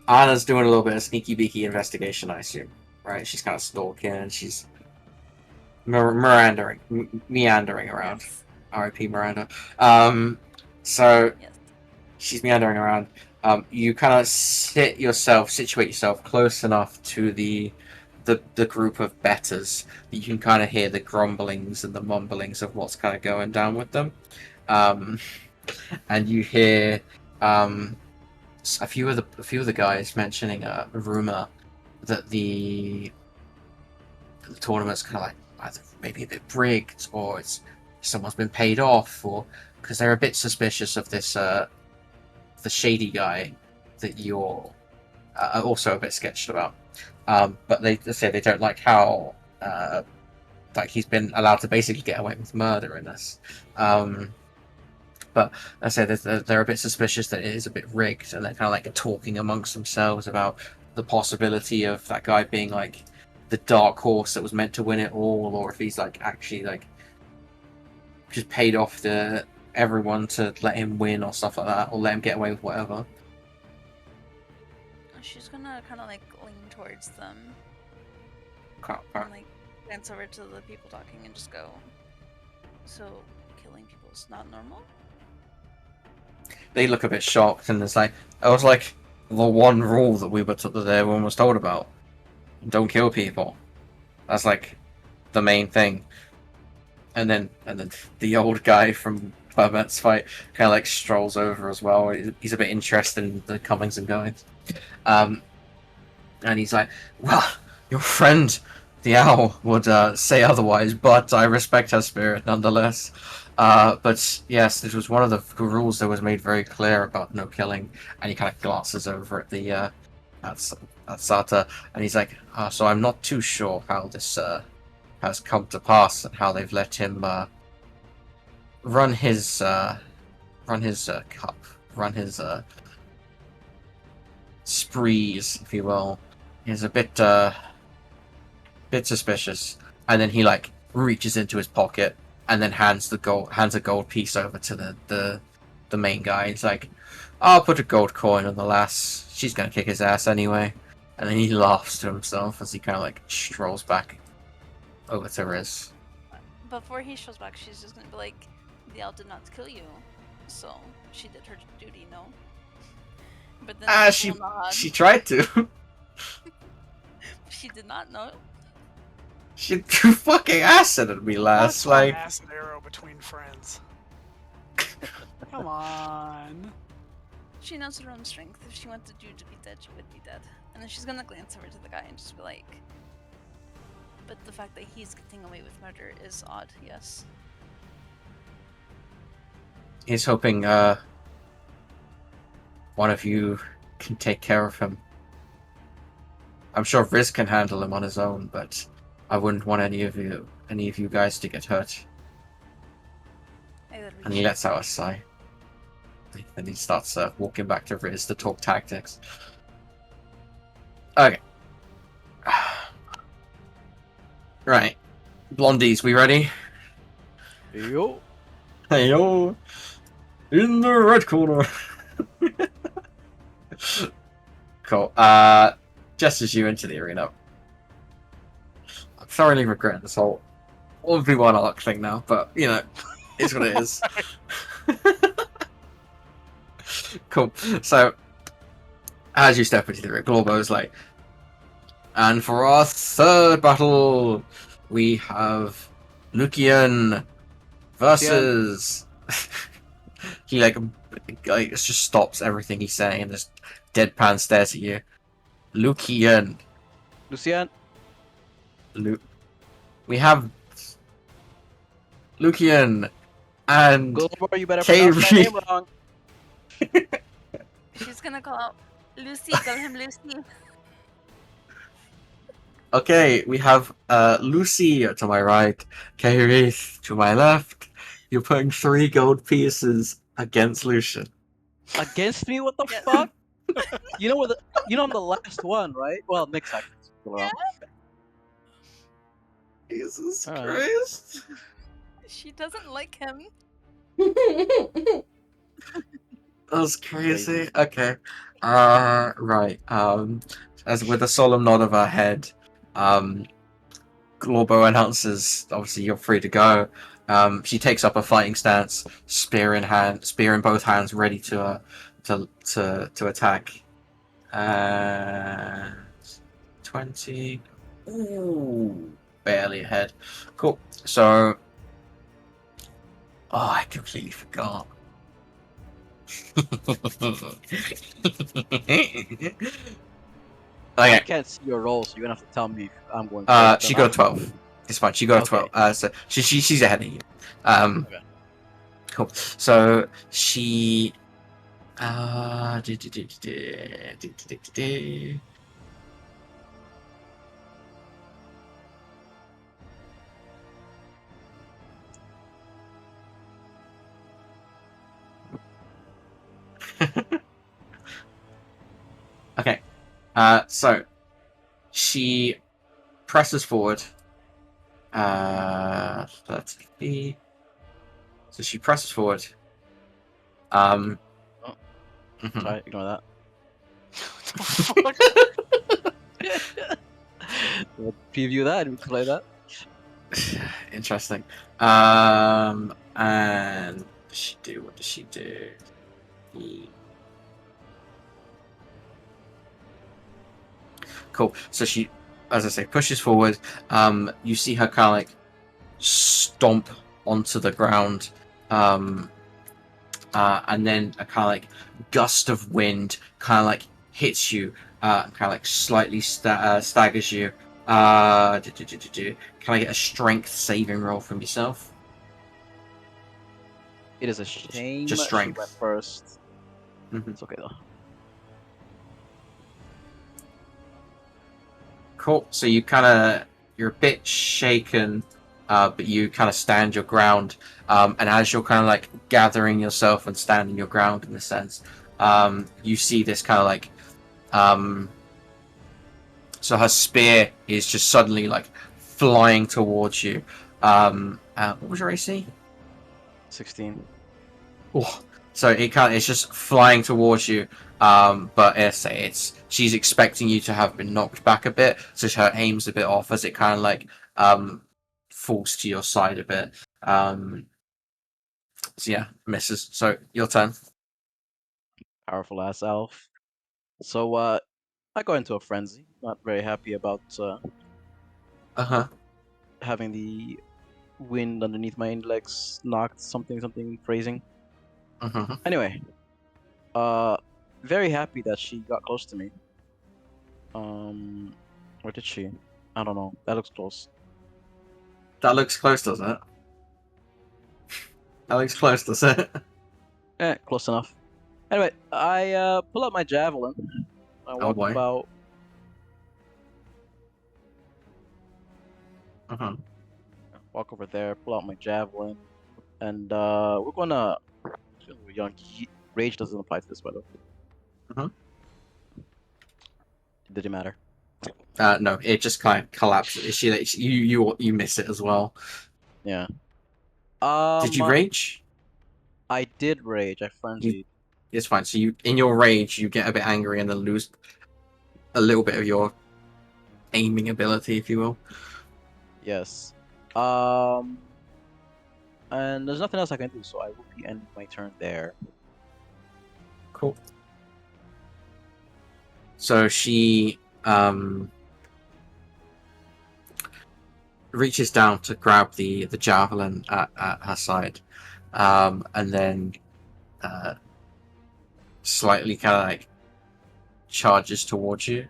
Anna's doing a little bit of sneaky beaky investigation, I assume. Right? She's kind of stalking. She's meandering around. Yes. R.I.P. Miranda. So Yes. she's meandering around. You kind of situate yourself close enough to the group of betters that you can kind of hear the grumblings and the mumblings of what's kind of going down with them. And you hear a few of the guys mentioning a rumor that the tournament's kind of like either maybe a bit rigged, or someone's been paid off, or because they're a bit suspicious of this the shady guy that you're also a bit sketched about. But they say they don't like how like he's been allowed to basically get away with murder in this. But I say they're a bit suspicious that it is a bit rigged, and they're kind of like talking amongst themselves about the possibility of that guy being like the dark horse that was meant to win it all, or if he's like actually like just paid off everyone to let him win or stuff like that, or let him get away with whatever. She's gonna kind of like lean towards them Okay. and like glance over to the people talking and just go, so killing people is not normal? They look a bit shocked, and it's like, it was like the one rule that everyone was told about: don't kill people. That's like the main thing. And then the old guy from Burbett's fight kind of like strolls over as well. He's a bit interested in the comings and goings. And he's like, well, your friend, the owl, would say otherwise, but I respect her spirit nonetheless. But yes, it was one of the rules that was made very clear about no killing. And he kind of glances over at the at Sata, and he's like, so I'm not too sure how this has come to pass, and how they've let him run his cup, run his sprees, if you will. He's a bit suspicious. And then he like reaches into his pocket and then hands a gold piece over to the main guy. He's like, I'll put a gold coin on the lass. She's gonna kick his ass anyway. And then he laughs to himself as he kind of like strolls back over to Riz. Before he shows back, she's just gonna be like, the owl did not kill you, so she did her duty, no? But then She tried to. She did not know. She threw fucking acid at me last. That's Like, an acid arrow between friends. Come on. She knows her own strength. If she wanted you to be dead, she would be dead. And then she's gonna glance over to the guy and just be like, but the fact that he's getting away with murder is odd, yes. he's hoping one of you can take care of him. I'm sure Riz can handle him on his own, but I wouldn't want any of you guys to get hurt. And he lets out a sigh. Then he starts walking back to Riz to talk tactics. Okay. Right. Blondies, we ready? Yo. Hey yo! In the red corner! Cool. Gestures you into the arena. I'm thoroughly regretting this whole 1v1 arc thing now, but, you know, it's what it is. Cool. So, as you step into the ring, Glorbo's like, and for our third battle, we have Lucian versus... He like just stops everything he's saying and just deadpan stares at you. Lucian. We have Lucian and Global, you better K. pronounce my name wrong. She's gonna call out Lucy, call him Lucy. Okay, we have Lucy to my right, Kairith to my left. You're putting 3 gold pieces against Lucian. Against me? What the Yes. fuck? You know I'm the last one, right? Well, Nick seconds. Yeah. Jesus Alright. Christ. She doesn't like him. That's crazy. Crazy. Okay. Right. As with a solemn nod of her head, Glorbo announces, obviously you're free to go. She takes up a fighting stance, spear in hand, spear in both hands, ready to attack. 20. Ooh, barely ahead. Cool. So, I completely forgot. I Okay. can't see your roll, so you're gonna have to tell me if I'm going first. She got a 12. It's fine. She got a Okay. 12. So she's ahead of you. Okay. Cool. So she. Okay. So she presses forward. Let's see. So she presses forward. Oh. Mhm. Sorry, ignore that. We'll preview that and we can play that. Interesting. And what does she do? What does she do? Cool. So she, as I say, pushes forward. You see her kind of like stomp onto the ground, and then a kind of like gust of wind kind of like hits you, kind of like slightly staggers you. Can I get a strength saving roll from yourself? It is a shame Just she strength. went first. Mhm. It's okay though. Cool. So you're a bit shaken, but you kind of stand your ground. And as you're kind of like gathering yourself and standing your ground in a sense, you see this kind of like, so her spear is just suddenly like flying towards you. What was your AC? 16. Oh, so it's just flying towards you. But she's expecting you to have been knocked back a bit, so her aim's a bit off as it kind of like falls to your side a bit. So yeah, misses. So your turn. Powerful ass elf. So I go into a frenzy. Not very happy about Uh-huh. having the wind underneath my index knocked something phrasing. Uh-huh. Anyway, very happy that she got close to me. Where did she? I don't know. That looks close. That looks close, doesn't it? That looks close, does it? Close enough. Anyway, I pull out my javelin. I walk boy. about Uh-huh. walk over there, pull out my javelin, and we're gonna. We're young. Rage doesn't apply to this, by the way. Uh-huh. Did it matter? No, it just kind of collapses. You miss it as well. Yeah. Did you rage? I did rage. I frenzied. It's fine. So in your rage, you get a bit angry and then lose a little bit of your aiming ability, if you will. Yes. And there's nothing else I can do, so I will be ending my turn there. Cool. So she reaches down to grab the javelin at her side, and then slightly kind of like charges towards you,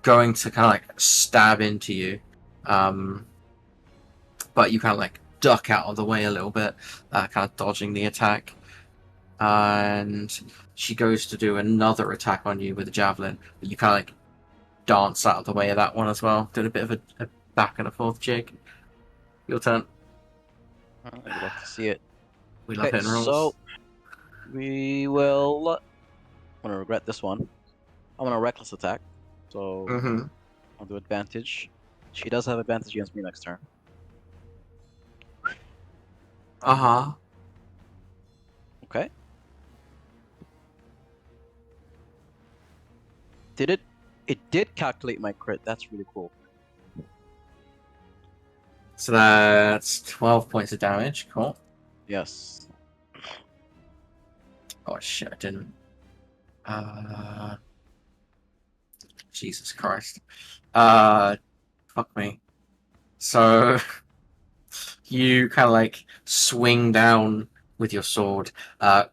going to kind of like stab into you, but you kind of like duck out of the way a little bit, kind of dodging the attack. And she goes to do another attack on you with a javelin, but you kind of like dance out of the way of that one as well. Did a bit of a back and a forth jig. Your turn. I'd love to see it. We love hitting rolls. So we will. I'm gonna regret this one. I'm gonna reckless attack. So Mm-hmm. I'll do advantage. She does have advantage against me next turn. Uh-huh. Okay. Did it? It did calculate my crit. That's really cool. So that's 12 points of damage. Cool. Yes. Oh shit, I didn't. Jesus Christ. Fuck me. So you kind of like swing down with your sword.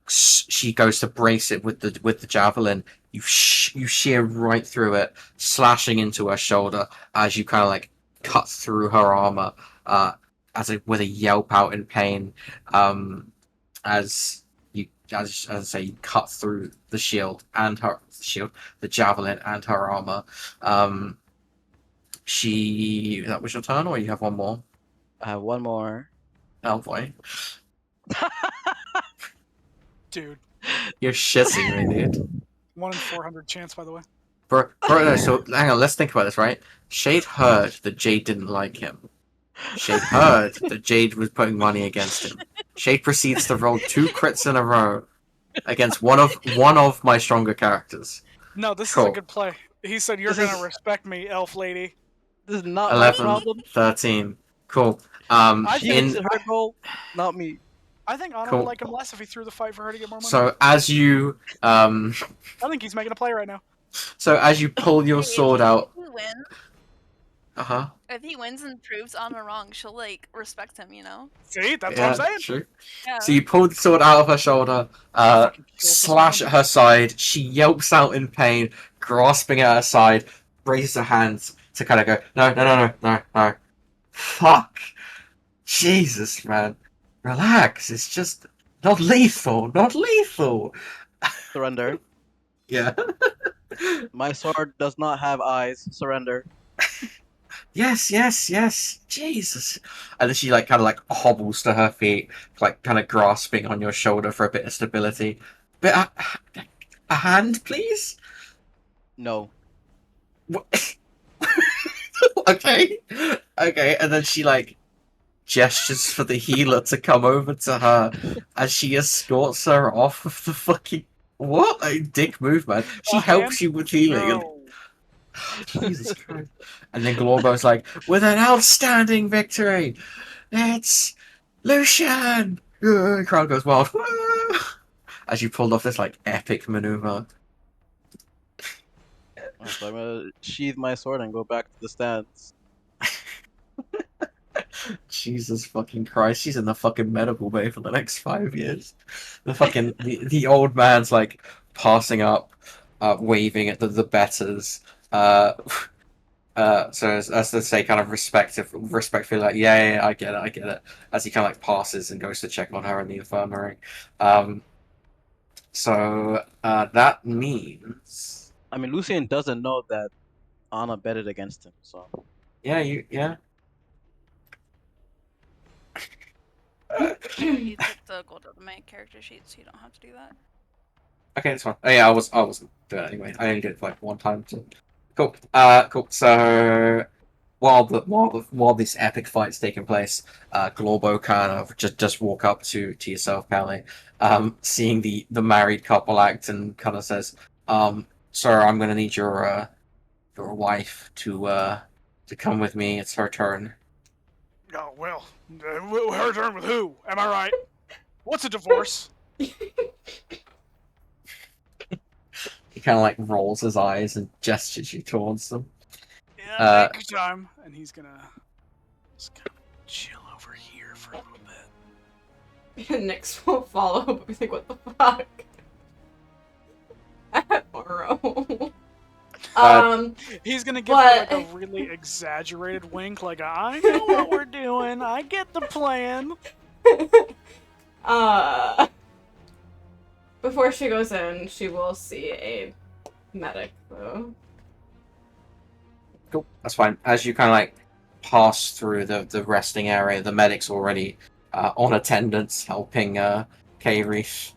She goes to brace it with the javelin. You shear right through it, slashing into her shoulder as you kind of like cut through her armor. With a yelp out in pain. As as I say, you cut through the the javelin and her armor. That was your turn, or you have one more? I have one more. Oh boy, Dude, you're shitting me, dude. 1 in 400 chance, by the way. Bro, no, so hang on, let's think about this, right? Shade heard that Jade didn't like him. Shade heard that Jade was putting money against him. Shade proceeds to roll 2 crits in a row against one of my stronger characters. No, this is Cool. a good play. He said, "You're This gonna is- respect me, elf lady." This is not 11, my problem. 13. Cool. I She think- makes it her goal, not me. I think Anna Cool. would like him less if he threw the fight for her to get more money. So as you I think he's making a play right now. pull your Hey, sword out, If he wins, uh-huh. if he wins and proves Anna wrong, she'll like respect him. You know? See, that's Yeah, what I'm saying. true. Yeah. So you pull the sword out of her shoulder, Fucking kill this slash woman. at her side. She yelps out in pain, grasping at her side, raises her hands to kind of go, no. Fuck. Jesus, man. Relax. It's just not lethal. Not lethal. Surrender. Yeah. My sword does not have eyes. Surrender. Yes. Jesus. And then she like kind of like hobbles to her feet, like kind of grasping on your shoulder for a bit of stability. A hand, please. No. What? Okay. And then she like gestures for the healer to come over to her as she escorts her off of the fucking what a dick move, man. She A helps hand? you with healing. And... No. Jesus Christ. And then Glorbo's like, with an outstanding victory, it's Lucian! Crowd goes wild. As you pulled off this like epic maneuver. So I'm gonna sheathe my sword and go back to the stands. Jesus fucking Christ, she's in the fucking medical bay for the next 5 years. The old man's like passing up, waving at the betters. So as to say, kind of respectfully, like, yeah, I get it. As he kind of like passes and goes to check on her in the infirmary. So that means, I mean, Lucian doesn't know that Anna betted against him, so. yeah. You took the gold out of my character sheet, so you don't have to do that. Okay, that's fine. Oh yeah, I wasn't doing it anyway. I only did it like one time. So. Cool. Cool. So while this epic fight's taking place, Glorbo kind of just walk up to yourself, Pally, seeing the married couple act, and kind of says, "Sir, I'm gonna need your wife to come with me. It's her turn." Oh, well. Her turn with who? Am I right? What's a divorce? He kind of like rolls his eyes and gestures you towards them. Yeah, take your time. And he's gonna just kind of chill over here for a little bit. Nyx will follow, but we think, what the fuck? Morrow. He's gonna give But- her like a really exaggerated wink, like, I know what we're doing. I get the plan. Before she goes in, she will see a medic, though. Cool, that's fine. As you kind of like pass through the resting area, the medic's already on attendance, helping K-Reef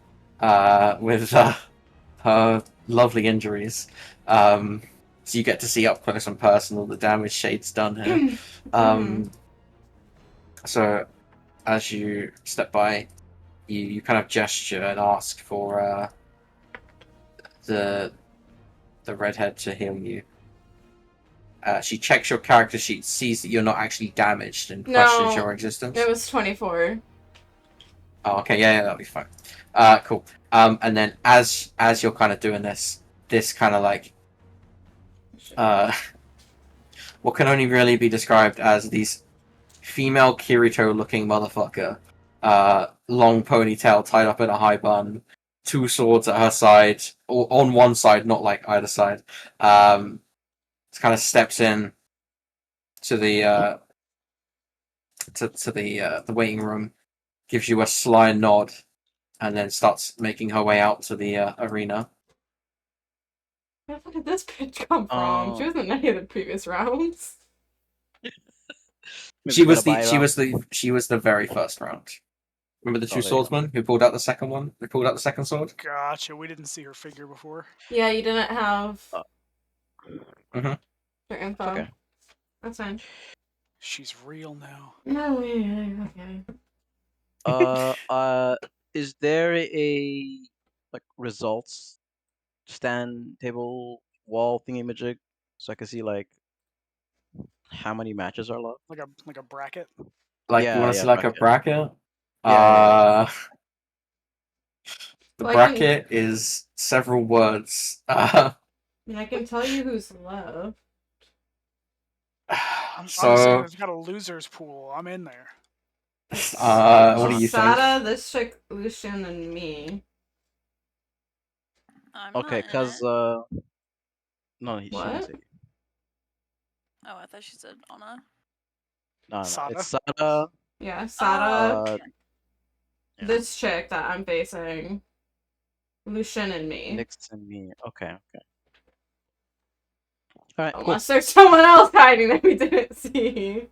with her lovely injuries. so you get to see up close and personal the damage Shade's done here. So as you step by, you kind of gesture and ask for the redhead to heal you. She checks your character sheet, sees that you're not actually damaged, and questions No, your existence. It was 24. Oh, okay, yeah, that'll be fine. Cool. And then as you're kind of doing this kind of like what can only really be described as these female Kirito-looking motherfucker, long ponytail tied up in a high bun, 2 swords at her side, or on one side, not like either side. Kind of steps in to the the waiting room, gives you a sly nod, and then starts making her way out to the arena. Where the fuck did this bitch come from? She wasn't in any of the previous rounds. She was the very first round. Remember the 2 there you go. swordsmen who pulled out the second one? They pulled out the second sword. Gotcha. We didn't see her figure before. Yeah, you didn't have Mhm. her info. Okay. That's fine. She's real now. No, okay. Is there a like results stand table wall thingy-majig so I can see like how many matches are left? Like a bracket. Like Yeah, you want to yeah, see like a bracket? Yeah. The Well, I can- bracket is several words. And I can tell you who's left. So Honestly, it's got a losers pool. I'm in there. what do you think? Sada, this chick, Lucian, and me. I'm Okay, not in cause it. no, she didn't What? say. Oh, I thought she said Anna. No, Sada? it's Sada. Yeah, Sada, Uh, yeah. this chick that I'm facing. Lucian and me. Nyx and me. Okay. All right, cool. Unless there's someone else hiding that we didn't see.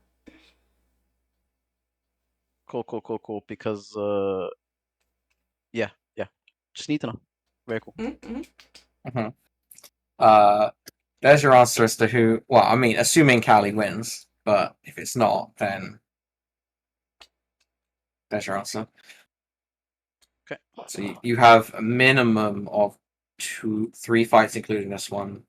Cool. Because yeah. Just need to know. Very cool. Mm-hmm. There's your answer as to who. Well, I mean, assuming Callie wins, but if it's not, then there's your answer. Okay. So you have a minimum of 3 fights, including this one.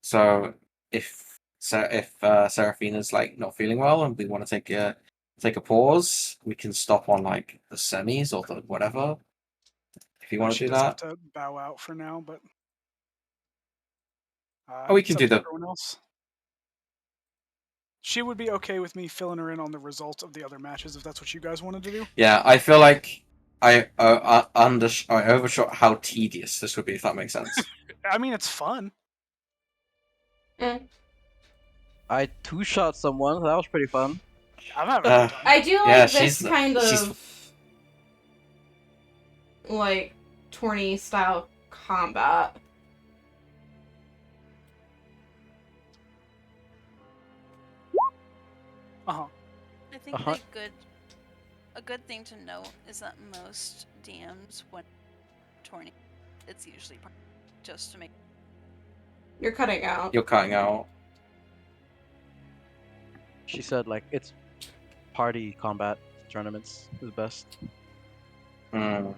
So if Seraphina's like not feeling well and we want to take a pause, we can stop on like the semis or the whatever. If you want to She do does that, have to bow out for now, but we can it's do up to the. everyone else. She would be okay with me filling her in on the results of the other matches if that's what you guys wanted to do. Yeah, I feel like I overshot how tedious this would be, if that makes sense. I mean, it's fun. I 2-shot someone. That was pretty fun. I'm having a good time. I do like Yeah, this she's- kind she's- of like tourney style combat. Uh-huh. I think Uh-huh. a good thing to note is that most DMs when tourney, it's usually just to make. You're cutting out. You're cutting out. She said like it's party combat tournaments is best. I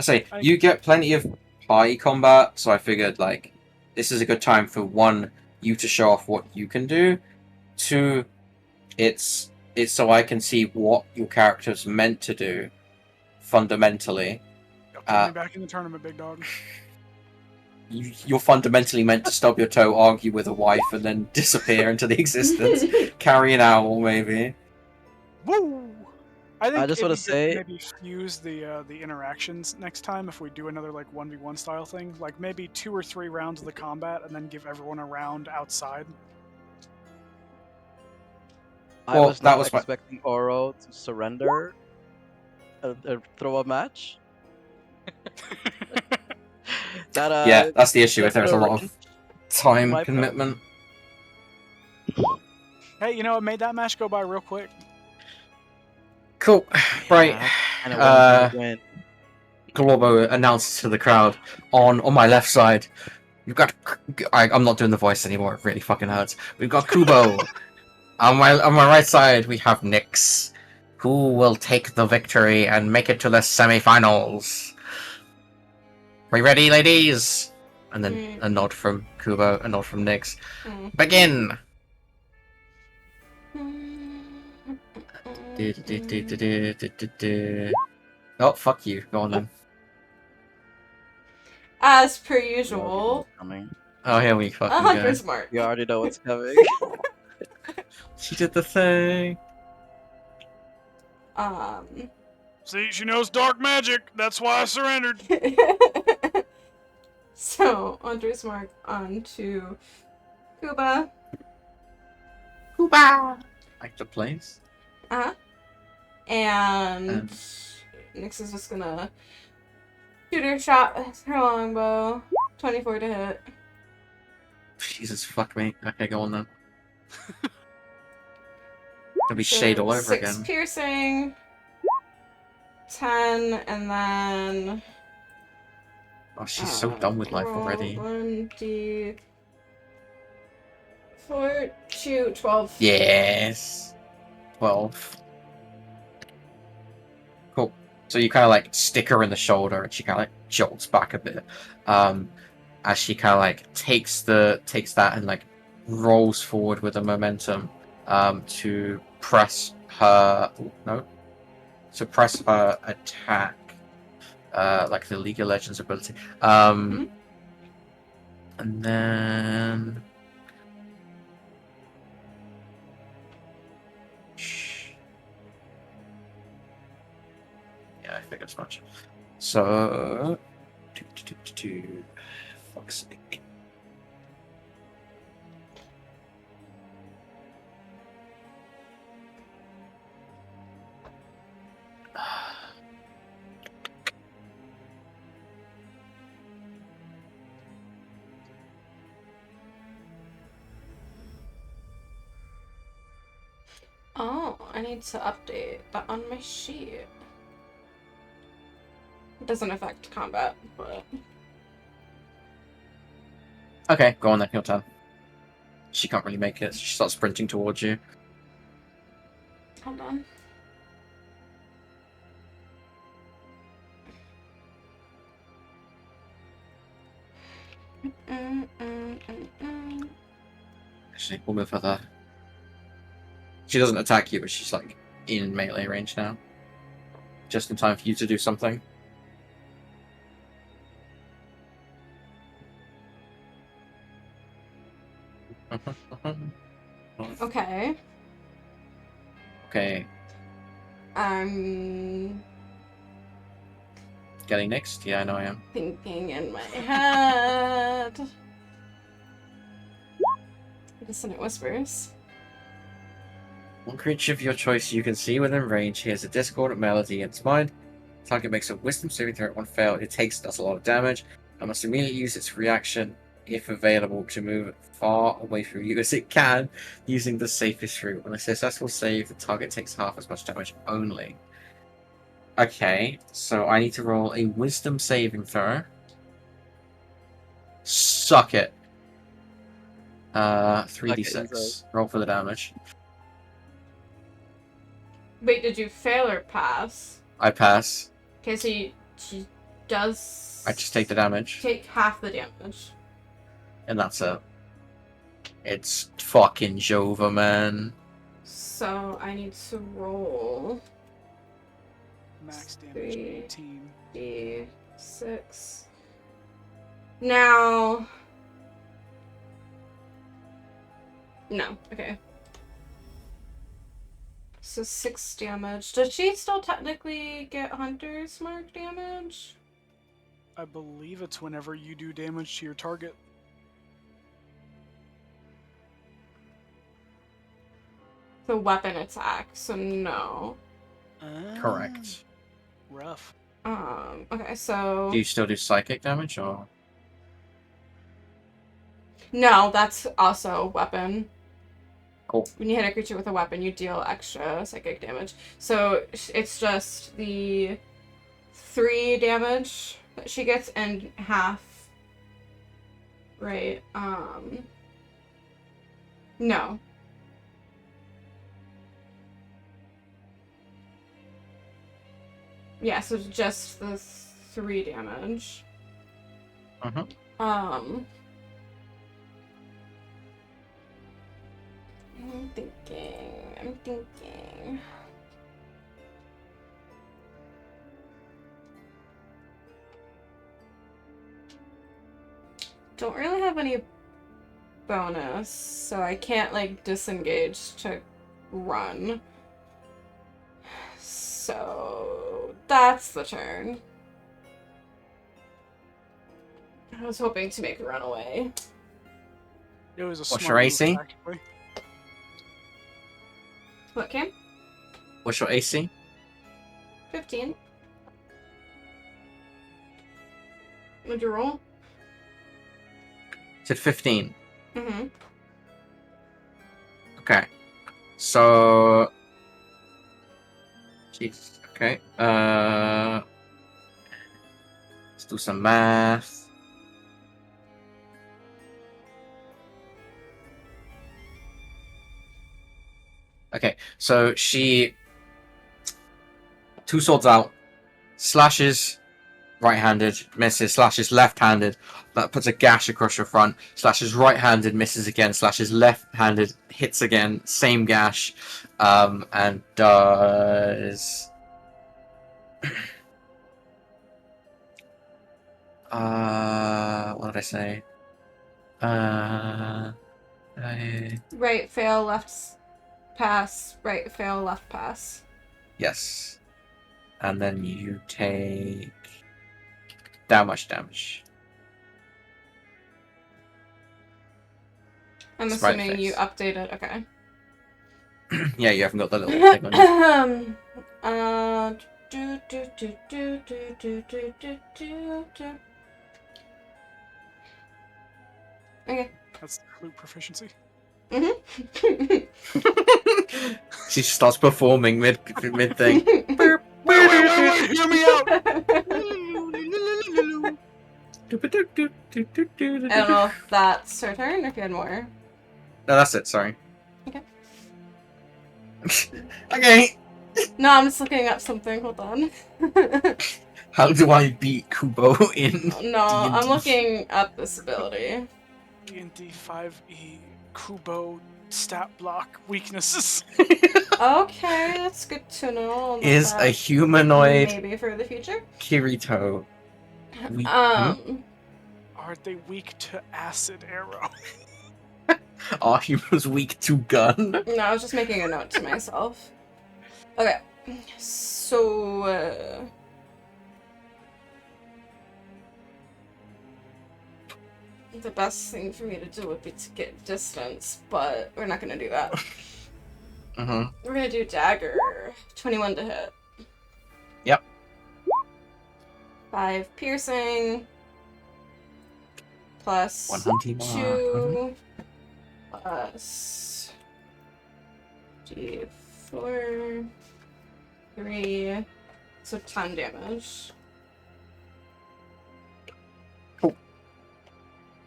say you get plenty of party combat, so I figured like this is a good time for 1, you to show off what you can do. 2, it's so I can see what your character's meant to do fundamentally. Put me back in the tournament, big dog. You're fundamentally meant to stub your toe, argue with a wife, and then disappear into the existence. Carry an owl, maybe. Woo! I think just it'd wanna be good to say- maybe fuse the interactions next time if we do another like 1v1 style thing. Like maybe 2 or 3 rounds of the combat and then give everyone a round outside. I Well, was that not was my- expecting Oro to surrender throw a match. That Yeah, that's the issue. If that's there's a lot of arranged. time Wipe out. commitment. Hey, you know what made that match go by real quick? Cool. Right. Yeah, and it wasn't gonna win. Glorbo announces to the crowd on my left side, We've got. I'm not doing the voice anymore. It really fucking hurts. We've got Kubo. on my right side, we have Nyx, who will take the victory and make it to the semifinals. Are you ready, ladies? And then a nod from Kubo, a nod from Nyx. Begin. Oh, fuck you. Go on then. As per You already know usual, what's coming. Oh, here we fucking a go. hunter's mark. You already know what's coming. She did the thing. See, she knows dark magic. That's why I surrendered. So, hunter's mark onto Kuba. Kuba. Like the place. And Nyx is just gonna shoot her shot with her longbow. 24 to hit. Jesus, fuck me. Okay, go on then. It'll be So shade all over 6 again. piercing. 10, and then... Oh, she's so done with life already. 1d... 4, 2, 12. Yes. 12. Cool. So you kind of like stick her in the shoulder, and she kind of like jolts back a bit, as she kind of like takes that and like rolls forward with the momentum, to press her. To press her attack, like the League of Legends ability. And then. Yeah, I figured as much. So, fuck's sake. Oh, I need to update that on my sheet. It doesn't affect combat, but... Okay, go on then, your turn. She can't really make it, so she starts sprinting towards you. Hold on. Actually, we'll move her there. She doesn't attack you, but she's like in melee range now. Just in time for you to do something. Okay. Okay. I'm Getting next? Yeah, I know I am. thinking in my head. Dissonant whispers. One creature of your choice you can see within range hears a discordant melody in its mind. Target makes a wisdom saving throw. One fail. It does a lot of damage. I must immediately use its reaction, if available, to move far away from you as it can, using the safest route. When a successful save, the target takes half as much damage only. Okay, so I need to roll a wisdom saving throw. Suck it. 3d6. Okay, Roll for the damage. Wait, did you fail or pass? I pass. Okay, so she does... I just take the damage. Take half the damage. And that's it. It's fucking Jova, man. So I need to roll... Max damage 3, 18. D6. Now... No, okay. So 6 damage. Does she still technically get Hunter's Mark damage? I believe it's whenever you do damage to your target. The weapon attack, so no. Correct. Rough. Okay, so... Do you still do psychic damage, or...? No, that's also weapon. Cool. When you hit a creature with a weapon, you deal extra psychic damage. So it's just the 3 damage that she gets and half Right. No. Yeah, so just the 3 damage. Mhm. I'm thinking. Don't really have any bonus, so I can't, like, disengage to run. So that's the turn. I was hoping to make a runaway. It was a What's smart your move, AC? actually. What, Cam? What's your AC? 15. What'd you roll? Said 15. Mm-hmm. Okay. So. Jesus. Okay. Let's do some math. Okay, so she 2 swords out, slashes right-handed, misses, slashes left-handed, that puts a gash across your front, slashes right-handed, misses again, slashes left-handed, hits again, same gash, and does what did I say? Right, fail, left pass. Right, fail, left pass. Yes. And then you take that much damage. I'm It's right assuming you face. updated. Okay. Yeah, you haven't got the little thing on you. Do, do, do, do, do, do, do, do, do, do. Okay. That's flute proficiency. Mm-hmm. She starts performing mid thing. Wait, hear me out! I don't know if that's her turn or if you had more. No, that's it. Sorry. Okay. Okay. No, I'm just looking up something. Hold on. How do I beat Kubo in? No, I'm D&D? looking up this ability. D&D 5e Kubo stat block weaknesses. Okay, that's good to know. I'll note Is a that humanoid maybe for the future. Kirito? We- Are they weak to acid arrow? Are humans weak to gun? No, I was just making a note to myself. Okay, so the best thing for me to do would be to get distance, but we're not gonna do that. Mm-hmm. We're gonna do dagger. 21 to hit. Yep. 5 piercing. Plus 100. 2. Plus D4. 3. So 10 damage.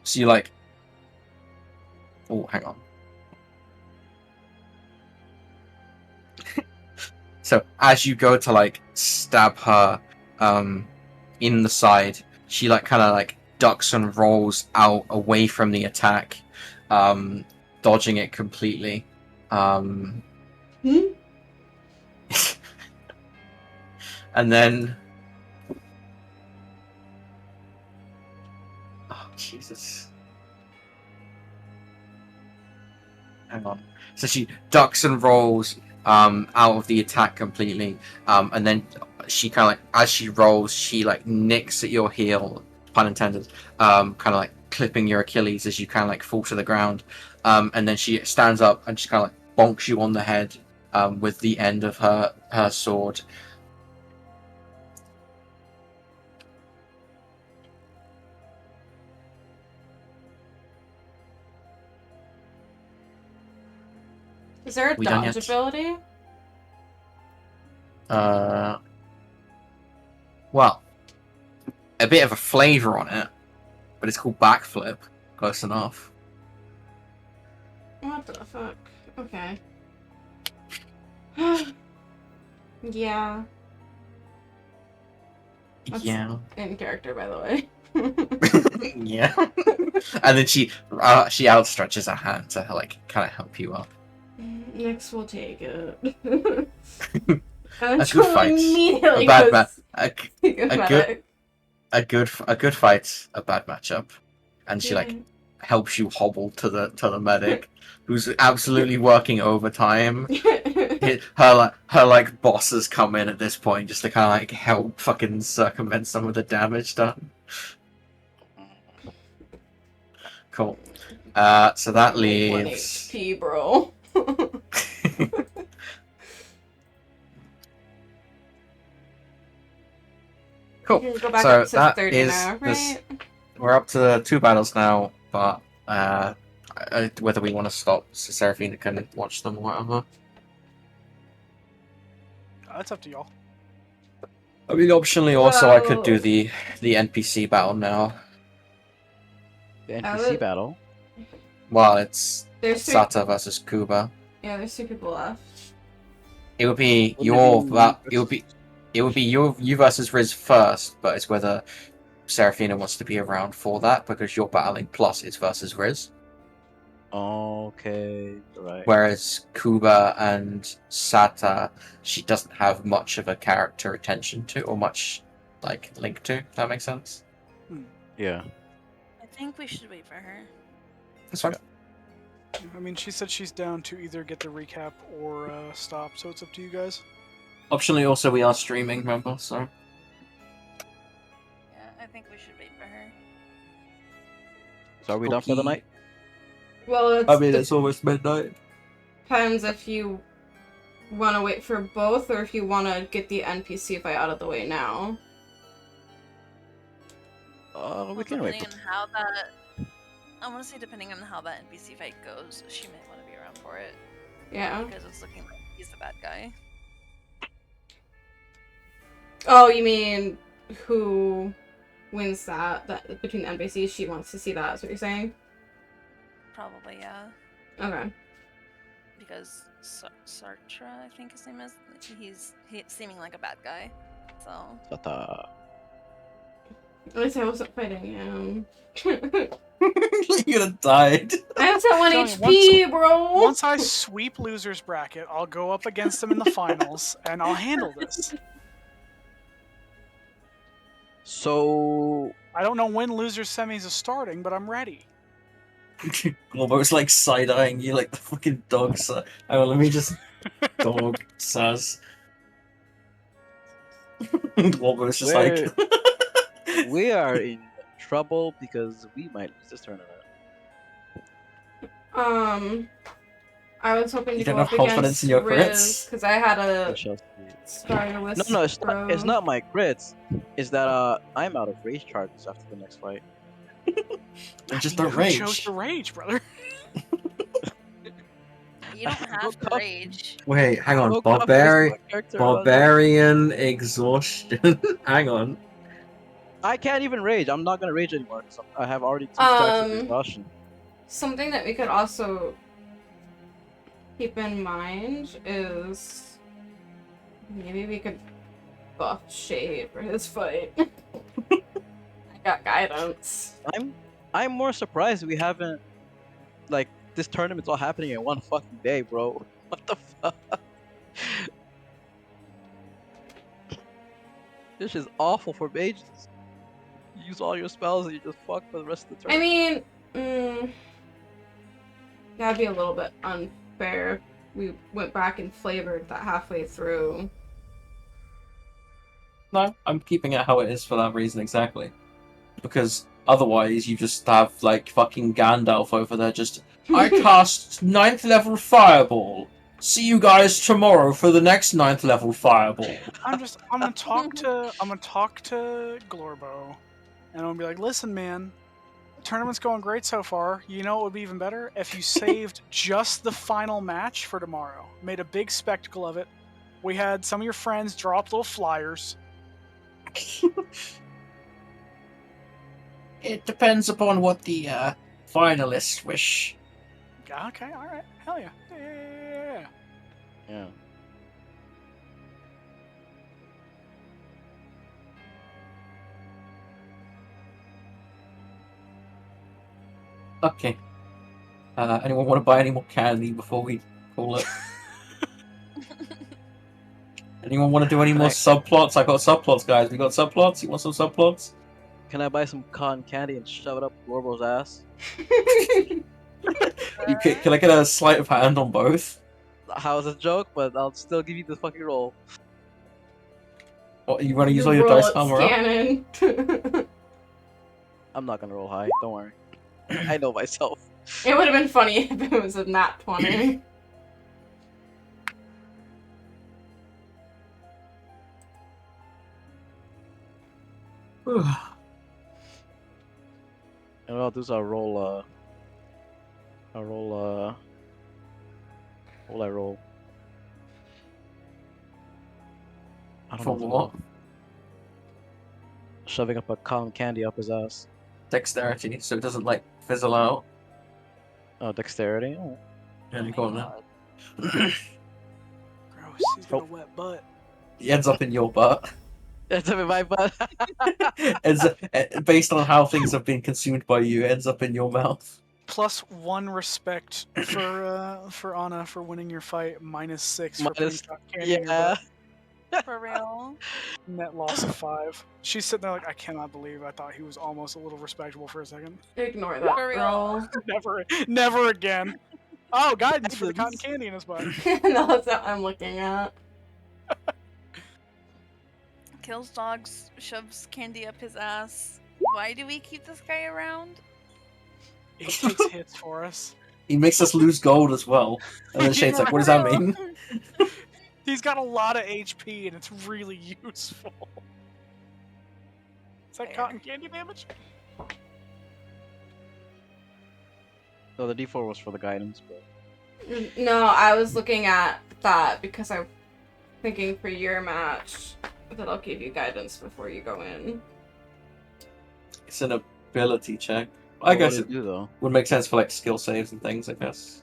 So you like. Oh, hang on. So as you go to like stab her, in the side, she like kind of like ducks and rolls out away from the attack, dodging it completely. And then. Oh, Jesus. Hang on. So she ducks and rolls out of the attack completely, and then she kind of like, as she rolls, she like nicks at your heel, pun intended, kind of like clipping your Achilles as you kind of like fall to the ground, and then she stands up and she kind of like bonks you on the head with the end of her sword. Is there a We done dodge yet? ability? Well, a bit of a flavor on it, but it's called backflip. Close enough. What the fuck? Okay. Yeah. That's Yeah. in character, by the way. Yeah. And then she outstretches a hand to like kind of help you up. Next, we'll take it. A good fight. Immediately A bad goes a medic. good fight, a bad matchup, and she like Yeah. helps you hobble to the medic, who's absolutely working overtime. Her like bosses come in at this point just to kind of like help fucking circumvent some of the damage done. Cool. So that Like 1 leaves. HP, bro. Cool. You can go back So up to that 30 is now, this. right? We're up to 2 battles now, but whether we want to stop so Seraphina can watch them or whatever. That's up to y'all. I mean, optionally, also I could do Well- the NPC battle now. The I NPC would- battle. Well, it's There's two, Sata versus Kuba. yeah, there's 2 people left. It would be What do you mean it would be you versus Riz first, but it's whether Seraphina wants to be around for that because you're battling plus it's versus Riz. Okay, right. Whereas Kuba and Sata, she doesn't have much of a character attention to or much like link to. If that makes sense. Yeah. I think we should wait for her. That's fine. I mean, she said she's down to either get the recap or stop, so it's up to you guys. Optionally, also we are streaming, remember? So Yeah, I think we should wait for her. So are we done for the Okay. night? Well, it's almost midnight. depends if you want to wait for both or if you want to get the NPC fight out of the way now. We can wait. Depending on how that, I want to say depending on how that NPC fight goes, she might want to be around for it Yeah. because it's looking like he's the bad guy. Oh, you mean who wins that? That between the NPCs, she wants to see that. Is what you're saying? Probably, yeah. Okay. Because Sartre, I think his name is, he's seeming like a bad guy. So Ta-ta. At least I wasn't fighting him. You'd have died. I have to 1 Telling you, HP, bro. Once I sweep losers bracket, I'll go up against them in the finals, and I'll handle this. So I don't know when losers semis is starting, but I'm ready. Almost like side-eyeing you like the fucking dog. Hang on, let me just dog says. Almost just like. we are in trouble because we might lose this tournament. I was hoping to You go don't have up confidence against in your Riz crits? because I had We a shall see. starter with No, it's not. It's Pro. not my crits. It's that I'm out of rage charges after the next fight. Just You don't chose rage. to rage, brother. you don't have to Go rage. Wait, hang on. Woke up, there's my character on. Barbarian exhaustion. Hang on. I can't even rage. I'm not gonna rage anymore. 'Cause I have already 2 stacks of exhaustion. Something that we could also keep in mind is maybe we could buff Shade for his fight. I got guidance. I'm more surprised we haven't, like, this tournament's all happening in 1 fucking day, bro. What the fuck? This is awful for mages. You use all your spells and you just fuck for the rest of the I tournament. mean, that'd be a little bit unfair. We went back and flavored that halfway through. No, I'm keeping it how it is for that reason exactly. Because otherwise, you just have like fucking Gandalf over there. Just I cast 9th level fireball. See you guys tomorrow for the next 9th level fireball. I'm gonna talk to Glorbo, and I'm gonna be like, listen, man, the tournament's going great so far. You know what would be even better? If you saved just the final match for tomorrow. Made a big spectacle of it. We had some of your friends drop little flyers. It depends upon what the finalist wish. Okay, all right, hell yeah. Yeah. Yeah. Okay. Anyone want to buy any more candy before we call it? Anyone want to do any more Right. subplots? I got subplots, guys. We got subplots. You want some subplots? Can I buy some cotton candy and shove it up Gorbo's ass? Can I get a sleight of hand on both? How is a joke, but I'll still give you the fucking roll. What, you want to use You all your roll dice it, armor up? Scannon. I'm not gonna roll high. Don't worry. I know myself. It would have been funny if it was a nat 20. And what I'll do is I'll roll. I'll roll. What will I roll? I don't For know. what? Shoving up a cotton candy up his ass. Dexterity, so it doesn't like fizzle out. Oh, dexterity. Oh. Yeah, you go on now. Gross. He's got a Oh. wet butt. He ends up in your butt. That's in my butt. Based on how things have been consumed by you, ends up in your mouth. +1 respect for Anna for winning your fight. -6 for putting Minus- cotton candy in your Yeah. butt. For real. Net loss of 5. She's sitting there like, I cannot believe I thought he was almost a little respectable for a second. Ignore that For real. roll. Never again. Oh, guidance for the cotton Guidance. candy in his butt. No, that's what I'm looking at. Kills dogs, shoves candy up his ass. Why do we keep this guy around? He takes hits for us. He makes us lose gold as well. And then Shade's like, what does that For real. mean? He's got a lot of HP and it's really useful. Is that Fair. cotton candy damage? So the D4 was for the guidance, but No, I was looking at that because I'm thinking for your match that I'll give you guidance before you go in. It's an ability check. I guess it do though. would make sense for like skill saves and things, I guess.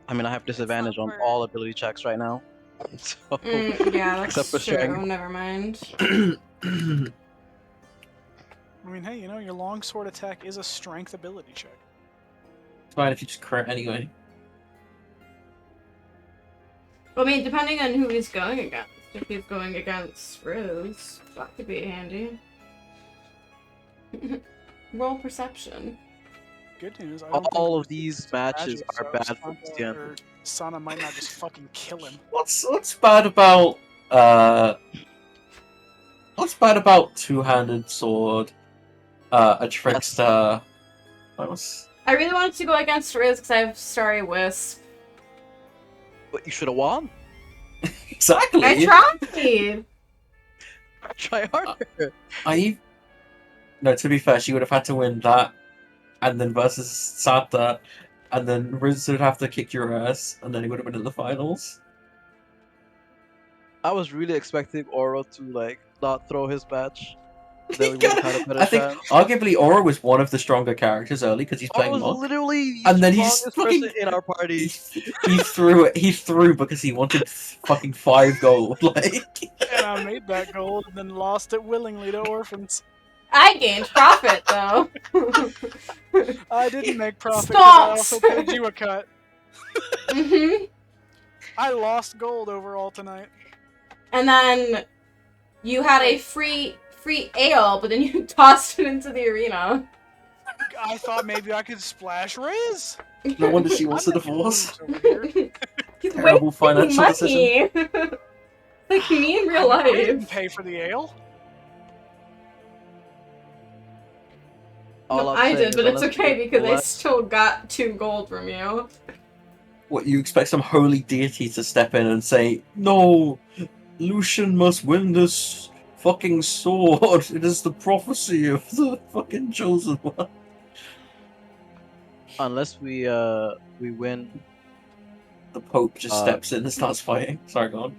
I mean, I have disadvantage on for- all ability checks right now. So Yeah, Except that's for true. strength. Never mind. I mean, hey, you know, your longsword attack is a strength ability check. It's fine if you just crit anyway. I mean, depending on who he's going against. If he's going against Riz, that could be handy. Roll perception. Good news. I don't all think of these it's magic, matches are so bad for Sana- Christian. or Sana might not just fucking kill him. What's bad about what's bad about two-handed sword? A trickster. What was I really wanted to go against Riz because I have Starry Wisp. But you should have won. exactly? I tried! Try harder. No, to be fair, she would have had to win that, and then versus Sata, and then Riz would have to kick your ass, and then he would have been in the finals. I was really expecting Oro to like not throw his match. Then we would have had a better I think chance. arguably Aura was one of the stronger characters early because he's Oro playing was Mog. literally And then the he's strongest fucking- person in our party. He threw because he wanted fucking 5 gold. Like And I made that gold and then lost it willingly to orphans. I gained profit, though. I didn't make profit because I also Stonks. paid you a cut. hmm I lost gold overall tonight. And then you had a free ale, but then you tossed it into the arena. I thought maybe I could splash Riz. no wonder she wants a I'm making divorce. moves over here. He's Terrible wasting financial decision. money. Like me in real I didn't life. pay for the ale. All No, I'm I saying did, is but it's unless okay we because I bless- still got 2 gold from you. What, you expect some holy deity to step in and say, "No, Lucian must win this fucking sword. It is the prophecy of the fucking chosen one." unless we win, The Pope just Uh, steps in and starts fighting. Sorry, go on.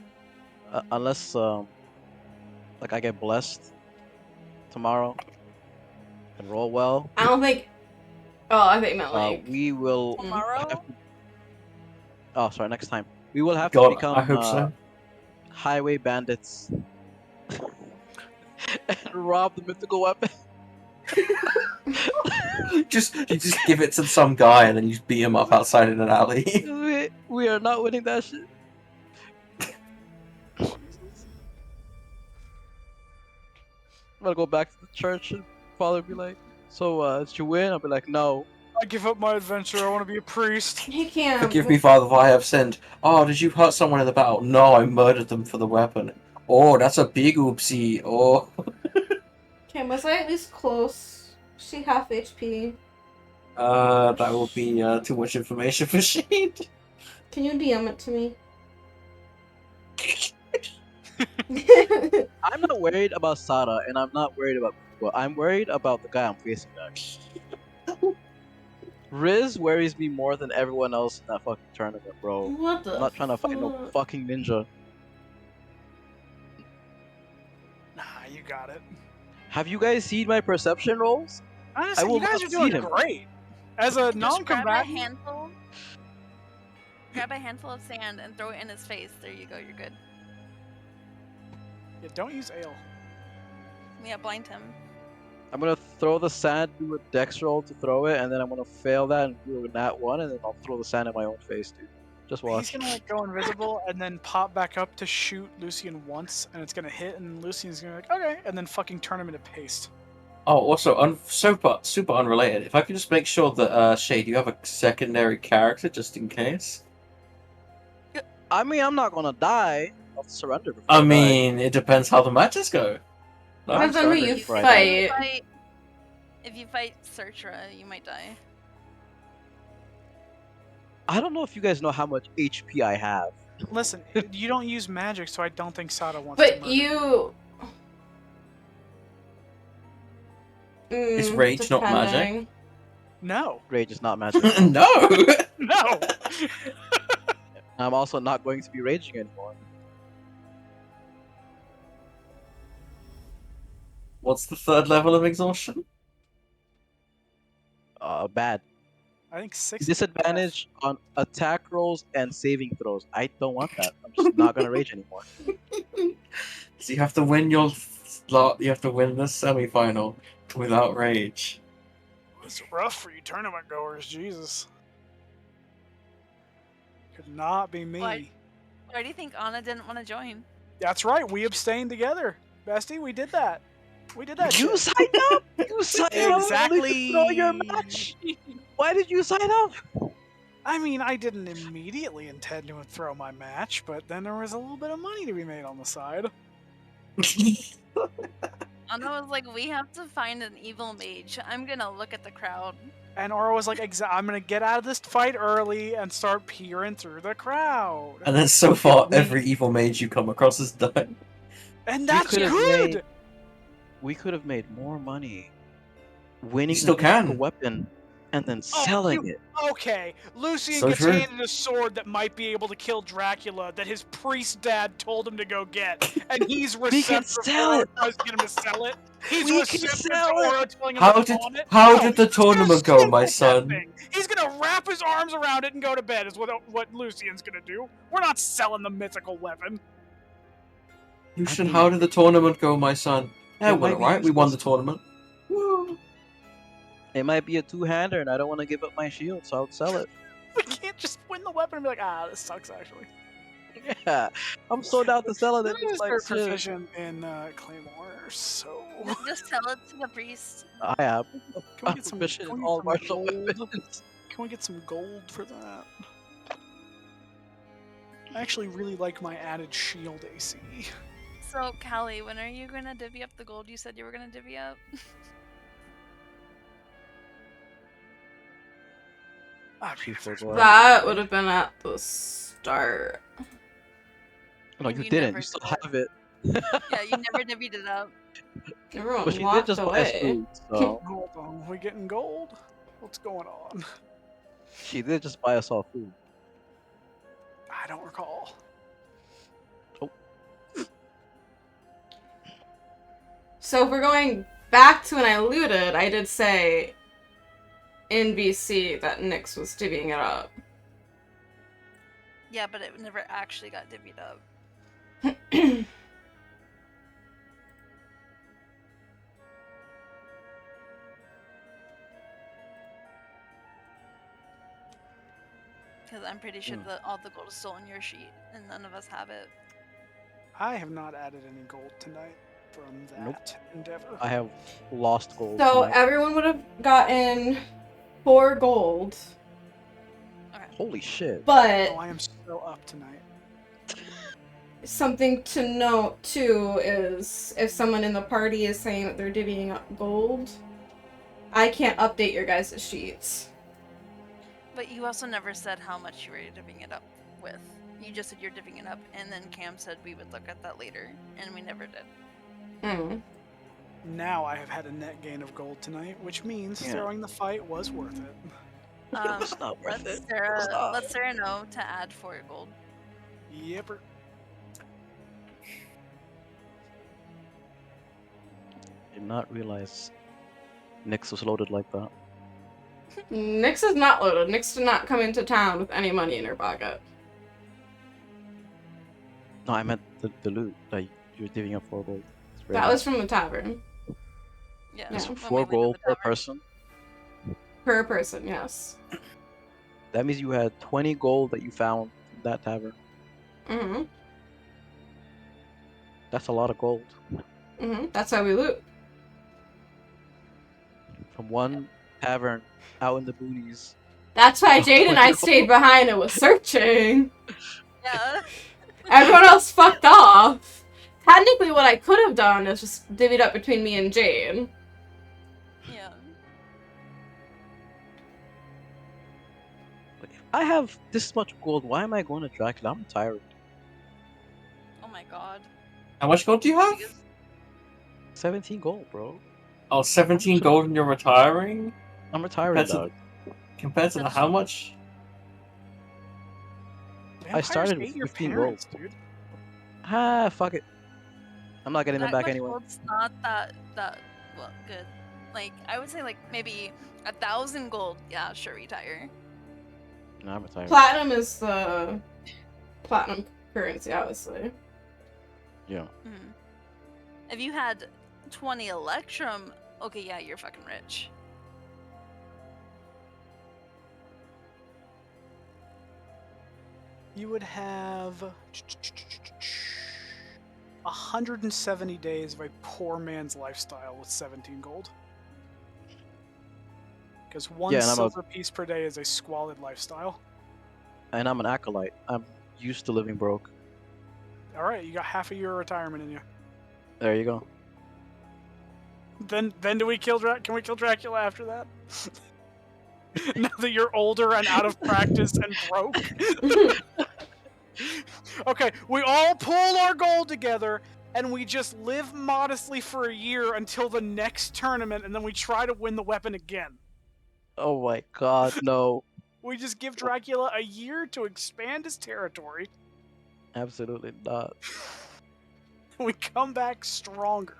unless like I get blessed tomorrow, and roll well, I don't think. Oh, I think meant like. we will Tomorrow? have to. Oh, sorry. Next time, we will have to God, become I hope so. highway bandits and rob the mythical weapon. You just give it to some guy and then you just beat him up outside in an alley. we are not winning that shit. I'm gonna go back to the church and father be like, "So, did you win?" I'll be like, "No." I give up my adventure. I want to be a priest. He can't. Forgive me, Father, if I have sinned. Oh, did you hurt someone in the battle? No, I murdered them for the weapon. Oh, that's a big oopsie. Oh. Okay, was I at least close? She half HP. That will be too much information for Shade. Can you DM it to me? I'm not worried about Sada, and I'm not worried about. Well, I'm worried about the guy I'm facing next. Riz worries me more than everyone else in that fucking tournament, bro. What the? I'm not trying to fight no fuck? fucking ninja. Nah, you got it. Have you guys seen my perception rolls? Honestly, will you guys not are doing see him. great. As a Just grab a non-combatant, handful. Grab a handful of sand and throw it in his face. There you go. You're good. yeah, don't use ale. Yeah, blind him. I'm gonna throw the sand, do a dex roll to throw it, and then I'm gonna fail that and do a nat 1, and then I'll throw the sand in my own face, dude. Just He's watch. gonna like go invisible and then pop back up to shoot Lucian once, and it's gonna hit, and Lucian's gonna be like, okay, and then fucking turn him into paste. Oh, also, super unrelated. If I could just make sure that, Shade, you have a secondary character just in case. I mean, I'm not gonna die. I'll surrender before I die. mean, it depends how the matches go. No? Depends on who surrender you before I die. fight. If you fight Sertra, you might die. I don't know if you guys know how much HP I have. Listen, you don't use magic, so I don't think Sada wants to But murder you. Is rage not magic? depending. No. Rage is not magic. No! No! I'm also not going to be raging anymore. What's the third level of exhaustion? Bad. I think 6. Disadvantage on attack rolls and saving throws. I don't want that. I'm just not gonna rage anymore. So you have to win your slot. You have to win the semi-final without rage. It's rough for you tournament goers, Jesus. Could not be me. Why? Why do you think Anna didn't want to join? That's right, we abstained together. Bestie, we did that. We did that. You shit. signed up. You signed up only to throw your match. Why did you sign up? I mean, I didn't immediately intend to throw my match, but then there was a little bit of money to be made on the side. Anna was like, we have to find an evil mage. I'm gonna look at the crowd. And Aura was like, I'm gonna get out of this fight early and start peering through the crowd. And then so far, every evil mage you come across has died. And that's could've good! We could have made more money winning You still the mythical can. weapon and then Oh, selling you- it. Okay, Lucian So gets true. handed a sword that might be able to kill Dracula that his priest dad told him to go get, and he's We can receptive sell to it. Aura telling him to sell it. He's We can receptive sell to it. Aura telling him How to did pawn it. how No, did the he's gonna tournament go, my swindle that son? thing. He's gonna wrap his arms around it and go to bed. Is what Lucian's gonna do. We're not selling the mythical weapon. Lucian, mean- how did the tournament go, my son? Yeah, It well, might be right. We won the useless. tournament. Woo. It might be a two-hander, and I don't want to give up my shield, so I'll sell it. We can't just win the weapon and be like, this sucks actually. Yeah, I'm so down to sell it. Who It's is like their shit. proficient in Claymore? So Just sell it to the priest. I am. can we I'm get some? proficient Can in we all get martial some gold? weapons. Can we get some gold for that? I actually really like my added shield AC. So, Callie, when are you gonna divvy up the gold you said you were gonna divvy up? I mean, Chief if there's Lord. more- That would have been at the start. No, you You didn't. never You still did. have it. Yeah, you never divvied it up. Everyone But she did walked just buy us away. food, so Hold on, we getting gold? What's going on? she did just buy us all food. I don't recall. So if we're going back to when I looted, I did say in VC that Nyx was divvying it up. Yeah, but it never actually got divvied up. Because I'm pretty sure that all the gold is still on your sheet, and none of us have it. I have not added any gold tonight from that endeavor. I have lost gold. So tonight. everyone would have gotten 4 gold, Holy shit. but Oh, I am so up tonight. something to note too is if someone in the party is saying that they're divvying up gold, I can't update your guys' sheets. But you also never said how much you were divvying it up with. You just said you're divvying it up, and then Cam said we would look at that later, and we never did. Mm. Now I have had a net gain of gold tonight, which means throwing the fight was worth it. It's not worth Let it. let Sarah know to add 4 gold. Yepper. Did not realize Nyx was loaded like that. Nyx is not loaded. Nyx did not come into town with any money in her pocket. No, I meant the loot that you're divvying up 4 gold. That was from the tavern. Yeah. Yeah. It's when 4 we went to gold the per tavern. person. Per person, yes. That means you had 20 gold that you found from that tavern. Mm-hmm. That's a lot of gold. Mm-hmm. That's how we loot. From one tavern out in the boonies. That's why Jade and I 20 stayed behind and was searching. Yeah. Everyone else fucked off. Technically, what I could have done is just divvied up between me and Jade. Yeah. But if I have this much gold, why am I going to Dracula? I'm tired. Oh my god. How much gold do you have? Because 17 gold, bro. Oh, 17 gold and you're retiring? I'm retiring, Compared dog. Compared to the how much? Vampires started ate with your 15 parents, gold. dude. Ah, fuck it. I'm not getting them that back much anyway. gold's not that well good. Like I would say like maybe 1,000 gold. Yeah, sure, retire. No, I'm retiring. Platinum is the platinum currency, obviously. Yeah. Mhm. If you had 20 Electrum, okay, yeah, you're fucking rich. You would have 170 days of a poor man's lifestyle with 17 gold. Because one Yeah, and I'm a- silver piece per day is a squalid lifestyle. And I'm an acolyte. I'm used to living broke. All right, you got half of your retirement in you. There you go. Then do we kill Can we kill Dracula after that? Now that you're older and out of practice and broke. Okay, we all pull our gold together and we just live modestly for a year until the next tournament, and then we try to win the weapon again. Oh my god, no. We just give Dracula a year to expand his territory. Absolutely not. We come back stronger.